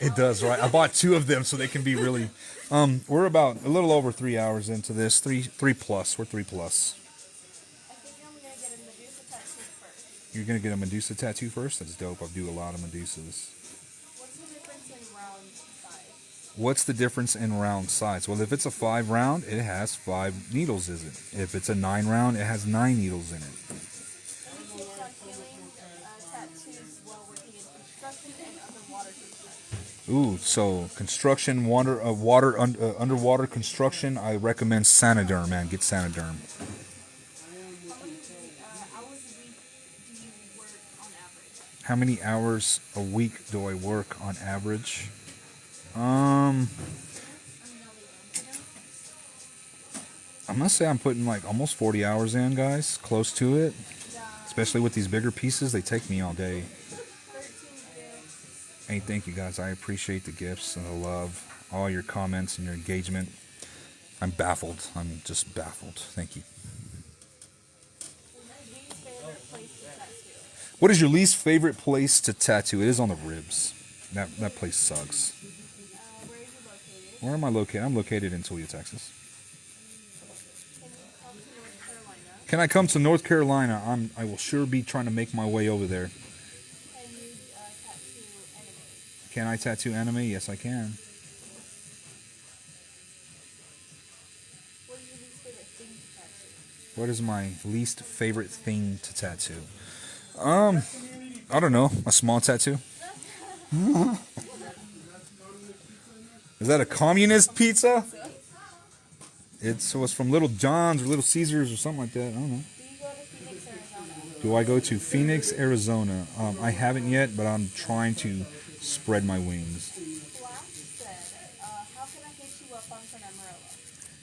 It does, right? I bought 2 of them so they can be really... we're about a little over 3 hours into this. 3 plus. We're 3 plus. I think I'm going to get a Medusa tattoo first. You're going to get a Medusa tattoo first? That's dope. I do a lot of Medusas. What's the difference in round size? What's the difference in round size? Well, if it's a 5 round, it has 5 needles in it. If it's a 9 round, it has 9 needles in it. Any tips on healing tattoos while working in construction and underwater construction? Ooh, so construction, underwater construction, I recommend Sanoderm, man. Get Sanoderm. How many hours a week do you work on average? How many hours a week do I work on average? I'm gonna say I'm putting like almost 40 hours in, guys. Close to it. Especially with these bigger pieces, they take me all day. 13 gifts. Hey, thank you guys. I appreciate the gifts and the love, all your comments and your engagement. I'm baffled. I'm just baffled. Thank you. Least favorite place to tattoo? What is your least favorite place to tattoo? It is on the ribs. That place sucks. Where are you located? Where am I located? I'm located in Tuia, Texas. Can you come to North Carolina? Can I come to North Carolina? I will sure be trying to make my way over there. Can you tattoo anime? Can I tattoo anime? Yes, I can. What is your least favorite thing to tattoo? What is my least favorite thing to tattoo? I don't know. A small tattoo. Is that a communist pizza? It was from Little John's or Little Caesars or something like that. I don't know. Do you go to Phoenix, Arizona? Do I go to Phoenix, Arizona? I haven't yet, but I'm trying to spread my wings. Flash said, how can I hit you up on Amarillo?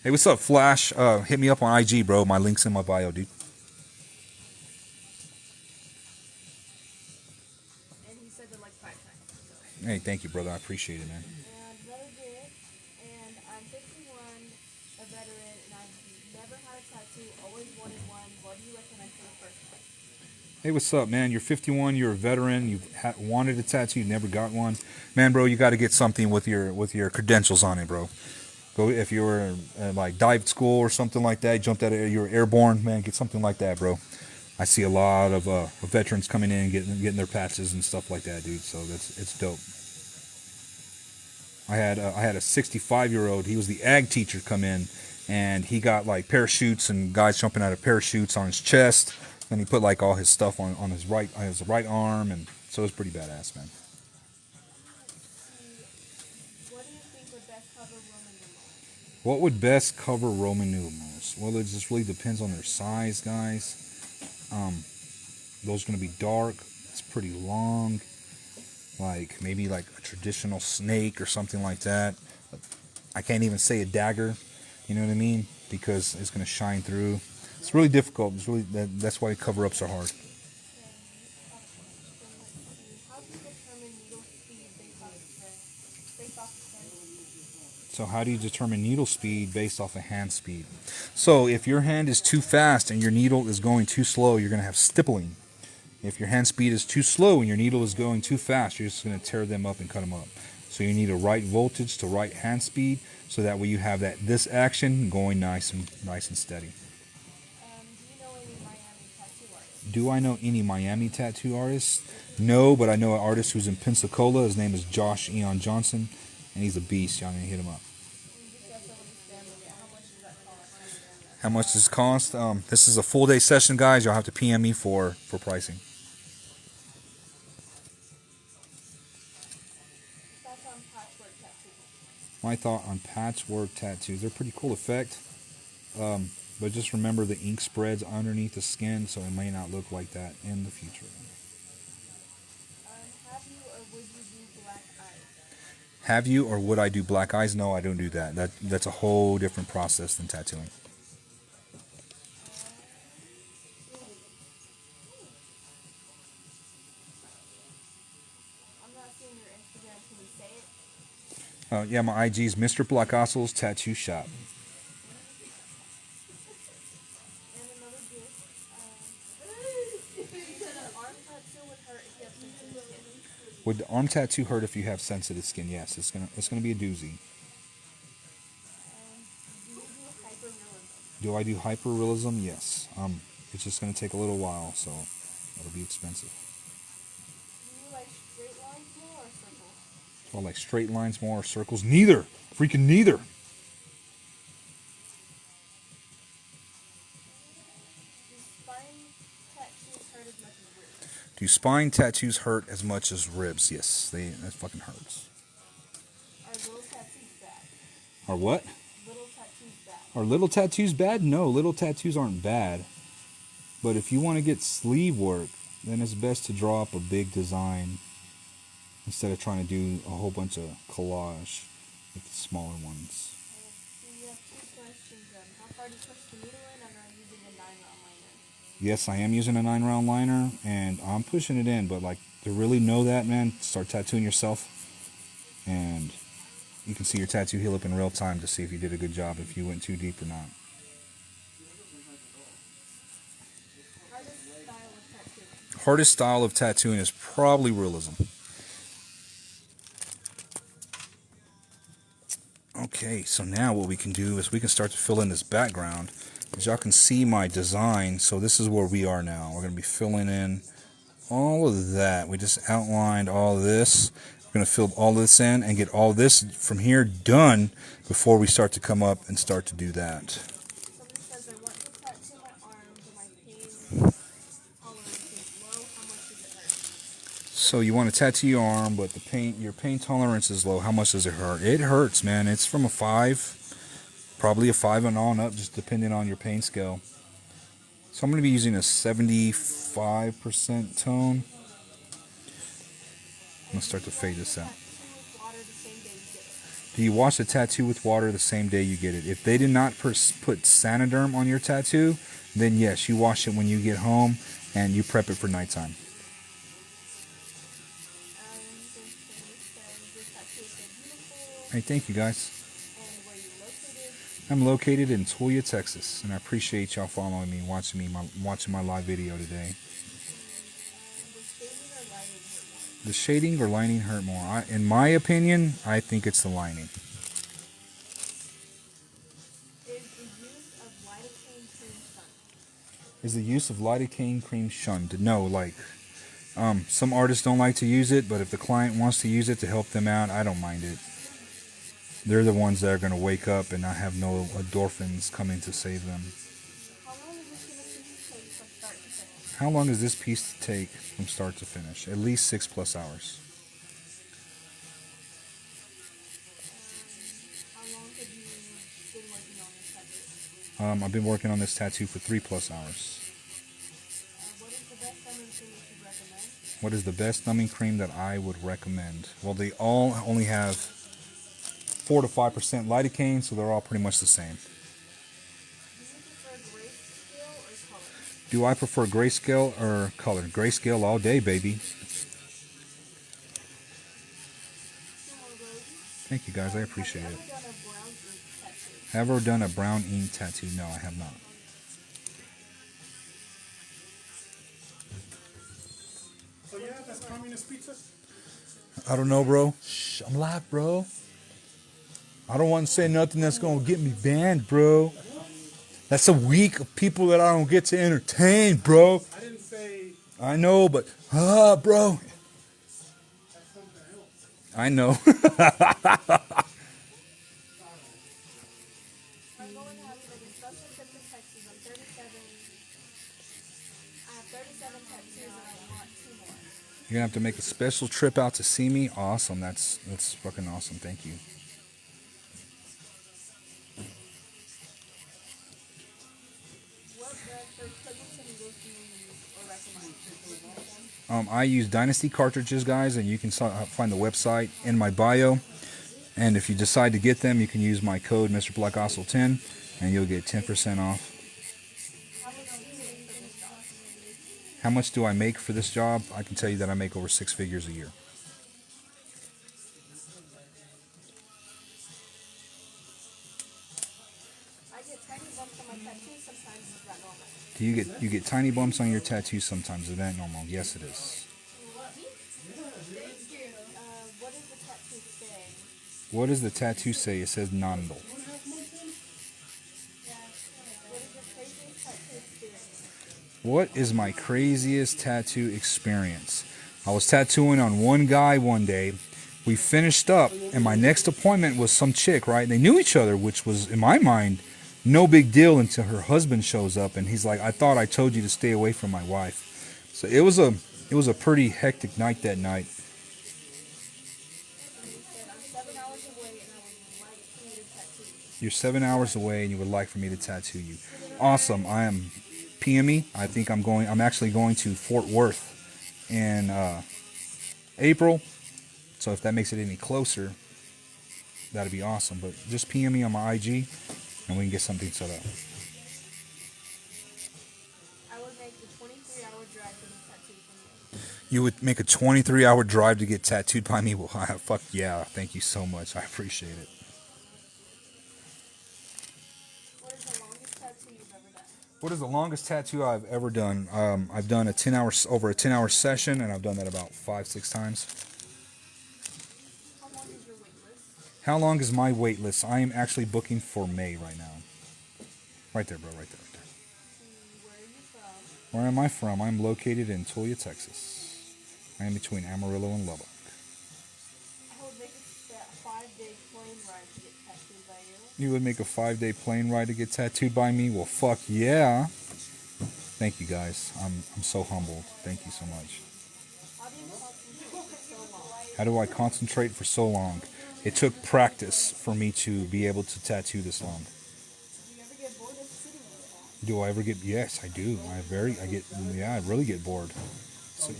Hey, what's up, Flash? Hit me up on IG, bro. My link's in my bio, dude. And he said it like 5 times. So. Hey, thank you, brother. I appreciate it, man. And another bit, and I'm 51, a veteran, and I've never had a tattoo, always wanted one. What do you recommend for the first one? Hey, what's up, man? You're 51. You're a veteran. You've wanted a tattoo. You never got one, man, bro. You got to get something with your credentials on it, bro. Go if you were like dive school or something like that. You jumped out of, you were airborne, man. Get something like that, bro. I see a lot of veterans coming in, getting their patches and stuff like that, dude. So it's dope. I had a 65-year-old. He was the ag teacher come in, and he got like parachutes and guys jumping out of parachutes on his chest. Then he put like all his stuff on his right arm, and so it was pretty badass, man. What do you think would best cover Roman numerals? What would best cover Roman numerals? Well, it just really depends on their size, guys. Those are going to be dark. It's pretty long. Like maybe like a traditional snake or something like that. I can't even say a dagger. You know what I mean? Because it's going to shine through. It's really difficult. It's really that's why cover-ups are hard. How do you determine needle speed based off the So how do you determine needle speed based off of hand speed? So if your hand is too fast and your needle is going too slow, you're going to have stippling. If your hand speed is too slow and your needle is going too fast, you're just going to tear them up and cut them up. So you need a right voltage to right hand speed, so that way you have this action going nice and steady. Do you know any Miami tattoo artists? Do I know any Miami tattoo artists? No, but I know an artist who's in Pensacola. His name is Josh Eon Johnson, and he's a beast. Y'all need to hit him up. How much does it cost? This is a full day session, guys. You'll have to PM me for pricing. My thought on patchwork tattoos. They're a pretty cool effect. But just remember the ink spreads underneath the skin, so it may not look like that in the future. Have you or would you do black eyes? Have you or would I do black eyes? No, I don't do that. That's a whole different process than tattooing. I'm not seeing your Instagram. Can you say it? Yeah, my IG is Mr. Placascos Tattoo Shop. And another gift. The arm tattoo would hurt if you have sensitive skin. Would the arm tattoo hurt if you have sensitive skin? Yes, it's gonna be a doozy. Do you do hyperrealism? Do I do hyperrealism? Yes. It's just gonna take a little while, so it'll be expensive. Do you like straight lines more or circles? Do I like straight lines more or circles? Neither. Freaking neither. Do spine tattoos hurt as much as ribs? Do spine tattoos hurt as much as ribs? Yes, that fucking hurts. Are little tattoos bad? Are what? Little tattoos bad? Are little tattoos bad? No, little tattoos aren't bad. But if you want to get sleeve work, then it's best to draw up a big design instead of trying to do a whole bunch of collage with the smaller ones. You have two questions. How far do you push the needle in, and are you using a 9-round liner? Yes, I am using a 9-round liner, and I'm pushing it in, but like to really know that, man, start tattooing yourself, and you can see your tattoo heal up in real time to see if you did a good job, if you went too deep or not. Hardest style of tattooing is probably realism. Okay, so now what we can do is we can start to fill in this background. As y'all can see my design, so this is where we are now. We're going to be filling in all of that. We just outlined all of this. We're going to fill all this in and get all this from here done before we start to come up and start to do that. Somebody says, I want to tattoo my arms, but my pain tolerance is low. How much does it hurt? So you want to tattoo your arm, but your pain tolerance is low. How much does it hurt? It hurts, man. It's from a 5. Probably a 5 and on up, just depending on your pain scale. So I'm going to be using a 75% tone. I'm going to start to fade this out. Do you wash the tattoo with water the same day you get it? If they did not put Sanoderm on your tattoo, then yes, you wash it when you get home and you prep it for nighttime. Hey, thank you guys. I'm located in Tuia, Texas, and I appreciate y'all following me, watching my live video today. The shading or lining hurt more? In my opinion, I think it's the lining. Is the use of lidocaine cream Is the use of lidocaine cream shunned? shunned? No, like, some artists don't like to use it, but if the client wants to use it to help them out, I don't mind it. They're the ones that are going to wake up and not have no endorphins coming to save them. How long does this piece take from start to How long does this piece take from start to finish? finish? At least 6+ hours. How long have you been working on this tattoo? I've been working on this tattoo for 3+ hours. What is the best numbing cream What is the best numbing cream that you recommend? that I would recommend? Well, they all only have 4 to 5% lidocaine, so they're all pretty much the same. Do you prefer grayscale or color? Do I prefer grayscale or color? Grayscale all day, baby. Thank you, guys. I appreciate it. Have you ever done a Have brown ink tattoo? I ever done a brown ink tattoo? No, I have not. So yeah, that's communist pizza? I don't know, bro. Shh, I'm live, bro. I don't want to say nothing that's going to get me banned, bro. That's a week of people that I don't get to entertain, bro. I didn't say I know, but, bro. that's something else. I know. I'm going to have to make a special trip to Texas. I'm 37. I have 37 tattoos and I want 2 more. You're going to have to make a special trip out to see me? Awesome. That's fucking awesome. Thank you. What brand for cooking tools do you use or recommend? I use Dynasty cartridges, guys, and you can find the website in my bio. And if you decide to get them, you can use my code Mr. Placascos 10, and you'll get 10% off. How much do you make for this job? How much do I make for this job? I can tell you that I make over 6 figures a year. I get tiny bumps on my tattoos sometimes. Is that normal? Do you get tiny bumps on your tattoos sometimes? Is that normal? Yes, it is. What does the tattoo say? What does the tattoo say? It says Nandel. What is your craziest tattoo experience? What is my craziest tattoo experience? I was tattooing on one guy one day. We finished up, and my next appointment was some chick, right? They knew each other, which was, in my mind, no big deal until her husband shows up, and he's like, "I thought I told you to stay away from my wife." So it was a pretty hectic night that night. You said, I'm 7 hours away and I would like for you You're 7 hours away, and you would like for me to tattoo you. to tattoo you. Awesome. I am PME. I think I'm actually going to Fort Worth in April. So if that makes it any closer, that'd be awesome. But just PM me on my IG, and we can get something set up. I would make the 23-hour drive to be tattooed from you. You would make a 23-hour drive to get tattooed by me? Well, fuck yeah. Thank you so much. I appreciate it. What is the longest tattoo you've ever done? What is the longest tattoo I've ever done? I've done over a 10-hour session, and I've done that about 5-6 times. How long is your wait list? How long is my wait list? I am actually booking for May right now. Right there, bro. Right there. Right there. Where are you from? Where am I from? I'm located in Tuia, Texas. I am between Amarillo and Lubbock. I would make a 5-day plane ride to get tattooed by you. You would make a 5-day plane ride to get tattooed by me? Well, fuck yeah. Thank you, guys. I'm so humbled. Thank you so much. How do you concentrate for so long? How do I concentrate for so long? It took practice for me to be able to tattoo this long. Do you ever get bored of sitting this long? Do I ever get? Yes, I do. I really get bored. So,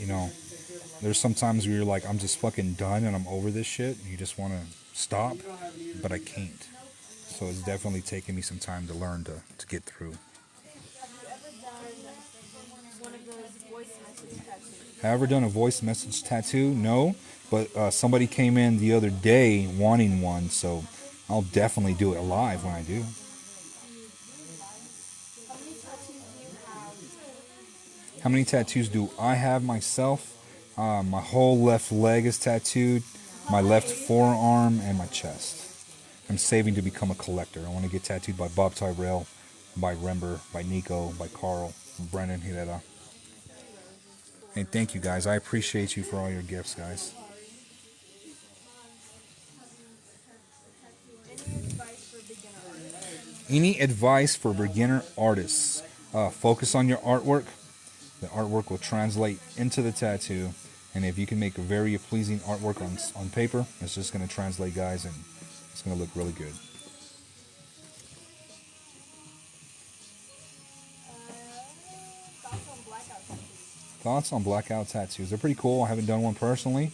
there's sometimes where you're like, I'm just fucking done and I'm over this shit. And you just want to stop, but I can't. So it's definitely taken me some time to learn to get through. Have you ever done one of those voice message tattoos? Have I ever done a voice message tattoo? No, but somebody came in the other day wanting one, so I'll definitely do it live when I do. How many tattoos do you have? How many tattoos do I have myself? My whole left leg is tattooed, my left forearm, and my chest. I'm saving to become a collector. I want to get tattooed by Bob Tyrell, by Rember, by Nico, by Carl, Brennan Hirera. Hey, thank you guys. I appreciate you for all your gifts, guys. Any advice for beginner artists? Focus on your artwork. The artwork will translate into the tattoo. And if you can make a very pleasing artwork on paper, it's just going to translate, guys, and it's going to look really good. Thoughts on blackout tattoos? They're pretty cool. I haven't done one personally,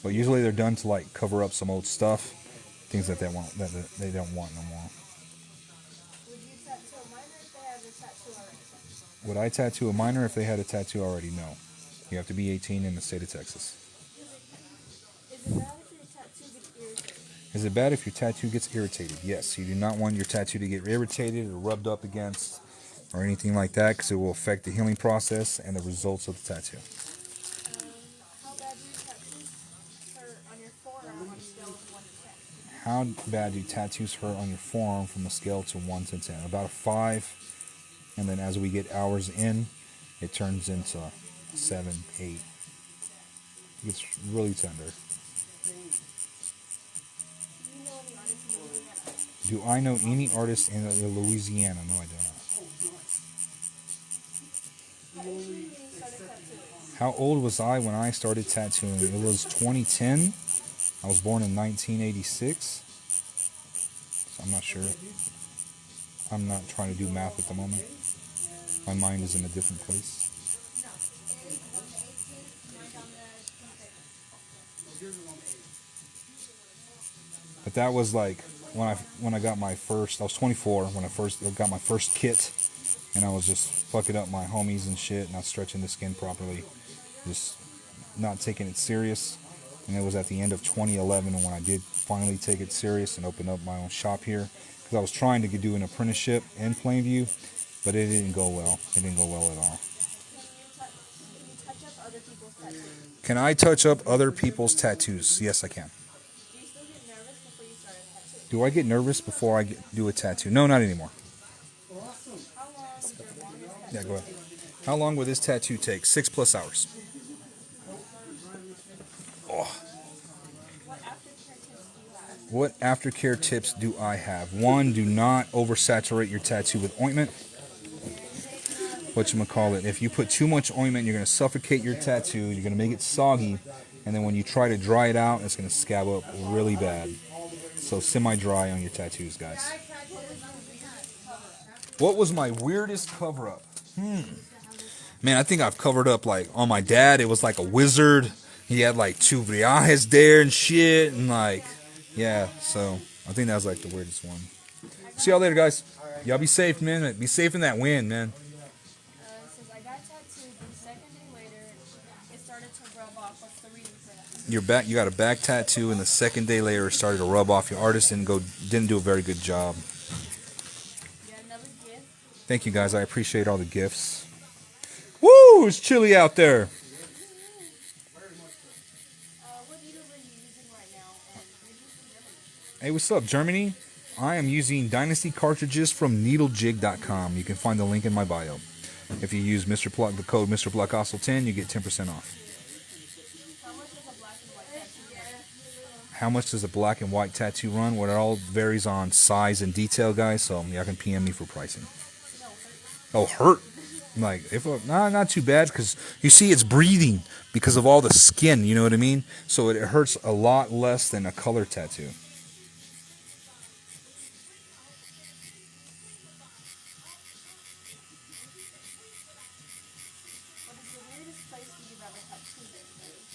but usually they're done to like cover up some old stuff, things that they don't want no more. Would you tattoo a minor if they have a tattoo already? Would I tattoo a minor if they had a tattoo already? No. You have to be 18 in the state of Texas. Is it bad if your tattoo gets irritated? Is it bad if your tattoo gets irritated? Yes. You do not want your tattoo to get irritated or rubbed up against or anything like that, because it will affect the healing process and the results of the tattoo. How bad do your tattoos hurt on your forearm on a scale of 1 to 10? How bad do tattoos hurt on your forearm from a scale to 1 to 10? About a 5, and then as we get hours in, it turns into 7, 8. It gets really tender. Do I know any artists in Louisiana? No, I do not. How old was I when I started tattooing? It was 2010. I was born in 1986. So I'm not sure. I'm not trying to do math at the moment. My mind is in a different place. But that was like when I got my first. I was 24 when I first got my first kit, and I was just fucking up my homies and shit, not stretching the skin properly, just not taking it serious. And it was at the end of 2011 when I did finally take it serious and open up my own shop here, because I was trying to do an apprenticeship in Plainview, but it didn't go well. It didn't go well at all. Can I touch up other people's tattoos? Yes, I can. Do I get nervous before I do a tattoo? No, not anymore. Yeah, go ahead. How long will this tattoo take? 6+ hours. Oh. What aftercare tips do I have? 1, do not oversaturate your tattoo with ointment. Whatchamacallit, if you put too much ointment, you're going to suffocate your tattoo, you're going to make it soggy, and then when you try to dry it out, it's going to scab up really bad. So semi-dry on your tattoos, guys. What was my weirdest cover-up? Man, I think I've covered up, like, on my dad, it was like a wizard. He had, like, 2 reais there and shit, and, like, yeah, so I think that was, like, the weirdest one. See y'all later, guys. Y'all be safe, man. Be safe in that wind, man. Since I got tattooed, the second day later, it started to rub off of 3 different. You got a back tattoo, and the second day later, it started to rub off. Your artist didn't do a very good job. You got another gift? Thank you, guys. I appreciate all the gifts. Woo! It's chilly out there. What needles are you using right now? And Hey, what's up, Germany? I am using Dynasty cartridges from needlejig.com. You can find the link in my bio. If you use the code Mr. Placascos10, you get 10% off. How much does a black and white tattoo run? Well, it all varies on size and detail, guys, so y'all can PM me for pricing. Oh, hurt? Like, not too bad, because you see it's breathing because of all the skin, you know what I mean? So it hurts a lot less than a color tattoo.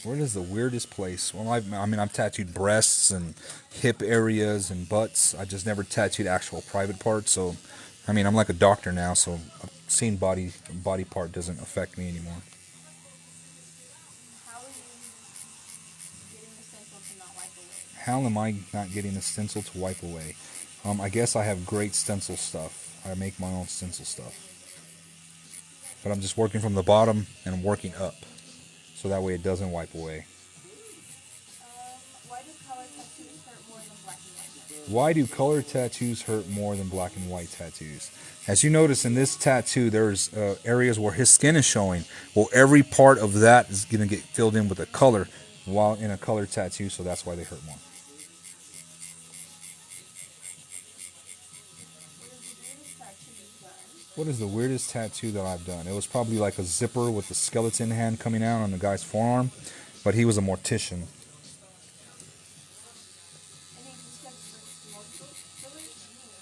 What is the weirdest place? Well, I've tattooed breasts and hip areas and butts. I just never tattooed actual private parts. So, I'm like a doctor now, so seeing body part doesn't affect me anymore. How am I not getting the stencil to wipe away? I guess I have great stencil stuff. I make my own stencil stuff. But I'm just working from the bottom and I'm working up. So so that way it doesn't wipe away. Why do color tattoos hurt more than black and white? Why do color tattoos hurt more than black and white tattoos? As you notice in this tattoo, there's areas where his skin is showing. Well, every part of that is going to get filled in with a color while in a color tattoo, so that's why they hurt more. What is the weirdest tattoo that I've done? It was probably like a zipper with the skeleton hand coming out on the guy's forearm, but he was a mortician.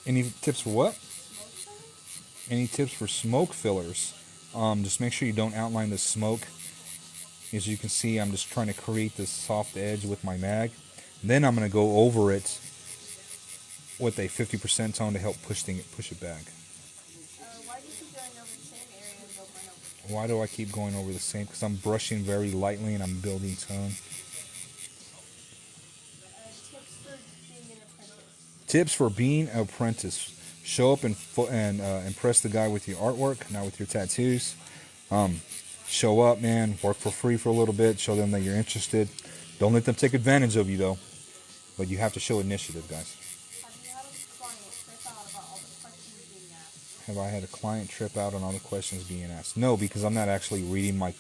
Any tips for what? Any tips for smoke fillers? Just make sure you don't outline the smoke. As you can see, I'm just trying to create this soft edge with my mag. Then I'm going to go over it with a 50% tone to help push it back. Why do you keep going over the same areas over and over? Why do I keep going over the same? Because I'm brushing very lightly and I'm building tone. Tips for being an apprentice. Show up and impress the guy with your artwork, not with your tattoos. Show up, man. Work for free for a little bit. Show them that you're interested. Don't let them take advantage of you, though. But you have to show initiative, guys. Have I had a client trip out on all the questions being asked? No, because I'm not actually reading my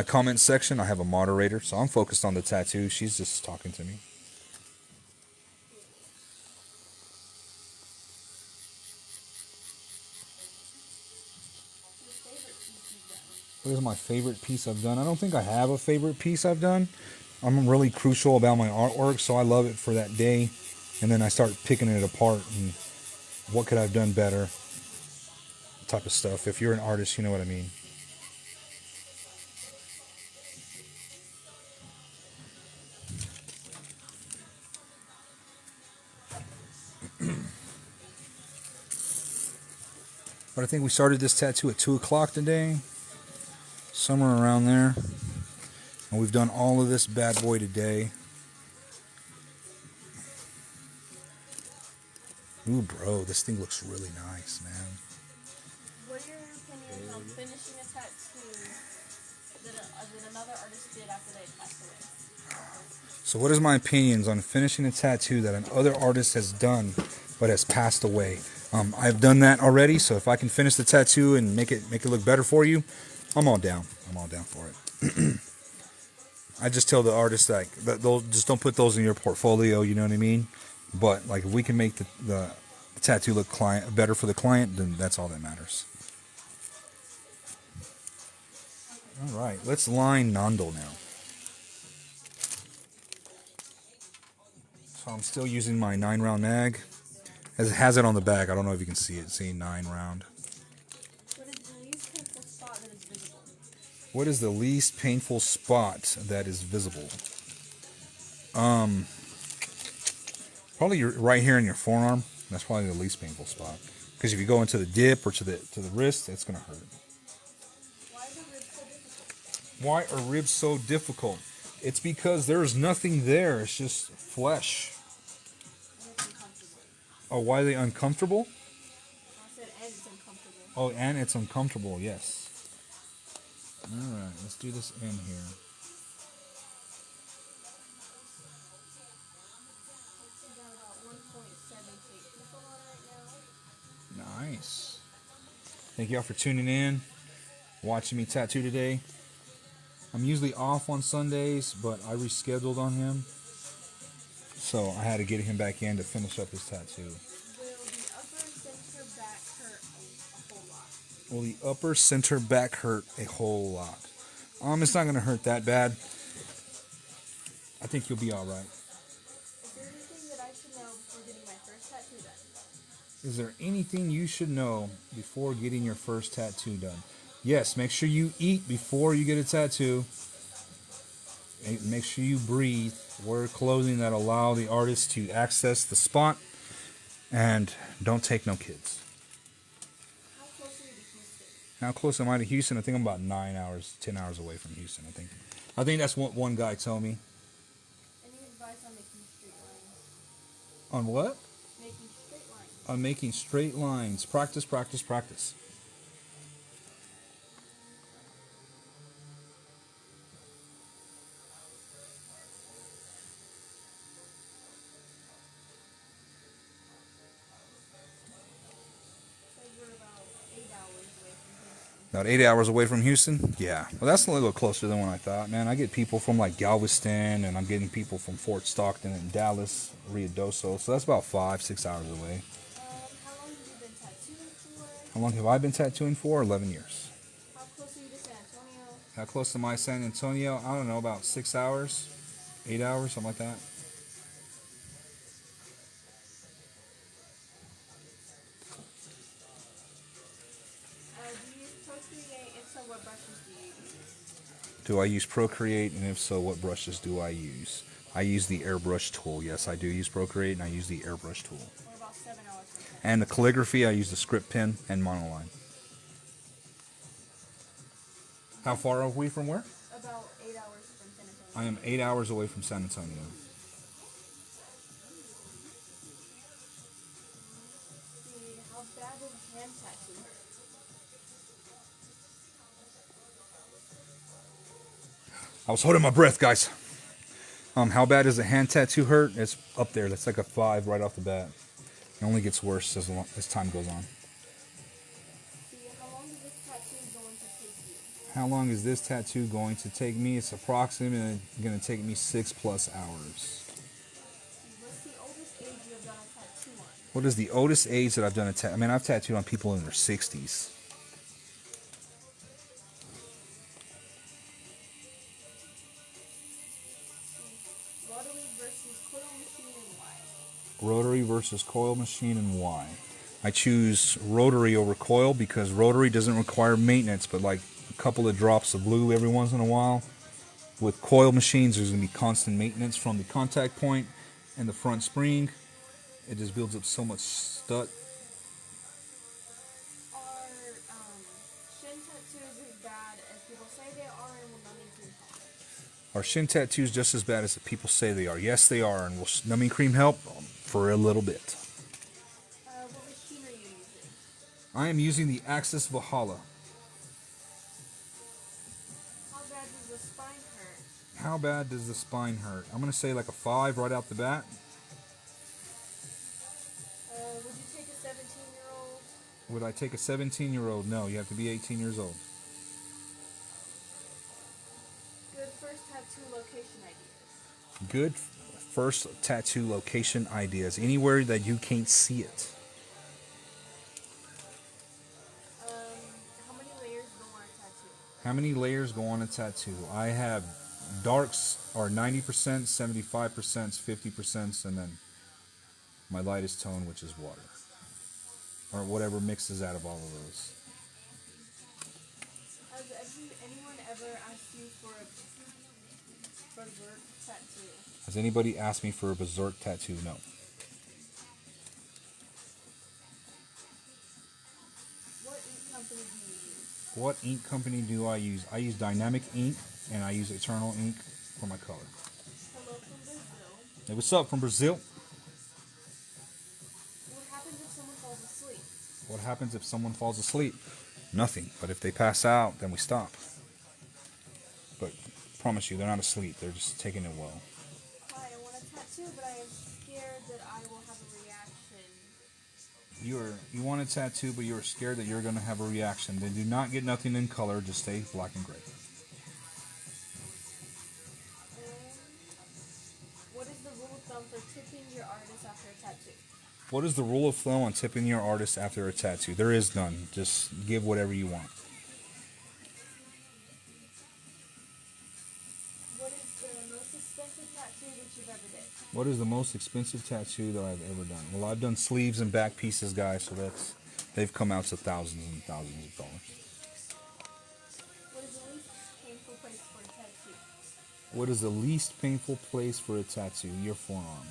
comment section. I have a moderator, so I'm focused on the tattoo. She's just talking to me. What is my favorite piece I've done? I don't think I have a favorite piece I've done. I'm really crucial about my artwork, so I love it for that day. And then I start picking it apart and what could I have done better type of stuff. If you're an artist, you know what I mean. But I think we started this tattoo at 2 o'clock today. Somewhere around there. And we've done all of this bad boy today. Ooh, bro, this thing looks really nice, man. What are your opinions on finishing a tattoo that another artist did after they passed away? So what is my opinions on finishing a tattoo that another artist has done but has passed away? I've done that already, so if I can finish the tattoo and make it look better for you, I'm all down. I'm all down for it. I just tell the artists that just don't put those in your portfolio, you know what I mean? But like if we can make the tattoo look better for the client, then that's all that matters. All right, let's line Nando now. So I'm still using my 9-round mag. It has it on the back. I don't know if you can see it. It's saying 9-round. What is the least painful spot that is visible? Probably right here in your forearm. That's probably the least painful spot. Because if you go into the dip or to the wrist, it's gonna hurt. Why are ribs so difficult? It's because there's nothing there. It's just flesh. Oh, why are they uncomfortable? I said, and it's uncomfortable. Oh, and it's uncomfortable. Yes. All right, let's do this in here. Nice. Thank y'all for tuning in, watching me tattoo today. I'm usually off on Sundays, but I rescheduled on him. So I had to get him back in to finish up his tattoo. Will the upper center back hurt a whole lot? It's not going to hurt that bad. I think you'll be all right. Is there anything you should know before getting your first tattoo done? Yes, make sure you eat before you get a tattoo. Make sure you breathe. Wear clothing that allow the artist to access the spot. And don't take no kids. How close am I to Houston? I think I'm about 9 hours, 10 hours away from Houston, I think that's what one guy told me. Any advice on making straight lines? On what? Making straight lines. On making straight lines. Practice, practice, practice. About 8 hours away from Houston? Yeah. Well, that's a little closer than what I thought, man. I get people from like Galveston, and I'm getting people from Fort Stockton and Dallas, Ruidoso. So that's about 5-6 hours away. How long have you been tattooing for? How long have I been tattooing for? 11 years. How close are you to San Antonio? How close am I to San Antonio? I don't know, about 6 hours, 8 hours, something like that. Do you use Procreate? If so, what brushes do you use? Do I use Procreate, and if so, what brushes do I use? I use the airbrush tool. Yes, I do use Procreate, and I use the airbrush tool. What about 7 hours from San And the calligraphy, I use the script pen and monoline. How far are we from where? About 8 hours from San Antonio. I am 8 hours away from San Antonio. How bad does hand tattoo hurt? I was holding my breath, guys. How bad does a hand tattoo hurt? It's up there. That's like a 5 right off the bat. It only gets worse as time goes on. How long is this tattoo going to take you? How long is this tattoo going to take me? It's approximately going to take me 6+ hours. What's the oldest age you have done a tattoo on? What is the oldest age that I've done a tattoo? I mean, I've tattooed on people in their 60s. Rotary versus coil machine and why? Rotary versus coil machine and why? I choose rotary over coil because rotary doesn't require maintenance, but like a couple of drops of glue every once in a while. With coil machines, there's going to be constant maintenance from the contact point and the front spring. It just builds up so much stud. Are shin tattoos as bad as people say they are and will numbing cream help? Are shin tattoos just as bad as the people say they are? Yes, they are. And will numbing cream help? For a little bit. What machine are you using? I am using the Axis Valhalla. How bad does the spine hurt? How bad does the spine hurt? I'm going to say like a 5 right out the bat. Would you take a 17-year-old? Would I take a 17-year-old? No, you have to be 18 years old. Good first tattoo location ideas. Good first tattoo location ideas. Anywhere that you can't see it. How many layers go on a tattoo? How many layers go on a tattoo? I have darks are 90%, 75%, 50%, and then my lightest tone, which is water. Or whatever mixes out of all of those. Has anyone ever asked you for a berserk tattoo? Has anybody asked me for a berserk tattoo? No. What ink company do you use? What ink company do I use? I use Dynamic Ink, and I use Eternal Ink for my color. Hello from Brazil. Hey, what's up from Brazil? What happens if someone falls asleep? What happens if someone falls asleep? Nothing. But if they pass out, then we stop. But I promise you, they're not asleep. They're just taking it well. Hi, I want a tattoo, but I am scared that I will have a reaction. You want a tattoo, but you're scared that you're going to have a reaction. Then do not get nothing in color. Just stay black and gray. What is the rule of thumb for tipping your artist after a tattoo? What is the rule of thumb on tipping your artist after a tattoo? There is none. Just give whatever you want. What is the most expensive tattoo that you've ever did? What is the most expensive tattoo that I've ever done? Well, I've done sleeves and back pieces, guys, so they've come out to thousands and thousands of dollars. What is the least painful place for a tattoo? What is the least painful place for a tattoo? Your forearm.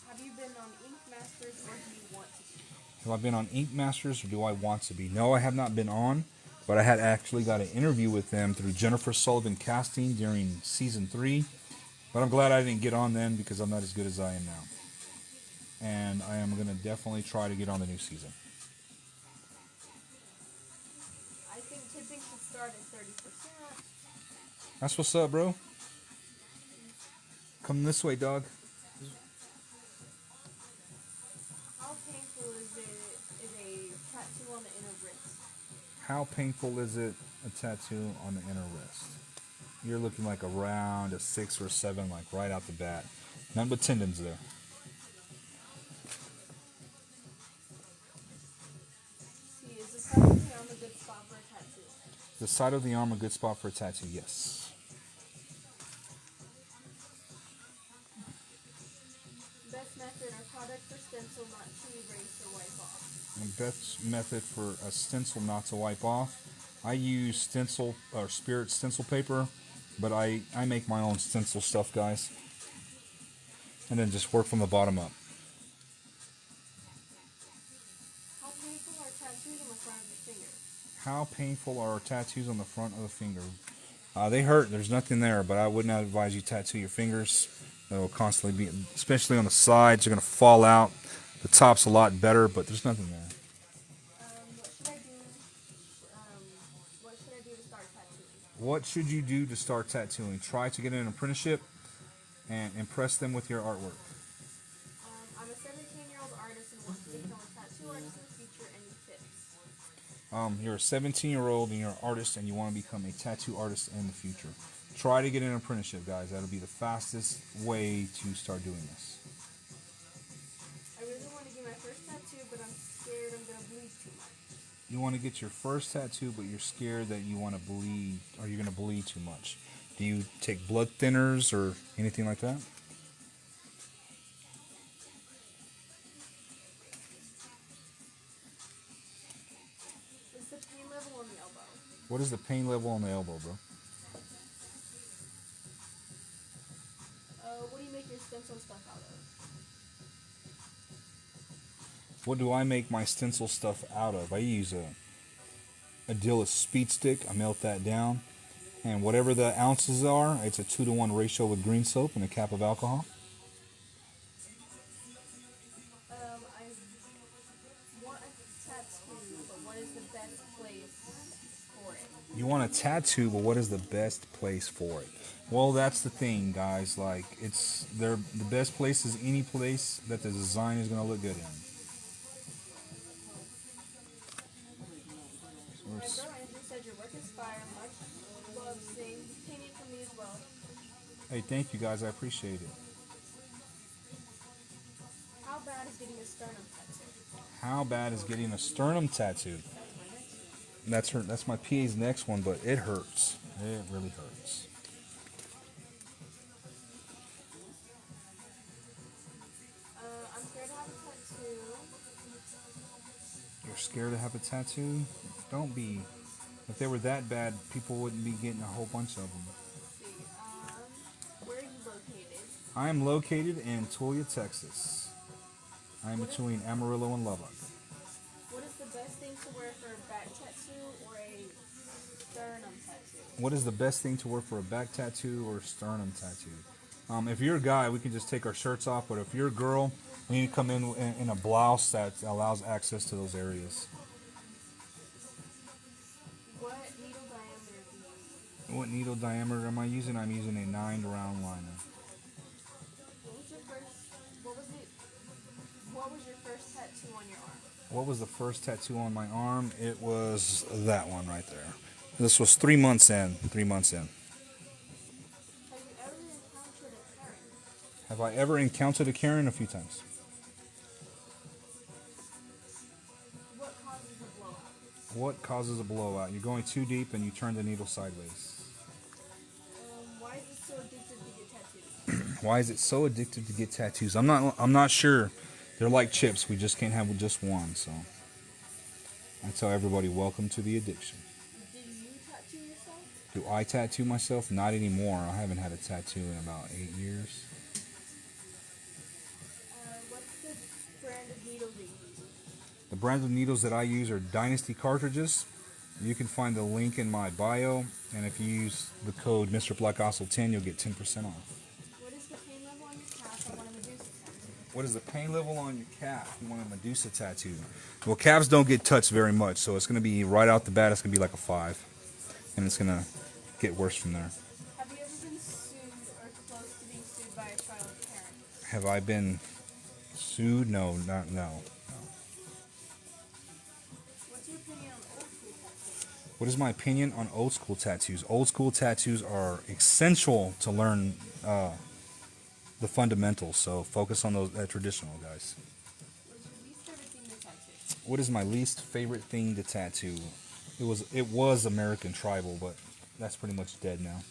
Have you been on Ink Masters or do you want to be? Have I been on Ink Masters or do I want to be? No, I have not been on, but I had actually got an interview with them through Jennifer Sullivan Casting during season 3. But I'm glad I didn't get on then because I'm not as good as I am now. And I am going to definitely try to get on the new season. I think tipping should start at 30%. That's what's up, bro. Come this way, dog. How painful is a tattoo on the inner wrist? How painful is it, a tattoo on the inner wrist? You're looking like around a 6 or 7, like right out the bat. None but tendons there. See, is the side of the arm a good spot for a tattoo? The side of the arm a good spot for a tattoo? Yes. Best method or product for stencil not to erase or wipe off? The best method for a stencil not to wipe off. I use stencil or Spirit stencil paper, but I make my own stencil stuff, guys. And then just work from the bottom up. How painful are tattoos on the front of the finger? How painful are tattoos on the front of the finger? They hurt. There's nothing there, but I wouldn't advise you tattoo your fingers. They will constantly be, especially on the sides, you're going to fall out. The top's a lot better, but there's nothing there. What should I do to start tattooing? What should you do to start tattooing? Try to get an apprenticeship and impress them with your artwork. I'm a 17-year-old artist and want to become a tattoo artist in the future. Any tips? You're a 17-year-old and you're an artist and you want to become a tattoo artist in the future. Try to get an apprenticeship, guys. That'll be the fastest way to start doing this. I really want to get my first tattoo, but I'm scared I'm going to bleed too much. You want to get your first tattoo, but you're scared that you want to bleed, or you're going to bleed too much. Do you take blood thinners or anything like that? What's the pain level on the elbow? What is the pain level on the elbow, bro? What do you make your stencil stuff out of? What do I make my stencil stuff out of? I use a Dillis speed stick. I melt that down. And whatever the ounces are, it's a 2-to-1 ratio with green soap and a cap of alcohol. I want a tattoo, but what is the best place for it? You want a tattoo, but what is the best place for it? Well, that's the thing, guys. Like, the best place is any place that the design is going to look good in. My bro Andrew said your work is fire. Much love, same opinion from me as well. Hey, thank you, guys. I appreciate it. How bad is getting a sternum tattoo? How bad is getting a sternum tattoo? That's my PA's next one, but it hurts. It really hurts. I'm scared to have a tattoo. You're scared to have a tattoo? Don't be. If they were that bad, people wouldn't be getting a whole bunch of them. Let's see. Where are you located? I am located in Tuia, Texas. I am between Amarillo and Lubbock. What is the best thing to wear for a back tattoo or a sternum tattoo? What is the best thing to wear for a back tattoo or sternum tattoo? If you're a guy, we can just take our shirts off, but if you're a girl, we need to come in a blouse that allows access to those areas. What needle diameter do you use? What needle diameter am I using? I'm using a 9-round liner. What was your first tattoo on your arm? What was the first tattoo on my arm? It was that one right there. This was 3 months in. 3 months in. Have you ever encountered a Karen? Have I ever encountered a Karen? A few times. What causes a blowout? What causes a blowout? You're going too deep and you turn the needle sideways. Why is it so addictive to get tattoos? Why is it so addictive to get tattoos? I'm not sure. They're like chips. We just can't have just one. So I tell everybody, welcome to the addiction. Do you tattoo yourself? Do I tattoo myself? Not anymore. I haven't had a tattoo in about 8 years. What's the brand of needles that you use? The brand of needles that I use are Dynasty cartridges. You can find the link in my bio, and if you use the code Mr. Placascos 10, you'll get 10% off. What is the pain level on your calf? I want a Medusa tattoo. What is the pain level on your calf? You want a Medusa tattoo. Well, calves don't get touched very much, so it's going to be right out the bat, it's going to be like a 5. And it's going to get worse from there. Have you ever been sued or close to being sued by a Have I been sued? No, not no. What's your opinion on old school tattoos? What is my opinion on old school tattoos? Old school tattoos are essential to learn the fundamentals. So focus on those traditional guys. What's your least favorite thing to tattoo? What is my least favorite thing to tattoo? It was American tribal, but that's pretty much dead now.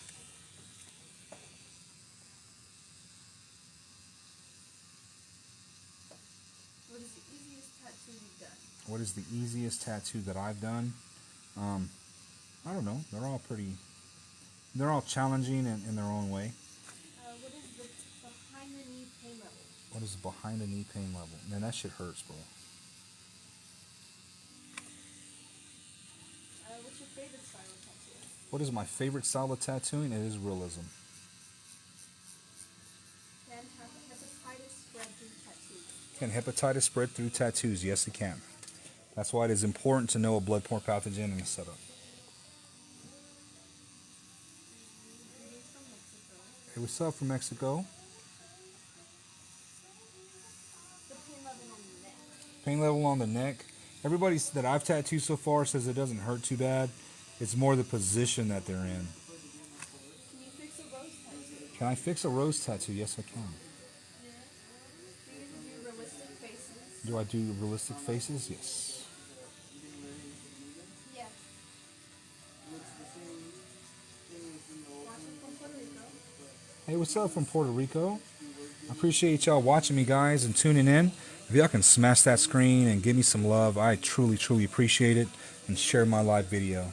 What is the easiest tattoo you've done? What is the easiest tattoo that I've done? I don't know. They're all challenging in their own way. What is the behind the knee pain level? What is behind the knee pain level? Man, that shit hurts, bro. What's your favorite style of tattoo? What is my favorite style of tattooing? It is realism. Can hepatitis spread through tattoos? Can hepatitis spread through tattoos? Yes, it can. That's why it is important to know a bloodborne pathogen and a setup. Greetings from Mexico. Hey, what's up from Mexico? The pain level on the neck. Pain level on the neck. Everybody that I've tattooed so far says it doesn't hurt too bad. It's more the position that they're in. Can you fix a rose tattoo? Can I fix a rose tattoo? Yes, I can. Do you do realistic faces? Do I do realistic faces? Yes. Yes. Watching from Puerto Rico. Hey, what's up from Puerto Rico? I appreciate y'all watching me, guys, and tuning in. If y'all can smash that screen and give me some love, I truly, truly appreciate it. And share my live video.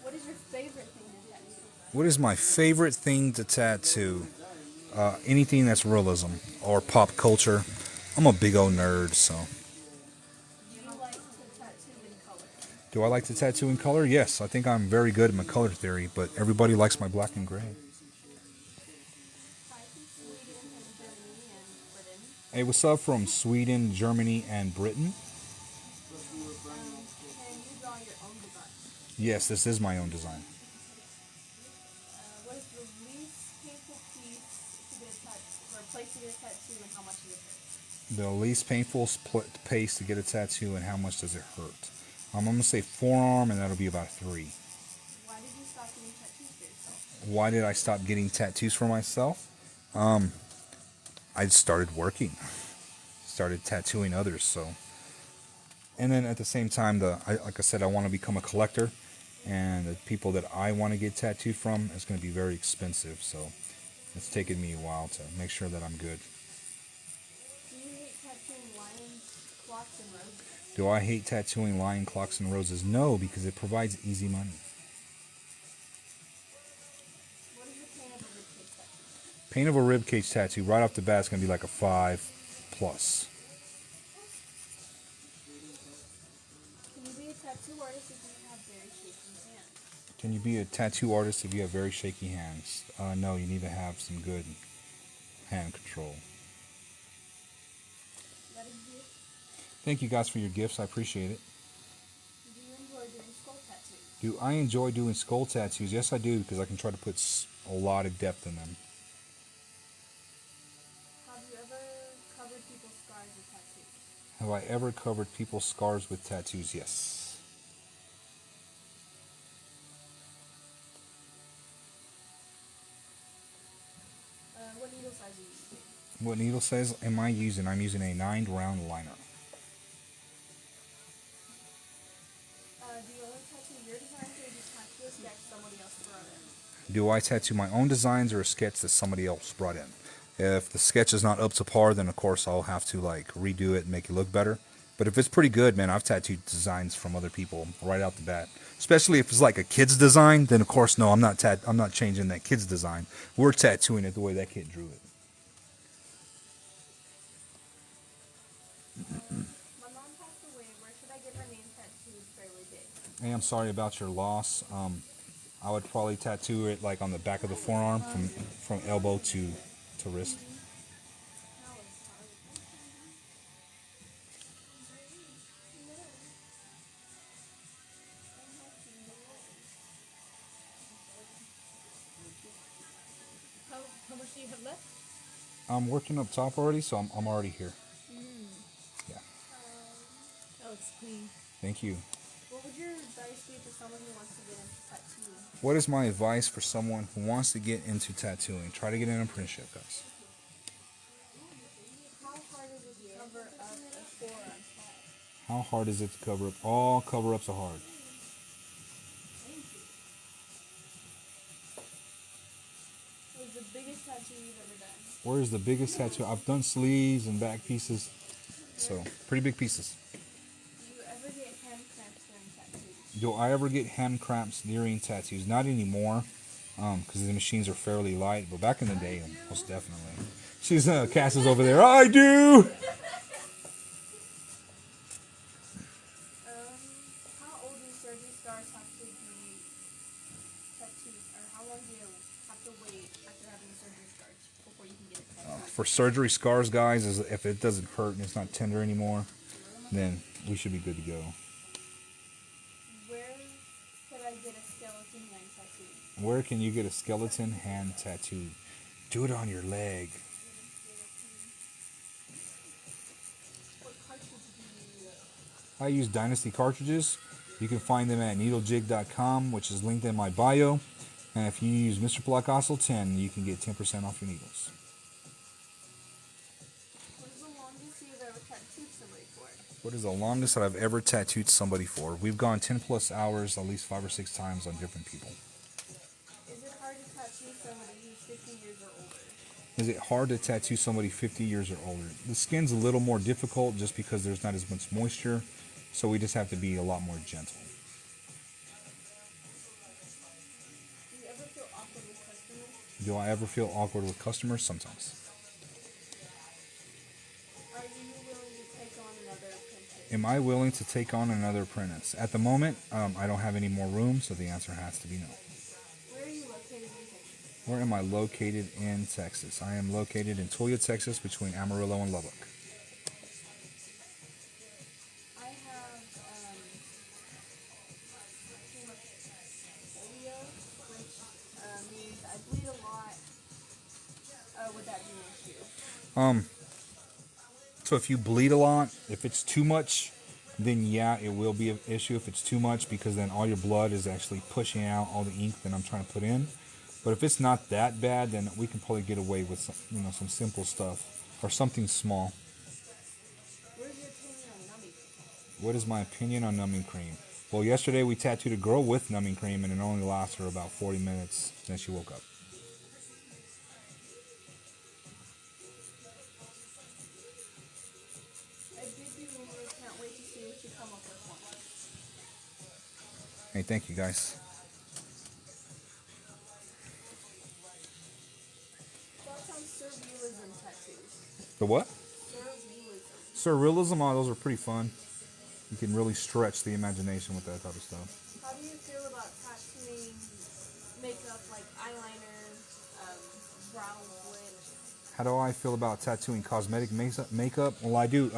What is your favorite thing to tattoo? What is my favorite thing to tattoo? Anything that's realism or pop culture. I'm a big old nerd, so. Do you like to tattoo in color? Do I like to tattoo in color? Yes, I think I'm very good at my color theory, but everybody likes my black and gray. Hi from Sweden and Germany and Britain. Hey, what's up from Sweden, Germany, and Britain? Can you draw your own design? Yes, this is my own design. What is the least painful piece to get a tattoo, or place to get a tattoo, and how much does it hurt? The least painful place to get a tattoo and how much does it hurt? I'm going to say forearm, and that'll be about 3. Why did you stop getting tattoos for yourself? Why did I stop getting tattoos for myself? I started working, started tattooing others, so. And then at the same time, like I said, I want to become a collector, and the people that I want to get tattooed from is going to be very expensive, so it's taken me a while to make sure that I'm good. Do you hate tattooing lions, clocks, and roses? Do I hate tattooing lion, clocks, and roses? No, because it provides easy money. What is the pain of a ribcage tattoo? Pain of a ribcage tattoo, right off the bat, is going to be like a 5+. Can you be a tattoo artist if you have very shaky hands? Can you be a tattoo artist if you have very shaky hands? No, you need to have some good hand control. That is it. Thank you guys for your gifts. I appreciate it. Do you enjoy doing skull tattoos? Do I enjoy doing skull tattoos? Yes, I do, because I can try to put a lot of depth in them. Have you ever covered people's scars with tattoos? Have I ever covered people's scars with tattoos? Yes. What needle size are you using? What needle size am I using? I'm using a 9-round liner. Do you only tattoo your designs, or do you tattoo a sketch somebody else brought in? Do I tattoo my own designs or a sketch that somebody else brought in? If the sketch is not up to par, then of course I'll have to like redo it and make it look better. But if it's pretty good, man, I've tattooed designs from other people right out the bat. Especially if it's like a kid's design, then of course no, I'm not changing that kid's design. We're tattooing it the way that kid drew it. My mom passed away. Where should I get her name tattooed fairly big? Hey, I'm sorry about your loss. I would probably tattoo it like on the back of the forearm from elbow to wrist. How much do you have left? I'm working up top already, so I'm already here. Yeah. That looks clean. Thank you. What would your advice be for someone who wants to get into tattooing? What is my advice for someone who wants to get into tattooing? Try to get an apprenticeship, guys. How hard is it to cover up a forearm tat? How hard is it to cover up? All cover-ups are hard. What's the biggest tattoo you've ever done? Where is the biggest tattoo? I've done sleeves and back pieces, so pretty big pieces. Do you ever get hand cramps during tattoos? Do I ever get hand cramps during tattoos? Not anymore, because the machines are fairly light, but back in the day, most definitely. She's Cass is over there. I do. How old do surgery scars have to be tattooed, or how long do you have to wait after having surgery scars before you can get it tattooed? For surgery scars, guys, is if it doesn't hurt and it's not tender anymore, then we should be good to go. Where could I get a skeleton hand tattooed? Where can you get a skeleton hand tattooed? Do it on your leg. What cartridge do you use? I use Dynasty cartridges. You can find them at needlejig.com, which is linked in my bio. And if you use Mr. Placascos 10, you can get 10% off your needles. What is the longest you've ever tattooed somebody for? What is the longest that I've ever tattooed somebody for? We've gone 10 plus hours, at least 5 or 6 times on different people. Is it hard to tattoo somebody who's 50 years or older? Is it hard to tattoo somebody 50 years or older? The skin's a little more difficult just because there's not as much moisture, so we just have to be a lot more gentle. Do you ever feel awkward with customers? Do I ever feel awkward with customers? Sometimes. Are you willing to take on another apprentice? Am I willing to take on another apprentice? At the moment, I don't have any more room, so the answer has to be no. Where are you located in Texas? Where am I located in Texas? I am located in Tuia, Texas, between Amarillo and Lubbock. I have polio, which means I bleed a lot. Would that be an issue? So if you bleed a lot, if it's too much, then yeah, it will be an issue if it's too much, because then all your blood is actually pushing out all the ink that I'm trying to put in. But if it's not that bad, then we can probably get away with some simple stuff or something small. What is your opinion on numbing? What is my opinion on numbing cream? Well, yesterday we tattooed a girl with numbing cream, and it only lasted her about 40 minutes. Then she woke up. I did do rumors. Can't wait to see what you come up with one. Hey, thank you guys. Thoughts on surrealism tattoos? The what? Surrealism. Surrealism, oh, those are pretty fun. You can really stretch the imagination with that type of stuff. How do you feel about tattooing makeup like eyeliner, brow, lips? How do I feel about tattooing cosmetic makeup? Well, I do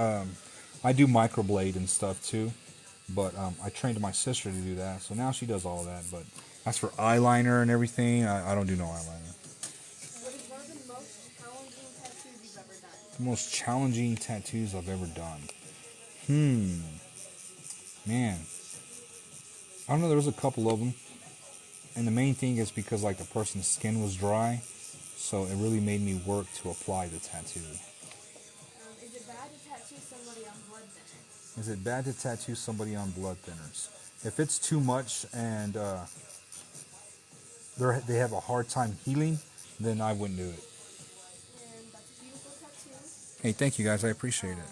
microblade and stuff too, but I trained my sister to do that, so now she does all that. But as for eyeliner and everything, I don't do no eyeliner. What is one of the most challenging tattoos you've ever done? The most challenging tattoos I've ever done. Man, I don't know. There was a couple of them, and the main thing is because like the person's skin was dry, so it really made me work to apply the tattoo. Is it bad to tattoo somebody on blood thinners? Is it bad to tattoo somebody on blood thinners? If it's too much and they have a hard time healing, then I wouldn't do it. And that's a beautiful tattoo. Hey, thank you guys. I appreciate it.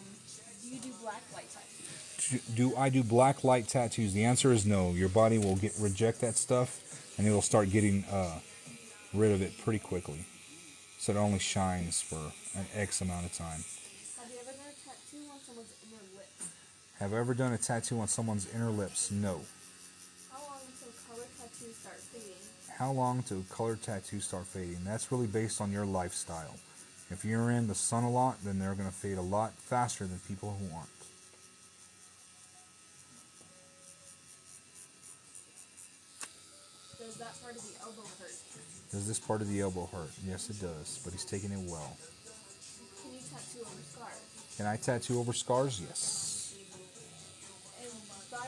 Do you do black light tattoos? Do I do black light tattoos? The answer is no. Your body will reject that stuff, and it'll start getting rid of it pretty quickly. So it only shines for an X amount of time. Have you ever done a tattoo on someone's inner lips? Have I ever done a tattoo on someone's inner lips? No. How long until color tattoos start fading? How long till color tattoos start fading? That's really based on your lifestyle. If you're in the sun a lot, then they're going to fade a lot faster than people who aren't. Does that part of the elbow hurt? Does this part of the elbow hurt? Yes, it does, but he's taking it well. tattoo over scars? Can I tattoo over scars? Yes.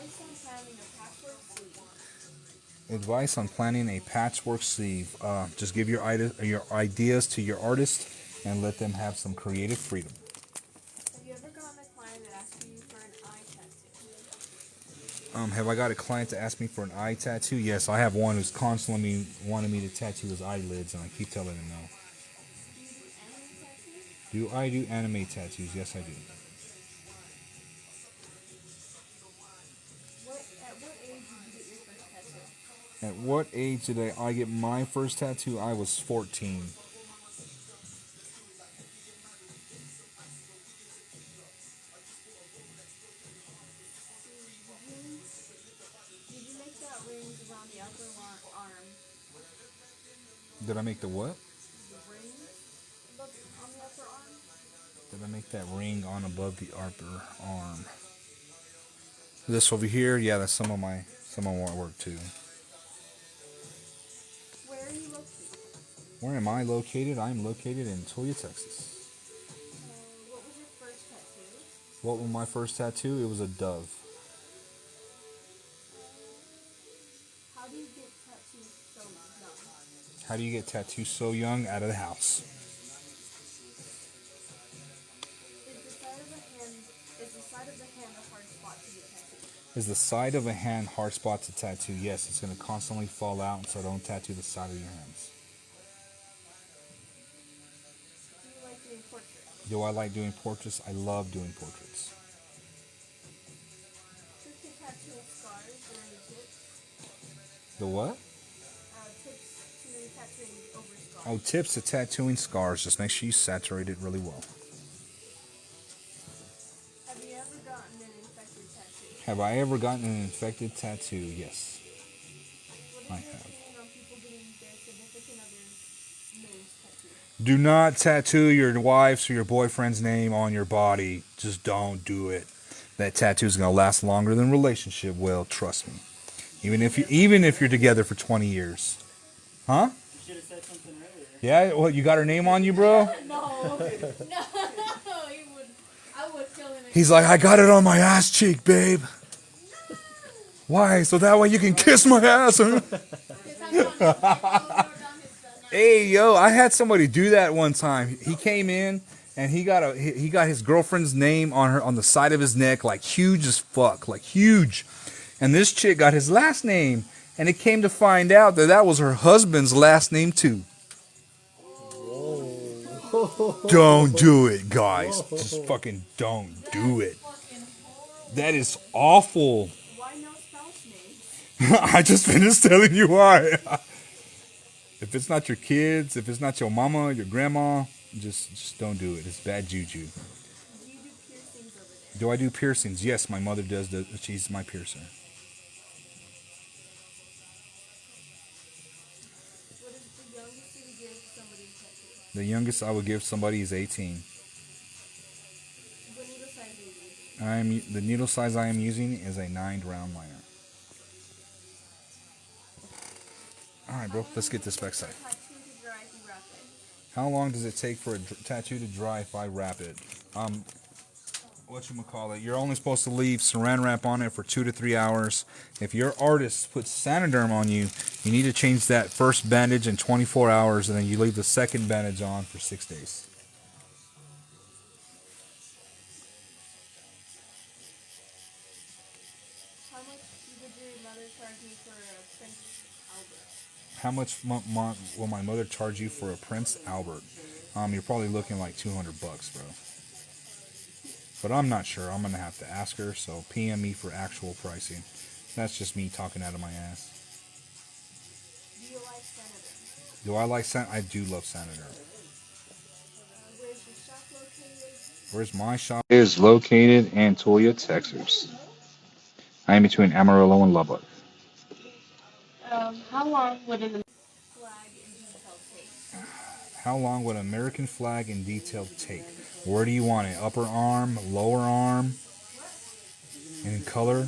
Advice on planning a patchwork sleeve. Advice on planning a patchwork sleeve. Just give your ideas to your artist and let them have some creative freedom. Have you ever gotten a client that asked you for an eye tattoo? Have I got a client to ask me for an eye tattoo? Yes, I have one who's constantly wanting me to tattoo his eyelids, and I keep telling him no. Do you do anime tattoos? Do I do anime tattoos? Yes, I do. At what age did you get your first tattoo? At what age did I get my first tattoo? I was 14. Did you make that rings around the upper arm? Did I make the what? The rings on the upper arm? Did I make that ring on above the upper arm? This over here, yeah, that's some of my work too. Where are you located? Where am I located? I'm located in Tuia, Texas. What was your first tattoo? What was my first tattoo? It was a dove. How do you get tattoos so young? How do you get tattoos so young? Out of the house. Is the side of the hand a hard spot to get tattooed? Is the side of a hand hard spot to tattoo? Yes, it's going to constantly fall out, so don't tattoo the side of your hands. Do you like doing portraits? Do I like doing portraits? I love doing portraits. Tips to tattooing scars or any tips? The what? Tips to tattooing over scars. Oh, tips to tattooing scars. Just make sure you saturate it really well. Have you ever gotten an infected tattoo? Have I ever gotten an infected tattoo? Yes, I have. What is your opinion on people getting their significant other's names tattooed? Do not tattoo your wife's or your boyfriend's name on your body. Just don't do it. That tattoo is going to last longer than relationship will. Trust me. Even if you're together for 20 years. Huh? You should have said something earlier. Yeah. What? You got her name on you, bro? No. No. I would kill him. He's like, I got it on my ass cheek, babe. Why? So that way you can kiss my ass. Hey, yo, I had somebody do that one time. He came in and he got his girlfriend's name on the side of his neck, like huge as fuck, like huge. And this chick got his last name, and it came to find out that was her husband's last name too. Don't do it, guys. Just fucking don't do it. That is awful. Why no spouse name? I just finished telling you why. If it's not your kids, if it's not your mama, your grandma, just don't do it. It's bad juju. Do you do piercings over there? Do I do piercings? Yes, my mother does. She's my piercer. What is the youngest you would give somebody a tattoo? The youngest I would give somebody is 18. What needle size do you use? The needle size I am using is a 9 round liner. All right, bro. Let's get this back side. Tattoo to dry if you wrap it. How long does it take for a tattoo to dry if I wrap it? Whatchamacallit, you're only supposed to leave saran wrap on it for 2 to 3 hours. If your artist puts Sanoderm on you, you need to change that first bandage in 24 hours, and then you leave the second bandage on for 6 days. How much would your mother charge me for a Prince Albert? How much will my mother charge you for a Prince Albert? You're probably looking like $200, bro. But I'm not sure. I'm gonna have to ask her. So PM me for actual pricing. That's just me talking out of my ass. Do you like Sanoderm? Do I like I do love Sanoderm. Where's your shop located? Where's my shop? It is located in Tuia, Texas. I am between Amarillo and Lubbock. How long would an flag in detail take? How long would an American flag in detail take? Where do you want it? Upper arm, lower arm, in color,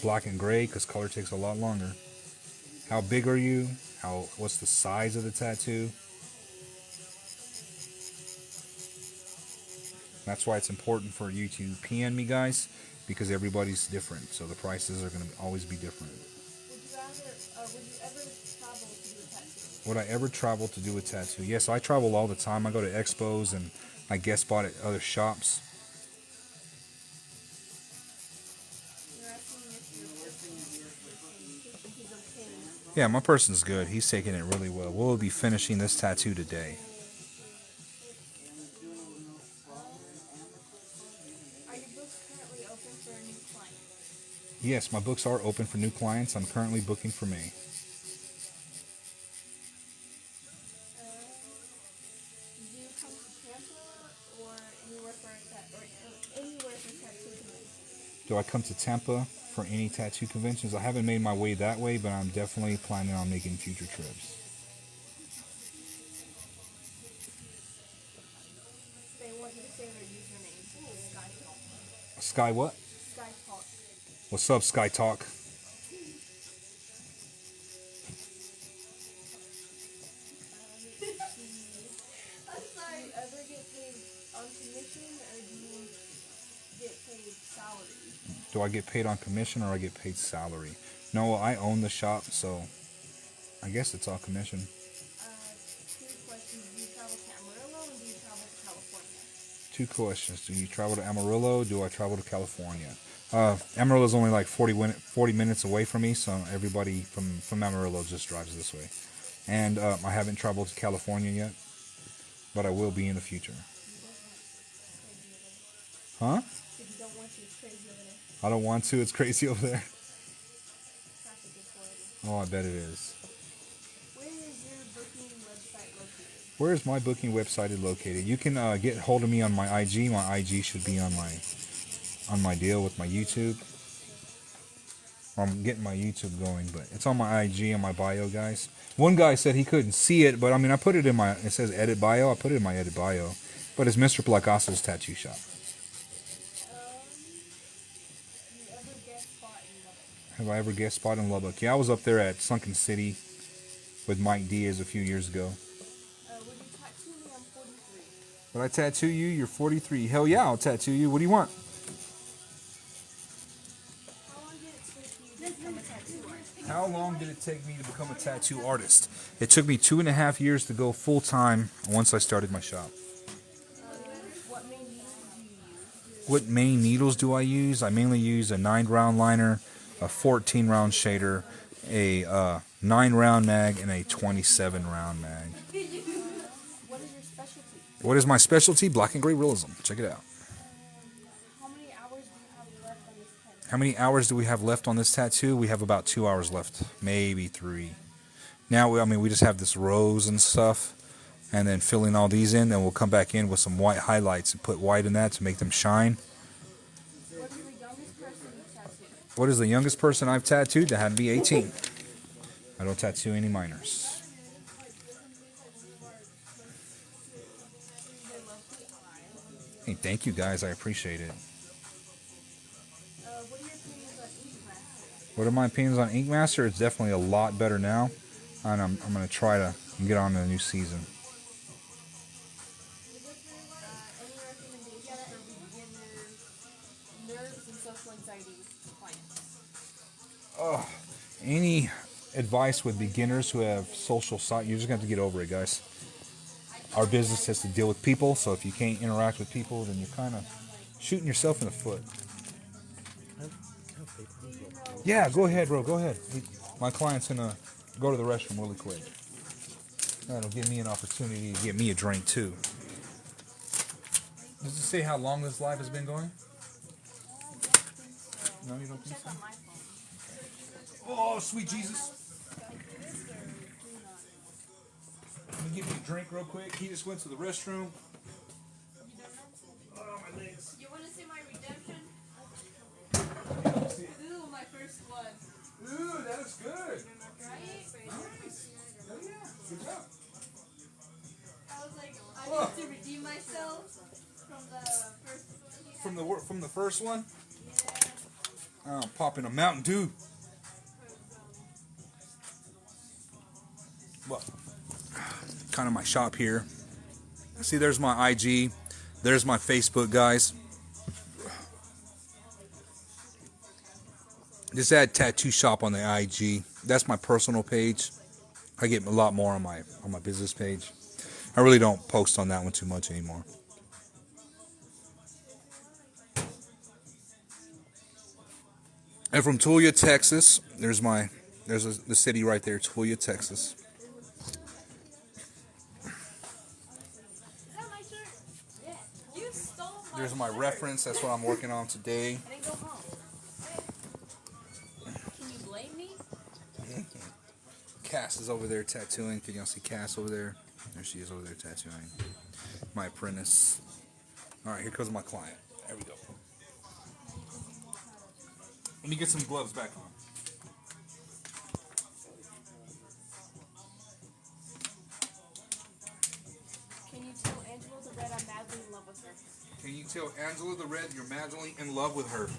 black and gray, because color takes a lot longer. How big are you? What's the size of the tattoo? That's why it's important for you to PM me, guys, because everybody's different. So the prices are going to always be different. Would you ever travel to do a tattoo? Would I ever travel to do a tattoo? Yes, I travel all the time. I go to expos and I guest spot at other shops. You're asking if your person if he's okay. Yeah, my person's good. He's taking it really well. We'll be finishing this tattoo today. Are your books currently open for a new client? Yes, my books are open for new clients. I'm currently booking for May. Do you come to Tampa or anywhere for anywhere for tattoo conventions? Do I come to Tampa for any tattoo conventions? I haven't made my way that way, but I'm definitely planning on making future trips. They want you to say their username. Sky Talk. Sky what? Sky Talk. What's up, Sky Talk? I'm sorry. Do you ever get paid on commission or do you get paid salary? Do I get paid on commission or I get paid salary? No, I own the shop, so I guess it's all commission. Two questions. Do you travel to Amarillo and do you travel to California? Two questions. Do you travel to Amarillo? Do I travel to California? Amarillo is only like 40 minutes away from me, so everybody from Amarillo just drives this way. And I haven't traveled to California yet, but I will be in the future. Huh? If you don't want to, it's crazy over there. I don't want to. It's crazy over there. Traffic is horrible. Oh, I bet it is. Where is your booking website located? Where is my booking website located? You can get hold of me on my IG. My IG should be on my deal with my YouTube. I'm getting my YouTube going, but it's on my IG and my bio, guys. One guy said he couldn't see it, but I mean, I put it in my, it says edit bio. I put it in my edit bio, but it's Mr. Placascos Tattoo Shop. You ever guest spot in Lubbock? Have I ever guest spot in Lubbock? Yeah, I was up there at Sunken City with Mike Diaz a few years ago. Would you tattoo me? I'm 43. Would I tattoo you? You're 43. Hell yeah, I'll tattoo you. What do you want? How long did it take you to become a tattoo artist? How long did it take me to become a tattoo artist? It took me 2.5 years to go full time once I started my shop. What main needles do you use? What main needles do I use? I mainly use a 9-round liner, a 14-round shader, a 9-round mag, and a 27-round mag. What is your specialty? What is my specialty? Black and gray realism. Check it out. How many hours do you have left on this tattoo? How many hours do we have left on this tattoo? We have about 2 hours left, maybe 3. Now, I mean, we just have this rose and stuff, and then filling all these in, then we'll come back in with some white highlights and put white in that to make them shine. What is the youngest person you've tattooed? What is the youngest person I've tattooed? That had to be 18. I don't tattoo any minors. Hey, thank you guys. I appreciate it. What are your opinions on Ink Master? What are my opinions on Ink Master? It's definitely a lot better now, and I'm going to try to get on to the new season. Any recommendations for beginners, nerves, and social anxiety clients? Any advice with beginners who have social side? You're just going to have to get over it, guys. Our business has to deal with people, so if you can't interact with people, then you're kind of shooting yourself in the foot. Yeah, go ahead, bro. Go ahead. My client's going to go to the restroom really quick. That'll give me an opportunity to get me a drink, too. Does it say how long this live has been going? No, you don't think so? Oh, sweet Jesus. Let me give you a drink real quick. He just went to the restroom. Oh, my legs. You want to see my redemption? Ooh, my first one. Ooh, that is good. Right? Nice. Oh, yeah. Good job. I was like, I need to redeem myself from the first. From the first one? Yeah. Oh, popping a Mountain Dew. Well, kind of my shop here. See, there's my IG. There's my Facebook, guys. Just add tattoo shop on the IG. That's my personal page. I get a lot more on my business page. I really don't post on that one too much anymore. And from Tuia, Texas, there's the city right there, Tuia, Texas. There's my reference. That's what I'm working on today. I didn't go home. Can you blame me? Cass is over there tattooing. Can y'all see Cass over there? There she is over there tattooing. My apprentice. All right, here comes my client. There we go. Let me get some gloves back on. Can you tell Angela the Red I'm madly in love with her? Can you tell Angela the Red you're madly in love with her?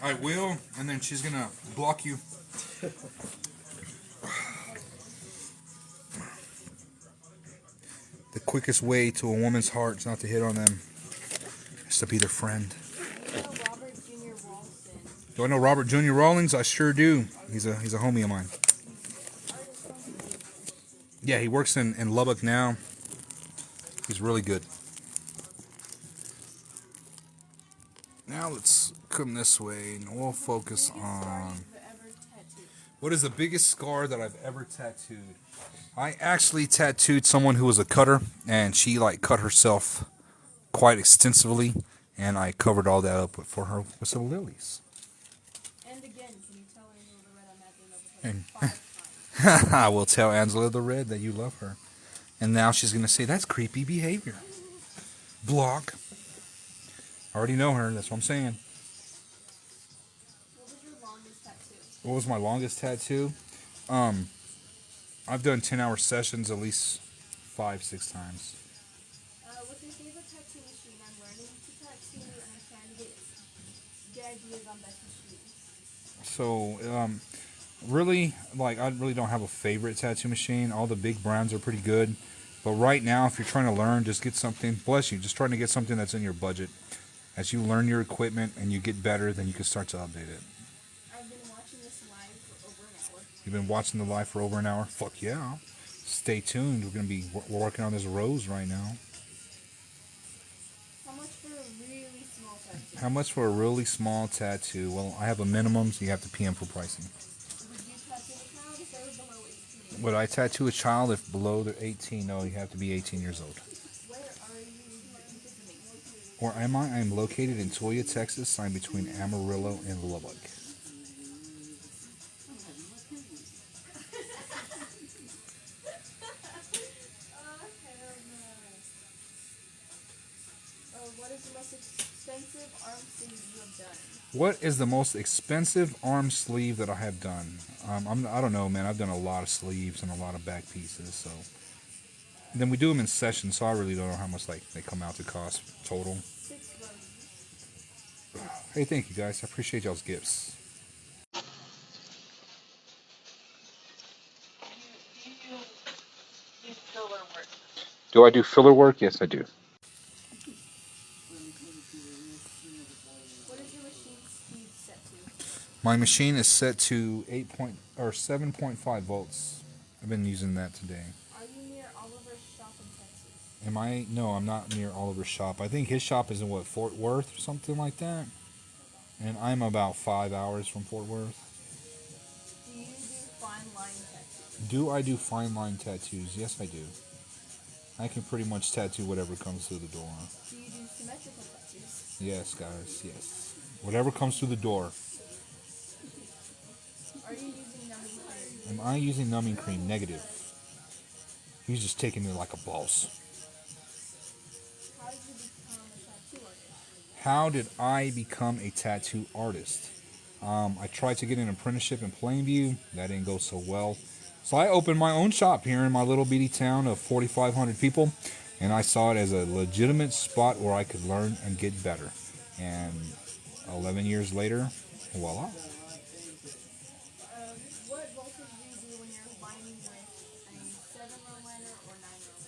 I will, and then she's gonna block you. The quickest way to a woman's heart is not to hit on them. It's to be their friend. Robert Jr. Ralston. Do I know Robert Jr. Rawlings? I sure do. He's a homie of mine. Yeah, he works in Lubbock now. He's really good. Now let's come this way and we'll focus on what is the biggest scar that I've ever tattooed. I actually tattooed someone who was a cutter, and she like cut herself quite extensively, and I covered all that up for her with some lilies. And again, can you tell Angela the Red I'm madly in love with her? 5 times. I will tell Angela the Red that you love her. And now she's going to say, that's creepy behavior. Block. I already know her, that's what I'm saying. What was your longest tattoo? What was my longest tattoo? I've done 10-hour sessions at least 5-6 times. What's your favorite tattoo machine? I'm learning to tattoo and I'm trying to get ideas on best machines. So, really, like, I really don't have a favorite tattoo machine. All the big brands are pretty good. But right now, if you're trying to learn, just get something, bless you, just trying to get something that's in your budget. As you learn your equipment and you get better, then you can start to update it. I've been watching this live for over an hour. You've been watching the live for over an hour? Fuck yeah. Stay tuned. We're working on this rose right now. How much for a really small tattoo? How much for a really small tattoo? Well, I have a minimum, so you have to PM for pricing. Would you tattoo a child if they were below 18? Would I tattoo a child if below they're 18? No, you have to be 18 years old. Where are you? Where am I? I am located in Tuia, Texas. I'm between Amarillo and Lubbock. What is the most expensive arm sleeve you have done? What is the most expensive arm sleeve that I have done? I don't know, man. I've done a lot of sleeves and a lot of back pieces. So then we do them in sessions, so I really don't know how much like they come out to cost total. 6 roses. Hey, thank you guys. I appreciate y'all's gifts. Do I do filler work? Yes, I do. What is your machine speed set to? My machine is set to 7.5 volts. I've been using that today. Are you near Oliver's shop in Texas? Am I? No, I'm not near Oliver's shop. I think his shop is in what, Fort Worth or something like that. And I'm about 5 hours from Fort Worth. Do you do fine line tattoos? Do I do fine line tattoos? Yes, I do. I can pretty much tattoo whatever comes through the door. Do you do symmetrical tattoos? Yes, guys, yes. Whatever comes through the door. Are you using numbing cream? Am I using numbing cream? Negative. He's just taking it like a boss. How did you become a tattoo artist? How did I become a tattoo artist? I tried to get an apprenticeship in Plainview. That didn't go so well. So I opened my own shop here in my little bitty town of 4,500 people. And I saw it as a legitimate spot where I could learn and get better. And 11 years later, voila. What voltage do you do when you're lining with a 7-row liner or 9-row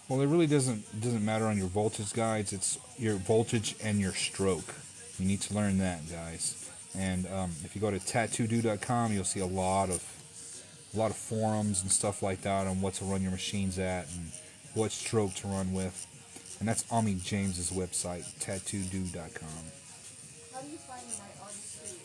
liner? Well, it really doesn't matter on your voltage guides. It's your voltage and your stroke. You need to learn that, guys. And if you go to tattoodo.com, you'll see a lot of forums and stuff like that on what to run your machines at and what stroke to run with. And that's Ami James's website, tattoodo.com. How do you find the right artist for you?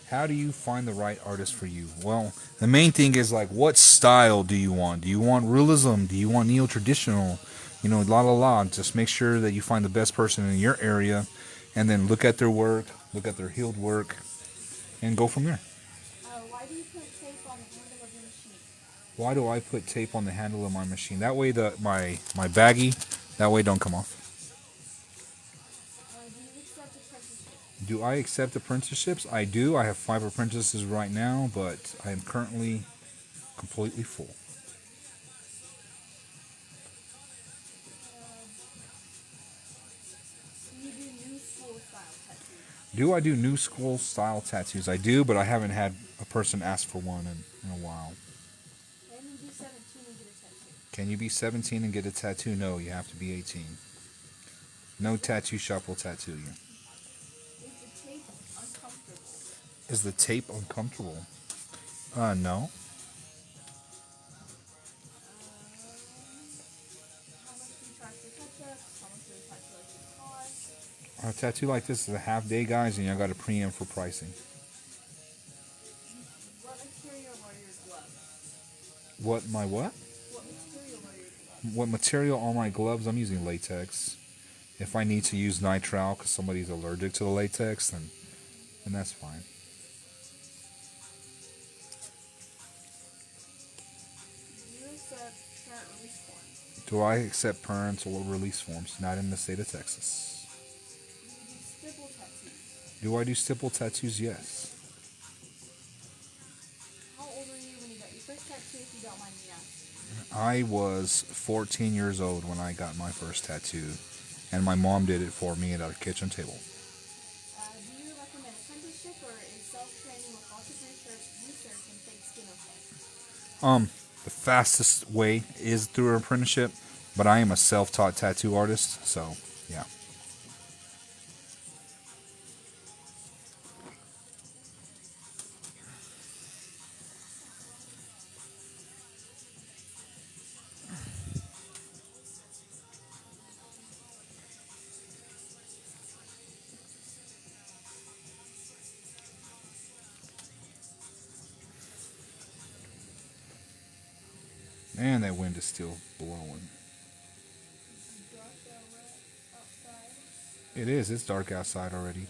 How do you find the right artist for you? Well, the main thing is like, what style do you want? Do you want realism? Do you want neo-traditional? You know, la. Just make sure that you find the best person in your area, and then look at their work, look at their healed work, and go from there. Why do you put tape on the handle of your machine? Why do I put tape on the handle of my machine? That way my baggie, that way don't come off. Do you accept apprenticeship? Do I accept apprenticeships? I do. I have 5 apprentices right now, but I am currently completely full. Do you do new school style tattoos? Do I do new school style tattoos? I do, but I haven't had a person ask for one in a while. Can you be 17 and get a tattoo? Can you be 17 and get a tattoo? No, you have to be 18. No tattoo shop will tattoo you. Is the tape uncomfortable? Is the tape uncomfortable? No. How much do you charge for touch-ups? How much does a tattoo like this cost? A tattoo like this is a half day, guys, and I got a pre-in for pricing. What material are your gloves? What my what? What material are your gloves? What material are my gloves? I'm using latex. If I need to use nitrile because somebody's allergic to the latex, then that's fine. Do you accept parent release forms? Do I accept parental release forms? Not in the state of Texas. Do you do stipple tattoos? Do I do stipple tattoos? Yes. How old were you when you got your first tattoo, if you don't mind me asking? I was 14 years old when I got my first tattoo, and my mom did it for me at our kitchen table. Do you recommend apprenticeship or is self-training with lots of research and fake skin okay? The fastest way is through an apprenticeship, but I am a self-taught tattoo artist, so yeah. Man, that wind is still blowing. Dark outside. It is. It's dark outside already.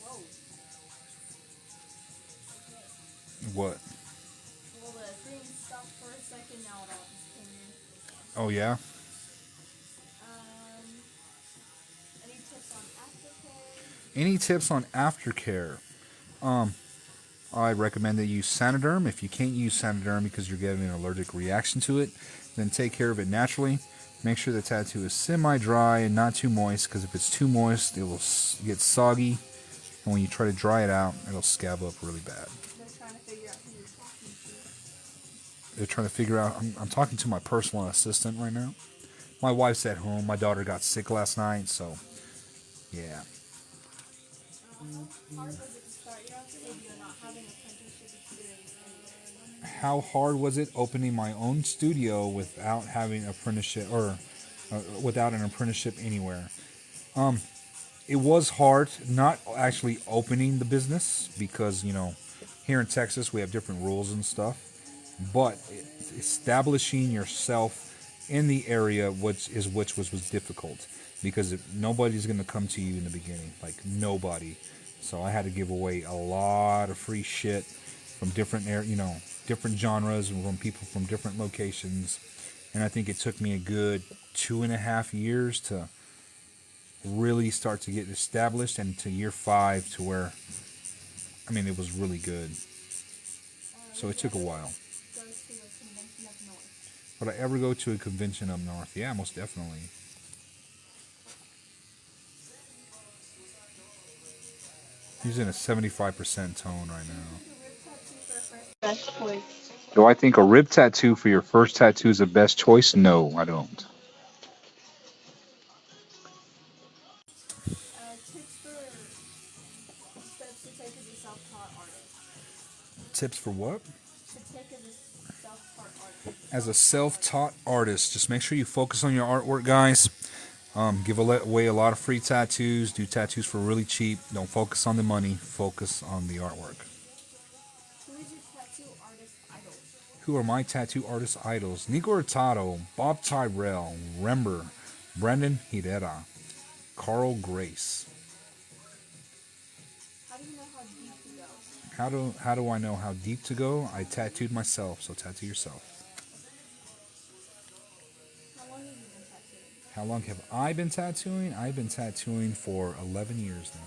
Whoa. What? Well, the thing stopped for a second, now it all just came in. Oh, yeah? Any tips on Aftercare? Any tips on Aftercare? I recommend that you use Sanoderm. If you can't use Sanoderm because you're getting an allergic reaction to it, then take care of it naturally. Make sure the tattoo is semi-dry and not too moist, because if it's too moist, it will get soggy, and when you try to dry it out, it'll scab up really bad. They're trying to figure out who you're talking to. They're trying to figure out, I'm talking to my personal assistant right now. My wife's at home. My daughter got sick last night, so yeah. How hard was it to start your own studio not having apprenticeship experience anywhere? How hard was it opening my own studio without having apprenticeship or without an apprenticeship anywhere? It was hard not actually opening the business because, you know, here in Texas we have different rules and stuff, but establishing yourself in the area which was difficult, because nobody's going to come to you in the beginning, like nobody. So I had to give away a lot of free shit from different different genres and from people from different locations. And I think it took me a good 2.5 years to really start to get established, and to year 5 to where, I mean, it was really good. So it took a while. Go to a convention up north. Would I ever go to a convention up north? Yeah, most definitely. Using a 75% tone right now. Best choice. Do I think a rib tattoo for your first tattoo is the best choice? No, I don't. Tips for steps to take as a self-taught artist. Tips for what? To take as a self-taught artist. As a self-taught artist, just make sure you focus on your artwork, guys. Give away a lot of free tattoos. Do tattoos for really cheap. Don't focus on the money. Focus on the artwork. Who is your tattoo artist idol? Who are my tattoo artist idols? Nico Hurtado, Bob Tyrell, Rember, Brendan Herrera, Carl Grace. How do you know how deep to go? How do I know how deep to go? I tattooed myself, so tattoo yourself. How long have you been tattooing? How long have I been tattooing? I've been tattooing for 11 years now.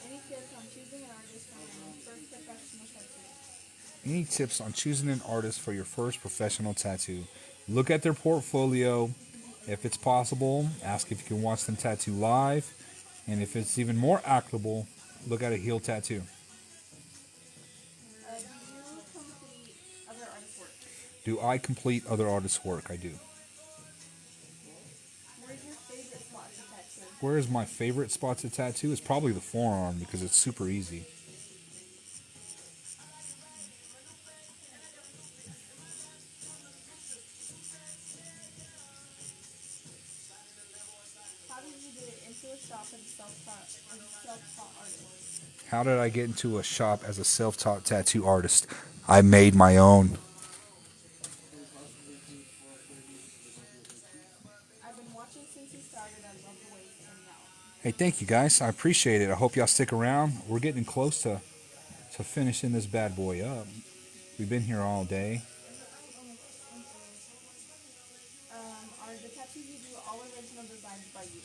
Any tips on choosing an artist for your first professional tattoo? Any tips on choosing an artist for your first professional tattoo? Look at their portfolio. If it's possible, ask if you can watch them tattoo live. And if it's even more actable, look at a heel tattoo. Do you complete other artist work? Do I complete other artists' work? I do. Where's your favorite spot to tattoo? Where is my favorite spot to tattoo? It's probably the forearm because it's super easy. How did you get into a shop as a self-taught artist? How did I get into a shop as a self-taught tattoo artist? I made my own. I've been watching since you started. I love the way it's turning out. Hey, thank you guys. I appreciate it. I hope y'all stick around. We're getting close to finishing this bad boy up. We've been here all day. Are the tattoos you do all original designs by you?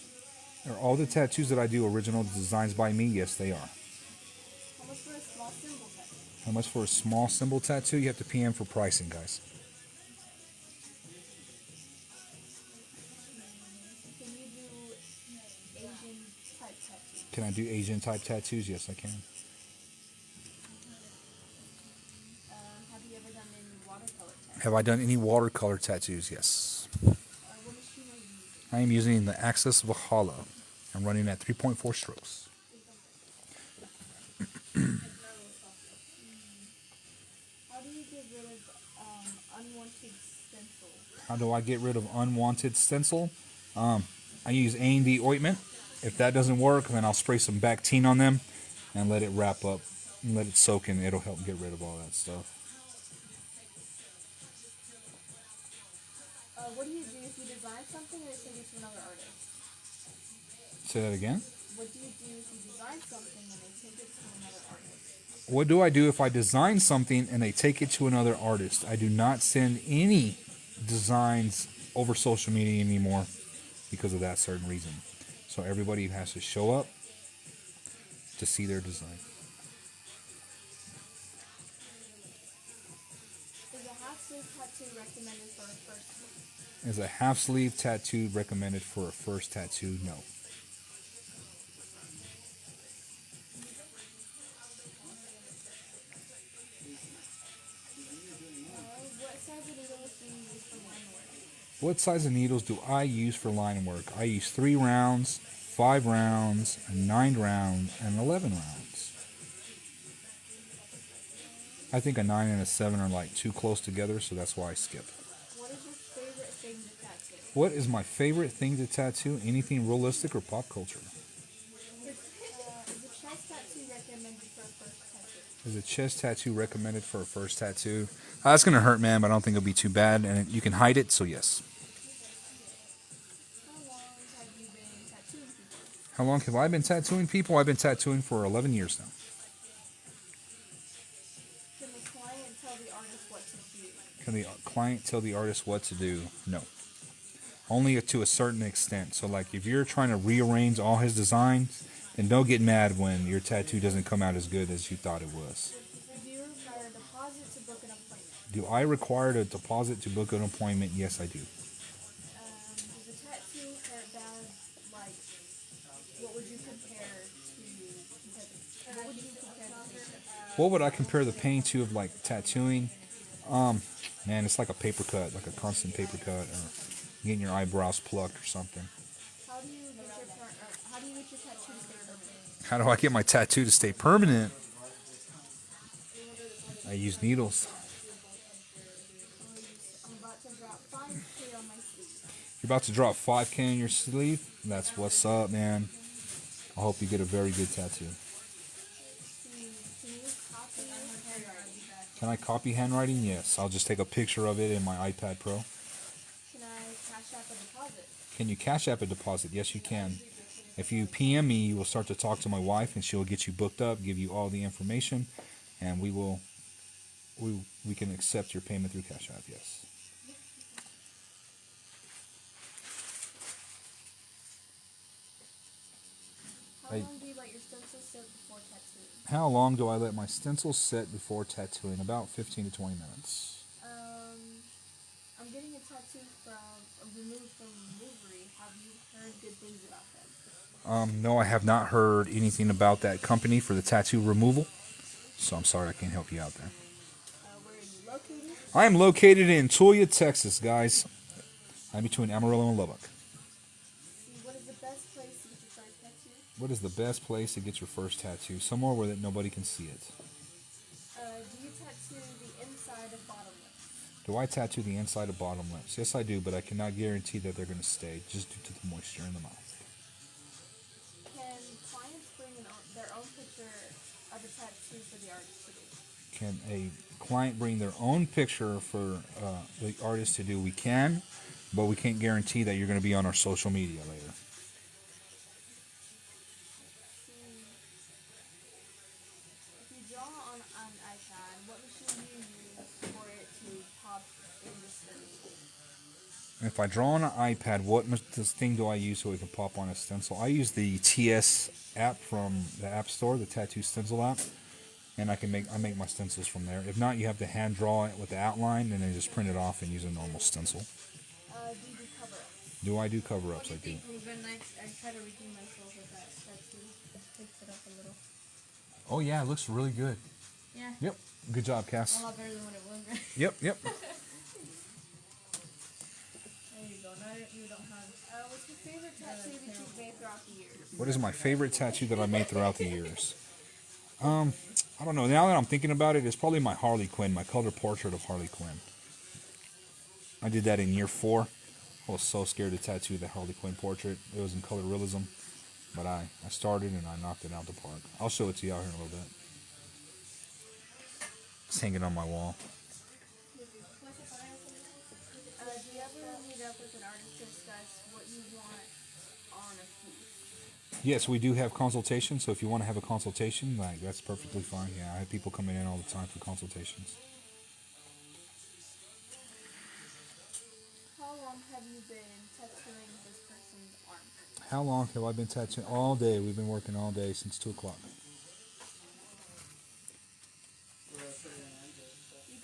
Are all the tattoos that I do original designs by me? Yes, they are. How much for a small symbol tattoo? How much for a small symbol tattoo? You have to PM for pricing, guys. Can you do Asian type tattoos? Can I do Asian type tattoos? Yes, I can. Have you ever done any watercolor tattoos? Have I done any watercolor tattoos? Yes. What machine are you using? I am using the Access Valhalla. I'm running at 3.4 strokes. How do you get rid of unwanted stencil? How do I get rid of unwanted stencil? I use A&D ointment. If that doesn't work, then I'll spray some Bactine on them and let it wrap up and let it soak in. It'll help get rid of all that stuff. What do you do if you design something and take it to another artist? Say that again? What do you do if you design something and they take it to another artist? What do I do if I design something and they take it to another artist? I do not send any designs over social media anymore because of that certain reason. So everybody has to show up to see their design. Is a half sleeve tattoo recommended for a first one? Is a half sleeve tattoo recommended for a first tattoo? No. What size of needles do you use for line work? What size of needles do I use for line work? I use 3 rounds, 5 rounds, 9 rounds, and 11 rounds. I think a 9 and a 7 are like too close together, so that's why I skip. What is your favorite thing to tattoo? What is my favorite thing to tattoo? Anything realistic or pop culture? Is a chest tattoo recommended for a first tattoo? Is a chest tattoo recommended for a first tattoo? That's going to hurt, man, but I don't think it'll be too bad. And you can hide it, so yes. How long have you been tattooing people? How long have I been tattooing people? I've been tattooing for 11 years now. Can the client tell the artist what to do? Can the client tell the artist what to do? No. Only to a certain extent. So, like, if you're trying to rearrange all his designs, then don't get mad when your tattoo doesn't come out as good as you thought it was. Do you require a deposit to book an appointment? Do I require a deposit to book an appointment? Yes, I do. Does a tattoo hurt bad? Like, what would you compare What would I compare the pain to of like tattooing? Man, it's like a paper cut, like a constant paper cut, or getting your eyebrows plucked or something. How do you get your how do you get your tattoo to stay permanent? How do I get my tattoo to stay permanent? I use needles. I'm about to drop 5K on my sleeve. You're about to drop 5K on your sleeve? That's what's up, man. I hope you get a very good tattoo. Can you copy handwriting? Can I copy handwriting? Yes. I'll just take a picture of it in my iPad Pro. Can I cash out a deposit? Can you cash app a deposit? Yes, you can. If you PM me, you will start to talk to my wife, and she'll get you booked up, give you all the information, and we can accept your payment through Cash App. Yes. How long do you let your stencil sit before tattooing? How long do I let my stencil set before tattooing? About 15 to 20 minutes. I'm getting a tattoo removed from Removery. Have you heard good things about them? No, I have not heard anything about that company for the tattoo removal, so I'm sorry I can't help you out there. Where are you located? I am located in Tuia, Texas, guys. I'm between Amarillo and Lubbock. What is the best place to get your first tattoo? What is the best place to get your first tattoo? Somewhere where that nobody can see it. Do you tattoo the inside of bottom lip? Do I tattoo the inside of bottom lips? Yes, I do, but I cannot guarantee that they're going to stay just due to the moisture in the mouth. Can clients bring their own picture of a tattoo for the artist to do? Can a client bring their own picture for the artist to do? We can, but we can't guarantee that you're going to be on our social media later. If you draw on an iPad, what machine do you use for it to pop in the stencil? If I draw on an iPad, what thing do I use so it can pop on a stencil? I use the TS app from the App Store, the Tattoo Stencil app, and I make my stencils from there. If not, you have to hand draw it with the outline and then just print it off and use a normal stencil. Do you do cover-ups? Do I do cover-ups? I do. I try to redeem myself with that tattoo. Fix it up a little. Oh yeah, it looks really good. Yeah. Yep. Good job, Cass. A lot better than what it was, right? Yep. There you go. Now you don't have. What's your favorite tattoo that you've made throughout the years? What is my favorite tattoo that I made throughout the years? I don't know. Now that I'm thinking about it, it's probably my Harley Quinn, my color portrait of Harley Quinn. I did that in year 4. I was so scared to tattoo the Harley Quinn portrait. It was in color realism, but I started and I knocked it out the park. I'll show it to you out here in a little bit. It's hanging on my wall. Do you ever meet up with an artist to discuss what you want on a piece? Yes, we do have consultations, so if you want to have a consultation, like that's perfectly fine. Yeah, I have people coming in all the time for consultations. How long have you been tattooing this person's arm? How long have I been tattooing? All day. We've been working all day since 2 o'clock. You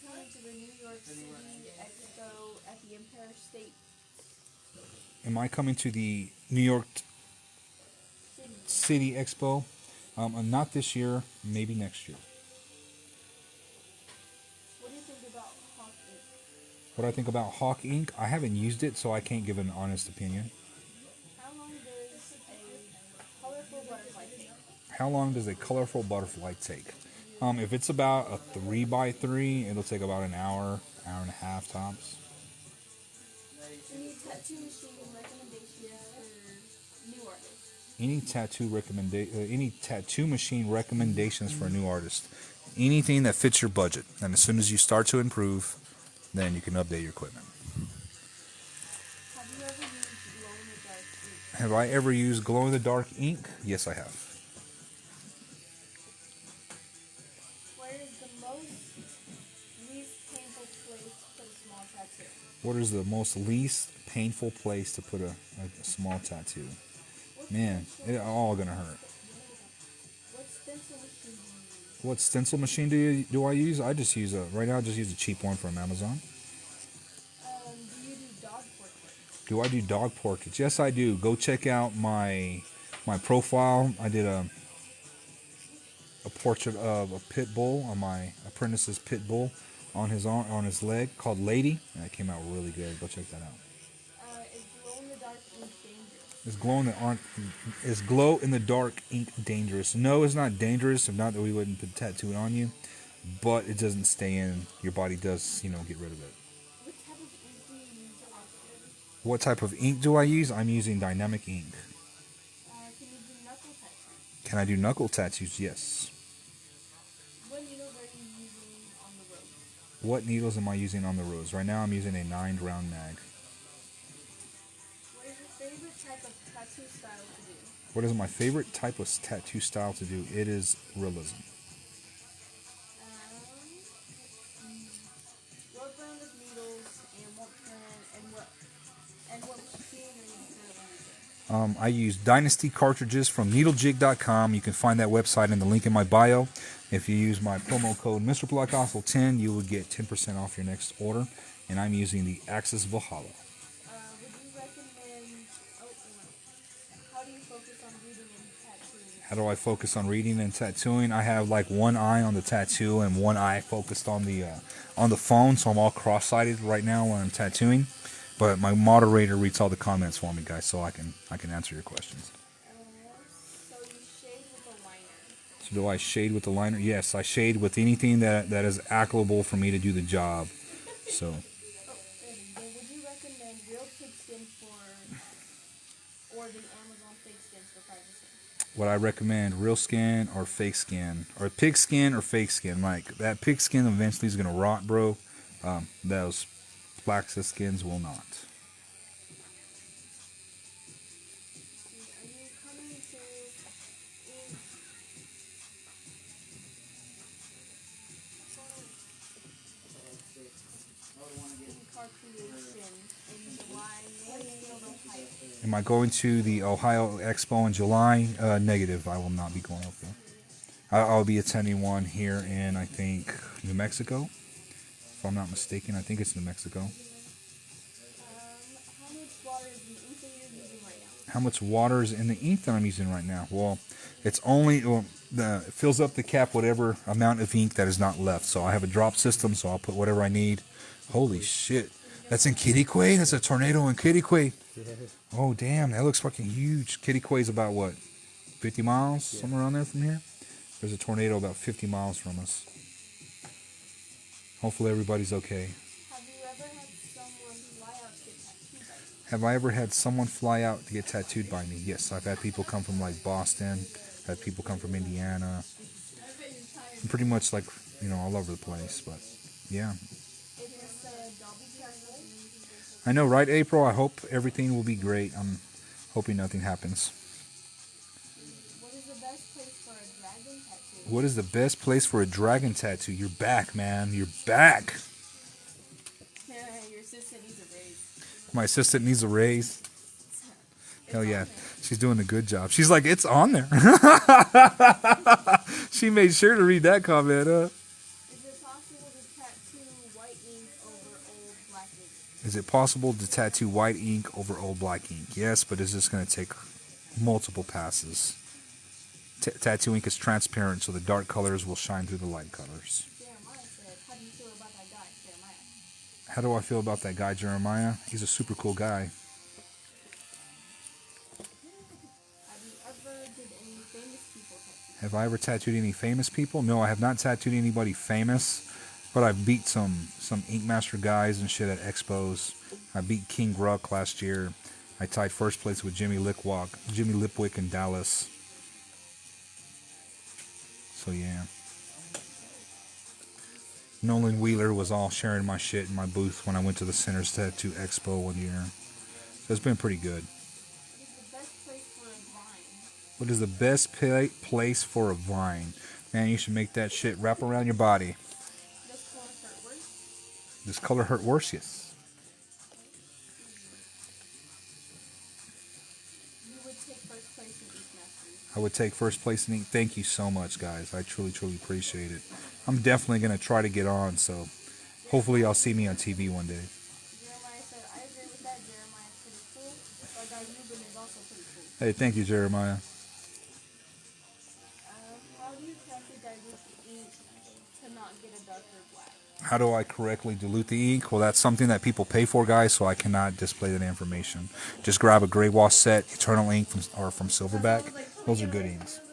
coming to the New York City Expo at the Empire State Am I coming to the New York City? City Expo? Not this year, maybe next year. What do you think about Hawk Ink? What I think about Hawk Ink, I haven't used it, so I can't give an honest opinion. How long does a colorful butterfly take? How long does a colorful butterfly take? If it's about a 3x3, it'll take about an hour, hour and a half tops. Any tattoo machine recommendations for new artists? Any tattoo machine recommendations for a new artist? Anything that fits your budget. And as soon as you start to improve, then you can update your equipment. Have you ever used glow-in-the-dark ink? Have I ever used glow-in-the-dark ink? Yes, I have. Where is the least painful place to put a small tattoo? What is the most least painful place to put a small tattoo? Man, it's all gonna hurt. What stencil machine do you use? What stencil machine do I use? I just use right now I just use a cheap one from Amazon. Do you do dog portraits? Do I do dog portraits? Yes, I do. Go check out my profile. I did a portrait of a pit bull on my apprentice's pit bull on his arm, on his leg, called Lady, and it came out really good. Go check that out. Is glow in the dark ink dangerous? Is glow in the dark ink dangerous? No, it's not dangerous. If not, that we wouldn't put tattoo it on you. But it doesn't stay in. Your body does, get rid of it. What type of ink do you use? What type of ink do I use? I'm using dynamic ink. Can you do knuckle tattoos? Can I do knuckle tattoos? Yes. What needles are you using on the rose? What needles am I using on the rose? Right now I'm using a 9-round mag. What is your favorite type of tattoo style to do? What is my favorite type of tattoo style to do? It is realism. What brand of needles and what brand and what machine are you using? I use Dynasty cartridges from needlejig.com. You can find that website in the link in my bio. If you use my promo code Mr. Placascos 10, you will get 10% off your next order. And I'm using the Axis Valhalla. Would you recommend? How do you focus on reading and tattooing? How do I focus on reading and tattooing? I have like one eye on the tattoo and one eye focused on the phone, so I'm all cross-sided right now when I'm tattooing. But my moderator reads all the comments for me, guys, so I can answer your questions. So you shade with a liner. So do I shade with the liner? Yes, I shade with anything that is applicable for me to do the job. So. Would you recommend real pigskin or the Amazon fake skins for privacy? What I recommend, real skin or fake skin, or pig skin or fake skin. Like that pig skin eventually is gonna rot, bro. Those Placascos skins will not. Are you coming to car creation in July, Mansfield, Ohio? Am I going to the Ohio Expo in July? Negative. I will not be going up there. I'll be attending one here in, I think, New Mexico. If I'm not mistaken, I think it's New Mexico. How much water is in the ink that you're using right now? How much water is in the ink that I'm using right now? Well, it's only it fills up the cap whatever amount of ink that is not left. So I have a drop system, so I'll put whatever I need. Holy shit. That's in Kittiquay? That's a tornado in Kittiquay. Oh, damn. That looks fucking huge. Kittiquay is about, what, 50 miles? Somewhere around there from here? There's a tornado about 50 miles from us. Hopefully everybody's okay. Have you ever had someone fly out to get tattooed by you? Have I ever had someone fly out to get tattooed by me? Yes, I've had people come from like Boston. I've had people come from Indiana. I'm pretty much like, all over the place, but yeah. I know, right, April? I hope everything will be great. I'm hoping nothing happens. What is the best place for a dragon tattoo? What is the best place for a dragon tattoo? You're back, man. You're back. Your assistant needs a raise. My assistant needs a raise. Hell yeah. She's doing a good job. She's like, it's on there. She made sure to read that comment, huh? Is it possible to tattoo white ink over old black ink? Is it possible to tattoo white ink over old black ink? Yes, but it's just going to take multiple passes. Tattoo ink is transparent, so the dark colors will shine through the light colors. Jeremiah said, how do you feel about that guy, Jeremiah? How do I feel about that guy, Jeremiah? He's a super cool guy. Have you ever tattooed any famous people? Have I ever tattooed any famous people? No, I have not tattooed anybody famous, but I've beat some Ink Master guys and shit at expos. I beat King Ruck last year. I tied first place with Jimmy Lipwick in Dallas. So yeah. Nolan Wheeler was all sharing my shit in my booth when I went to the Center's Tattoo Expo one year. So it's been pretty good. What is the best place for a vine? What is the best place for a vine? Man, you should make that shit wrap around your body. Does color hurt worse? Does color hurt worse? Yes. You would take first place in Ink Masters. I would take first place in ink. Thank you so much, guys. I truly, truly appreciate it. I'm definitely going to try to get on, so hopefully y'all see me on TV one day. Jeremiah said, I agree with that. Jeremiah's pretty cool. Our guy Ruben is also pretty cool. Hey, thank you, Jeremiah. How do you tattoo darker black. How do I correctly dilute the ink? Well, that's something that people pay for, guys, so I cannot display that information. Just grab a gray wash set, Eternal Ink from Silverback. Those are good inks. Have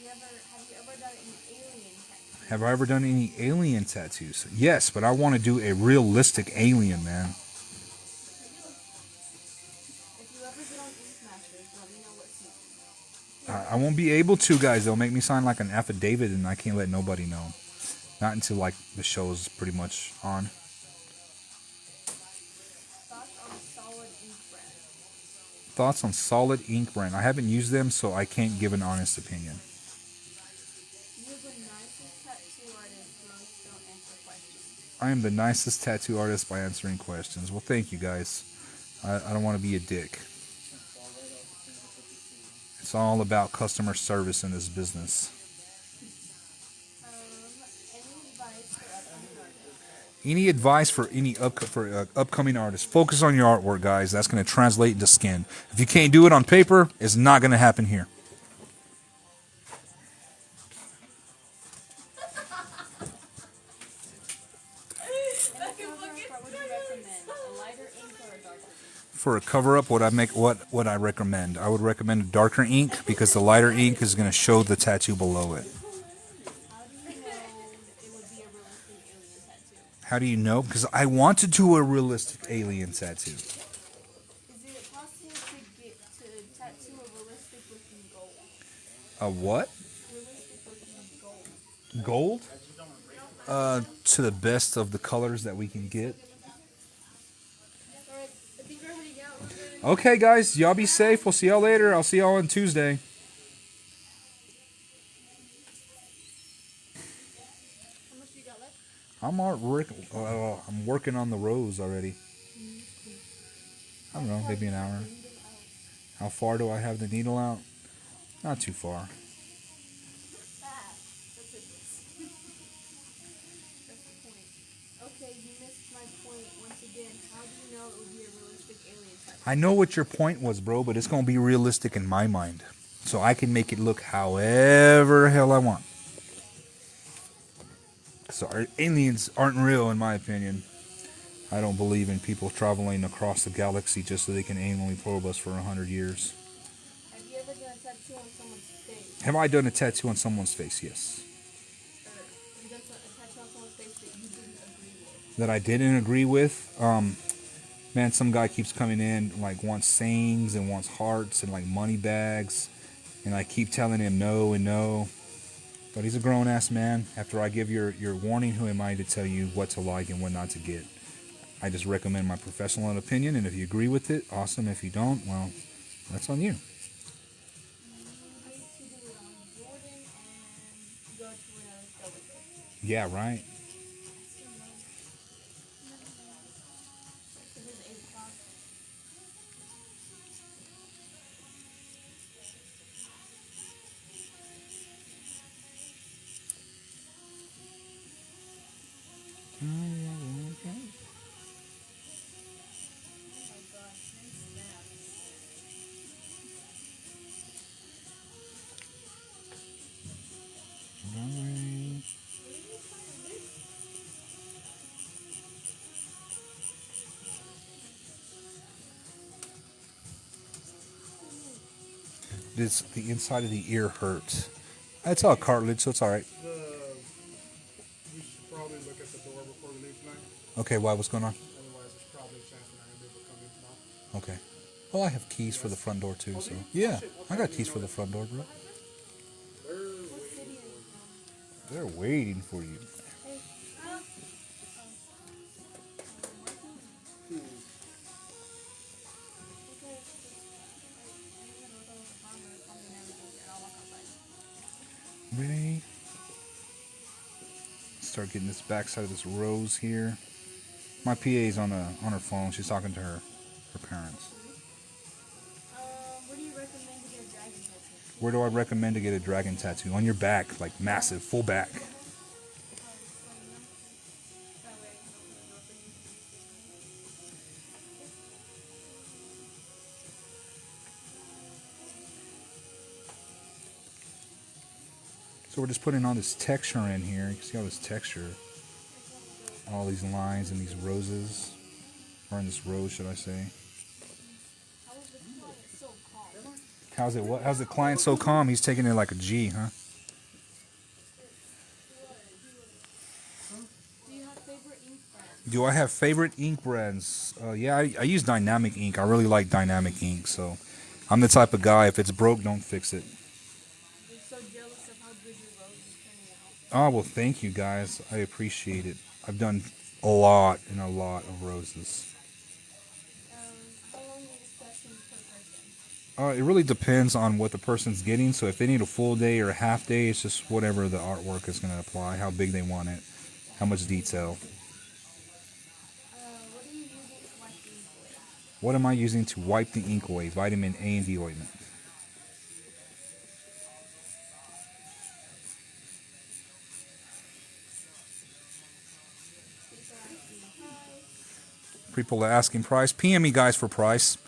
you ever done an alien tattoo? Have I ever done any alien tattoos? Yes, but I want to do a realistic alien, man. If you ever get on Ink Masters, let me know what season. I won't be able to, guys. They'll make me sign like an affidavit, and I can't let nobody know. Not until like the show is pretty much on. Thoughts on solid ink brand? Thoughts on Solid Ink brand. I haven't used them, so I can't give an honest opinion. You're the nicest tattoo artist. Most don't answer questions. I am the nicest tattoo artist by answering questions. Well, thank you, guys. I don't want to be a dick. It's all about customer service in this business. Any advice for upcoming artists? Any advice for upcoming artists? Focus on your artwork, guys. That's going to translate into skin. If you can't do it on paper, it's not going to happen here. What would you recommend? A lighter ink or a darker ink? For a cover-up, what would I recommend? I would recommend a darker ink because the lighter ink is going to show the tattoo below it. How do you know it would be a realistic alien tattoo? How do you know? Because I want to do a realistic alien tattoo. Is it possible to tattoo a realistic looking gold? A what? Realistic looking gold. Gold? To the best of the colors that we can get. Alright, I think we're heading out. Okay, guys, y'all be safe. We'll see y'all later. I'll see y'all on Tuesday. How much you got left? I'm working on the rose already. I don't know, maybe an hour. How far do I have the needle out? Not too far. That's the point. Okay, you missed my point once again. How do you know it would be a realistic alien tattoo? I know what your point was, bro, but it's going to be realistic in my mind. So I can make it look however hell I want. So our aliens aren't real, in my opinion. I don't believe in people traveling across the galaxy just so they can anally probe us for 100 years. Have you ever done a tattoo on someone's face? Have I done a tattoo on someone's face? Yes. Or have you done a tattoo on someone's face that you didn't agree with? That I didn't agree with? Man, some guy keeps coming in, like, wants sayings and wants hearts and, like, money bags. And I keep telling him no and no. But he's a grown-ass man. After I give your warning, who am I to tell you what to like and what not to get? I just recommend my professional opinion, and if you agree with it, awesome. If you don't, well, that's on you. You need to do it on Jordan and go to another show with it. Yeah, right. It is 8 o'clock. This, the inside of the ear hurts. It's all cartilage, so it's all right. We should probably look at the door before we leave tonight. Okay, why? What's going on? Otherwise, there's probably a chance we're not going to be able to come in tomorrow. Okay. Well, I have keys for the front door too, so yeah, I got keys for the front door, bro. They're waiting for you. Ready? Start getting this backside of this rose here. My PA's on her phone. She's talking to her parents. Where do you recommend to get a dragon tattoo? Where do I recommend to get a dragon tattoo? On your back, like massive, full back. So So we're just putting all this texture in here. You can see all this texture. All these lines and these roses. Or in this rose, should I say. How's it what? How's the client so calm? He's taking it like a G, huh? Do you have favorite ink brands? Do I have favorite ink brands? Yeah, I use dynamic ink. I really like dynamic ink, so I'm the type of guy, if it's broke, don't fix it. You're so jealous of how good your rose is turning out. Oh, well, thank you, guys. I appreciate it. I've done a lot of roses. How long are your sessions per person? It really depends on what the person's getting. So if they need a full day or a half day, it's just whatever the artwork is going to apply, how big they want it, how much detail. What are you using to wipe the ink away? What am I using to wipe the ink away? Vitamin A and D ointment. People are asking price. PM me, guys, for price.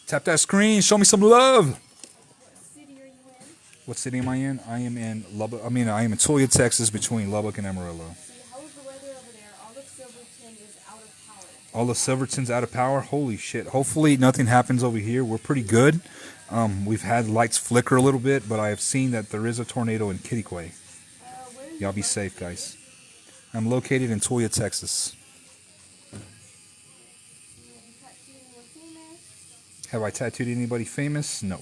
Tap that screen. Show me some love. What city are you in? What city am I in? I am in Lubbock. I am in Tuia, Texas, between Lubbock and Amarillo. How is the weather over there? All of Silverton is out of power. All of Silverton's out of power? Holy shit. Hopefully nothing happens over here. We're pretty good. We've had lights flicker a little bit, but I have seen that there is a tornado in Kittiquay. Y'all be safe, guys. I'm located in Tuia, Texas. Have I tattooed anybody famous? No.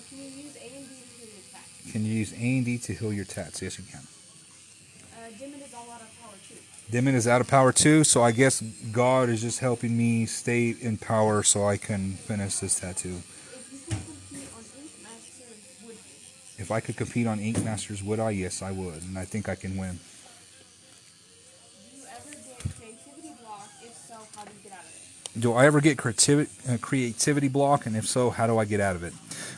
Can you use A and D to heal your tats? Can you use A and D to heal your tats? Yes, you can. Dimmin is all out of power too. Dimmin is out of power too, so I guess God is just helping me stay in power so I can finish this tattoo. If you could compete on Ink Masters, would you? If I could compete on Ink Masters, would I? Yes, I would, and I think I can win. Do you ever get creativity block? If so, how do you get out of it? Do I ever get creativity block, and if so, how do I get out of it?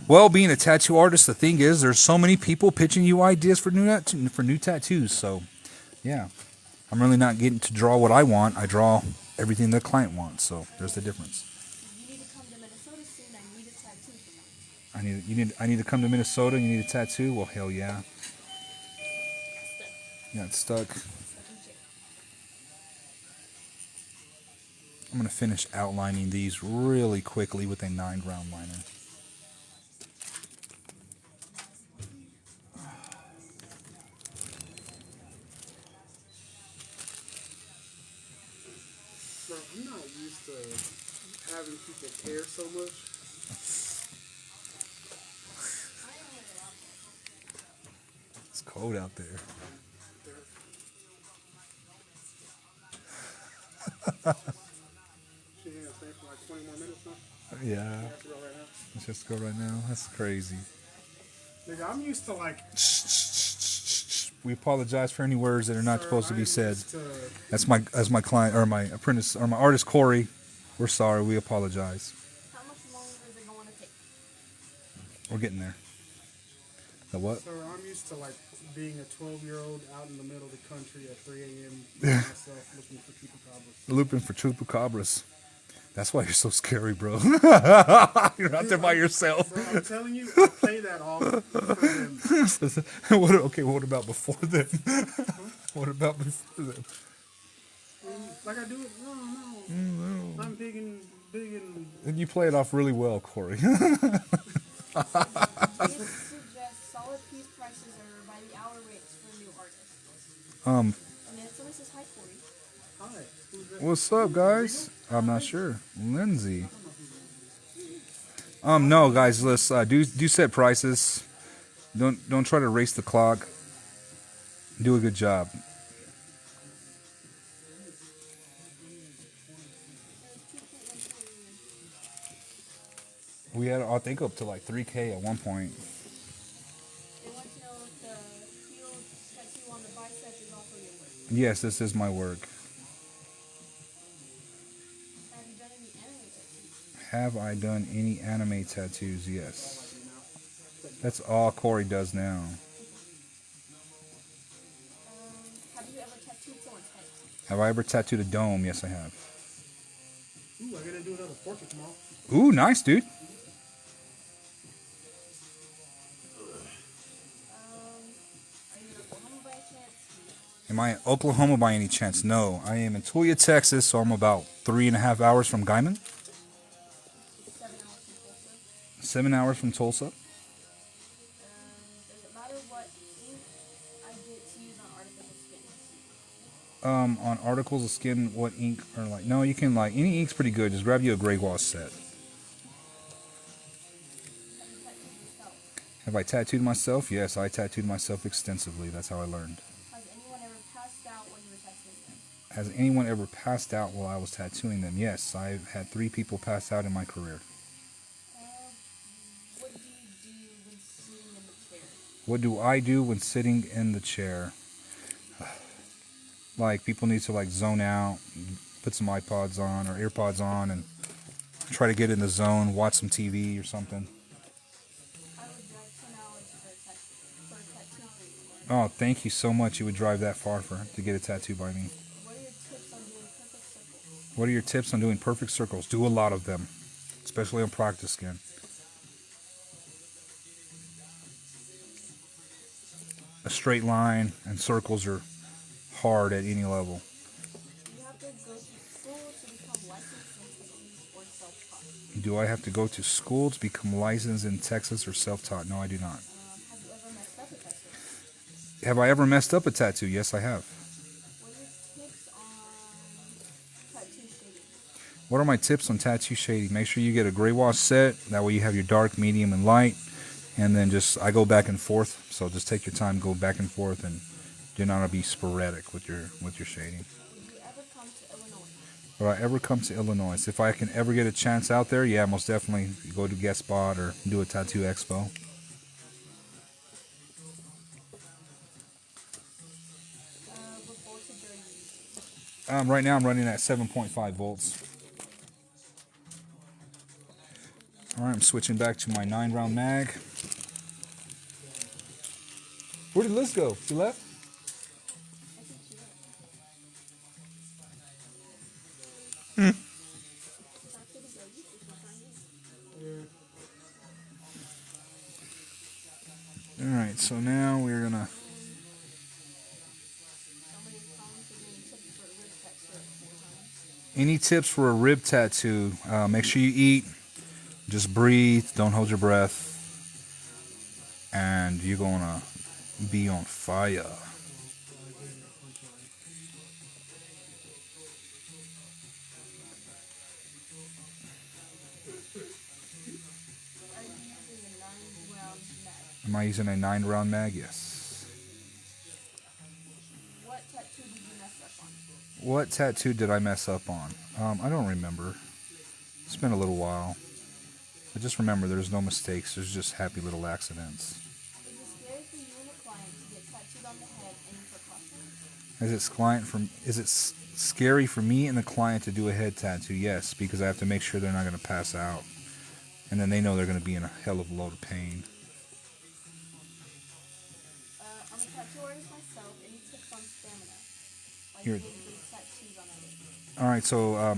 Well, being a tattoo artist, the thing is, there's so many people pitching you ideas for new tattoos. So, yeah, I'm really not getting to draw what I want. I draw everything the client wants. So there's the difference. You need to come to Minnesota soon. I need a tattoo from you. I need to come to Minnesota. You need a tattoo? Well, hell yeah. You got stuck. I'm going to finish outlining these really quickly with a 9-ground liner. Bro, I'm not used to having people care so much. It's cold out there. She ain't stay for like 20 more minutes, huh? Yeah. Let's go right now. Let's just go right now. That's crazy. Nigga, I'm used to like. We apologize for any words that are not Sir, supposed to be I'm said. used to- That's my client or my apprentice or my artist Corey. We're sorry. We apologize. How much longer is it going to take? We're getting there. The what? Sir, I'm used to like being a 12-year-old out in the middle of the country at 3 a.m. by myself looking for chupacabras. Looping for chupacabras. That's why you're so scary, bro. You're out there by yourself. Bro, I'm telling you, I play that all for them. What about before then? What about before then? Like I do it. No. I'm big and. And you play it off really well, Corey. It suggests solid piece prices are by the hour rates for new artists. And then someone says hi, Corey. Hi. Who's that? What's up, guys? I'm not sure. Lindsay. No, guys. Let's do set prices. Don't try to race the clock. Do a good job. We had, I think, up to like 3K at one point. They want to know if the heel tattoo on the bicep is also your work. Yes, this is my work. Have you done any anime tattoos? Have I done any anime tattoos? Yes. That's all Corey does now. Have you ever tattooed someone's head? Have I ever tattooed a dome? Yes, I have. Ooh, I gotta do another portrait tomorrow. Ooh, nice, dude. Am I in Oklahoma by any chance? No, I am in Tuia, Texas, so I'm about 3.5 hours from Guyman. 7 hours from Tulsa. Does it matter what ink I get to use on artificial skin? On articles of skin, what ink or like? No, you can like any ink's pretty good. Just grab you a gray wash set. Have I tattooed myself? Yes, I tattooed myself extensively. That's how I learned. Has anyone ever passed out when you were tattooing them? Has anyone ever passed out while I was tattooing them? Yes, I've had 3 people pass out in my career. What do you do when sitting in the chair? What do I do when sitting in the chair? Like, people need to like zone out, put some iPods on or earpods on and try to get in the zone, watch some TV or something. I would drive 10 hours for a tattoo for you. Oh, thank you so much. You would drive that far to get a tattoo by me. What are your tips on doing perfect circles? What are your tips on doing perfect circles? Do a lot of them, especially on practice skin. A straight line and circles are hard at any level. Do you have to go to school to become licensed in Texas or self-taught? Do I have to go to school to become licensed in Texas or self-taught? No, I do not. Have you ever messed up a tattoo? Have I ever messed up a tattoo? Yes, I have. What are your tips on tattoo shading? What are my tips on tattoo shading? Make sure you get a gray wash set. That way you have your dark, medium, and light. And then I go back and forth. So just take your time, go back and forth, and do not be sporadic with your shading. Would you ever come to Illinois? Will I ever come to Illinois? If I can ever get a chance out there, yeah, most definitely go to guest spot or do a tattoo expo. What voltage are you using? Right now I'm running at 7.5 volts. Alright, I'm switching back to my 9-round mag. Where did Liz go? She left? Alright, so now we're gonna... Any tips for a rib tattoo? Make sure you eat. Just breathe. Don't hold your breath. And you're gonna be on fire. Am I using a 9-round mag? Yes. What tattoo did you mess up on? What tattoo did I mess up on? I don't remember. It's been a little while. I just remember there's no mistakes. There's just happy little accidents. Is it scary for you and a client to get tattooed on the head and for caution? Is it scary for me and the client to do a head tattoo? Yes, because I have to make sure they're not going to pass out. And then they know they're going to be in a hell of a load of pain. I'm a tattoo artist myself. Any tips on stamina? Like Here. getting good tattoos on it? Alright, so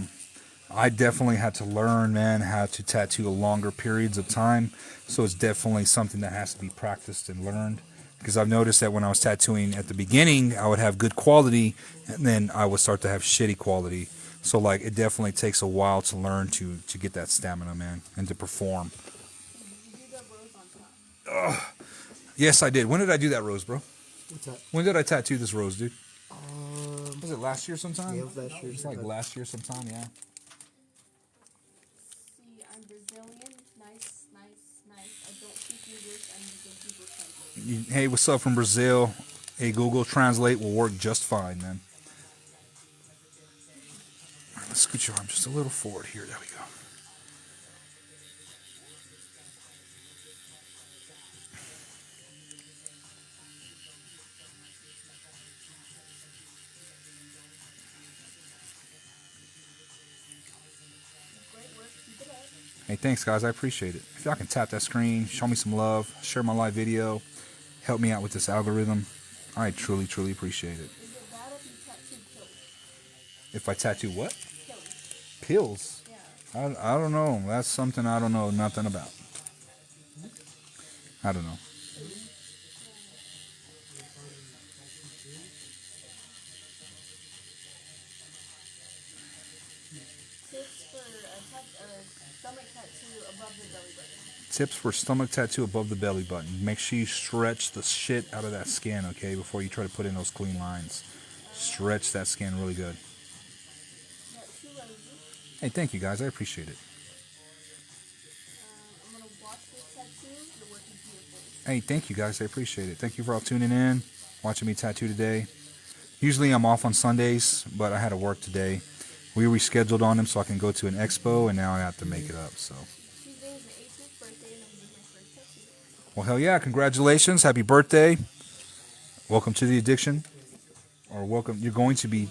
I definitely had to learn, man, how to tattoo longer periods of time. So it's definitely something that has to be practiced and learned. Because I've noticed that when I was tattooing at the beginning, I would have good quality, and then I would start to have shitty quality. So, like, it definitely takes a while to learn to get that stamina, man, and to perform. Did you do the rose on top? Yes, I did. When did I do that rose, bro? What's that? When did I tattoo this rose, dude? Was it last year sometime? Yeah, it was last year. It's like last year sometime, yeah. See, I'm Brazilian. Nice. I don't speak English. I'm using Google Translate. Hey, what's up from Brazil? Hey, Google Translate will work just fine, man. All right, let's scoot your arm just a little forward here. There we go. Great work. Keep it up. Hey, thanks, guys. I appreciate it. If y'all can tap that screen, show me some love, share my live video, help me out with this algorithm, I truly, truly appreciate it. Is it bad if you tattoo pills? If I tattoo what? Pills. Pills? Yeah. I don't know. That's something I don't know nothing about. I don't know. stomach tattoo above the belly button. Tips for stomach tattoo above the belly button. Make sure you stretch the shit out of that skin, okay, before you try to put in those clean lines. Stretch that skin really good. Got 2 roses. Hey, thank you guys. I appreciate it. I'm going to wash this tattoo. The work is beautiful. Hey, thank you guys. I appreciate it. Thank you for all tuning in, watching me tattoo today. Usually I'm off on Sundays, but I had to work today. We rescheduled on him so I can go to an expo, and now I have to make it up. So, Tuesday is the 18th birthday, and I'm doing my first tattoo. well, hell yeah! Congratulations, happy birthday! Welcome to the addiction, or welcome. You're going to be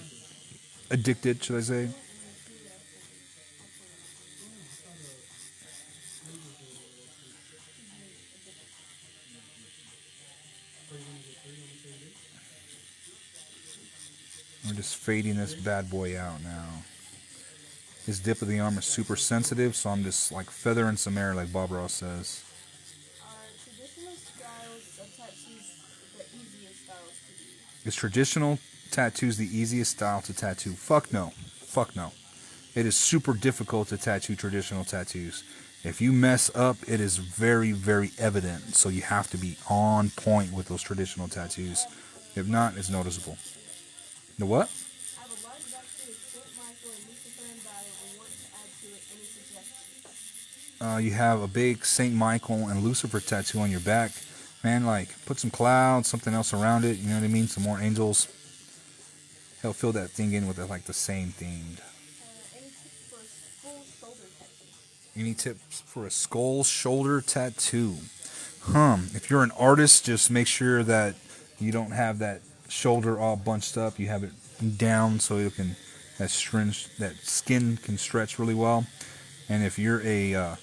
addicted, should I say? We're just fading this bad boy out now. His dip of the arm is super sensitive, so I'm just like feathering some air, like Bob Ross says. Traditional styles of tattoos the easiest styles to do? Is traditional tattoos the easiest style to tattoo? Fuck no. Fuck no. It is super difficult to tattoo traditional tattoos. If you mess up, it is very, very evident. So you have to be on point with those traditional tattoos. If not, it's noticeable. The what? I have a large backstory of St. Michael and Lucifer and Battle and want to add to it. Any suggestions? You have a big St. Michael and Lucifer tattoo on your back. Man, like, put some clouds, something else around it, you know what I mean? Some more angels. Hell, fill that thing in with like the same theme. Any tips for a Any tips for a skull shoulder tattoo? skull shoulder tattoo? If you're an artist, just make sure that you don't have that shoulder all bunched up. You have it down so it can that skin can stretch really well. And if you're a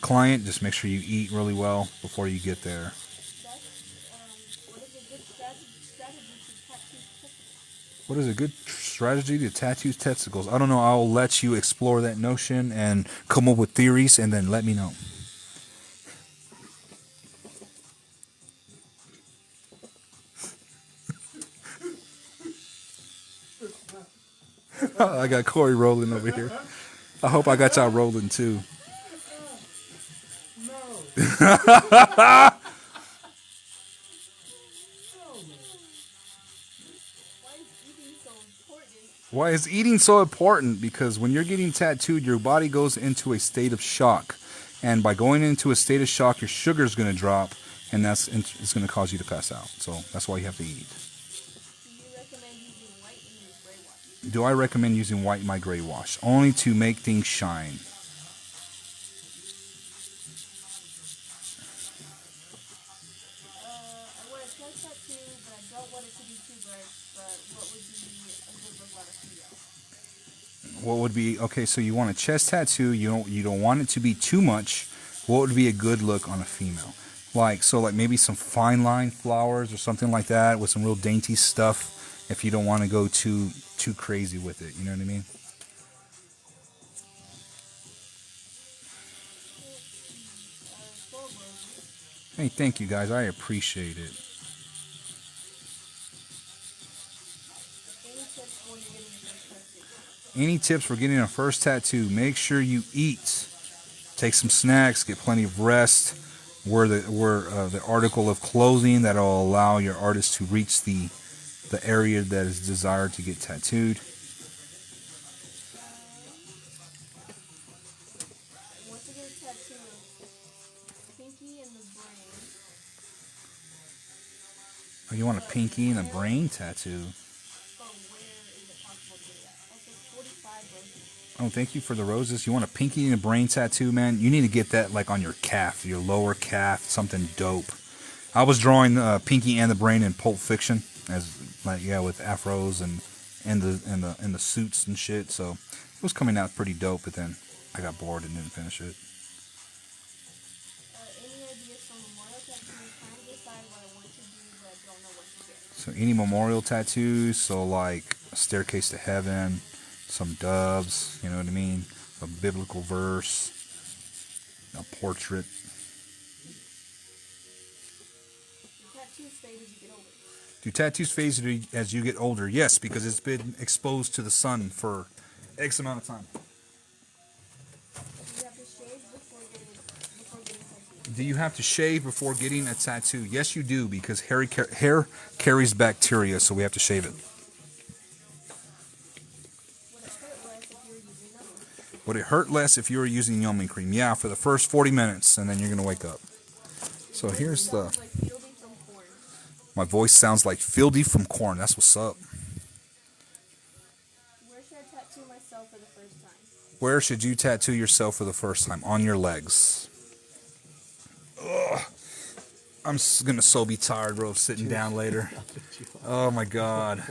client, just make sure you eat really well before you get there. What is a good strategy What is a good strategy to tattoo testicles? to tattoo testicles? I don't know. I'll let you explore that notion and come up with theories, and then let me know. I got Corey rolling over here. I hope I got y'all rolling too. Why is eating so important? Because when you're getting tattooed, your body goes into a state of shock. And by going into a state of shock, your sugar is going to drop, and it's going to cause you to pass out. So that's why you have to eat. Do you recommend using white in your Do I recommend using white in my gray gray wash? wash? Only to make things shine. I want a chest tattoo, but I don't want it to be too bright. But what would be a good look on a female? What would be okay? So you want a chest tattoo. You don't want it to be too much. What would be a good look on a female? Like maybe some fine line flowers or something like that with some real dainty stuff. If you don't want to go too crazy with it, you know what I mean? Hey, thank you guys. I appreciate it. Any tips for getting a first tattoo? Make sure you eat. Take some snacks. Get plenty of rest. Wear the article of clothing that will allow your artist to reach the area that is desired to get tattooed. Want to get a tattoo of pinky in the brain. Oh, you want a pinky and a brain tattoo? But where is it possible to get that? Also, 45 roses. Oh, thank you for the roses. You want a pinky and a brain tattoo, man? You need to get that like on your calf, your lower calf, something dope. I was drawing Pinky and the Brain in Pulp Fiction, with afros and the suits and shit. So it was coming out pretty dope, but then I got bored and didn't finish it. Any ideas for memorial tattoos? Trying to decide what I want to do, but I don't know what to get. So any memorial tattoos, so like a staircase to heaven, some doves, you know what I mean? A biblical verse, a portrait. Do tattoos fade as you get older? Yes, because it's been exposed to the sun for X amount of time. Do you have to shave before getting a tattoo? Yes, you do, because hair carries bacteria, so we have to shave it. Would it hurt less if you were using numbing cream? Yeah, for the first 40 minutes, and then you're going to wake up. So here's the... My voice sounds like Fieldy from Corn. That's what's up. Where should I tattoo myself for the first time? Where should you tattoo yourself for the first time? On your legs. Ugh. I'm going to so be tired, bro, of sitting down later. Oh, my God.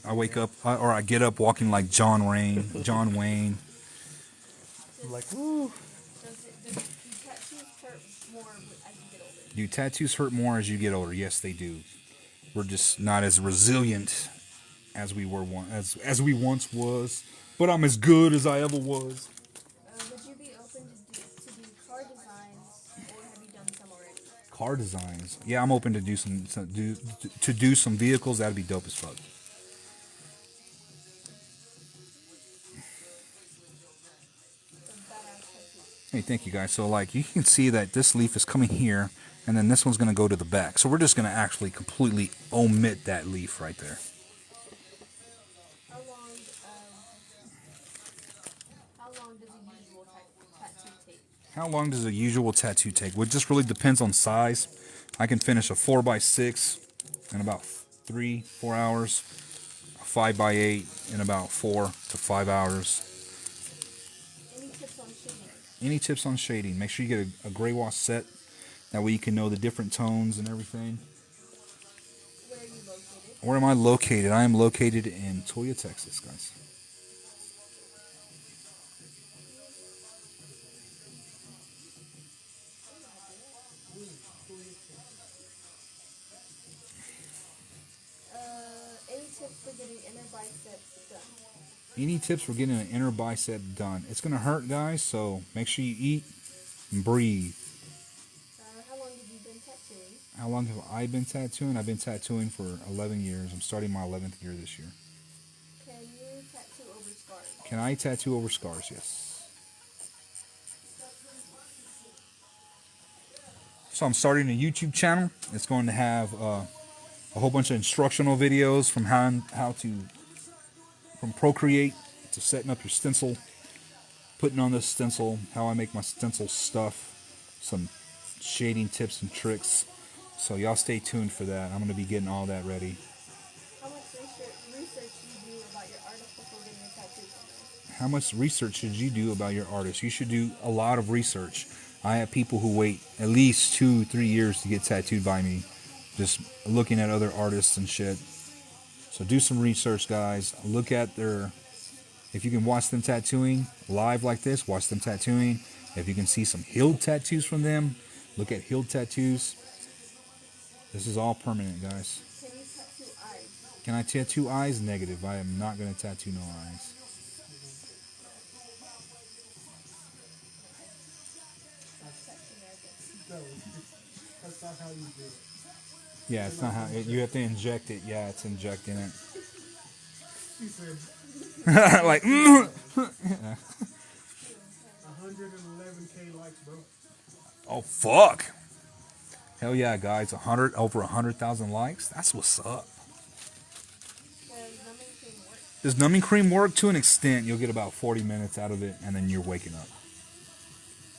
I wake up, or I get up walking like John Wayne. I'm like, woo. Do tattoos hurt more as you get older? Do tattoos hurt more as you get older? Yes, they do. We're just not as resilient as we were as we once was. But I'm as good as I ever was. Would you be open to do car designs, or have you done some already? Car designs? Yeah, I'm open to do some vehicles. That'd be dope as fuck. Hey, thank you guys. So like you can see that this leaf is coming here, and then this one's going to go to the back. So we're just going to actually completely omit that leaf right there. How long does a usual tattoo take? How long does a usual tattoo take? Well, it just really depends on size. I can finish a 4x6 in about 3-4 hours, a 5x8 in about 4 to 5 hours. Any tips on shading? Any tips on shading? Make sure you get a gray wash set. That way you can know the different tones and everything. Where are you located? Where am I located? I am located in Tuia, Texas, guys. Any tips for getting inner biceps done? Any tips for getting an inner bicep done? It's going to hurt, guys, so make sure you eat and breathe. How long have you been tattooing? How long have I been tattooing? I've been tattooing for 11 years. I'm starting my 11th year this year. Can you tattoo over scars? Can I tattoo over scars? Yes. So I'm starting a YouTube channel. It's going to have a whole bunch of instructional videos from from Procreate to setting up your stencil, putting on this stencil, how I make my stencil stuff, some shading tips and tricks. So y'all stay tuned for that. I'm going to be getting all that ready. How much research do you do about your artist before getting a tattoo from them? How much research should you do about your artist? You should do a lot of research. I have people who wait at least 2-3 years to get tattooed by me, just looking at other artists and shit. So do some research, guys. Look at if you can watch them tattooing live like this, watch them tattooing. If you can see some healed tattoos from them, look at healed tattoos. This is all permanent, guys. Can you tattoo eyes? Can I tattoo eyes? Negative. I am not going to tattoo no eyes. No, that's not how you do it. Yeah, it's not how you have to inject it. Yeah, it's injecting it. She said Like, 111K likes, bro. oh fuck! Hell yeah, guys! Over 100,000 likes. That's what's up. Does numbing cream work? To an extent. You'll get about 40 minutes out of it, and then you're waking up.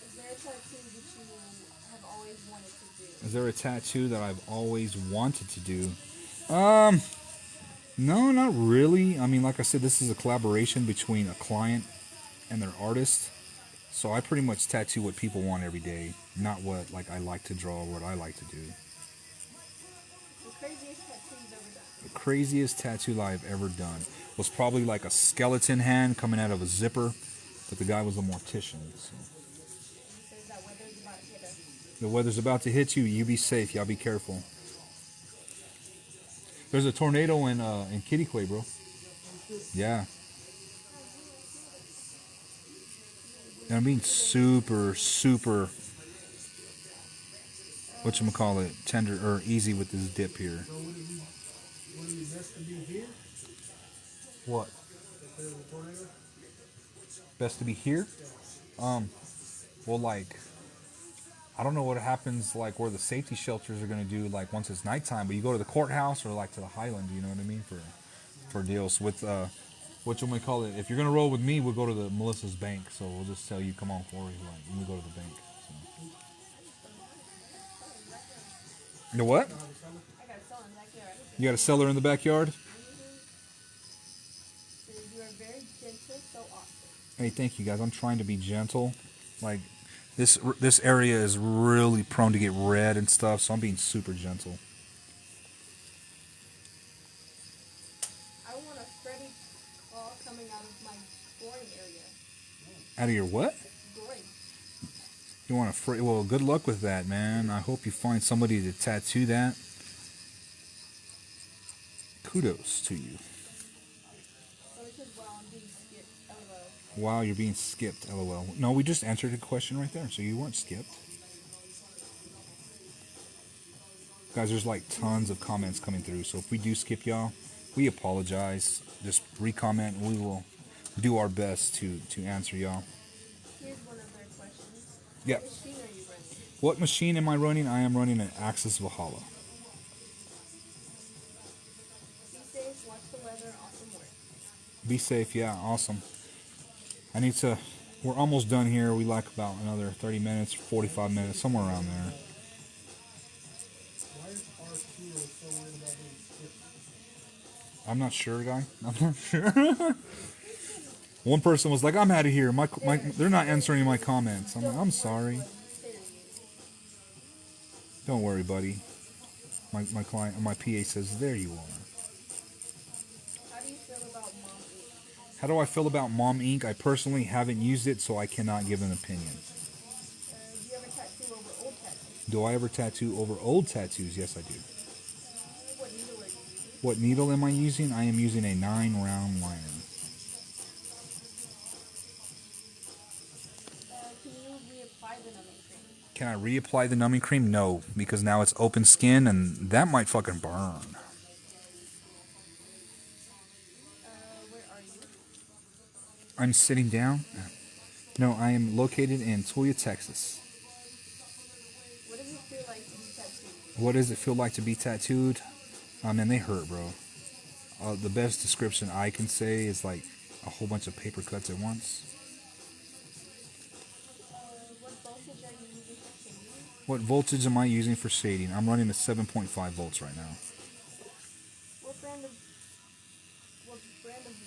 Is there a tattoo that you have always wanted to do? Is there a tattoo that I've always wanted to do? No, not really. I mean, like I said, this is a collaboration between a client and their artist. So I pretty much tattoo what people want every day, not what like I like to draw or what I like to do. The craziest tattoo you've ever done? The craziest tattoo I've ever done was probably like a skeleton hand coming out of a zipper, but the guy was a mortician. So. Says that weather's about to hit us. The weather's about to hit you. You be safe. Y'all be careful. There's a tornado in Kittyquay, bro. Yeah. And I'm being super, whatchamacallit, tender or easy with this dip here. So would it be best to be here? What? If there's a tornado? Best to be here? Well, like, I don't know what happens like where the safety shelters are gonna do like once it's nighttime, but you go to the courthouse or like to the Highland, you know what I mean, for deals with what you may call it. If you're gonna roll with me, we'll go to the Melissa's bank. So we'll just tell you, come on, Corey, like when we go to the bank. So. The what? I got a cell in the backyard. You got a cellar in the backyard? You are very gentle, so awesome. Hey, thank you guys. I'm trying to be gentle. Like this area is really prone to get red and stuff, so I'm being super gentle. I want a Freddy claw coming out of my groin area. Out of your what? Groin. You want to well, good luck with that, man. I hope you find somebody to tattoo that. Kudos to you. Wow, you're being skipped, LOL. No, we just answered a question right there, so you weren't skipped. Guys, there's like tons of comments coming through, so if we do skip y'all, we apologize. Just re-comment, and we will do our best to answer y'all. Here's one of their questions. Yep. What machine are you running? What machine am I running? I am running an Axis Valhalla. Be safe, watch the weather, awesome work. Be safe, yeah, awesome. We're almost done here. We like about another 30 minutes, 45 minutes, somewhere around there. Why is Arturo so worried about being skipped? I'm not sure, guy. I'm not sure. One person was like, I'm out of here. They're not answering my comments. I'm like, I'm sorry. Don't worry, buddy. My PA says, there you are. How do I feel about Mom Ink? I personally haven't used it, so I cannot give an opinion. Do you ever tattoo over old tattoos? Do I ever tattoo over old tattoos? Yes, I do. What needle are you using? What needle am I using? I am using a 9-round liner. Can you reapply the numbing cream? Can I reapply the numbing cream? No, because now it's open skin, and that might fucking burn. Where are you? I'm sitting down. No, I am located in Tuia, Texas. What does it feel like to be tattooed? What does it feel like to be tattooed? Man, they hurt, bro. The best description I can say is like a whole bunch of paper cuts at once. What voltage are you using for shading? What voltage am I using for shading? I'm running at 7.5 volts right now. What brand of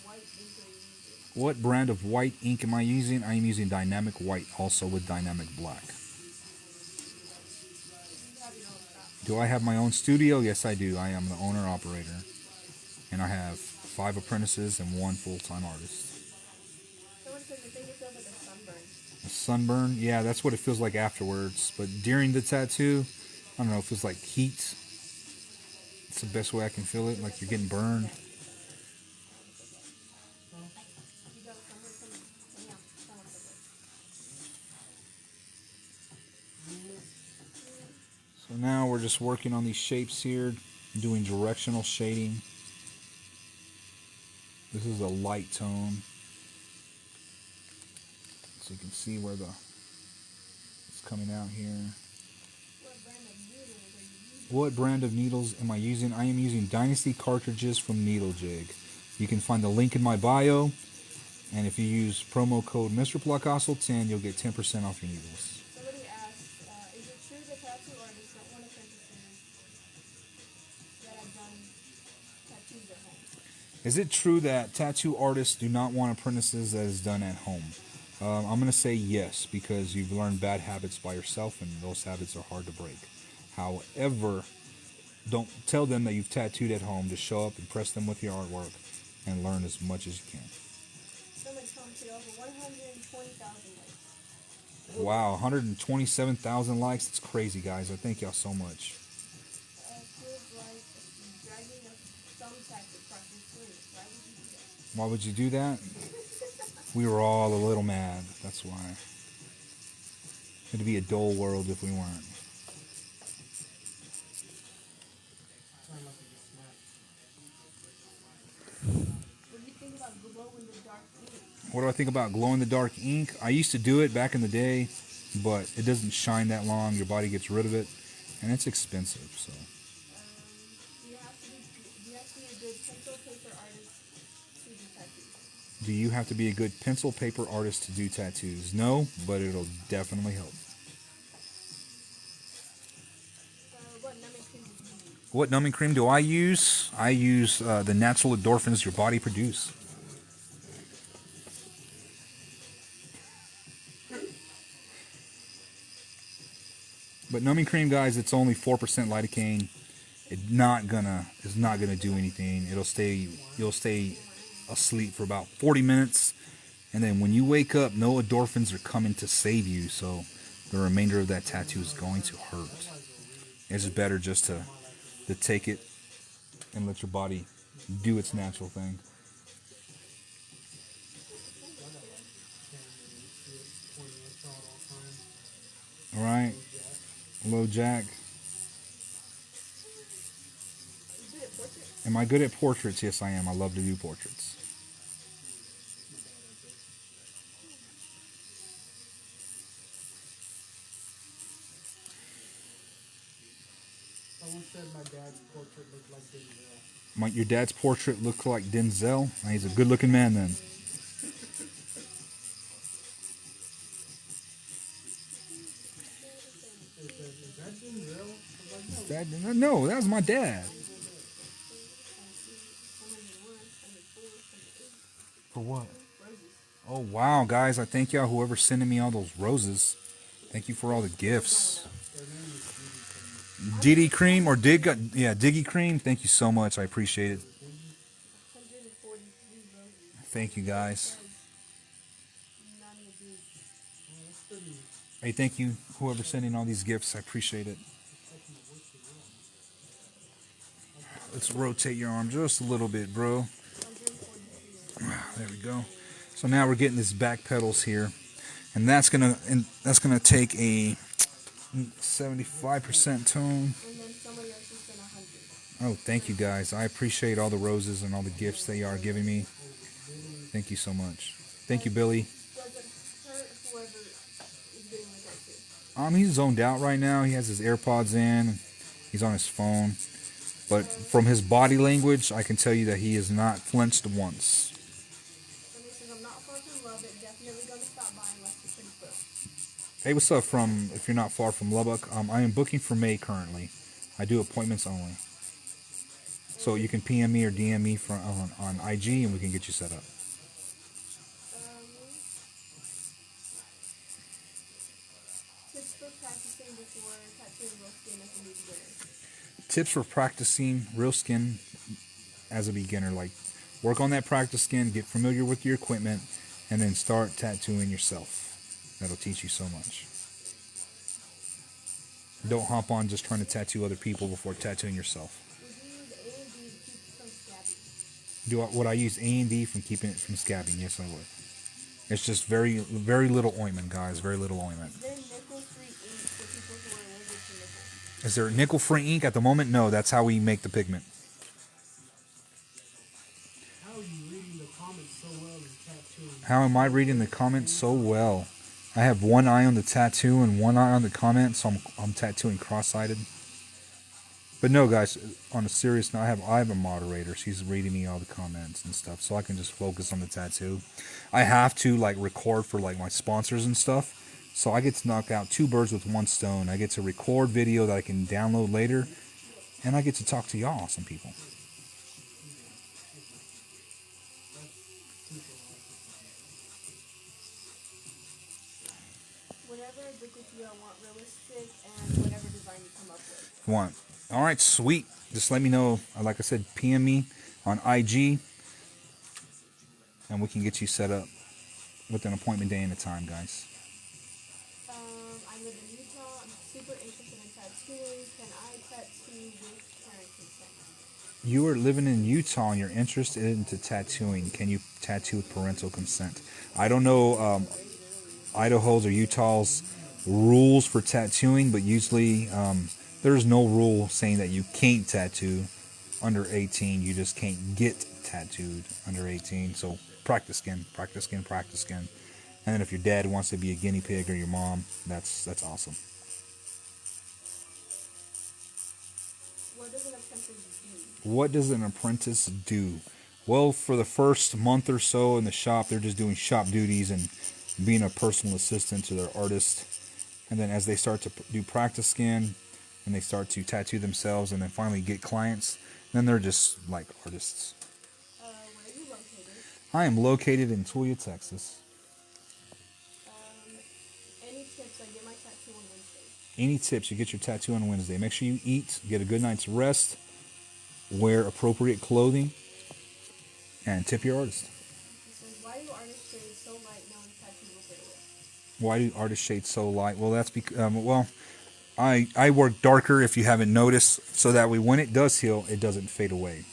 white ink are you using? What brand of white ink am I using? I am using Dynamic White, also with Dynamic Black. Do I have my own studio? Yes, I do. I am the owner-operator. And I have 5 apprentices and 1 full-time artist. Someone says they think it feels like a sunburn. A sunburn? Yeah, that's what it feels like afterwards. But during the tattoo, I don't know, it feels like heat. It's the best way I can feel it, like you're getting burned. So now we're just working on these shapes here, doing directional shading. This is a light tone. So you can see where it's coming out here. What brand of needles am I using? I am using Dynasty cartridges from Needle Jig. You can find the link in my bio. And if you use promo code Mr. Placascos10, you'll get 10% off your needles. Somebody asked, is it true that tattoo artists don't want apprentices that have done tattoos at home? Is it true that tattoo artists do not want apprentices that is done at home? I'm going to say yes, because you've learned bad habits by yourself, and those habits are hard to break. However, don't tell them that you've tattooed at home. Just show up, impress them with your artwork, and learn as much as you can. Someone commented over 120,000 likes. Wow, 127,000 likes. That's crazy, guys. I thank y'all so much. Feels like dragging a thumbtack across your sleeve. Why Why would you do that? would you do that? We were all a little mad. That's why. It'd be a dull world if we weren't. What do you think about glow in the dark ink? What do I think about glow in the dark ink? I used to do it back in the day. but it doesn't shine that long. Your body gets rid of it, and it's expensive. So Do you have to be a good pencil paper artist to do tattoos? do you have to be a good pencil paper artist to do tattoos? No, but it'll definitely help. What numbing cream do you use? What numbing cream do I use? I use the natural endorphins your body produces. But numbing cream, guys, it's only 4% lidocaine. It's not gonna do anything. You'll stay asleep for about 40 minutes, and then when you wake up, no endorphins are coming to save you. So the remainder of that tattoo is going to hurt. It's better just to take it and let your body do its natural thing. All right. Hello, Jack. Am I good at portraits? Yes, I am. I love to do portraits. Someone said my dad's portrait looked like Denzel. Your dad's portrait look like Denzel? He's a good-looking man, then. Is that Denzel? No, that was my dad. For what? Oh, wow, guys. I thank y'all, whoever's sending me all those roses. Thank you for all the gifts. Diddy Cream or Diggy Cream. Thank you so much. I appreciate it. Thank you, guys. Hey, thank you, whoever's sending all these gifts. I appreciate it. Let's rotate your arm just a little bit, bro. There we go. So now we're getting this back pedals here, and that's gonna take a 75% tone. And then somebody else has been 100. Oh, thank you, guys. I appreciate all the roses and all the gifts they are giving me. Thank you so much. Thank you, Billy. Does it hurt whoever is getting the tattoo? He's zoned out right now. He has his AirPods in. He's on his phone. But from his body language, I can tell you that he is not flinched once. Somebody says, I'm not far from Lubbock. Definitely going to stop by unless you're pretty close. Hey, what's up if you're not far from Lubbock? I am booking for May currently. I do appointments only. So you can PM me or DM me on IG and we can get you set up. Tips for practicing before tattooing real skin as a new beginner. Tips for practicing real skin as a beginner. Like, work on that practice skin, get familiar with your equipment, and then start tattooing yourself. That'll teach you so much. Don't hop on just trying to tattoo other people before tattooing yourself. Would I use A&D from keeping it from scabbing? Yes, I would. It's just very, very little ointment, guys. Very little ointment. Is there nickel-free ink at the moment? No, that's how we make the pigment. How are you reading the comments so well in tattooing? How am I reading the comments so well? I have one eye on the tattoo and one eye on the comment, so I'm tattooing cross-sided. But no, guys, on a serious note, I have a moderator. She's reading me all the comments and stuff, so I can just focus on the tattoo. I have to record for my sponsors and stuff, so I get to knock out 2 birds with 1 stone. I get to record video that I can download later, and I get to talk to y'all, some people. Whenever I book with you, I want realistic and whatever design you come up with. All right, sweet. Just let me know. Like I said, PM me on IG, and we can get you set up with an appointment day and a time, guys. I live in Utah. I'm super interested in tattooing. Can I tattoo with parent consent? You are living in Utah and you're interested into tattooing. Can you tattoo with parental consent? I don't know Idaho's or Utah's rules for tattooing, but usually there's no rule saying that you can't tattoo under 18. You just can't get tattooed under 18. So practice skin, practice skin, practice skin. And then if your dad wants to be a guinea pig or your mom, that's awesome. What does an apprentice do? What does an apprentice do? Well, for the first month or so in the shop, they're just doing shop duties and being a personal assistant to their artist. And then as they start to do practice skin and they start to tattoo themselves and then finally get clients, then they're just like artists. Where are you located? I am located in Tuia, Texas. Any tips? I get my tattoo on Wednesday. Any tips? You get your tattoo on Wednesday. Make sure you eat, get a good night's rest, wear appropriate clothing, and tip your artist. It says, why do artists shade so light knowing tattoos will fade away? Why do artists shade so light? Well, that's because, I work darker if you haven't noticed, so that way when it does heal, it doesn't fade away.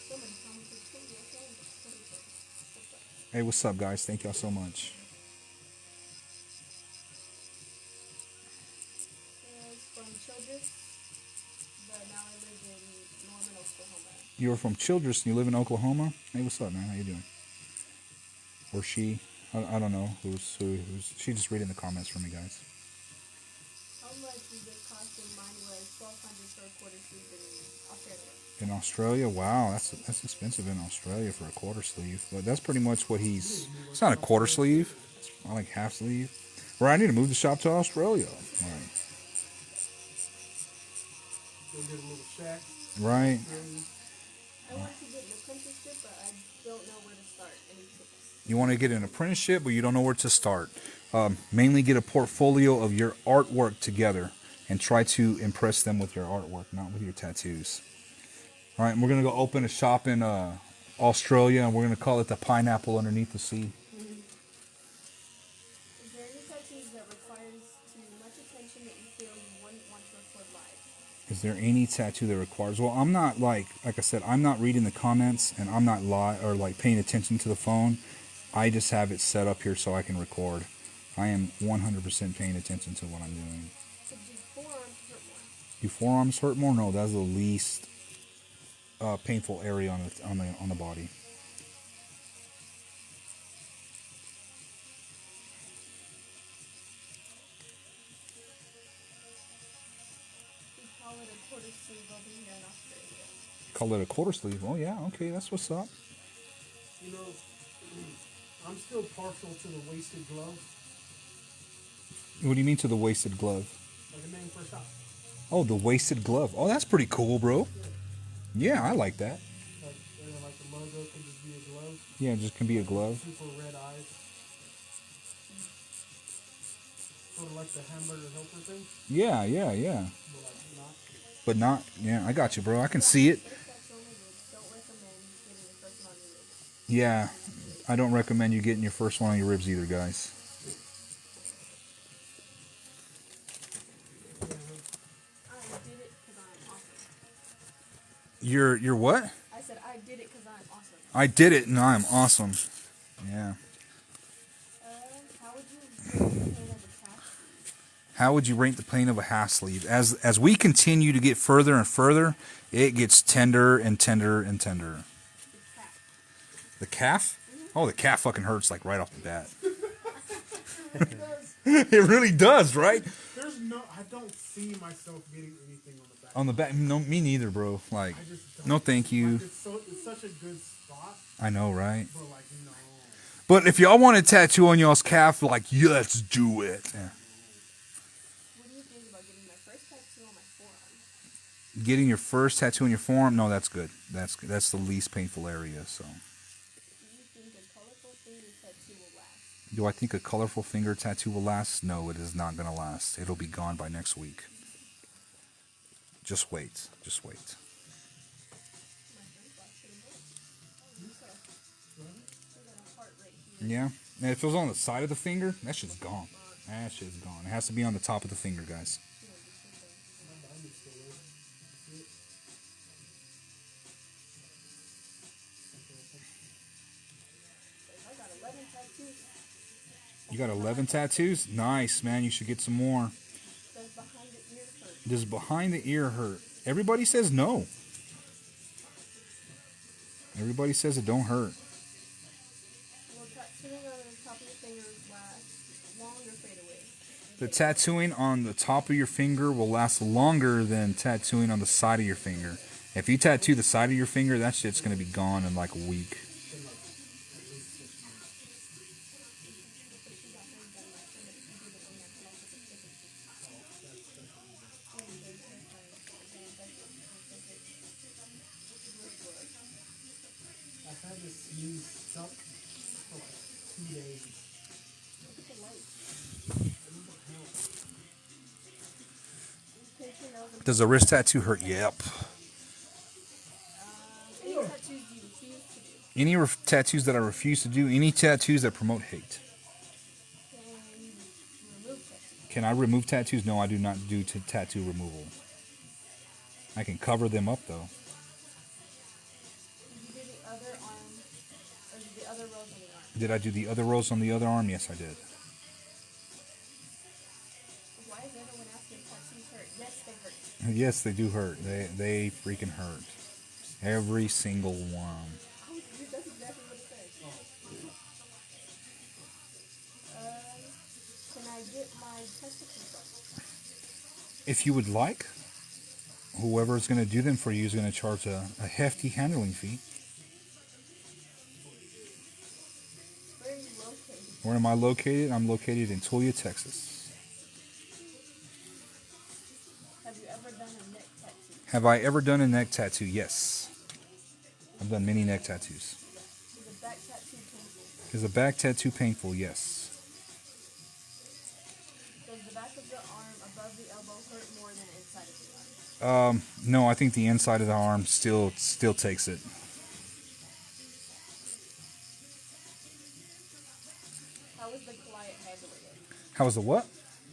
So many comments are totally okay. Hey, what's up, guys? Thank y'all so much. From Childress, but now I live in Norman, Oklahoma. You're from Childress and you live in Oklahoma? Hey, what's up, man? How you doing? Or she? I don't know who's. She just reading the comments for me, guys. How much is this costing? Mine was $1,200 for a quarter sleeve in Australia. In Australia? Wow, that's expensive in Australia for a quarter sleeve. But that's pretty much what he's... It's not a quarter sleeve. It's more like half sleeve. Right, I need to move the shop to Australia. Right. Go get a little shack. Right. I want to get an apprenticeship, but I don't know where to start. Any tips? You want to get an apprenticeship, but you don't know where to start. Mainly get a portfolio of your artwork together and try to impress them with your artwork, not with your tattoos. All right, and we're going to go open a shop in Australia, and we're going to call it the Pineapple Underneath the Sea. Is there any tattoos that requires too much attention that you feel you wouldn't want to record live? Is there any tattoo that requires... Well, I'm not like I said, I'm not reading the comments, and I'm not paying attention to the phone. I just have it set up here so I can record. I am 100% paying attention to what I'm doing. So do forearms hurt more? Do forearms hurt more? No, that's the least painful area on the body. We call it a quarter sleeve over here in Australia. Call it a quarter sleeve. Oh yeah, okay, that's what's up. You know, I'm still partial to the waisted glove. What do you mean to the waisted glove? Like a name for a shop. Oh, the waisted glove. Oh, that's pretty cool, bro. Yeah, I like that. Like the logo can just be a glove. Yeah, it just can be a glove. Super red eyes. Sort of like the hamburger helper thing. Yeah. But not, yeah, I got you, bro. I can see it. Don't recommend getting your first one on your ribs. Yeah, I don't recommend you getting your first one on your ribs either, guys. I did it because I'm awesome. You're what? I said I did it because I'm awesome. I did it and I'm awesome. Yeah. How would you rate the pain of a half? How would you rate the pain of a half sleeve? As we continue to get further and further, it gets tender and tender and tender. The calf? Oh, the calf fucking hurts like right off the bat. It really does, right? I don't see myself getting anything on the back. On the back, no, me neither, bro. Like, I just don't. no, thank you. Like, it's such a good spot, I know, right? but like, no. But if y'all want a tattoo on y'all's calf, like, yeah, let's do it. Yeah. What do you think about getting my first tattoo on my forearm? Getting your first tattoo on your forearm, no, that's good. That's the least painful area. So, Do you think a colorful finger tattoo will last? do I think a colorful finger tattoo will last? No, it is not gonna last. It'll be gone by next week. Just wait. Just wait. My friend's last getting both. So got a heart right here. Yeah. And if it was on the side of the finger, that shit's gone. That shit's gone. It has to be on the top of the finger, guys. I got 11 tattoos. You got 11 tattoos? Nice, man. You should get some more. Does behind the ear hurt? Does behind the ear hurt? Everybody says no. Everybody says it don't hurt. Will tattooing on the top fingers last longer fade away? The tattooing on the top of your finger will last longer than tattooing on the side of your finger. If you tattoo the side of your finger, that shit's going to be gone in like a week. I've had this new stuck for like 2 days. Does a wrist tattoo hurt? Yep. Any tattoos you refuse to do? Any tattoos that I refuse to do, any tattoos that promote hate. Can you remove tattoos? Can I remove tattoos? No, I do not do tattoo removal. I can cover them up though. Did you do the other arm, or the other rows on the arm? Did I do the other rows on the other arm? Yes, I did. Why is everyone asking if tattoos hurt? Yes, they hurt. Yes, they do hurt. They freaking hurt. Every single one. Oh, dude, that's exactly what it says. Can I get my testicles done? If you would like, whoever is going to do them for you is going to charge a hefty handling fee. Where are you located? Where am I located? I'm located in Tuia, Texas. Have you ever done a neck tattoo? Have I ever done a neck tattoo? Yes. I've done many neck tattoos. Is a back tattoo painful? Is a back tattoo painful? Yes. Does the back of the arm above the elbow hurt more than the inside of the arm? No, I think the inside of the arm still takes it. How is the client handling it? How is the what?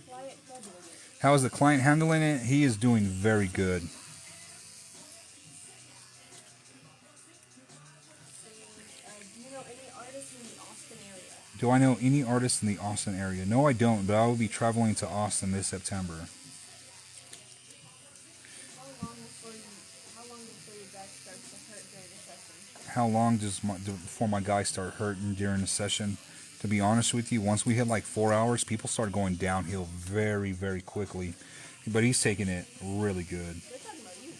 Client handling it. How is the client handling it? He is doing very good. Do you know any artists in the Austin area? Do I know any artists in the Austin area? No, I don't, but I will be traveling to Austin this September. How long before your back starts to hurt during the session? How long before my guys start hurting during the session? To be honest with you, once we hit like 4 hours, people start going downhill very, very quickly. But he's taking it really good. They're talking about you.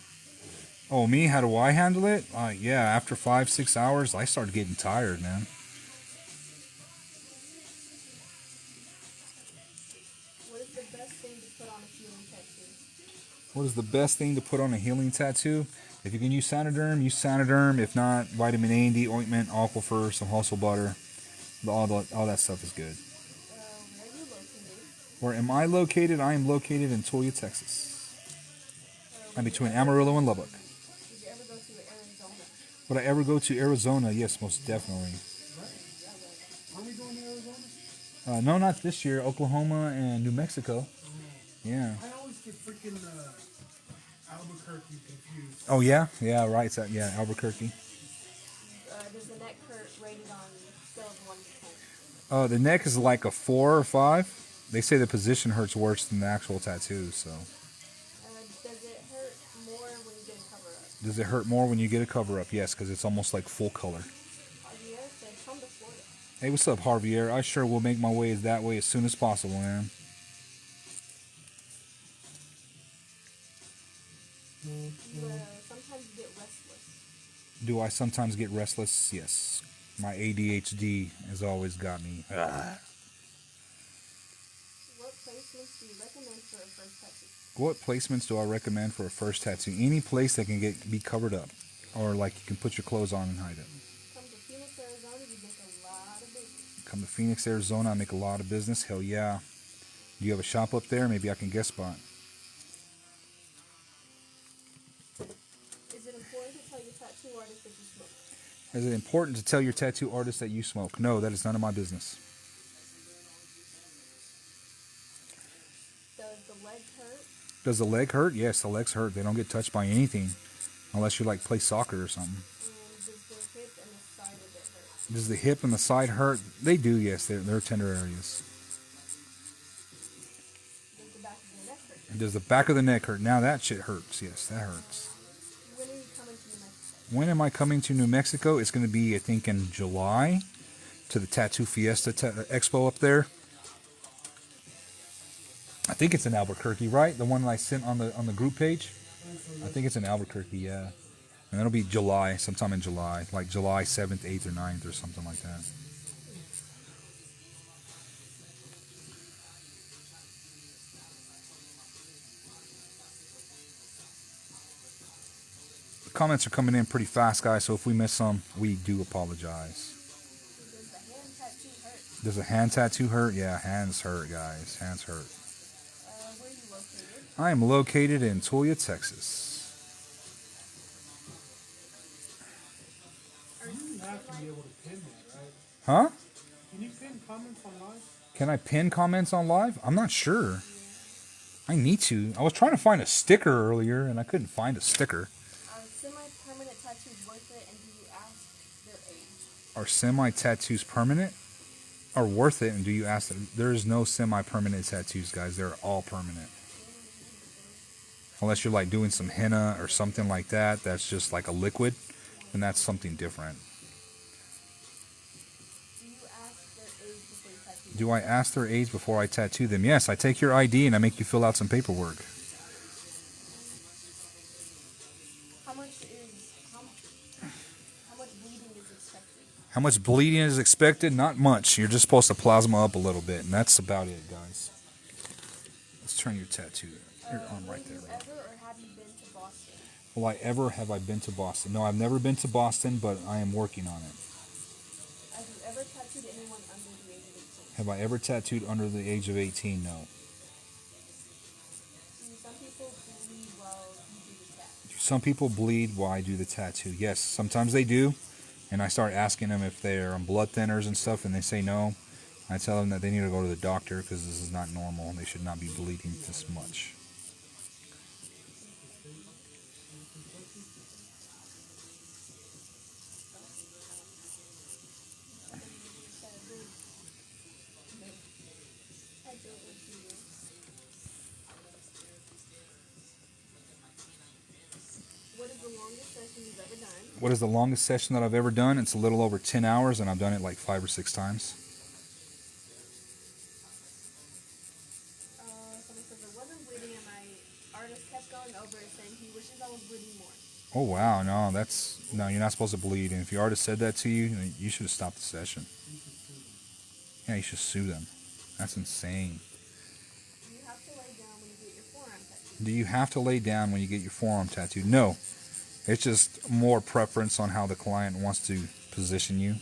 Oh, me? How do I handle it? Yeah, after 5-6 hours, I start getting tired, man. What is the best thing to put on a healing tattoo? What is the best thing to put on a healing tattoo? If you can use Sanoderm, use Sanoderm. If not, vitamin A and D ointment, Aquifer, some hustle butter. All that stuff is good. Where are you located? Where am I located? I am located in Tuia, Texas. I'm between Amarillo and Lubbock. Did you ever go to Arizona? Would I ever go to Arizona? Yes, most definitely. Are we going to Arizona? No, not this year. Oklahoma and New Mexico. Yeah. I always get freaking Albuquerque confused. Oh, yeah? Yeah, right. Yeah, Albuquerque. Does the neck hurt rated on a scale of 1 to 10? The neck is like a 4 or 5. They say the position hurts worse than the actual tattoo, so. Does it hurt more when you get a cover-up? Does it hurt more when you get a cover-up? Yes, because it's almost like full color. Javier said, come to Florida. Hey, what's up, Javier? I sure will make my way that way as soon as possible, man. You sometimes get restless. Do I sometimes get restless? Yes. My ADHD has always got me. What placements do you recommend for a first tattoo? What placements do I recommend for a first tattoo? Any place that can be covered up. Or like you can put your clothes on and hide it. Come to Phoenix, Arizona, you make a lot of business. Come to Phoenix, Arizona, I make a lot of business. Hell yeah. Do you have a shop up there? Maybe I can guest spot. Is it important to tell your tattoo artist that you smoke? Is it important to tell your tattoo artist that you smoke? No, that is none of my business. Does the leg hurt? Does the leg hurt? Yes, the legs hurt. They don't get touched by anything unless you like play soccer or something. And does the hip and the side of it hurt? Does the hip and the side hurt? They do, yes. They're tender areas. Does the back of the neck hurt? Does the back of the neck hurt? Now that shit hurts. Yes, that hurts. When are you coming to New Mexico? When am I coming to New Mexico? It's going to be, I think, in July. to the Tattoo Fiesta Expo up there. I think it's in Albuquerque, right? The one that I sent on the group page. I think it's in Albuquerque, yeah. And it'll be July, sometime in July, like July 7th, 8th, or 9th, or something like that. The comments are coming in pretty fast, guys, so if we miss some, we do apologize. Does a hand tattoo hurt? Yeah, hands hurt, guys. Hands hurt. Where are you located? I am located in Tuia, Texas. You have to be able to pin that, right? Huh? Can you pin comments on live? Can I pin comments on live? I'm not sure. I need to. I was trying to find a sticker earlier, and I couldn't find a sticker. Are semi-permanent tattoos worth it, and do you ask their age? Are semi-tattoos permanent? Are worth it, and do you ask them? There is no semi-permanent tattoos, guys. They're all permanent. Unless you're like doing some henna or something like that, that's just like a liquid, and that's something different. Do you ask their age before you tattoo? Do I ask their age before I tattoo them? Yes, I take your ID and I make you fill out some paperwork. How much bleeding is expected? How much bleeding is expected? Not much. You're just supposed to plasma up a little bit, and that's about it, guys. Let's turn your tattoo, your arm right there. Have you ever or have you been to Boston? Have I been to Boston? No, I've never been to Boston, but I am working on it. Have you ever tattooed anyone under the age of 18? Have I ever tattooed under the age of 18? No. Some people bleed while you do the tattoo. Some people bleed while I do the tattoo. Yes, sometimes they do. And I start asking them if they're on blood thinners and stuff, and they say no. I tell them that they need to go to the doctor because this is not normal. They should not be bleeding this much. What is the longest session you've ever done? What is the longest session that I've ever done? It's a little over 10 hours, and I've done it like 5 or 6 times. Someone says I wasn't bleeding, and my artist kept going over it, saying he wishes I was bleeding more. Oh, wow. No, you're not supposed to bleed. And if your artist said that to you, you should have stopped the session. Yeah, you should sue them. That's insane. Do you have to lay down when you get your forearm tattooed? Do you have to lay down when you get your forearm tattooed? No. It's just more preference on how the client wants to position you.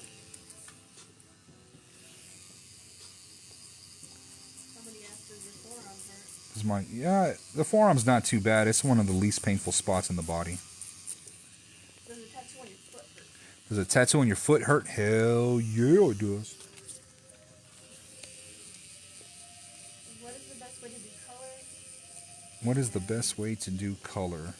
Somebody asked, does your forearm hurt? The forearm's not too bad. It's one of the least painful spots in the body. Does a tattoo on your foot hurt? Does a tattoo on your foot hurt? Hell yeah, it does. What is the best way to do color? What is the best way to do color?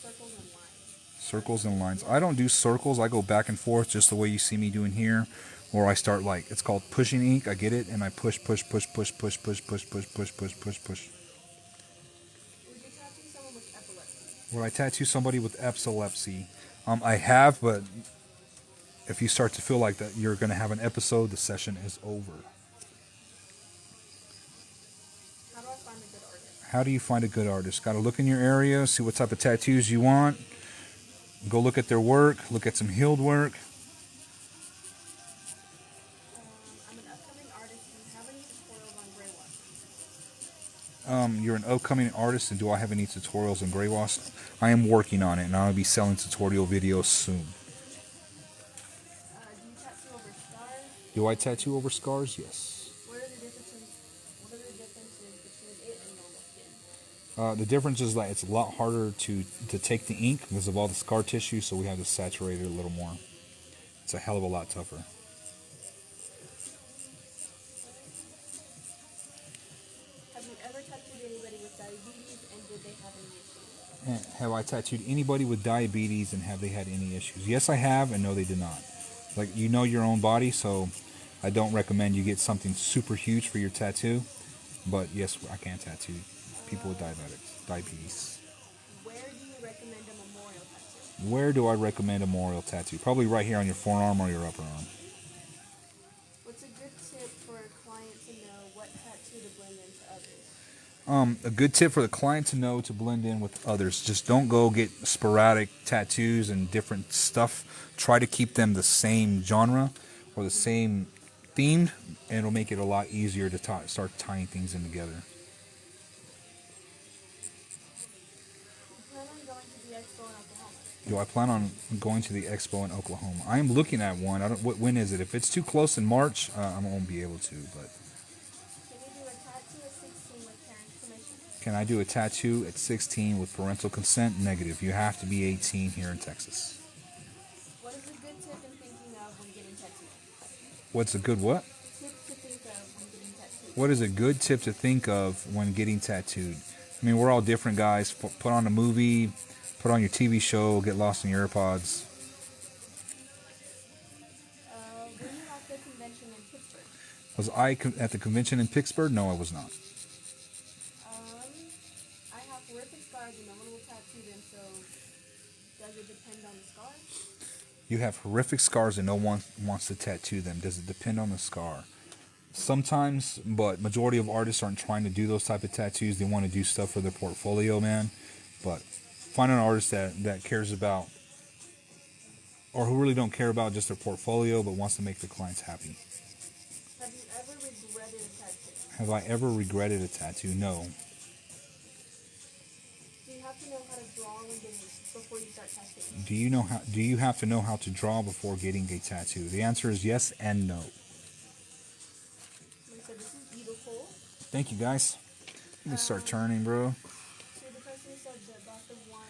Circles and lines. Circles and lines. I don't do circles. I go back and forth just the way you see me doing here. Or I start like, it's called pushing ink. I get it and I push. Would you tattoo someone with epilepsy? Would I tattoo somebody with epilepsy? I have, but if you start to feel like that you're going to have an episode, the session is over. How do I find a good artist? How do you find a good artist? Got to look in your area, see what type of tattoos you want. Go look at their work, look at some healed work. I'm an upcoming artist. Do you have any tutorials on gray wash? You're an upcoming artist, and do I have any tutorials on gray wash? I am working on it, and I'll be selling tutorial videos soon. Do you tattoo over scars? Do I tattoo over scars? Yes. What are the differences between it and normal skin? The difference is that it's a lot harder to take the ink because of all the scar tissue, so we have to saturate it a little more. It's a hell of a lot tougher. Have you ever tattooed anybody with diabetes, and did they have any issues? Have I tattooed anybody with diabetes, and have they had any issues? Yes, I have, and no, they did not. Like, you know your own body, so I don't recommend you get something super huge for your tattoo. But yes, I can tattoo people with diabetes. Where do you recommend a memorial tattoo? Where do I recommend a memorial tattoo? Probably right here on your forearm or your upper arm. A good tip for the client to know to blend in with others. Just don't go get sporadic tattoos and different stuff. Try to keep them the same genre or the same themed, and it'll make it a lot easier to start tying things in together. Do I plan on going to the expo in Oklahoma? I am looking at one. I don't. When is it? If it's too close in March, I won't be able to. But can I do a tattoo at 16 with parental consent? Negative. You have to be 18 here in Texas. What is a good tip in thinking of when getting tattooed? What's a good what? Tip to think of when getting tattooed. What is a good tip to think of when getting tattooed? I mean, we're all different, guys. Put on a movie, put on your TV show, get lost in your AirPods. Were you at the convention in Pittsburgh? Was I at the convention in Pittsburgh? No, I was not. I have horrific scars and no one will tattoo them, so does it depend on the scar? You have horrific scars and no one wants to tattoo them. Does it depend on the scar? Sometimes, but majority of artists aren't trying to do those type of tattoos. They want to do stuff for their portfolio, man. But find an artist that cares about, or who really don't care about just their portfolio, but wants to make their clients happy. Have you ever regretted a tattoo? Have I ever regretted a tattoo? No. Do you have to know how to draw before you start tattooing? Do you have to know how to draw before getting a tattoo? The answer is yes and no. So this is beautiful. Thank you, guys. Let me start turning, bro. So the person who said about the one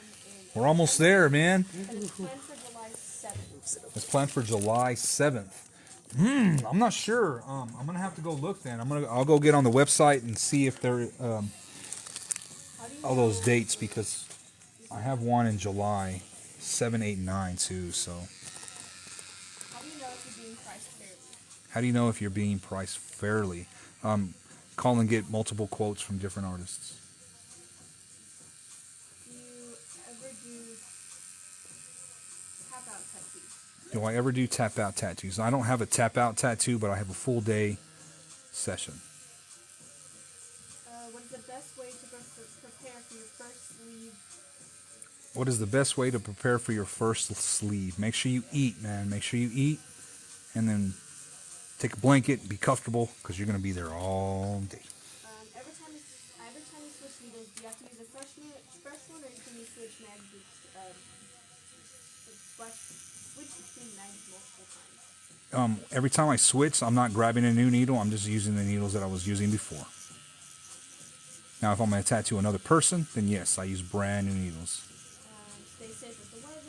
in... We're almost there, man. It's planned for July 7th. It's planned for July 7th. I'm not sure. I'm gonna have to go look then. I'll go get on the website and see if there all those dates, because I have one in July 7, 8, 9 too. So How do you know if you're being priced fairly? how do you know if you're being priced fairly? Call and get multiple quotes from different artists. Do you ever do tap-out tattoos? Do I ever do tap out tattoos? I don't have a tap out tattoo, but I have a full day session. What is the best way to prepare for your first sleeve? What is the best way to prepare for your first sleeve? Make sure you eat, man. Make sure you eat, and then take a blanket, be comfortable, because you're going to be there all day. Every time you switch needles, do you have to use a fresh one, or can you switch between knives multiple times? Every time I switch, I'm not grabbing a new needle. I'm just using the needles that I was using before. Now, if I'm going to tattoo another person, then yes, I use brand new needles. Stay safe with the weather.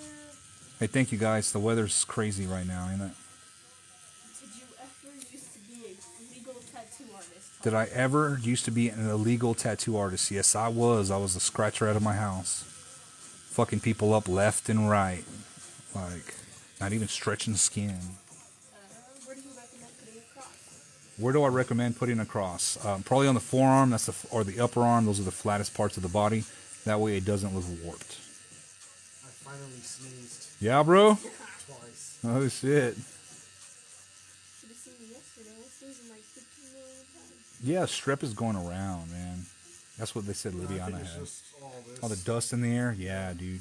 Hey, thank you, guys. The weather's crazy right now, ain't it? Did you ever used to be a legal tattoo artist? Did I ever used to be an illegal tattoo artist? Yes, I was. I was a scratcher out of my house. Fucking people up left and right. Like, not even stretching the skin. Where do you recommend putting a cross? Where do I recommend putting a cross? Probably on the forearm, or the upper arm. Those are the flattest parts of the body. That way it doesn't look warped. I finally sneezed Yeah, bro? twice. Oh, shit. Should have seen me yesterday. I was sneezing like 15 million times. Yeah, strep is going around, man. That's what they said I Liviana think it's has. just all this. All the dust in the air? Yeah, dude.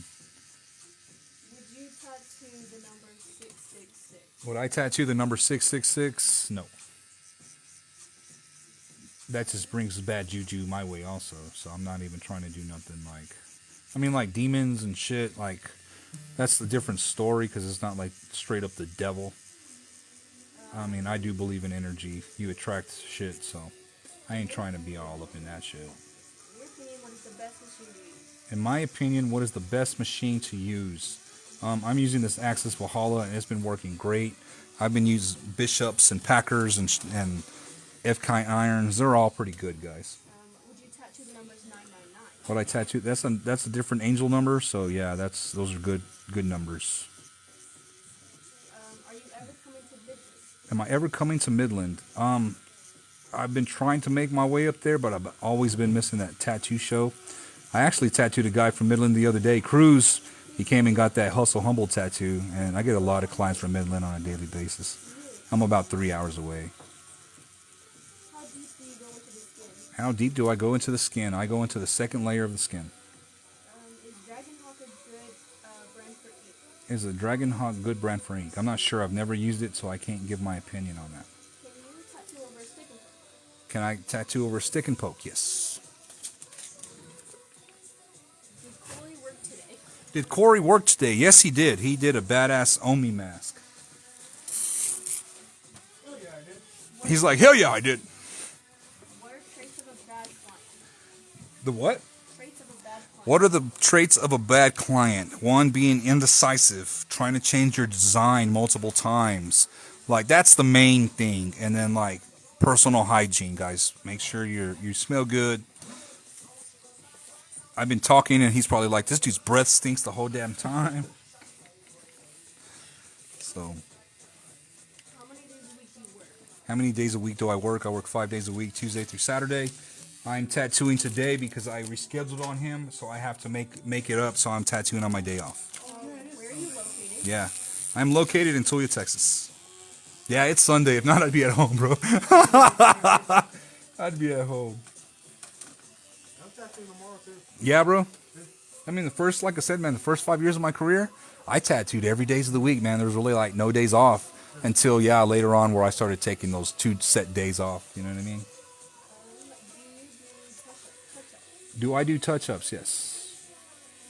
Would you tattoo the number 666? Would I tattoo the number 666? No. That just brings bad juju my way also. So I'm not even trying to do nothing like... I mean, like demons and shit, like... That's a different story, because it's not like straight up the devil. I mean, I do believe in energy. You attract shit, so... I ain't trying to be all up in that shit. In your opinion, what is the best machine to use? In my opinion, what is the best machine to use? I'm using this Axis Valhalla, and it's been working great. I've been using Bishops and Packers and F-Kind irons. They're all pretty good, guys. Would you tattoo the numbers 999? What I tattooed, that's a different angel number, so yeah, those are good numbers. Are you ever coming to Midland? Am I ever coming to Midland? I've been trying to make my way up there, but I've always been missing that tattoo show. I actually tattooed a guy from Midland the other day, Cruz. He came and got that Hustle Humble tattoo, and I get a lot of clients from Midland on a daily basis. I'm about 3 hours away. How deep do you go into the skin? How deep do I go into the skin? I go into the second layer of the skin. Is Dragonhawk a good brand for ink? Is a Dragonhawk good brand for ink? I'm not sure. I've never used it, so I can't give my opinion on that. Can you tattoo over a stick and poke? Can I tattoo over stick and poke? Yes. Did Corey work today? Did Corey work today? Yes, he did. He did a badass Omi mask. Oh yeah, I did. He's like, hell yeah, I did. What are traits of a bad client? The what? Traits of a bad client. What are the traits of a bad client? One, being indecisive, trying to change your design multiple times. Like, that's the main thing. And then, like, personal hygiene, guys. Make sure you smell good. I've been talking, and he's probably like, this dude's breath stinks the whole damn time. So, How many days a week do you work? how many days a week do I work? I work 5 days a week, Tuesday through Saturday. I'm tattooing today because I rescheduled on him, so I have to make it up, so I'm tattooing on my day off. Where are you located? Yeah. I'm located in Tuia, Texas. Yeah, it's Sunday. If not, I'd be at home, bro. I'd be at home. I'm tattooing tomorrow too. Yeah, bro. I mean, like I said, man, the first 5 years of my career, I tattooed every days of the week, man. There was really like no days off until, yeah, later on where I started taking those 2 set days off. You know what I mean? Do I do touch-ups? Yes.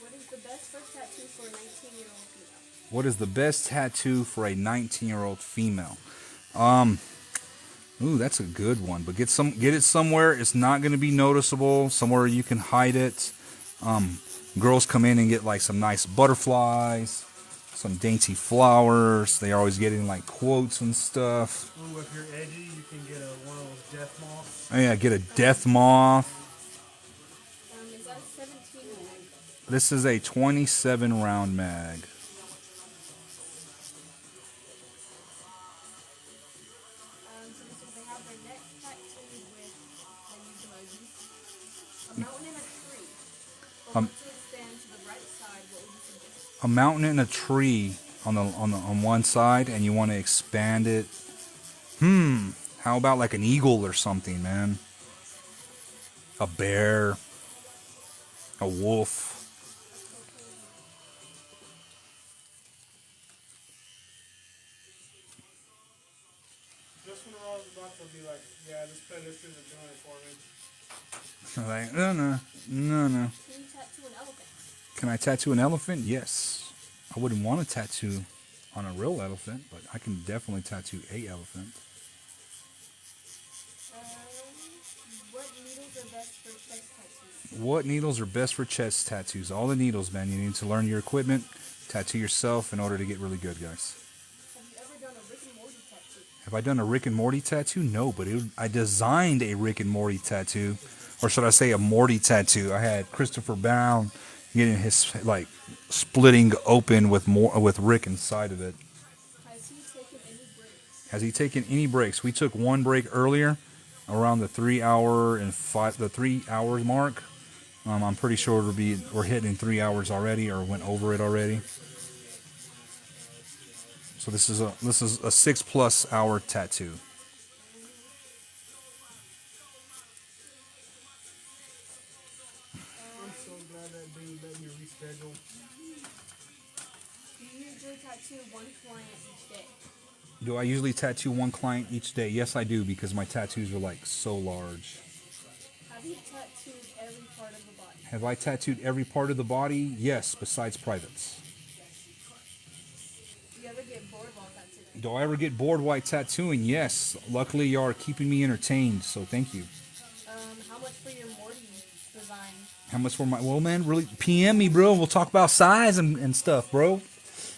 What is the best first tattoo for a 19-year-old female? What is the best tattoo for a 19-year-old female? Ooh, that's a good one. But get it somewhere it's not going to be noticeable, somewhere you can hide it. Girls come in and get like some nice butterflies, some dainty flowers. They're always getting like quotes and stuff. Ooh, if you're edgy, you can get one of those death moths. Oh, yeah, get a death moth. Is that a 17 mag? This is a 27 round mag. So this is they have their neck tattooed with a mountain and a tree. But once you expand to the right side, what would you suggest? A mountain and a tree on one side, and you want to expand it. How about like an eagle or something, man? A bear, a wolf. Just when I was about to be like, yeah, this playlist isn't doing it for me. I'm like, no. Can you tattoo an elephant? Can I tattoo an elephant? Yes. I wouldn't want to tattoo on a real elephant, but I can definitely tattoo a elephant. What needles are best for chest tattoos? What needles are best for chest tattoos? All the needles, man. You need to learn your equipment, tattoo yourself in order to get really good, guys. Have you ever done a Rick and Morty tattoo? Have I done a Rick and Morty tattoo? No, but I designed a Rick and Morty tattoo. Or should I say a Morty tattoo? I had Christopher Brown getting his, like, splitting open with Rick inside of it. Has he taken any breaks? Has he taken any breaks? We took one break earlier, around the 3 hours mark. I'm pretty sure we're hitting 3 hours already, or went over it already. So this is a 6+ hour tattoo. I'm so glad that dude let me reschedule. Do you usually tattoo one client each day? Do I usually tattoo one client each day? Yes, I do, because my tattoos are like so large. Have you tattooed every part of the body? Have I tattooed every part of the body? Yes, besides privates. Do you ever get bored while tattooing? Do I ever get bored while tattooing? Yes. Luckily, you are keeping me entertained, so thank you. How much for your Morty design? How much for my... Well, man, really, PM me, bro. We'll talk about size and stuff, bro.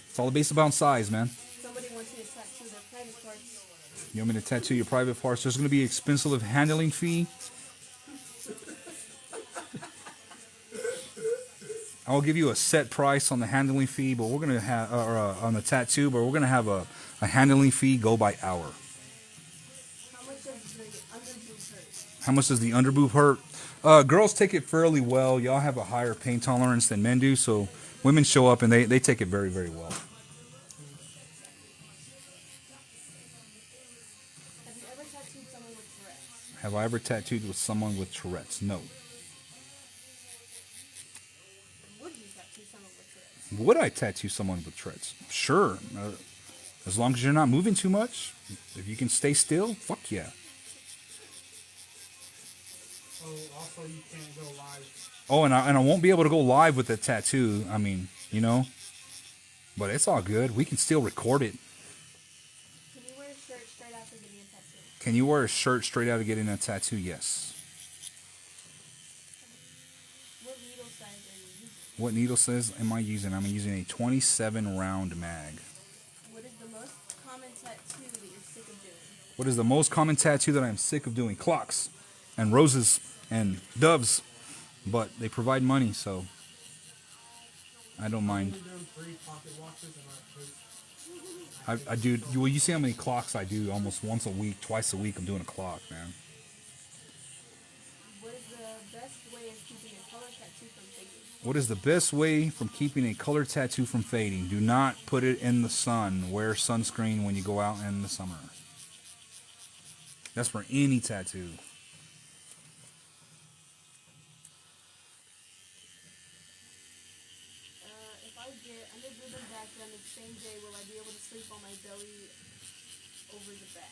It's all based about size, man. Somebody wants you to tattoo their private parts. You want me to tattoo your private parts? There's going to be an expensive handling fee. I'll give you a set price on the handling fee, but we're going to have, on the tattoo, but we're going to have a handling fee go by hour. How much does the underboob hurt? How much does the underboob hurt? Girls take it fairly well. Y'all have a higher pain tolerance than men do, so women show up and they take it very, very well. Have you ever tattooed someone with Tourette's? Have I ever tattooed with someone with Tourette's? No. Would you tattoo someone with Tourette's? Would I tattoo someone with Tourette's? Sure. As long as you're not moving too much. If you can stay still, fuck yeah. Oh, also you can't go live. Oh, and I won't be able to go live with the tattoo. I mean, you know. But it's all good. We can still record it. Can you wear a shirt straight after getting a tattoo? Can you wear a shirt straight out of getting a tattoo? Yes. What needle size are you using? What needle size am I using? I'm using a 27 round mag. What is the most common tattoo that you're sick of doing? What is the most common tattoo that I'm sick of doing? Clocks and roses and doves. But they provide money, so I don't mind. I've only done 3 pocket watches and I do. Well, you see how many clocks I do almost once a week, twice a week. I'm doing a clock, man. What is the best way of keeping a color tattoo from fading? What is the best way from keeping a color tattoo from fading? Do not put it in the sun. Wear sunscreen when you go out in the summer. That's for any tattoo. If I get underboob and back done the same day, will I be able to sleep on my belly over the back?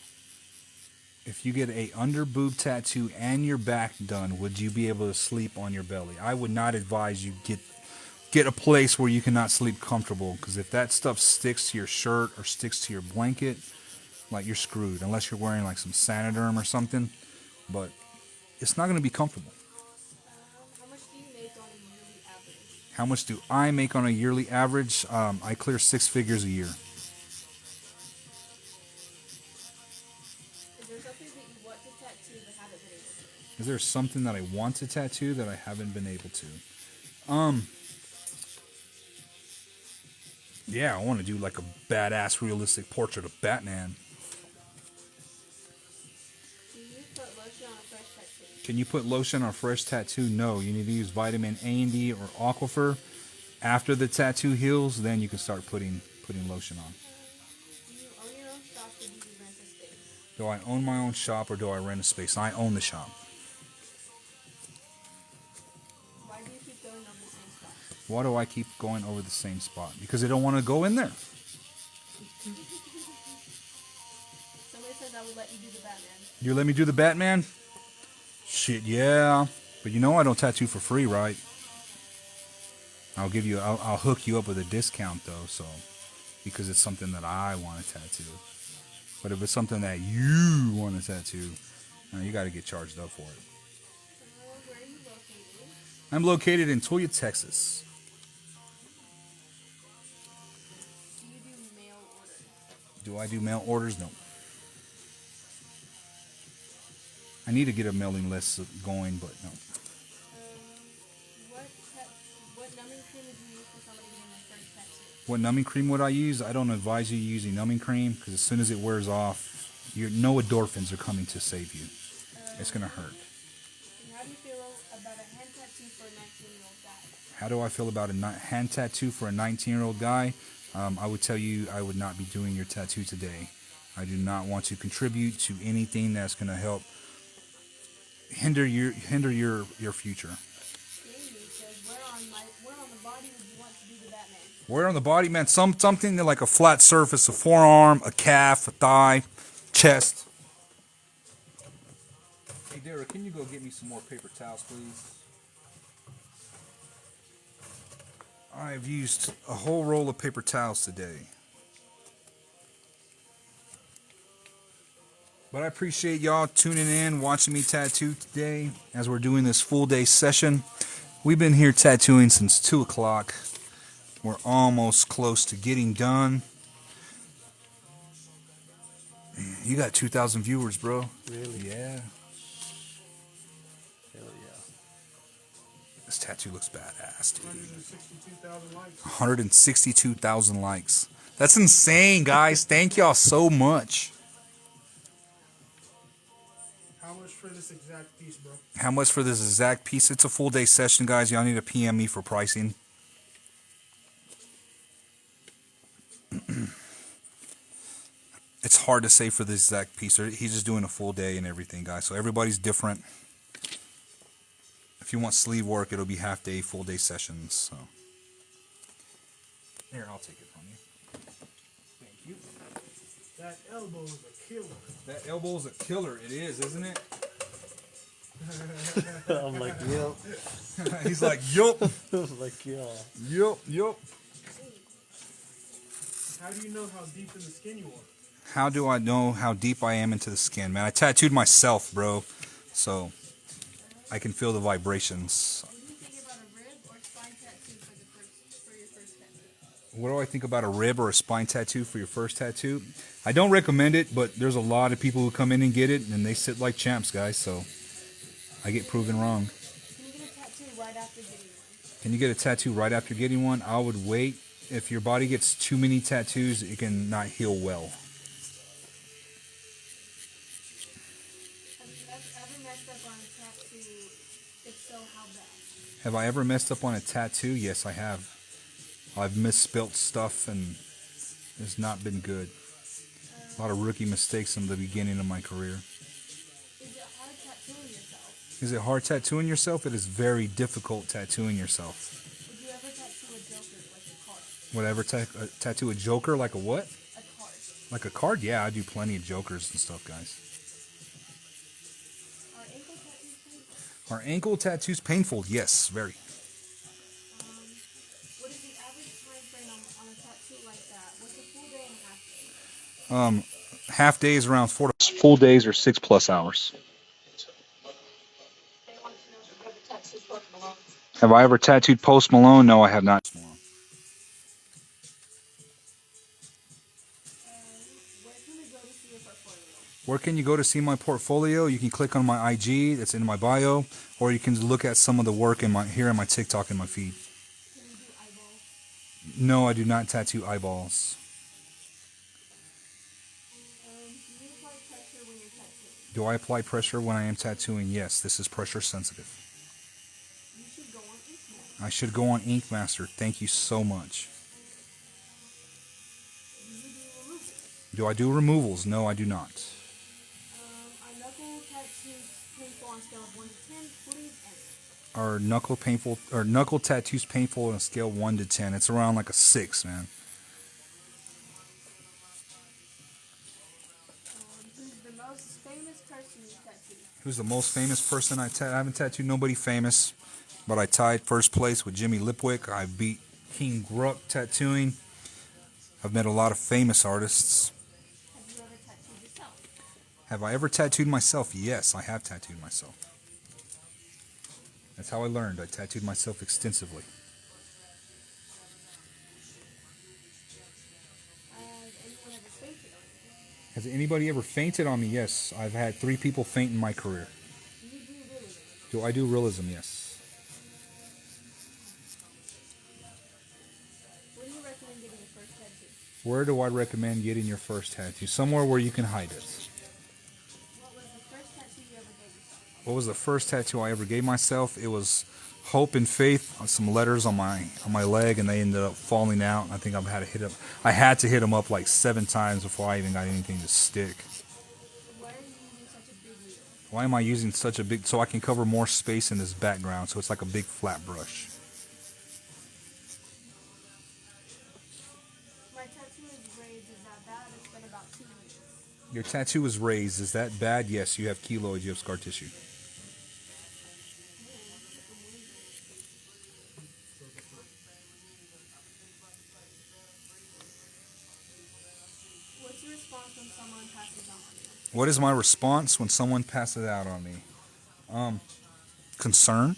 If you get a under boob tattoo and your back done, would you be able to sleep on your belly? I would not advise you get a place where you cannot sleep comfortable, because if that stuff sticks to your shirt or sticks to your blanket, like, you're screwed, unless you're wearing like some Sanoderm or something. But it's not going to be comfortable. How much do you make on a yearly average? How much do I make on a yearly average? I clear 6 figures a year. Is there something that you want to tattoo but haven't been able to? Is there something that I want to tattoo that I haven't been able to? Yeah, I want to do like a badass realistic portrait of Batman. Do you put lotion on a fresh tattoo? Can you put lotion on a fresh tattoo? No, you need to use vitamin A and D or Aquifer. After the tattoo heals, then you can start putting lotion on. Do you own your own shop or do you rent a space? Do I own my own shop or do I rent a space? I own the shop. Why do you keep going over the same spot? Why do I keep going over the same spot? Because I don't want to go in there. Somebody says I would let you do the Batman. You let me do the Batman? Shit, yeah. But you know I don't tattoo for free, right? I'll hook you up with a discount though, so, because it's something that I want to tattoo. But if it's something that you want to tattoo, you got to get charged up for it. Where are you located? I'm located in Tuia, Texas. Do you do mail orders? Do I do mail orders? No. I need to get a mailing list going, but no. What numbing cream would you use for somebody getting their first tattoo? What numbing cream would I use? I don't advise you using numbing cream, because as soon as it wears off, no endorphins are coming to save you. It's going to hurt. And how do you feel about a hand tattoo for a 19-year-old guy? How do I feel about a hand tattoo for a 19-year-old guy? I would tell you I would not be doing your tattoo today. I do not want to contribute to anything that's going to help hinder your future. Jamie says, where on the body would you want to do the Batman? Where on the body, man? Something like a flat surface, a forearm, a calf, a thigh, chest. Hey, Derek, can you go get me some more paper towels, please? I've used a whole roll of paper towels today. But I appreciate y'all tuning in, watching me tattoo today as we're doing this full day session. We've been here tattooing since 2 o'clock. We're almost close to getting done. You got 2,000 viewers, bro. Really? Yeah. Hell yeah. This tattoo looks badass, dude. 162,000 likes. 162,000 likes. That's insane, guys. Thank y'all so much. How much for this exact piece, bro? How much for this exact piece? It's a full day session, guys. Y'all need to PM me for pricing. It's hard to say for this exact piece. He's just doing a full day and everything, guys. So everybody's different. If you want sleeve work, it'll be half day, full day sessions. So here, I'll take it from you. Thank you. That elbow is a killer. That elbow's a killer. It is, isn't it? I'm like, yep. He's like, yup. I'm like, yeah. Yup, yup. How do you know how deep in the skin you are? How do I know how deep I am into the skin, man? I tattooed myself, bro. So I can feel the vibrations. What do you think about a rib or spine tattoo for your first tattoo? What do I think about a rib or a spine tattoo for your first tattoo? I don't recommend it, but there's a lot of people who come in and get it, and they sit like champs, guys. So I get proven wrong. Can you get a tattoo right after getting one? Can you get a tattoo right after getting one? I would wait. If your body gets too many tattoos, it can not heal well. Have you ever messed up on a tattoo? If so, how bad? Have I ever messed up on a tattoo? Yes, I have. I've misspelt stuff, and it's not been good. A lot of rookie mistakes in the beginning of my career. Is it hard tattooing yourself? Is it hard tattooing yourself? It is very difficult tattooing yourself. Would you ever tattoo a joker like a card? Would I ever tattoo a joker like a what? A card. Like a card? Yeah, I do plenty of jokers and stuff, guys. Are ankle tattoos painful? Are ankle tattoos painful? Yes, very. What is the average time frame on a tattoo like that? What's a full day and a half day? Half day is around 4 to full days are 6+ hours. They want to know if you ever tattooed Post Malone. Have I ever tattooed Post Malone? No, I have not. Where can we go to see your portfolio? Where can you go to see my portfolio? You can click on my IG, that's in my bio, or you can look at some of the work here in my TikTok and my feed. Can you do eyeballs? No, I do not tattoo eyeballs. Do you apply pressure when you're tattooing? Do I apply pressure when I am tattooing? Yes, this is pressure sensitive. You should go on Ink Master. I should go on Ink Master. Thank you so much. Do you do removals? Do I do removals? No, I do not. Are knuckle tattoos painful on a scale of 1 to 10? Please answer. Are knuckle tattoos painful on a scale of 1 to 10? It's around like a 6, man. Who's the most famous person you tattooed? Who's the most famous person I haven't tattooed nobody famous, but I tied first place with Jimmy Lipwick. I beat King Gruck tattooing. I've met a lot of famous artists. Have you ever tattooed yourself? Have I ever tattooed myself? Yes, I have tattooed myself. That's how I learned. I tattooed myself extensively. Has anyone ever fainted on you? Has anybody ever fainted on me? Yes, I've had 3 people faint in my career. Do you do realism? Do I do realism? Yes. Where do you recommend getting your first tattoo? Where do I recommend getting your first tattoo? Somewhere where you can hide it. What was the first tattoo you ever gave yourself? What was the first tattoo I ever gave myself? It was hope and faith on some letters on my leg, and they ended up falling out. I think I had to hit them up like 7 times before I even got anything to stick. Why are you using such a big needle? Why am I using such a big, so I can cover more space in this background, so it's like a big flat brush. My tattoo is raised. Is that bad? It's been about 2 weeks. Your tattoo is raised. Is that bad? Yes, you have keloids, you have scar tissue. What's your response when someone passes on you? What is my response when someone passes out on me? Concern.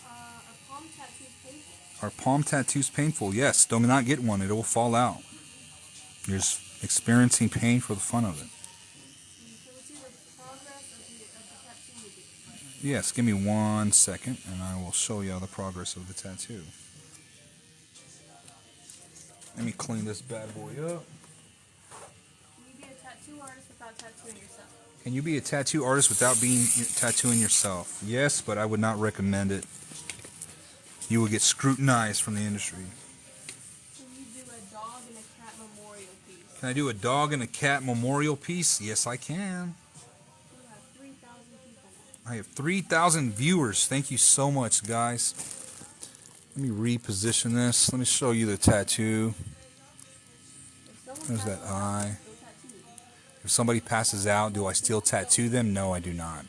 Are palm tattoos painful? Are palm tattoos painful? Yes. Do not get one. It will fall out. You're just experiencing pain for the fun of it. Can we see the progress of the tattoo you did? Yes. Give me 1 second, and I will show you the progress of the tattoo. Let me clean this bad boy up. Can you be a tattoo artist without tattooing yourself? Can you be a tattoo artist without tattooing yourself? Yes, but I would not recommend it. You will get scrutinized from the industry. Can Can I do a dog and a cat memorial piece? Yes, I can. We have 3,000 people now. I have 3,000 viewers. Thank you so much, guys. Let me reposition this. Let me show you the tattoo. If someone There's that passes out, eye. they'll tattoo you. If somebody passes out, do I still tattoo them? No, I do not.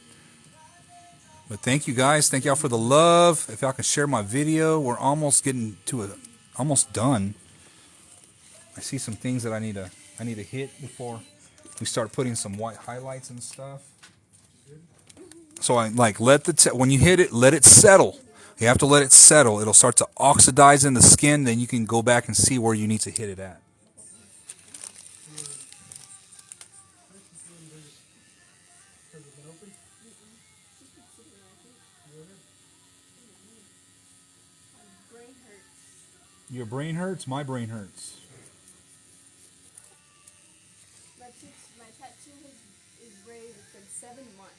But thank you guys. Thank y'all for the love. If y'all can share my video, we're almost getting to almost done. I see some things that I need to hit before we start putting some white highlights and stuff. So I like when you hit it, let it settle. You have to let it settle. It'll start to oxidize in the skin. Then you can go back and see where you need to hit it at. My brain hurts. Your brain hurts. My brain hurts. My tattoo is brave. It's been 7 months.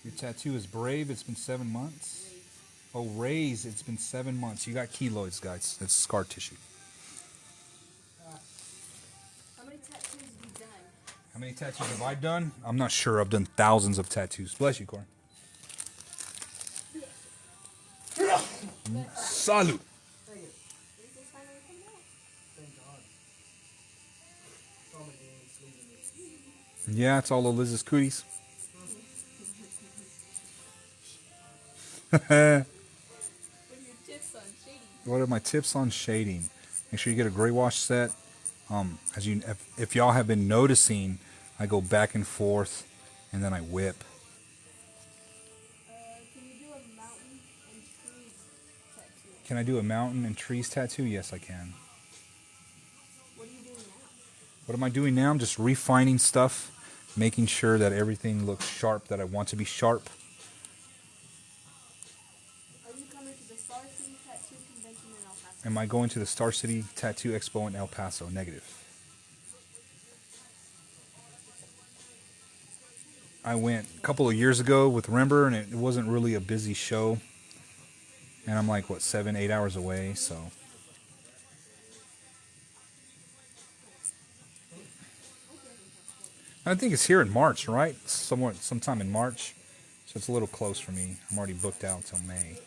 Your tattoo is brave. It's been 7 months. Oh, raised. It's been 7 months. You got keloids, guys. That's scar tissue. How many tattoos have you done? How many tattoos have I done? I'm not sure. I've done thousands of tattoos. Bless you, Corey. Salud. Is this finally coming out? Thank God. It's all my games leaving me. Yeah, it's all of Liz's cooties. What are your tips on shading? What are my tips on shading? Make sure you get a gray wash set. If y'all have been noticing, I go back and forth, and then I whip. Can you do a mountain and trees tattoo? Can I do a mountain and trees tattoo? Yes, I can. What are you doing now? What am I doing now? I'm just refining stuff, making sure that everything looks sharp, that I want to be sharp. Are you coming to the Star City Tattoo Convention in El Paso? Am I going to the Star City Tattoo Expo in El Paso? Negative. I went a couple of years ago with Rember, and it wasn't really a busy show. And I'm like, what, 7, 8 hours away, so. I think it's here in March, right? Sometime in March. So it's a little close for me. I'm already booked out till May.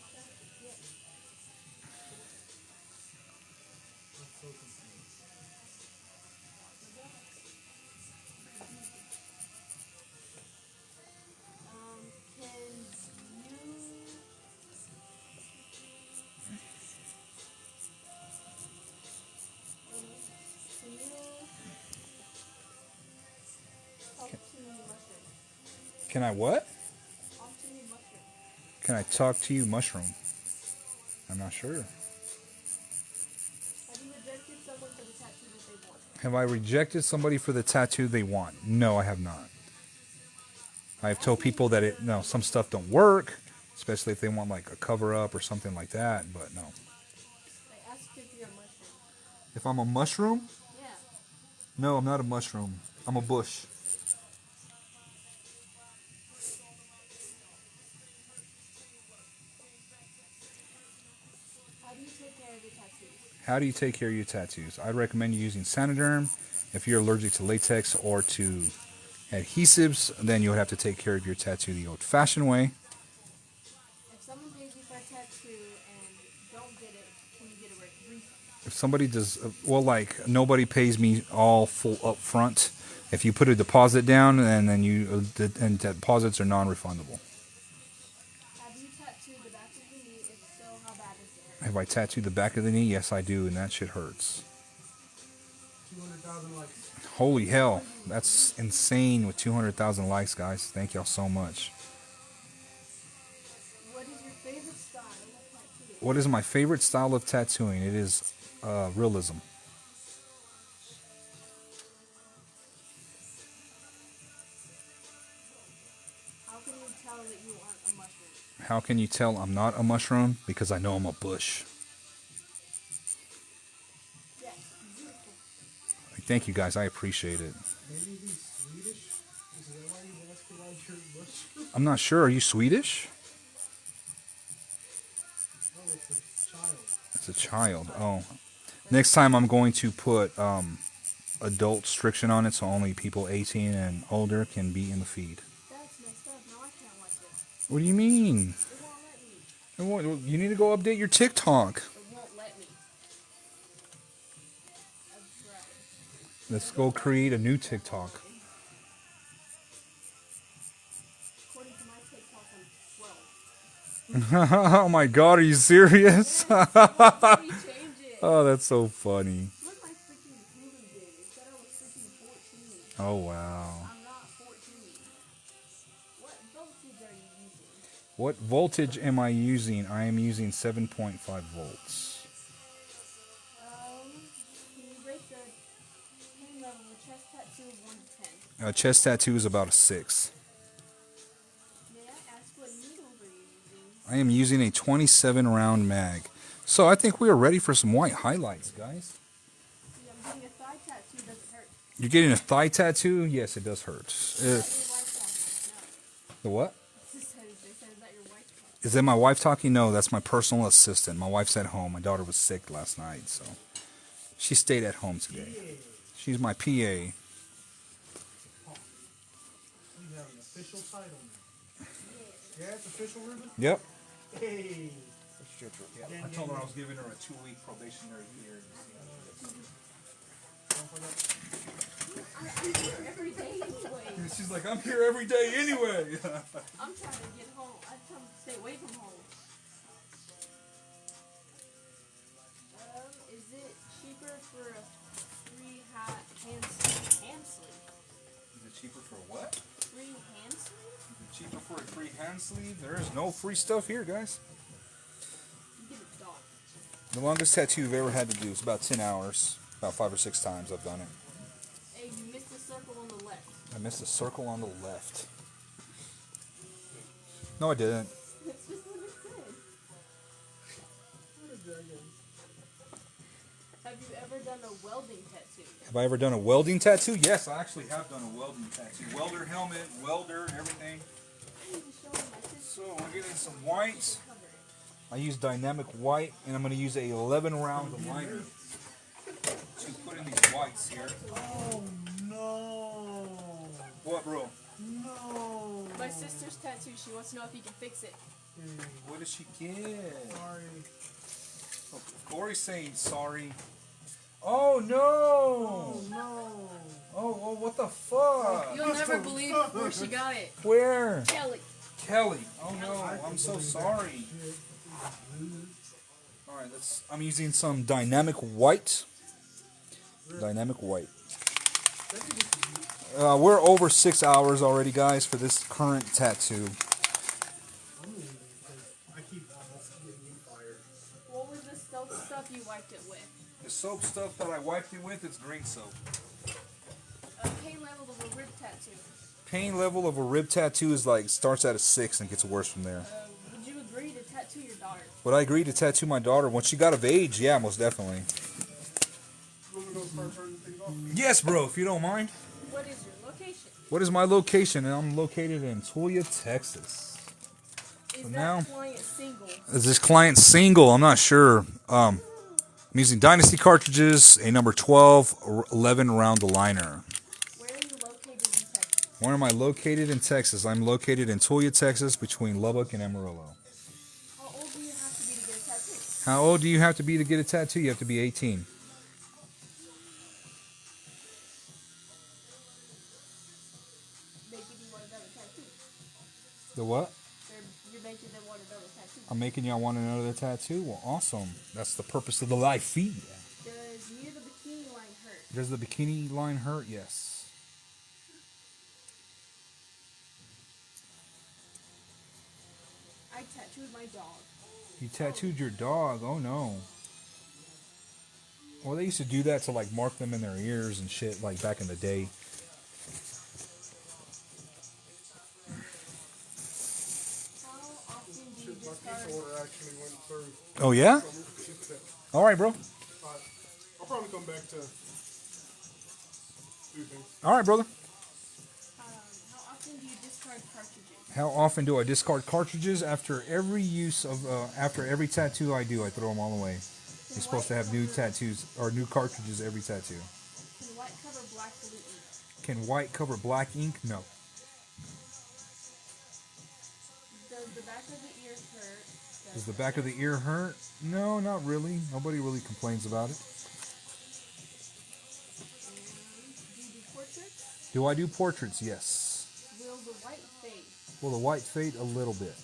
Can I what? Can I talk to you, mushroom? I'm not sure. Have I rejected somebody for the tattoo they want? No, I have not. I have told people that some stuff don't work, especially if they want like a cover up or something like that, but no. I asked if you're a mushroom. If I'm a mushroom? Yeah. No, I'm not a mushroom. I'm a bush. How do you take care of your tattoos? I'd recommend you using Sanoderm. If you're allergic to latex or to adhesives, then you would have to take care of your tattoo the old-fashioned way. If someone pays you for a tattoo and don't get it, can you get a refund? If somebody does, like nobody pays me all full up front. If you put a deposit down, and then and deposits are non-refundable. Have you tattooed the back of the knee? If so, how bad is it? Have I tattooed the back of the knee? Yes, I do, and that shit hurts. 200,000 likes. Holy hell, that's insane with 200,000 likes, guys. Thank y'all so much. What is your favorite style of tattooing? What is my favorite style of tattooing? It is realism. How can you tell that you aren't a mushroom? How can you tell I'm not a mushroom? Because I know I'm a bush. Yes, beautiful. Thank you, guys. I appreciate it. Maybe he's Swedish? Is that why he's asking why you're a mushroom? I'm not sure. Are you Swedish? Oh, it's a child. It's a child. Oh. Next time I'm going to put adult restriction on it, so only people 18 and older can be in the feed. That's messed up. No, I can't watch it. What do you mean? It won't let me. You need to go update your TikTok. It won't let me. I've tried. Let's go create a new TikTok. According to my TikTok, I'm 12. Oh my god, are you serious? Let me change it. Oh, that's so funny. Look, my freaking Hulu did. It said I was freaking 14. Oh wow. I'm not 14. What voltage are you using? What voltage am I using? I am using 7.5 volts. Can you rate the pain level of a chest tattoo of 1 to 10? A chest tattoo is about a 6. May I ask what needles are you using? I am using a 27 round mag. So I think we are ready for some white highlights, guys. See, I'm getting a thigh tattoo. Does it hurt? You're getting a thigh tattoo? Yes, it does hurt. Is that your wife talking? The what? No. They said, is that your wife talking? Is that my wife talking? No, that's my personal assistant. My wife's at home. My daughter was sick last night, so she stayed at home today. She's my PA. You have an official title now. Yeah, it's official, Ruben? Yep. Hey. I told her I was giving her a 2-week probationary period. I'm here every day anyway. She's like, I'm here every day anyway. I'm trying to get home. I'm trying to stay away from home. Is it cheaper for a free hand sleeve? Is it cheaper for what? Free hand sleeve? Is it cheaper for a free hand sleeve? There is no free stuff here, guys. You get it done. The longest tattoo you've ever had to do is about 10 hours. About 5 or 6 times I've done it. Hey, you missed the circle on the left. I missed a circle on the left. No, I didn't. That's just what it said. Have you ever done a welding tattoo? Have I ever done a welding tattoo? Yes, I actually have done a welding tattoo. Welder helmet, welder, everything. I need to show you my sister. So we're getting some white. Cover it. I use dynamic white, and I'm going to use a 11 round liner to put in these whites here. Oh, no. What, bro? No. My sister's tattoo. She wants to know if you can fix it. What did she get? Sorry. Oh, Corey's saying sorry. Oh, no. Oh, no. Oh, what the fuck? You'll never believe where she got it. Where? Kelly. Kelly. Oh, no. I'm so sorry. Alright, I'm using some dynamic white. Dynamic white. We're over 6 hours already, guys, for this current tattoo. I keep almost getting you fired. What was the soap stuff you wiped it with? The soap stuff that I wiped it with is green soap. Pain level of a rib tattoo. Pain level of a rib tattoo is starts at a 6 and gets worse from there. Would you agree to tattoo your daughter? Would I agree to tattoo my daughter when she got of age? Yeah, most definitely. Yes, bro, if you don't mind. What is your location? What is my location? I'm located in Tuia, Texas. Is now- that client single? Is this client single? I'm not sure. I'm using Dynasty cartridges, a number 12, 11 round liner. Where are you located in Texas? Where am I located in Texas? I'm located in Tuia, Texas, between Lubbock and Amarillo. How old do you have to be to get a tattoo? How old do you have to be to get a tattoo? You have to be 18. Making you want another tattoo. The what? You're making them want another tattoo. I'm making y'all want another tattoo? Well, awesome. That's the purpose of the live feed. Does near the bikini line hurt? Does the bikini line hurt? Yes. I tattooed my dog. You tattooed your dog? Oh no. Well, they used to do that to mark them in their ears and shit back in the day. How often do you My discard? pizza order actually went through. Oh yeah? All right, bro. I'll probably come back to do things. All right, brother. How often do you discard cartridges? How often do I discard cartridges? After every after every tattoo I do, I throw them all away. You're supposed to have new tattoos or new cartridges every tattoo. Can white cover black blue ink? Can white cover black ink? No. Does the back of the ear hurt? Does the back of the ear hurt? No, not really. Nobody really complains about it. Do you do portraits? Do I do portraits? Yes. Will the white fade? Will the white fade? A little bit.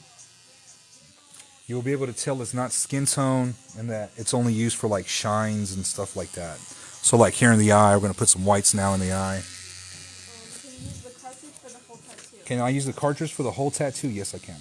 You'll be able to tell it's not skin tone and that it's only used for like shines and stuff like that. So like here in the eye, we're going to put some whites now in the eye. Can you use the cartridge for the whole tattoo? Can I use the cartridge for the whole tattoo? Yes, I can.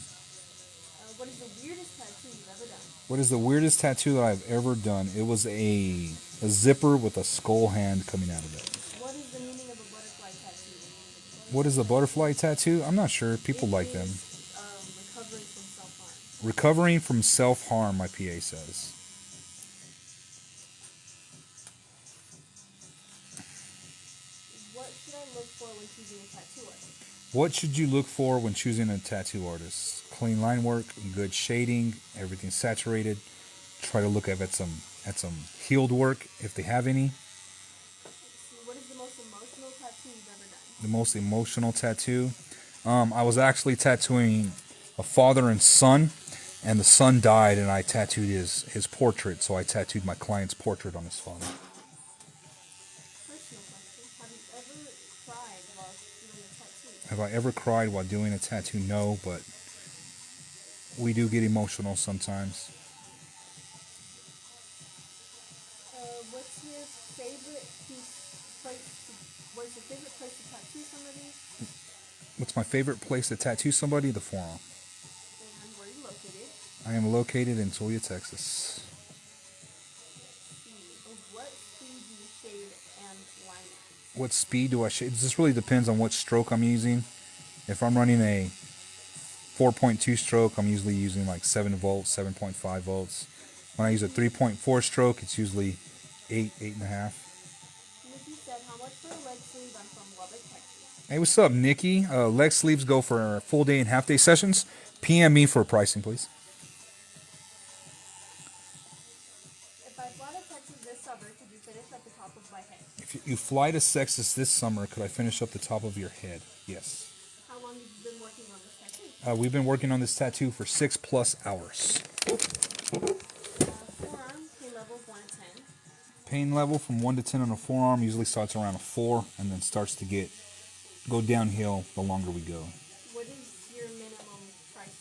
What is the weirdest tattoo you've ever done? What is the weirdest tattoo that I've ever done? It was a zipper with a skull hand coming out of it. What is the meaning of a butterfly tattoo? What is a butterfly tattoo? I'm not sure. People like them. Recovering from self-harm. Recovering from self-harm, my PA says. What should I look for when choosing a tattoo artist? What should you look for when choosing a tattoo artist? Clean line work, good shading, everything saturated. Try to look at some healed work if they have any. What is the most emotional tattoo you've ever done? The most emotional tattoo? I was actually tattooing a father and son, and the son died, and I tattooed his portrait, so I tattooed my client's portrait on his father. Personal question. Have I ever cried while doing a tattoo? No, but we do get emotional sometimes. What's your favorite place to tattoo somebody? What's my favorite place to tattoo somebody? The forearm. And where are you located? I am located in Tuia, Texas. What speed do you shade and line at? What speed do I shade? This really depends on what stroke I'm using. If I'm running a 4.2 stroke, I'm usually using like 7 volts, 7.5 volts. When I use a 3.4 stroke, it's usually 8, 8.5. Nikki said, how much for a leg sleeve? I'm from Lubbock, Texas. Hey, what's up, Nikki? Leg sleeves go for full day and half day sessions. PM me for pricing, please. If I fly to Texas this summer, could you finish up the top of my head? If you fly to Texas this summer, could I finish up the top of your head? Yes. How long have you been working on this tattoo? We've been working on this tattoo for 6+ hours. Forearm, pain level of 1 to 10. Pain level from 1 to 10 on a forearm usually starts around a 4 and then starts to go downhill the longer we go. What is your minimum price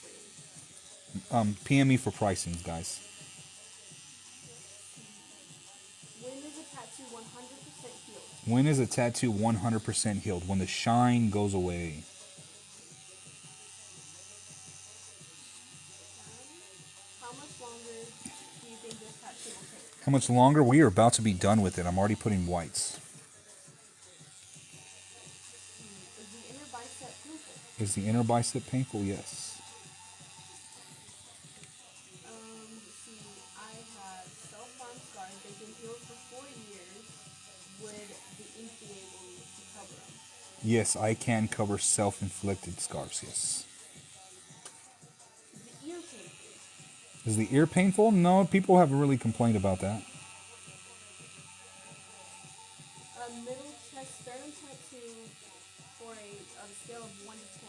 range? PM me for pricing, guys. When is a tattoo 100% healed? When is a tattoo 100% healed? When the shine goes away. How much longer do you think this tattoo will take? How much longer? We are about to be done with it. I'm already putting whites. Is the inner bicep painful? Is the inner bicep painful? Yes. I have self-harm scars. They've been healed for 4 years. Would the ink be able to cover them? Yes, I can cover self-inflicted scars, yes. Is the ear painful? Is the ear painful? No, people haven't really complained about that. A middle chest sternum tattoo for a scale of 1 to 10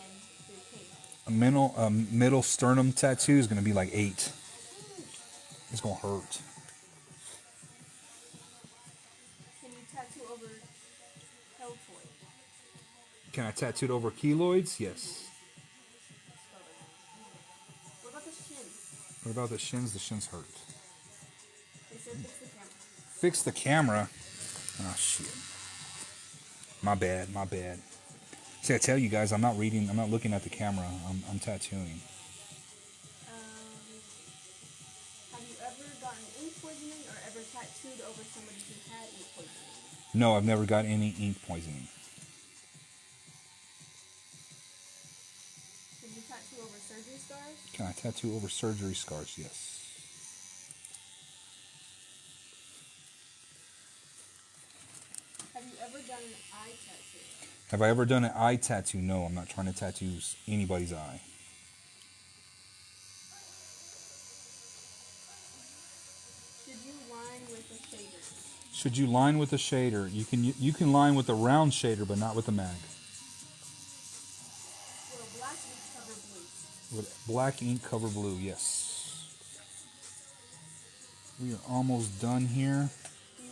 is painful. A middle sternum tattoo is going to be like 8. It's going to hurt. Can you tattoo over deltoid? Can I tattoo it over keloids? Yes. What about the shins? What about the shins? The shins hurt. They said fix the camera. Fix the camera? Oh, shit. My bad, my bad. See, I tell you guys, I'm not looking at the camera. I'm tattooing. Have you ever gotten ink poisoning or ever tattooed over somebody who had ink poisoning? No, I've never got any ink poisoning. Can you tattoo over surgery scars? Can I tattoo over surgery scars? Yes. Have you ever done an eye tattoo? Have I ever done an eye tattoo? No, I'm not trying to tattoo anybody's eye. Should you line with a shader? Should you line with a shader? You can line with a round shader, but not with a mag. With black ink cover blue, yes. We are almost done here. Do you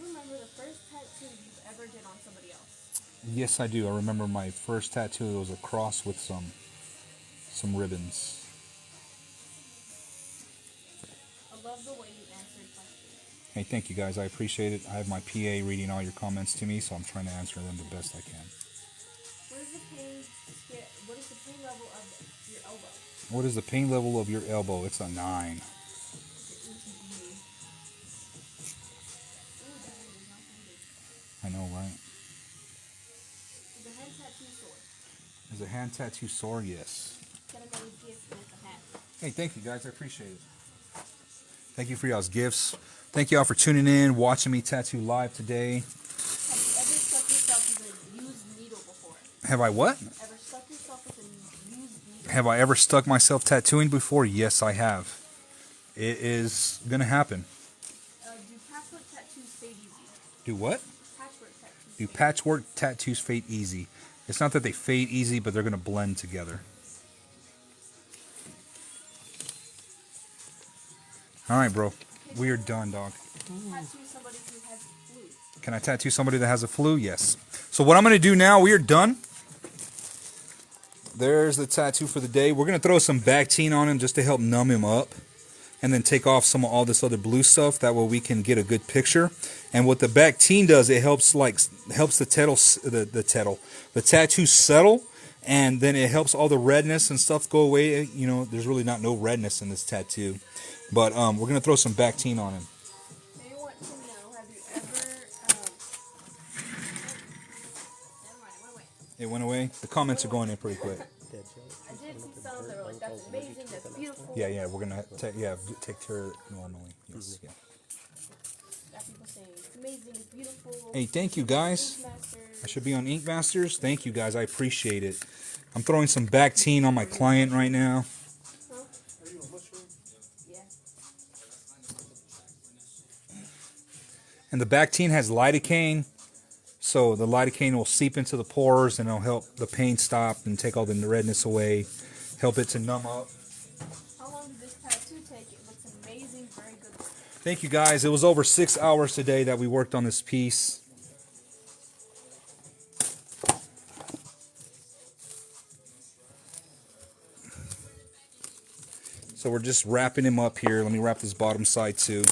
remember the first tattoo you ever did on somebody else? Yes, I do. I remember my first tattoo. It was a cross with some ribbons. I love the way you answered questions. Hey, thank you guys. I appreciate it. I have my PA reading all your comments to me, so I'm trying to answer them the best I can. What is the pain level of your elbow? What is the pain level of your elbow? It's a 9. I know, right? Is the hand tattoo sore? Is the hand tattoo sore? Yes. Get a gift with the hat. Hey, thank you guys. I appreciate it. Thank you for y'all's gifts. Thank y'all for tuning in, watching me tattoo live today. Have you ever stuck yourself with a used needle before? Have I what? Ever stuck yourself with a used needle? Have I ever stuck myself tattooing before? Yes, I have. It is going to happen. Do patchwork tattoos fade easy? Do what? Patchwork tattoos. Do patchwork tattoos fade easy? It's not that they fade easy, but they're going to blend together. All right, bro. We are done, dog. Tattoo somebody who has flu. Can I tattoo somebody that has a flu? Yes. So what I'm going to do now, we are done. There's the tattoo for the day. We're going to throw some Bactine on him just to help numb him up. And then take off some of all this other blue stuff. That way we can get a good picture. And what the Bactine does, it helps the tattoo settle. And then it helps all the redness and stuff go away. You know, there's really no redness in this tattoo. But we're going to throw some Bactine on him. They want to know, have you ever... Never mind, it went away. It went away? The comments are going in pretty quick. I did see some that were like, that's amazing, that's beautiful. Yeah, we're going to take care of it normally. Yes, yeah. Got people saying, it's amazing, it's beautiful. Hey, thank you guys. I should be on Ink Masters. Thank you guys, I appreciate it. I'm throwing some Bactine on my client right now. And the Bactine has lidocaine, so the lidocaine will seep into the pores and it'll help the pain stop and take all the redness away, help it to numb up. How long did this tattoo take? It looks amazing, very good. Thank you guys. It was over 6 hours today that we worked on this piece. So we're just wrapping him up here. Let me wrap this bottom side too.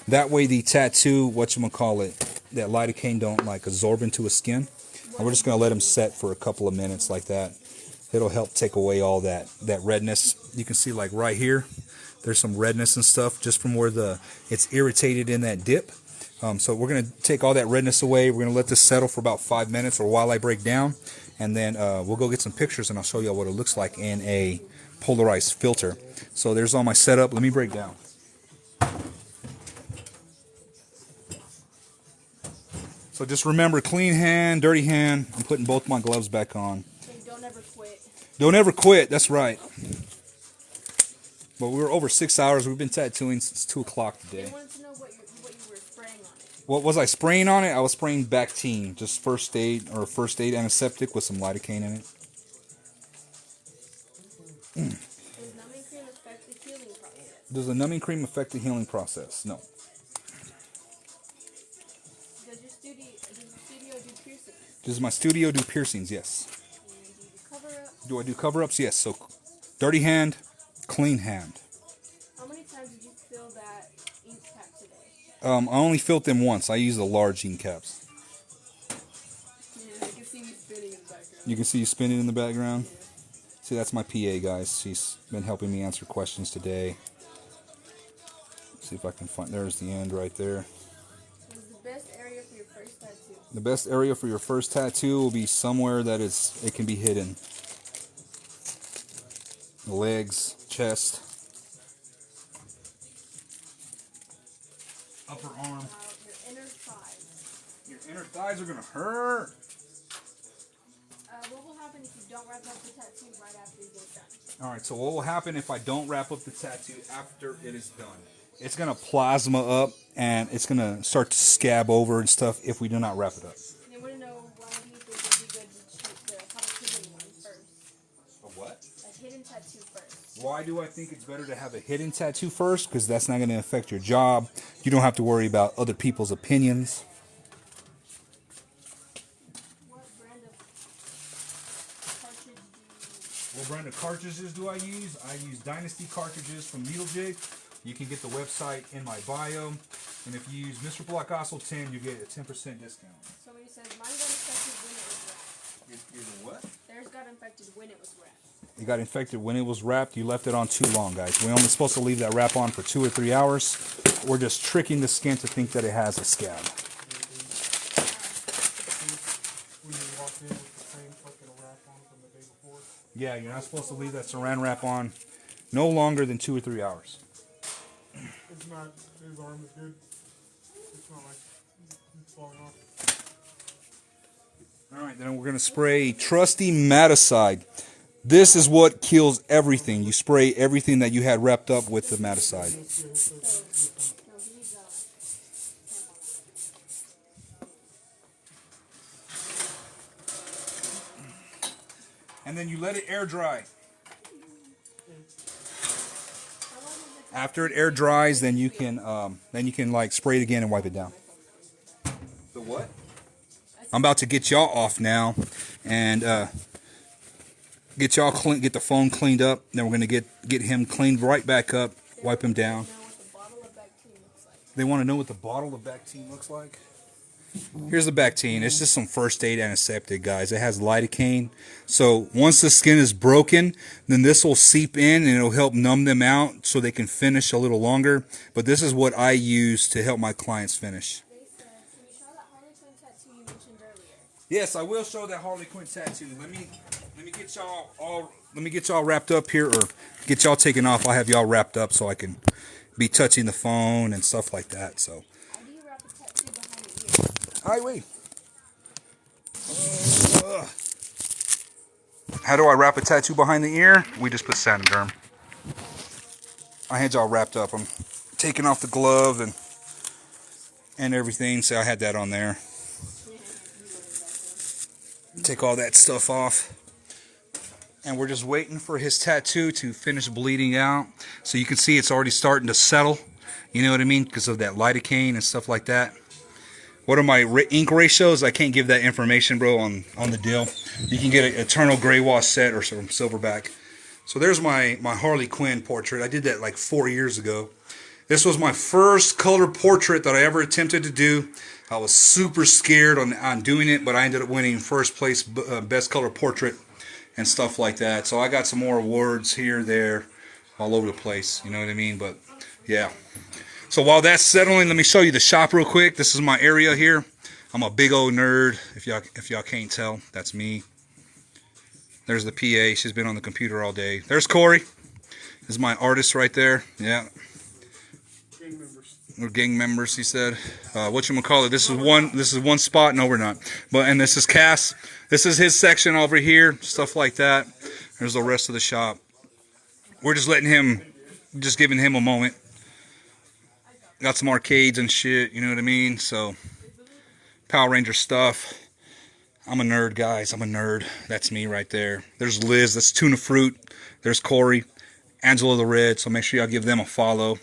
That way the tattoo, that lidocaine don't like absorb into his skin. And we're just going to let him set for a couple of minutes like that. It'll help take away all that redness. You can see like right here, there's some redness and stuff just from where it's irritated in that dip. So we're going to take all that redness away. We're going to let this settle for about 5 minutes or while I break down. And then we'll go get some pictures and I'll show you what it looks like in a polarized filter. So there's all my setup. Let me break down. So just remember, clean hand, dirty hand. I'm putting both my gloves back on. And don't ever quit. Don't ever quit. That's right. But we were over 6 hours. We've been tattooing since 2 o'clock today. They wanted to know what you were spraying on it. What was I spraying on it? I was spraying Bactine, just first aid antiseptic with some lidocaine in it. Does numbing cream affect the healing process? Does the numbing cream affect the healing process? No. Does your studio do piercings? Does my studio do piercings? Yes. And do you cover-ups? Do I do cover-ups? Yes. So dirty hand, clean hand. How many times did you fill that ink cap today? I only filled them once. I use the large ink caps. Yeah, you can see me spinning in the background. You can see you spinning in the background? Yeah. See, that's my PA, guys. She's been helping me answer questions today. Let's see if I can find... There's the end right there. What is the best area for your first tattoo? The best area for your first tattoo will be somewhere that it can be hidden. The legs, chest, upper arm. Your inner thighs. Your inner thighs are going to hurt. What will happen if you don't wrap up the tattoo right after you get done? Alright, so what will happen if I don't wrap up the tattoo after it is done? It's going to plasma up and it's going to start to scab over and stuff if we do not wrap it up. They want to know, why do you think it would be good to have a hidden one first? A what? A hidden tattoo first. Why do I think it's better to have a hidden tattoo first? Because that's not going to affect your job. You don't have to worry about other people's opinions. What brand of cartridge do you use? What brand of cartridges do I use? I use Dynasty cartridges from Needle Jig. You can get the website in my bio. And if you use Mr. Placascos 10, you get a 10% discount. Somebody says, mine got infected when it was wrapped. Is it what? Theirs got infected when it was wrapped. It got infected when it was wrapped. You left it on too long, guys. We're only supposed to leave that wrap on for 2 or 3 hours. We're just tricking the skin to think that it has a scab. When you walked in with the same fucking wrap on from the day before. Yeah, you're not supposed to leave that saran wrap on no longer than 2 or 3 hours. It's not, his arm is good. It's not like it's falling off. Alright, then we're going to spray trusty Maticide. This is what kills everything. You spray everything that you had wrapped up with the Maticide. And then you let it air dry. After it air dries, then you can like spray it again and wipe it down. The what? I'm about to get y'all off now, and get y'all clean, get the phone cleaned up. Then we're gonna get him cleaned right back up, wipe him down. They want to know what the bottle of Bactine looks like. Here's the Bactine. It's just some first aid antiseptic, guys. It has lidocaine. So once the skin is broken, then this will seep in and it'll help numb them out so they can finish a little longer. But this is what I use to help my clients finish. Yes, I will show that Harley Quinn tattoo. Let me get y'all wrapped up here, or get y'all taken off. I'll have y'all wrapped up so I can be touching the phone and stuff like that. So. Hi, wait. How do I wrap a tattoo behind the ear? We just put Sanderm. I had y'all wrapped up. I'm taking off the glove and everything, so I had that on there. Take all that stuff off. And we're just waiting for his tattoo to finish bleeding out. So you can see it's already starting to settle. You know what I mean? Because of that lidocaine and stuff like that. What are my ink ratios? I can't give that information, bro, on the deal. You can get an Eternal Grey Wash set or some Silverback. So there's my Harley Quinn portrait. I did that like 4 years ago. This was my first color portrait that I ever attempted to do. I was super scared on doing it, but I ended up winning first place best color portrait and stuff like that. So I got some more awards here, there, all over the place. You know what I mean? But yeah. So while that's settling, let me show you the shop real quick. This is my area here. I'm a big old nerd. If y'all can't tell, that's me. There's the PA. She's been on the computer all day. There's Corey. This is my artist right there. Yeah. Gang members. We're gang members, he said. Whatchamacallit, this is one spot. No, we're not. And this is Cass. This is his section over here. Stuff like that. There's the rest of the shop. We're just giving him a moment. Got some arcades and shit, you know what I mean? So, Power Ranger stuff. I'm a nerd, guys. I'm a nerd. That's me right there. There's Liz. That's Tuna Fruit. There's Corey. Angela the Red. So make sure y'all give them a follow.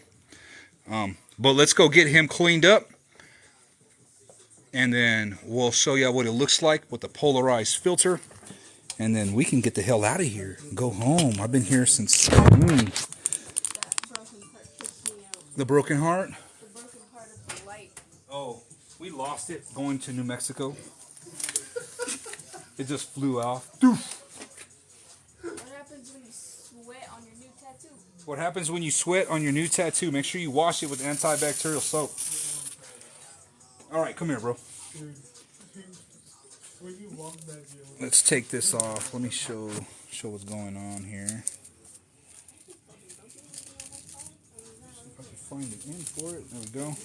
But let's go get him cleaned up. And then we'll show y'all what it looks like with the polarized filter. And then we can get the hell out of here and go home. I've been here since... The broken heart? The broken part of the light. Oh, we lost it going to New Mexico. It just flew off. What happens when you sweat on your new tattoo? What happens when you sweat on your new tattoo? Make sure you wash it with antibacterial soap. Alright, come here, bro. Let's take this off. Let me show what's going on here. Find the end for it. There we go.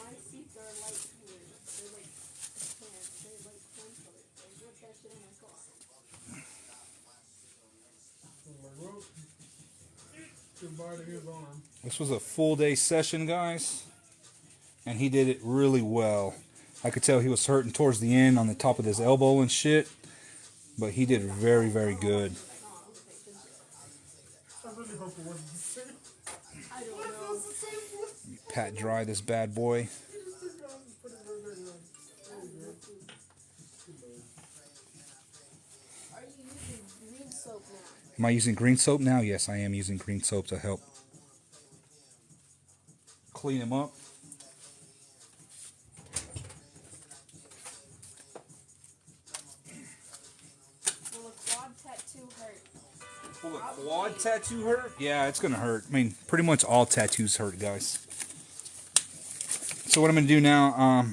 This was a full day session, guys. and he did it really well. I could tell he was hurting towards the end on the top of his elbow and shit, but he did very, very good. I really hope it wasn't the same. I don't know. Pat dry this bad boy. Are you using green soap now? Am I using green soap now? Yes, I am using green soap to help clean him up. Will a quad tattoo hurt? Will a quad tattoo hurt? Yeah, it's gonna hurt. I mean, pretty much all tattoos hurt, guys. So what I'm gonna do now,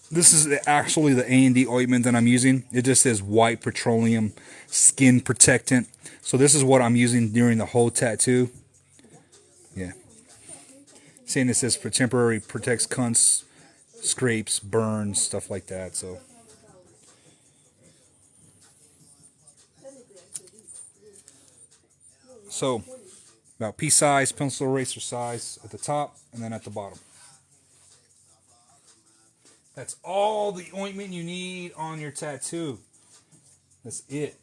this is actually the A&D ointment that I'm using. It just says white petroleum skin protectant. So this is what I'm using during the whole tattoo. Yeah. Saying it says for temporary protects cunts, scrapes, burns, stuff like that. So about pea size, pencil eraser size at the top and then at the bottom. That's all the ointment you need on your tattoo. That's it.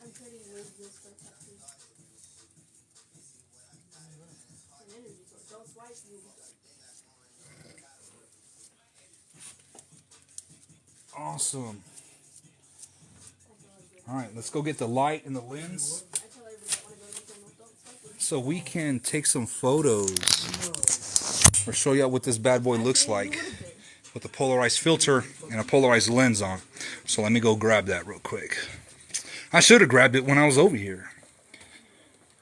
I'm pretty useless for tattoos. An energy source. Don't swipe you. Awesome. Alright, let's go get the light and the lens so we can take some photos or show you what this bad boy looks like with a polarized filter and a polarized lens on. So let me go grab that real quick. I should have grabbed it when I was over here.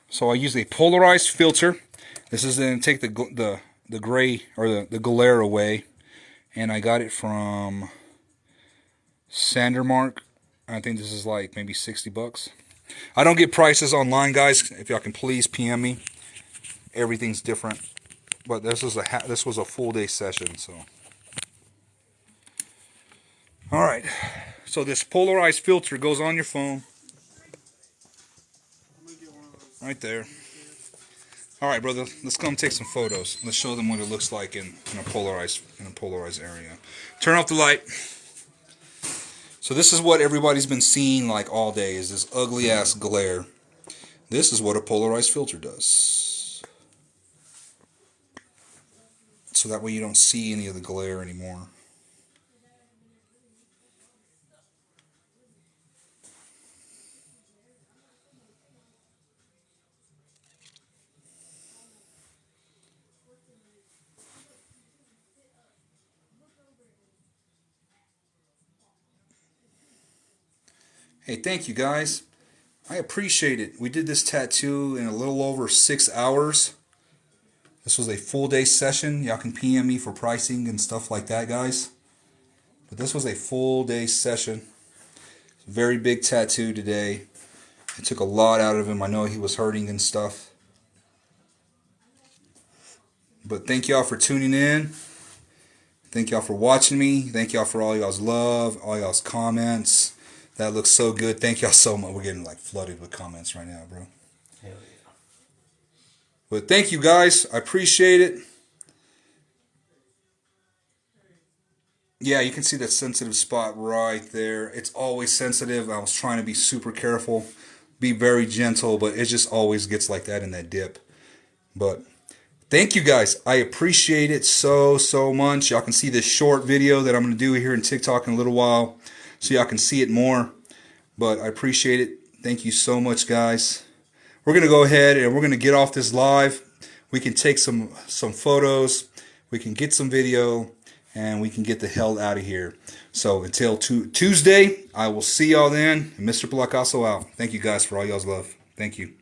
So I use a polarized filter. This is going to take the gray or the glare away, and I got it from Sandermark. I think this is like maybe 60 bucks. I don't get prices online, guys. If y'all can please PM me. Everything's different. But this was a full day session, so. All right. So this polarized filter goes on your phone. Right there. All right, brother. Let's come take some photos. Let's show them what it looks like in a polarized area. Turn off the light. So this is what everybody's been seeing like all day, is this ugly ass glare. This is what a polarized filter does. So that way you don't see any of the glare anymore. Hey, thank you guys. I appreciate it. We did this tattoo in a little over 6 hours. This was a full day session. Y'all can PM me for pricing and stuff like that, guys. But this was a full day session. Very big tattoo today. It took a lot out of him. I know he was hurting and stuff. But thank y'all for tuning in. Thank y'all for watching me. Thank y'all for all y'all's love, all y'all's comments. That looks so good. Thank y'all so much. We're getting like flooded with comments right now, bro. Hell yeah. But thank you guys. I appreciate it. Yeah, you can see that sensitive spot right there. It's always sensitive. I was trying to be super careful, be very gentle, but it just always gets like that in that dip. But thank you guys. I appreciate it so much. Y'all can see this short video that I'm going to do here in TikTok in a little while, so y'all can see it more. But I appreciate it. Thank you so much, guys. We're going to go ahead and we're going to get off this live. We can take some photos. We can get some video. And we can get the hell out of here. So until Tuesday, I will see y'all then. Mr. Placascos out. Thank you guys for all y'all's love. Thank you.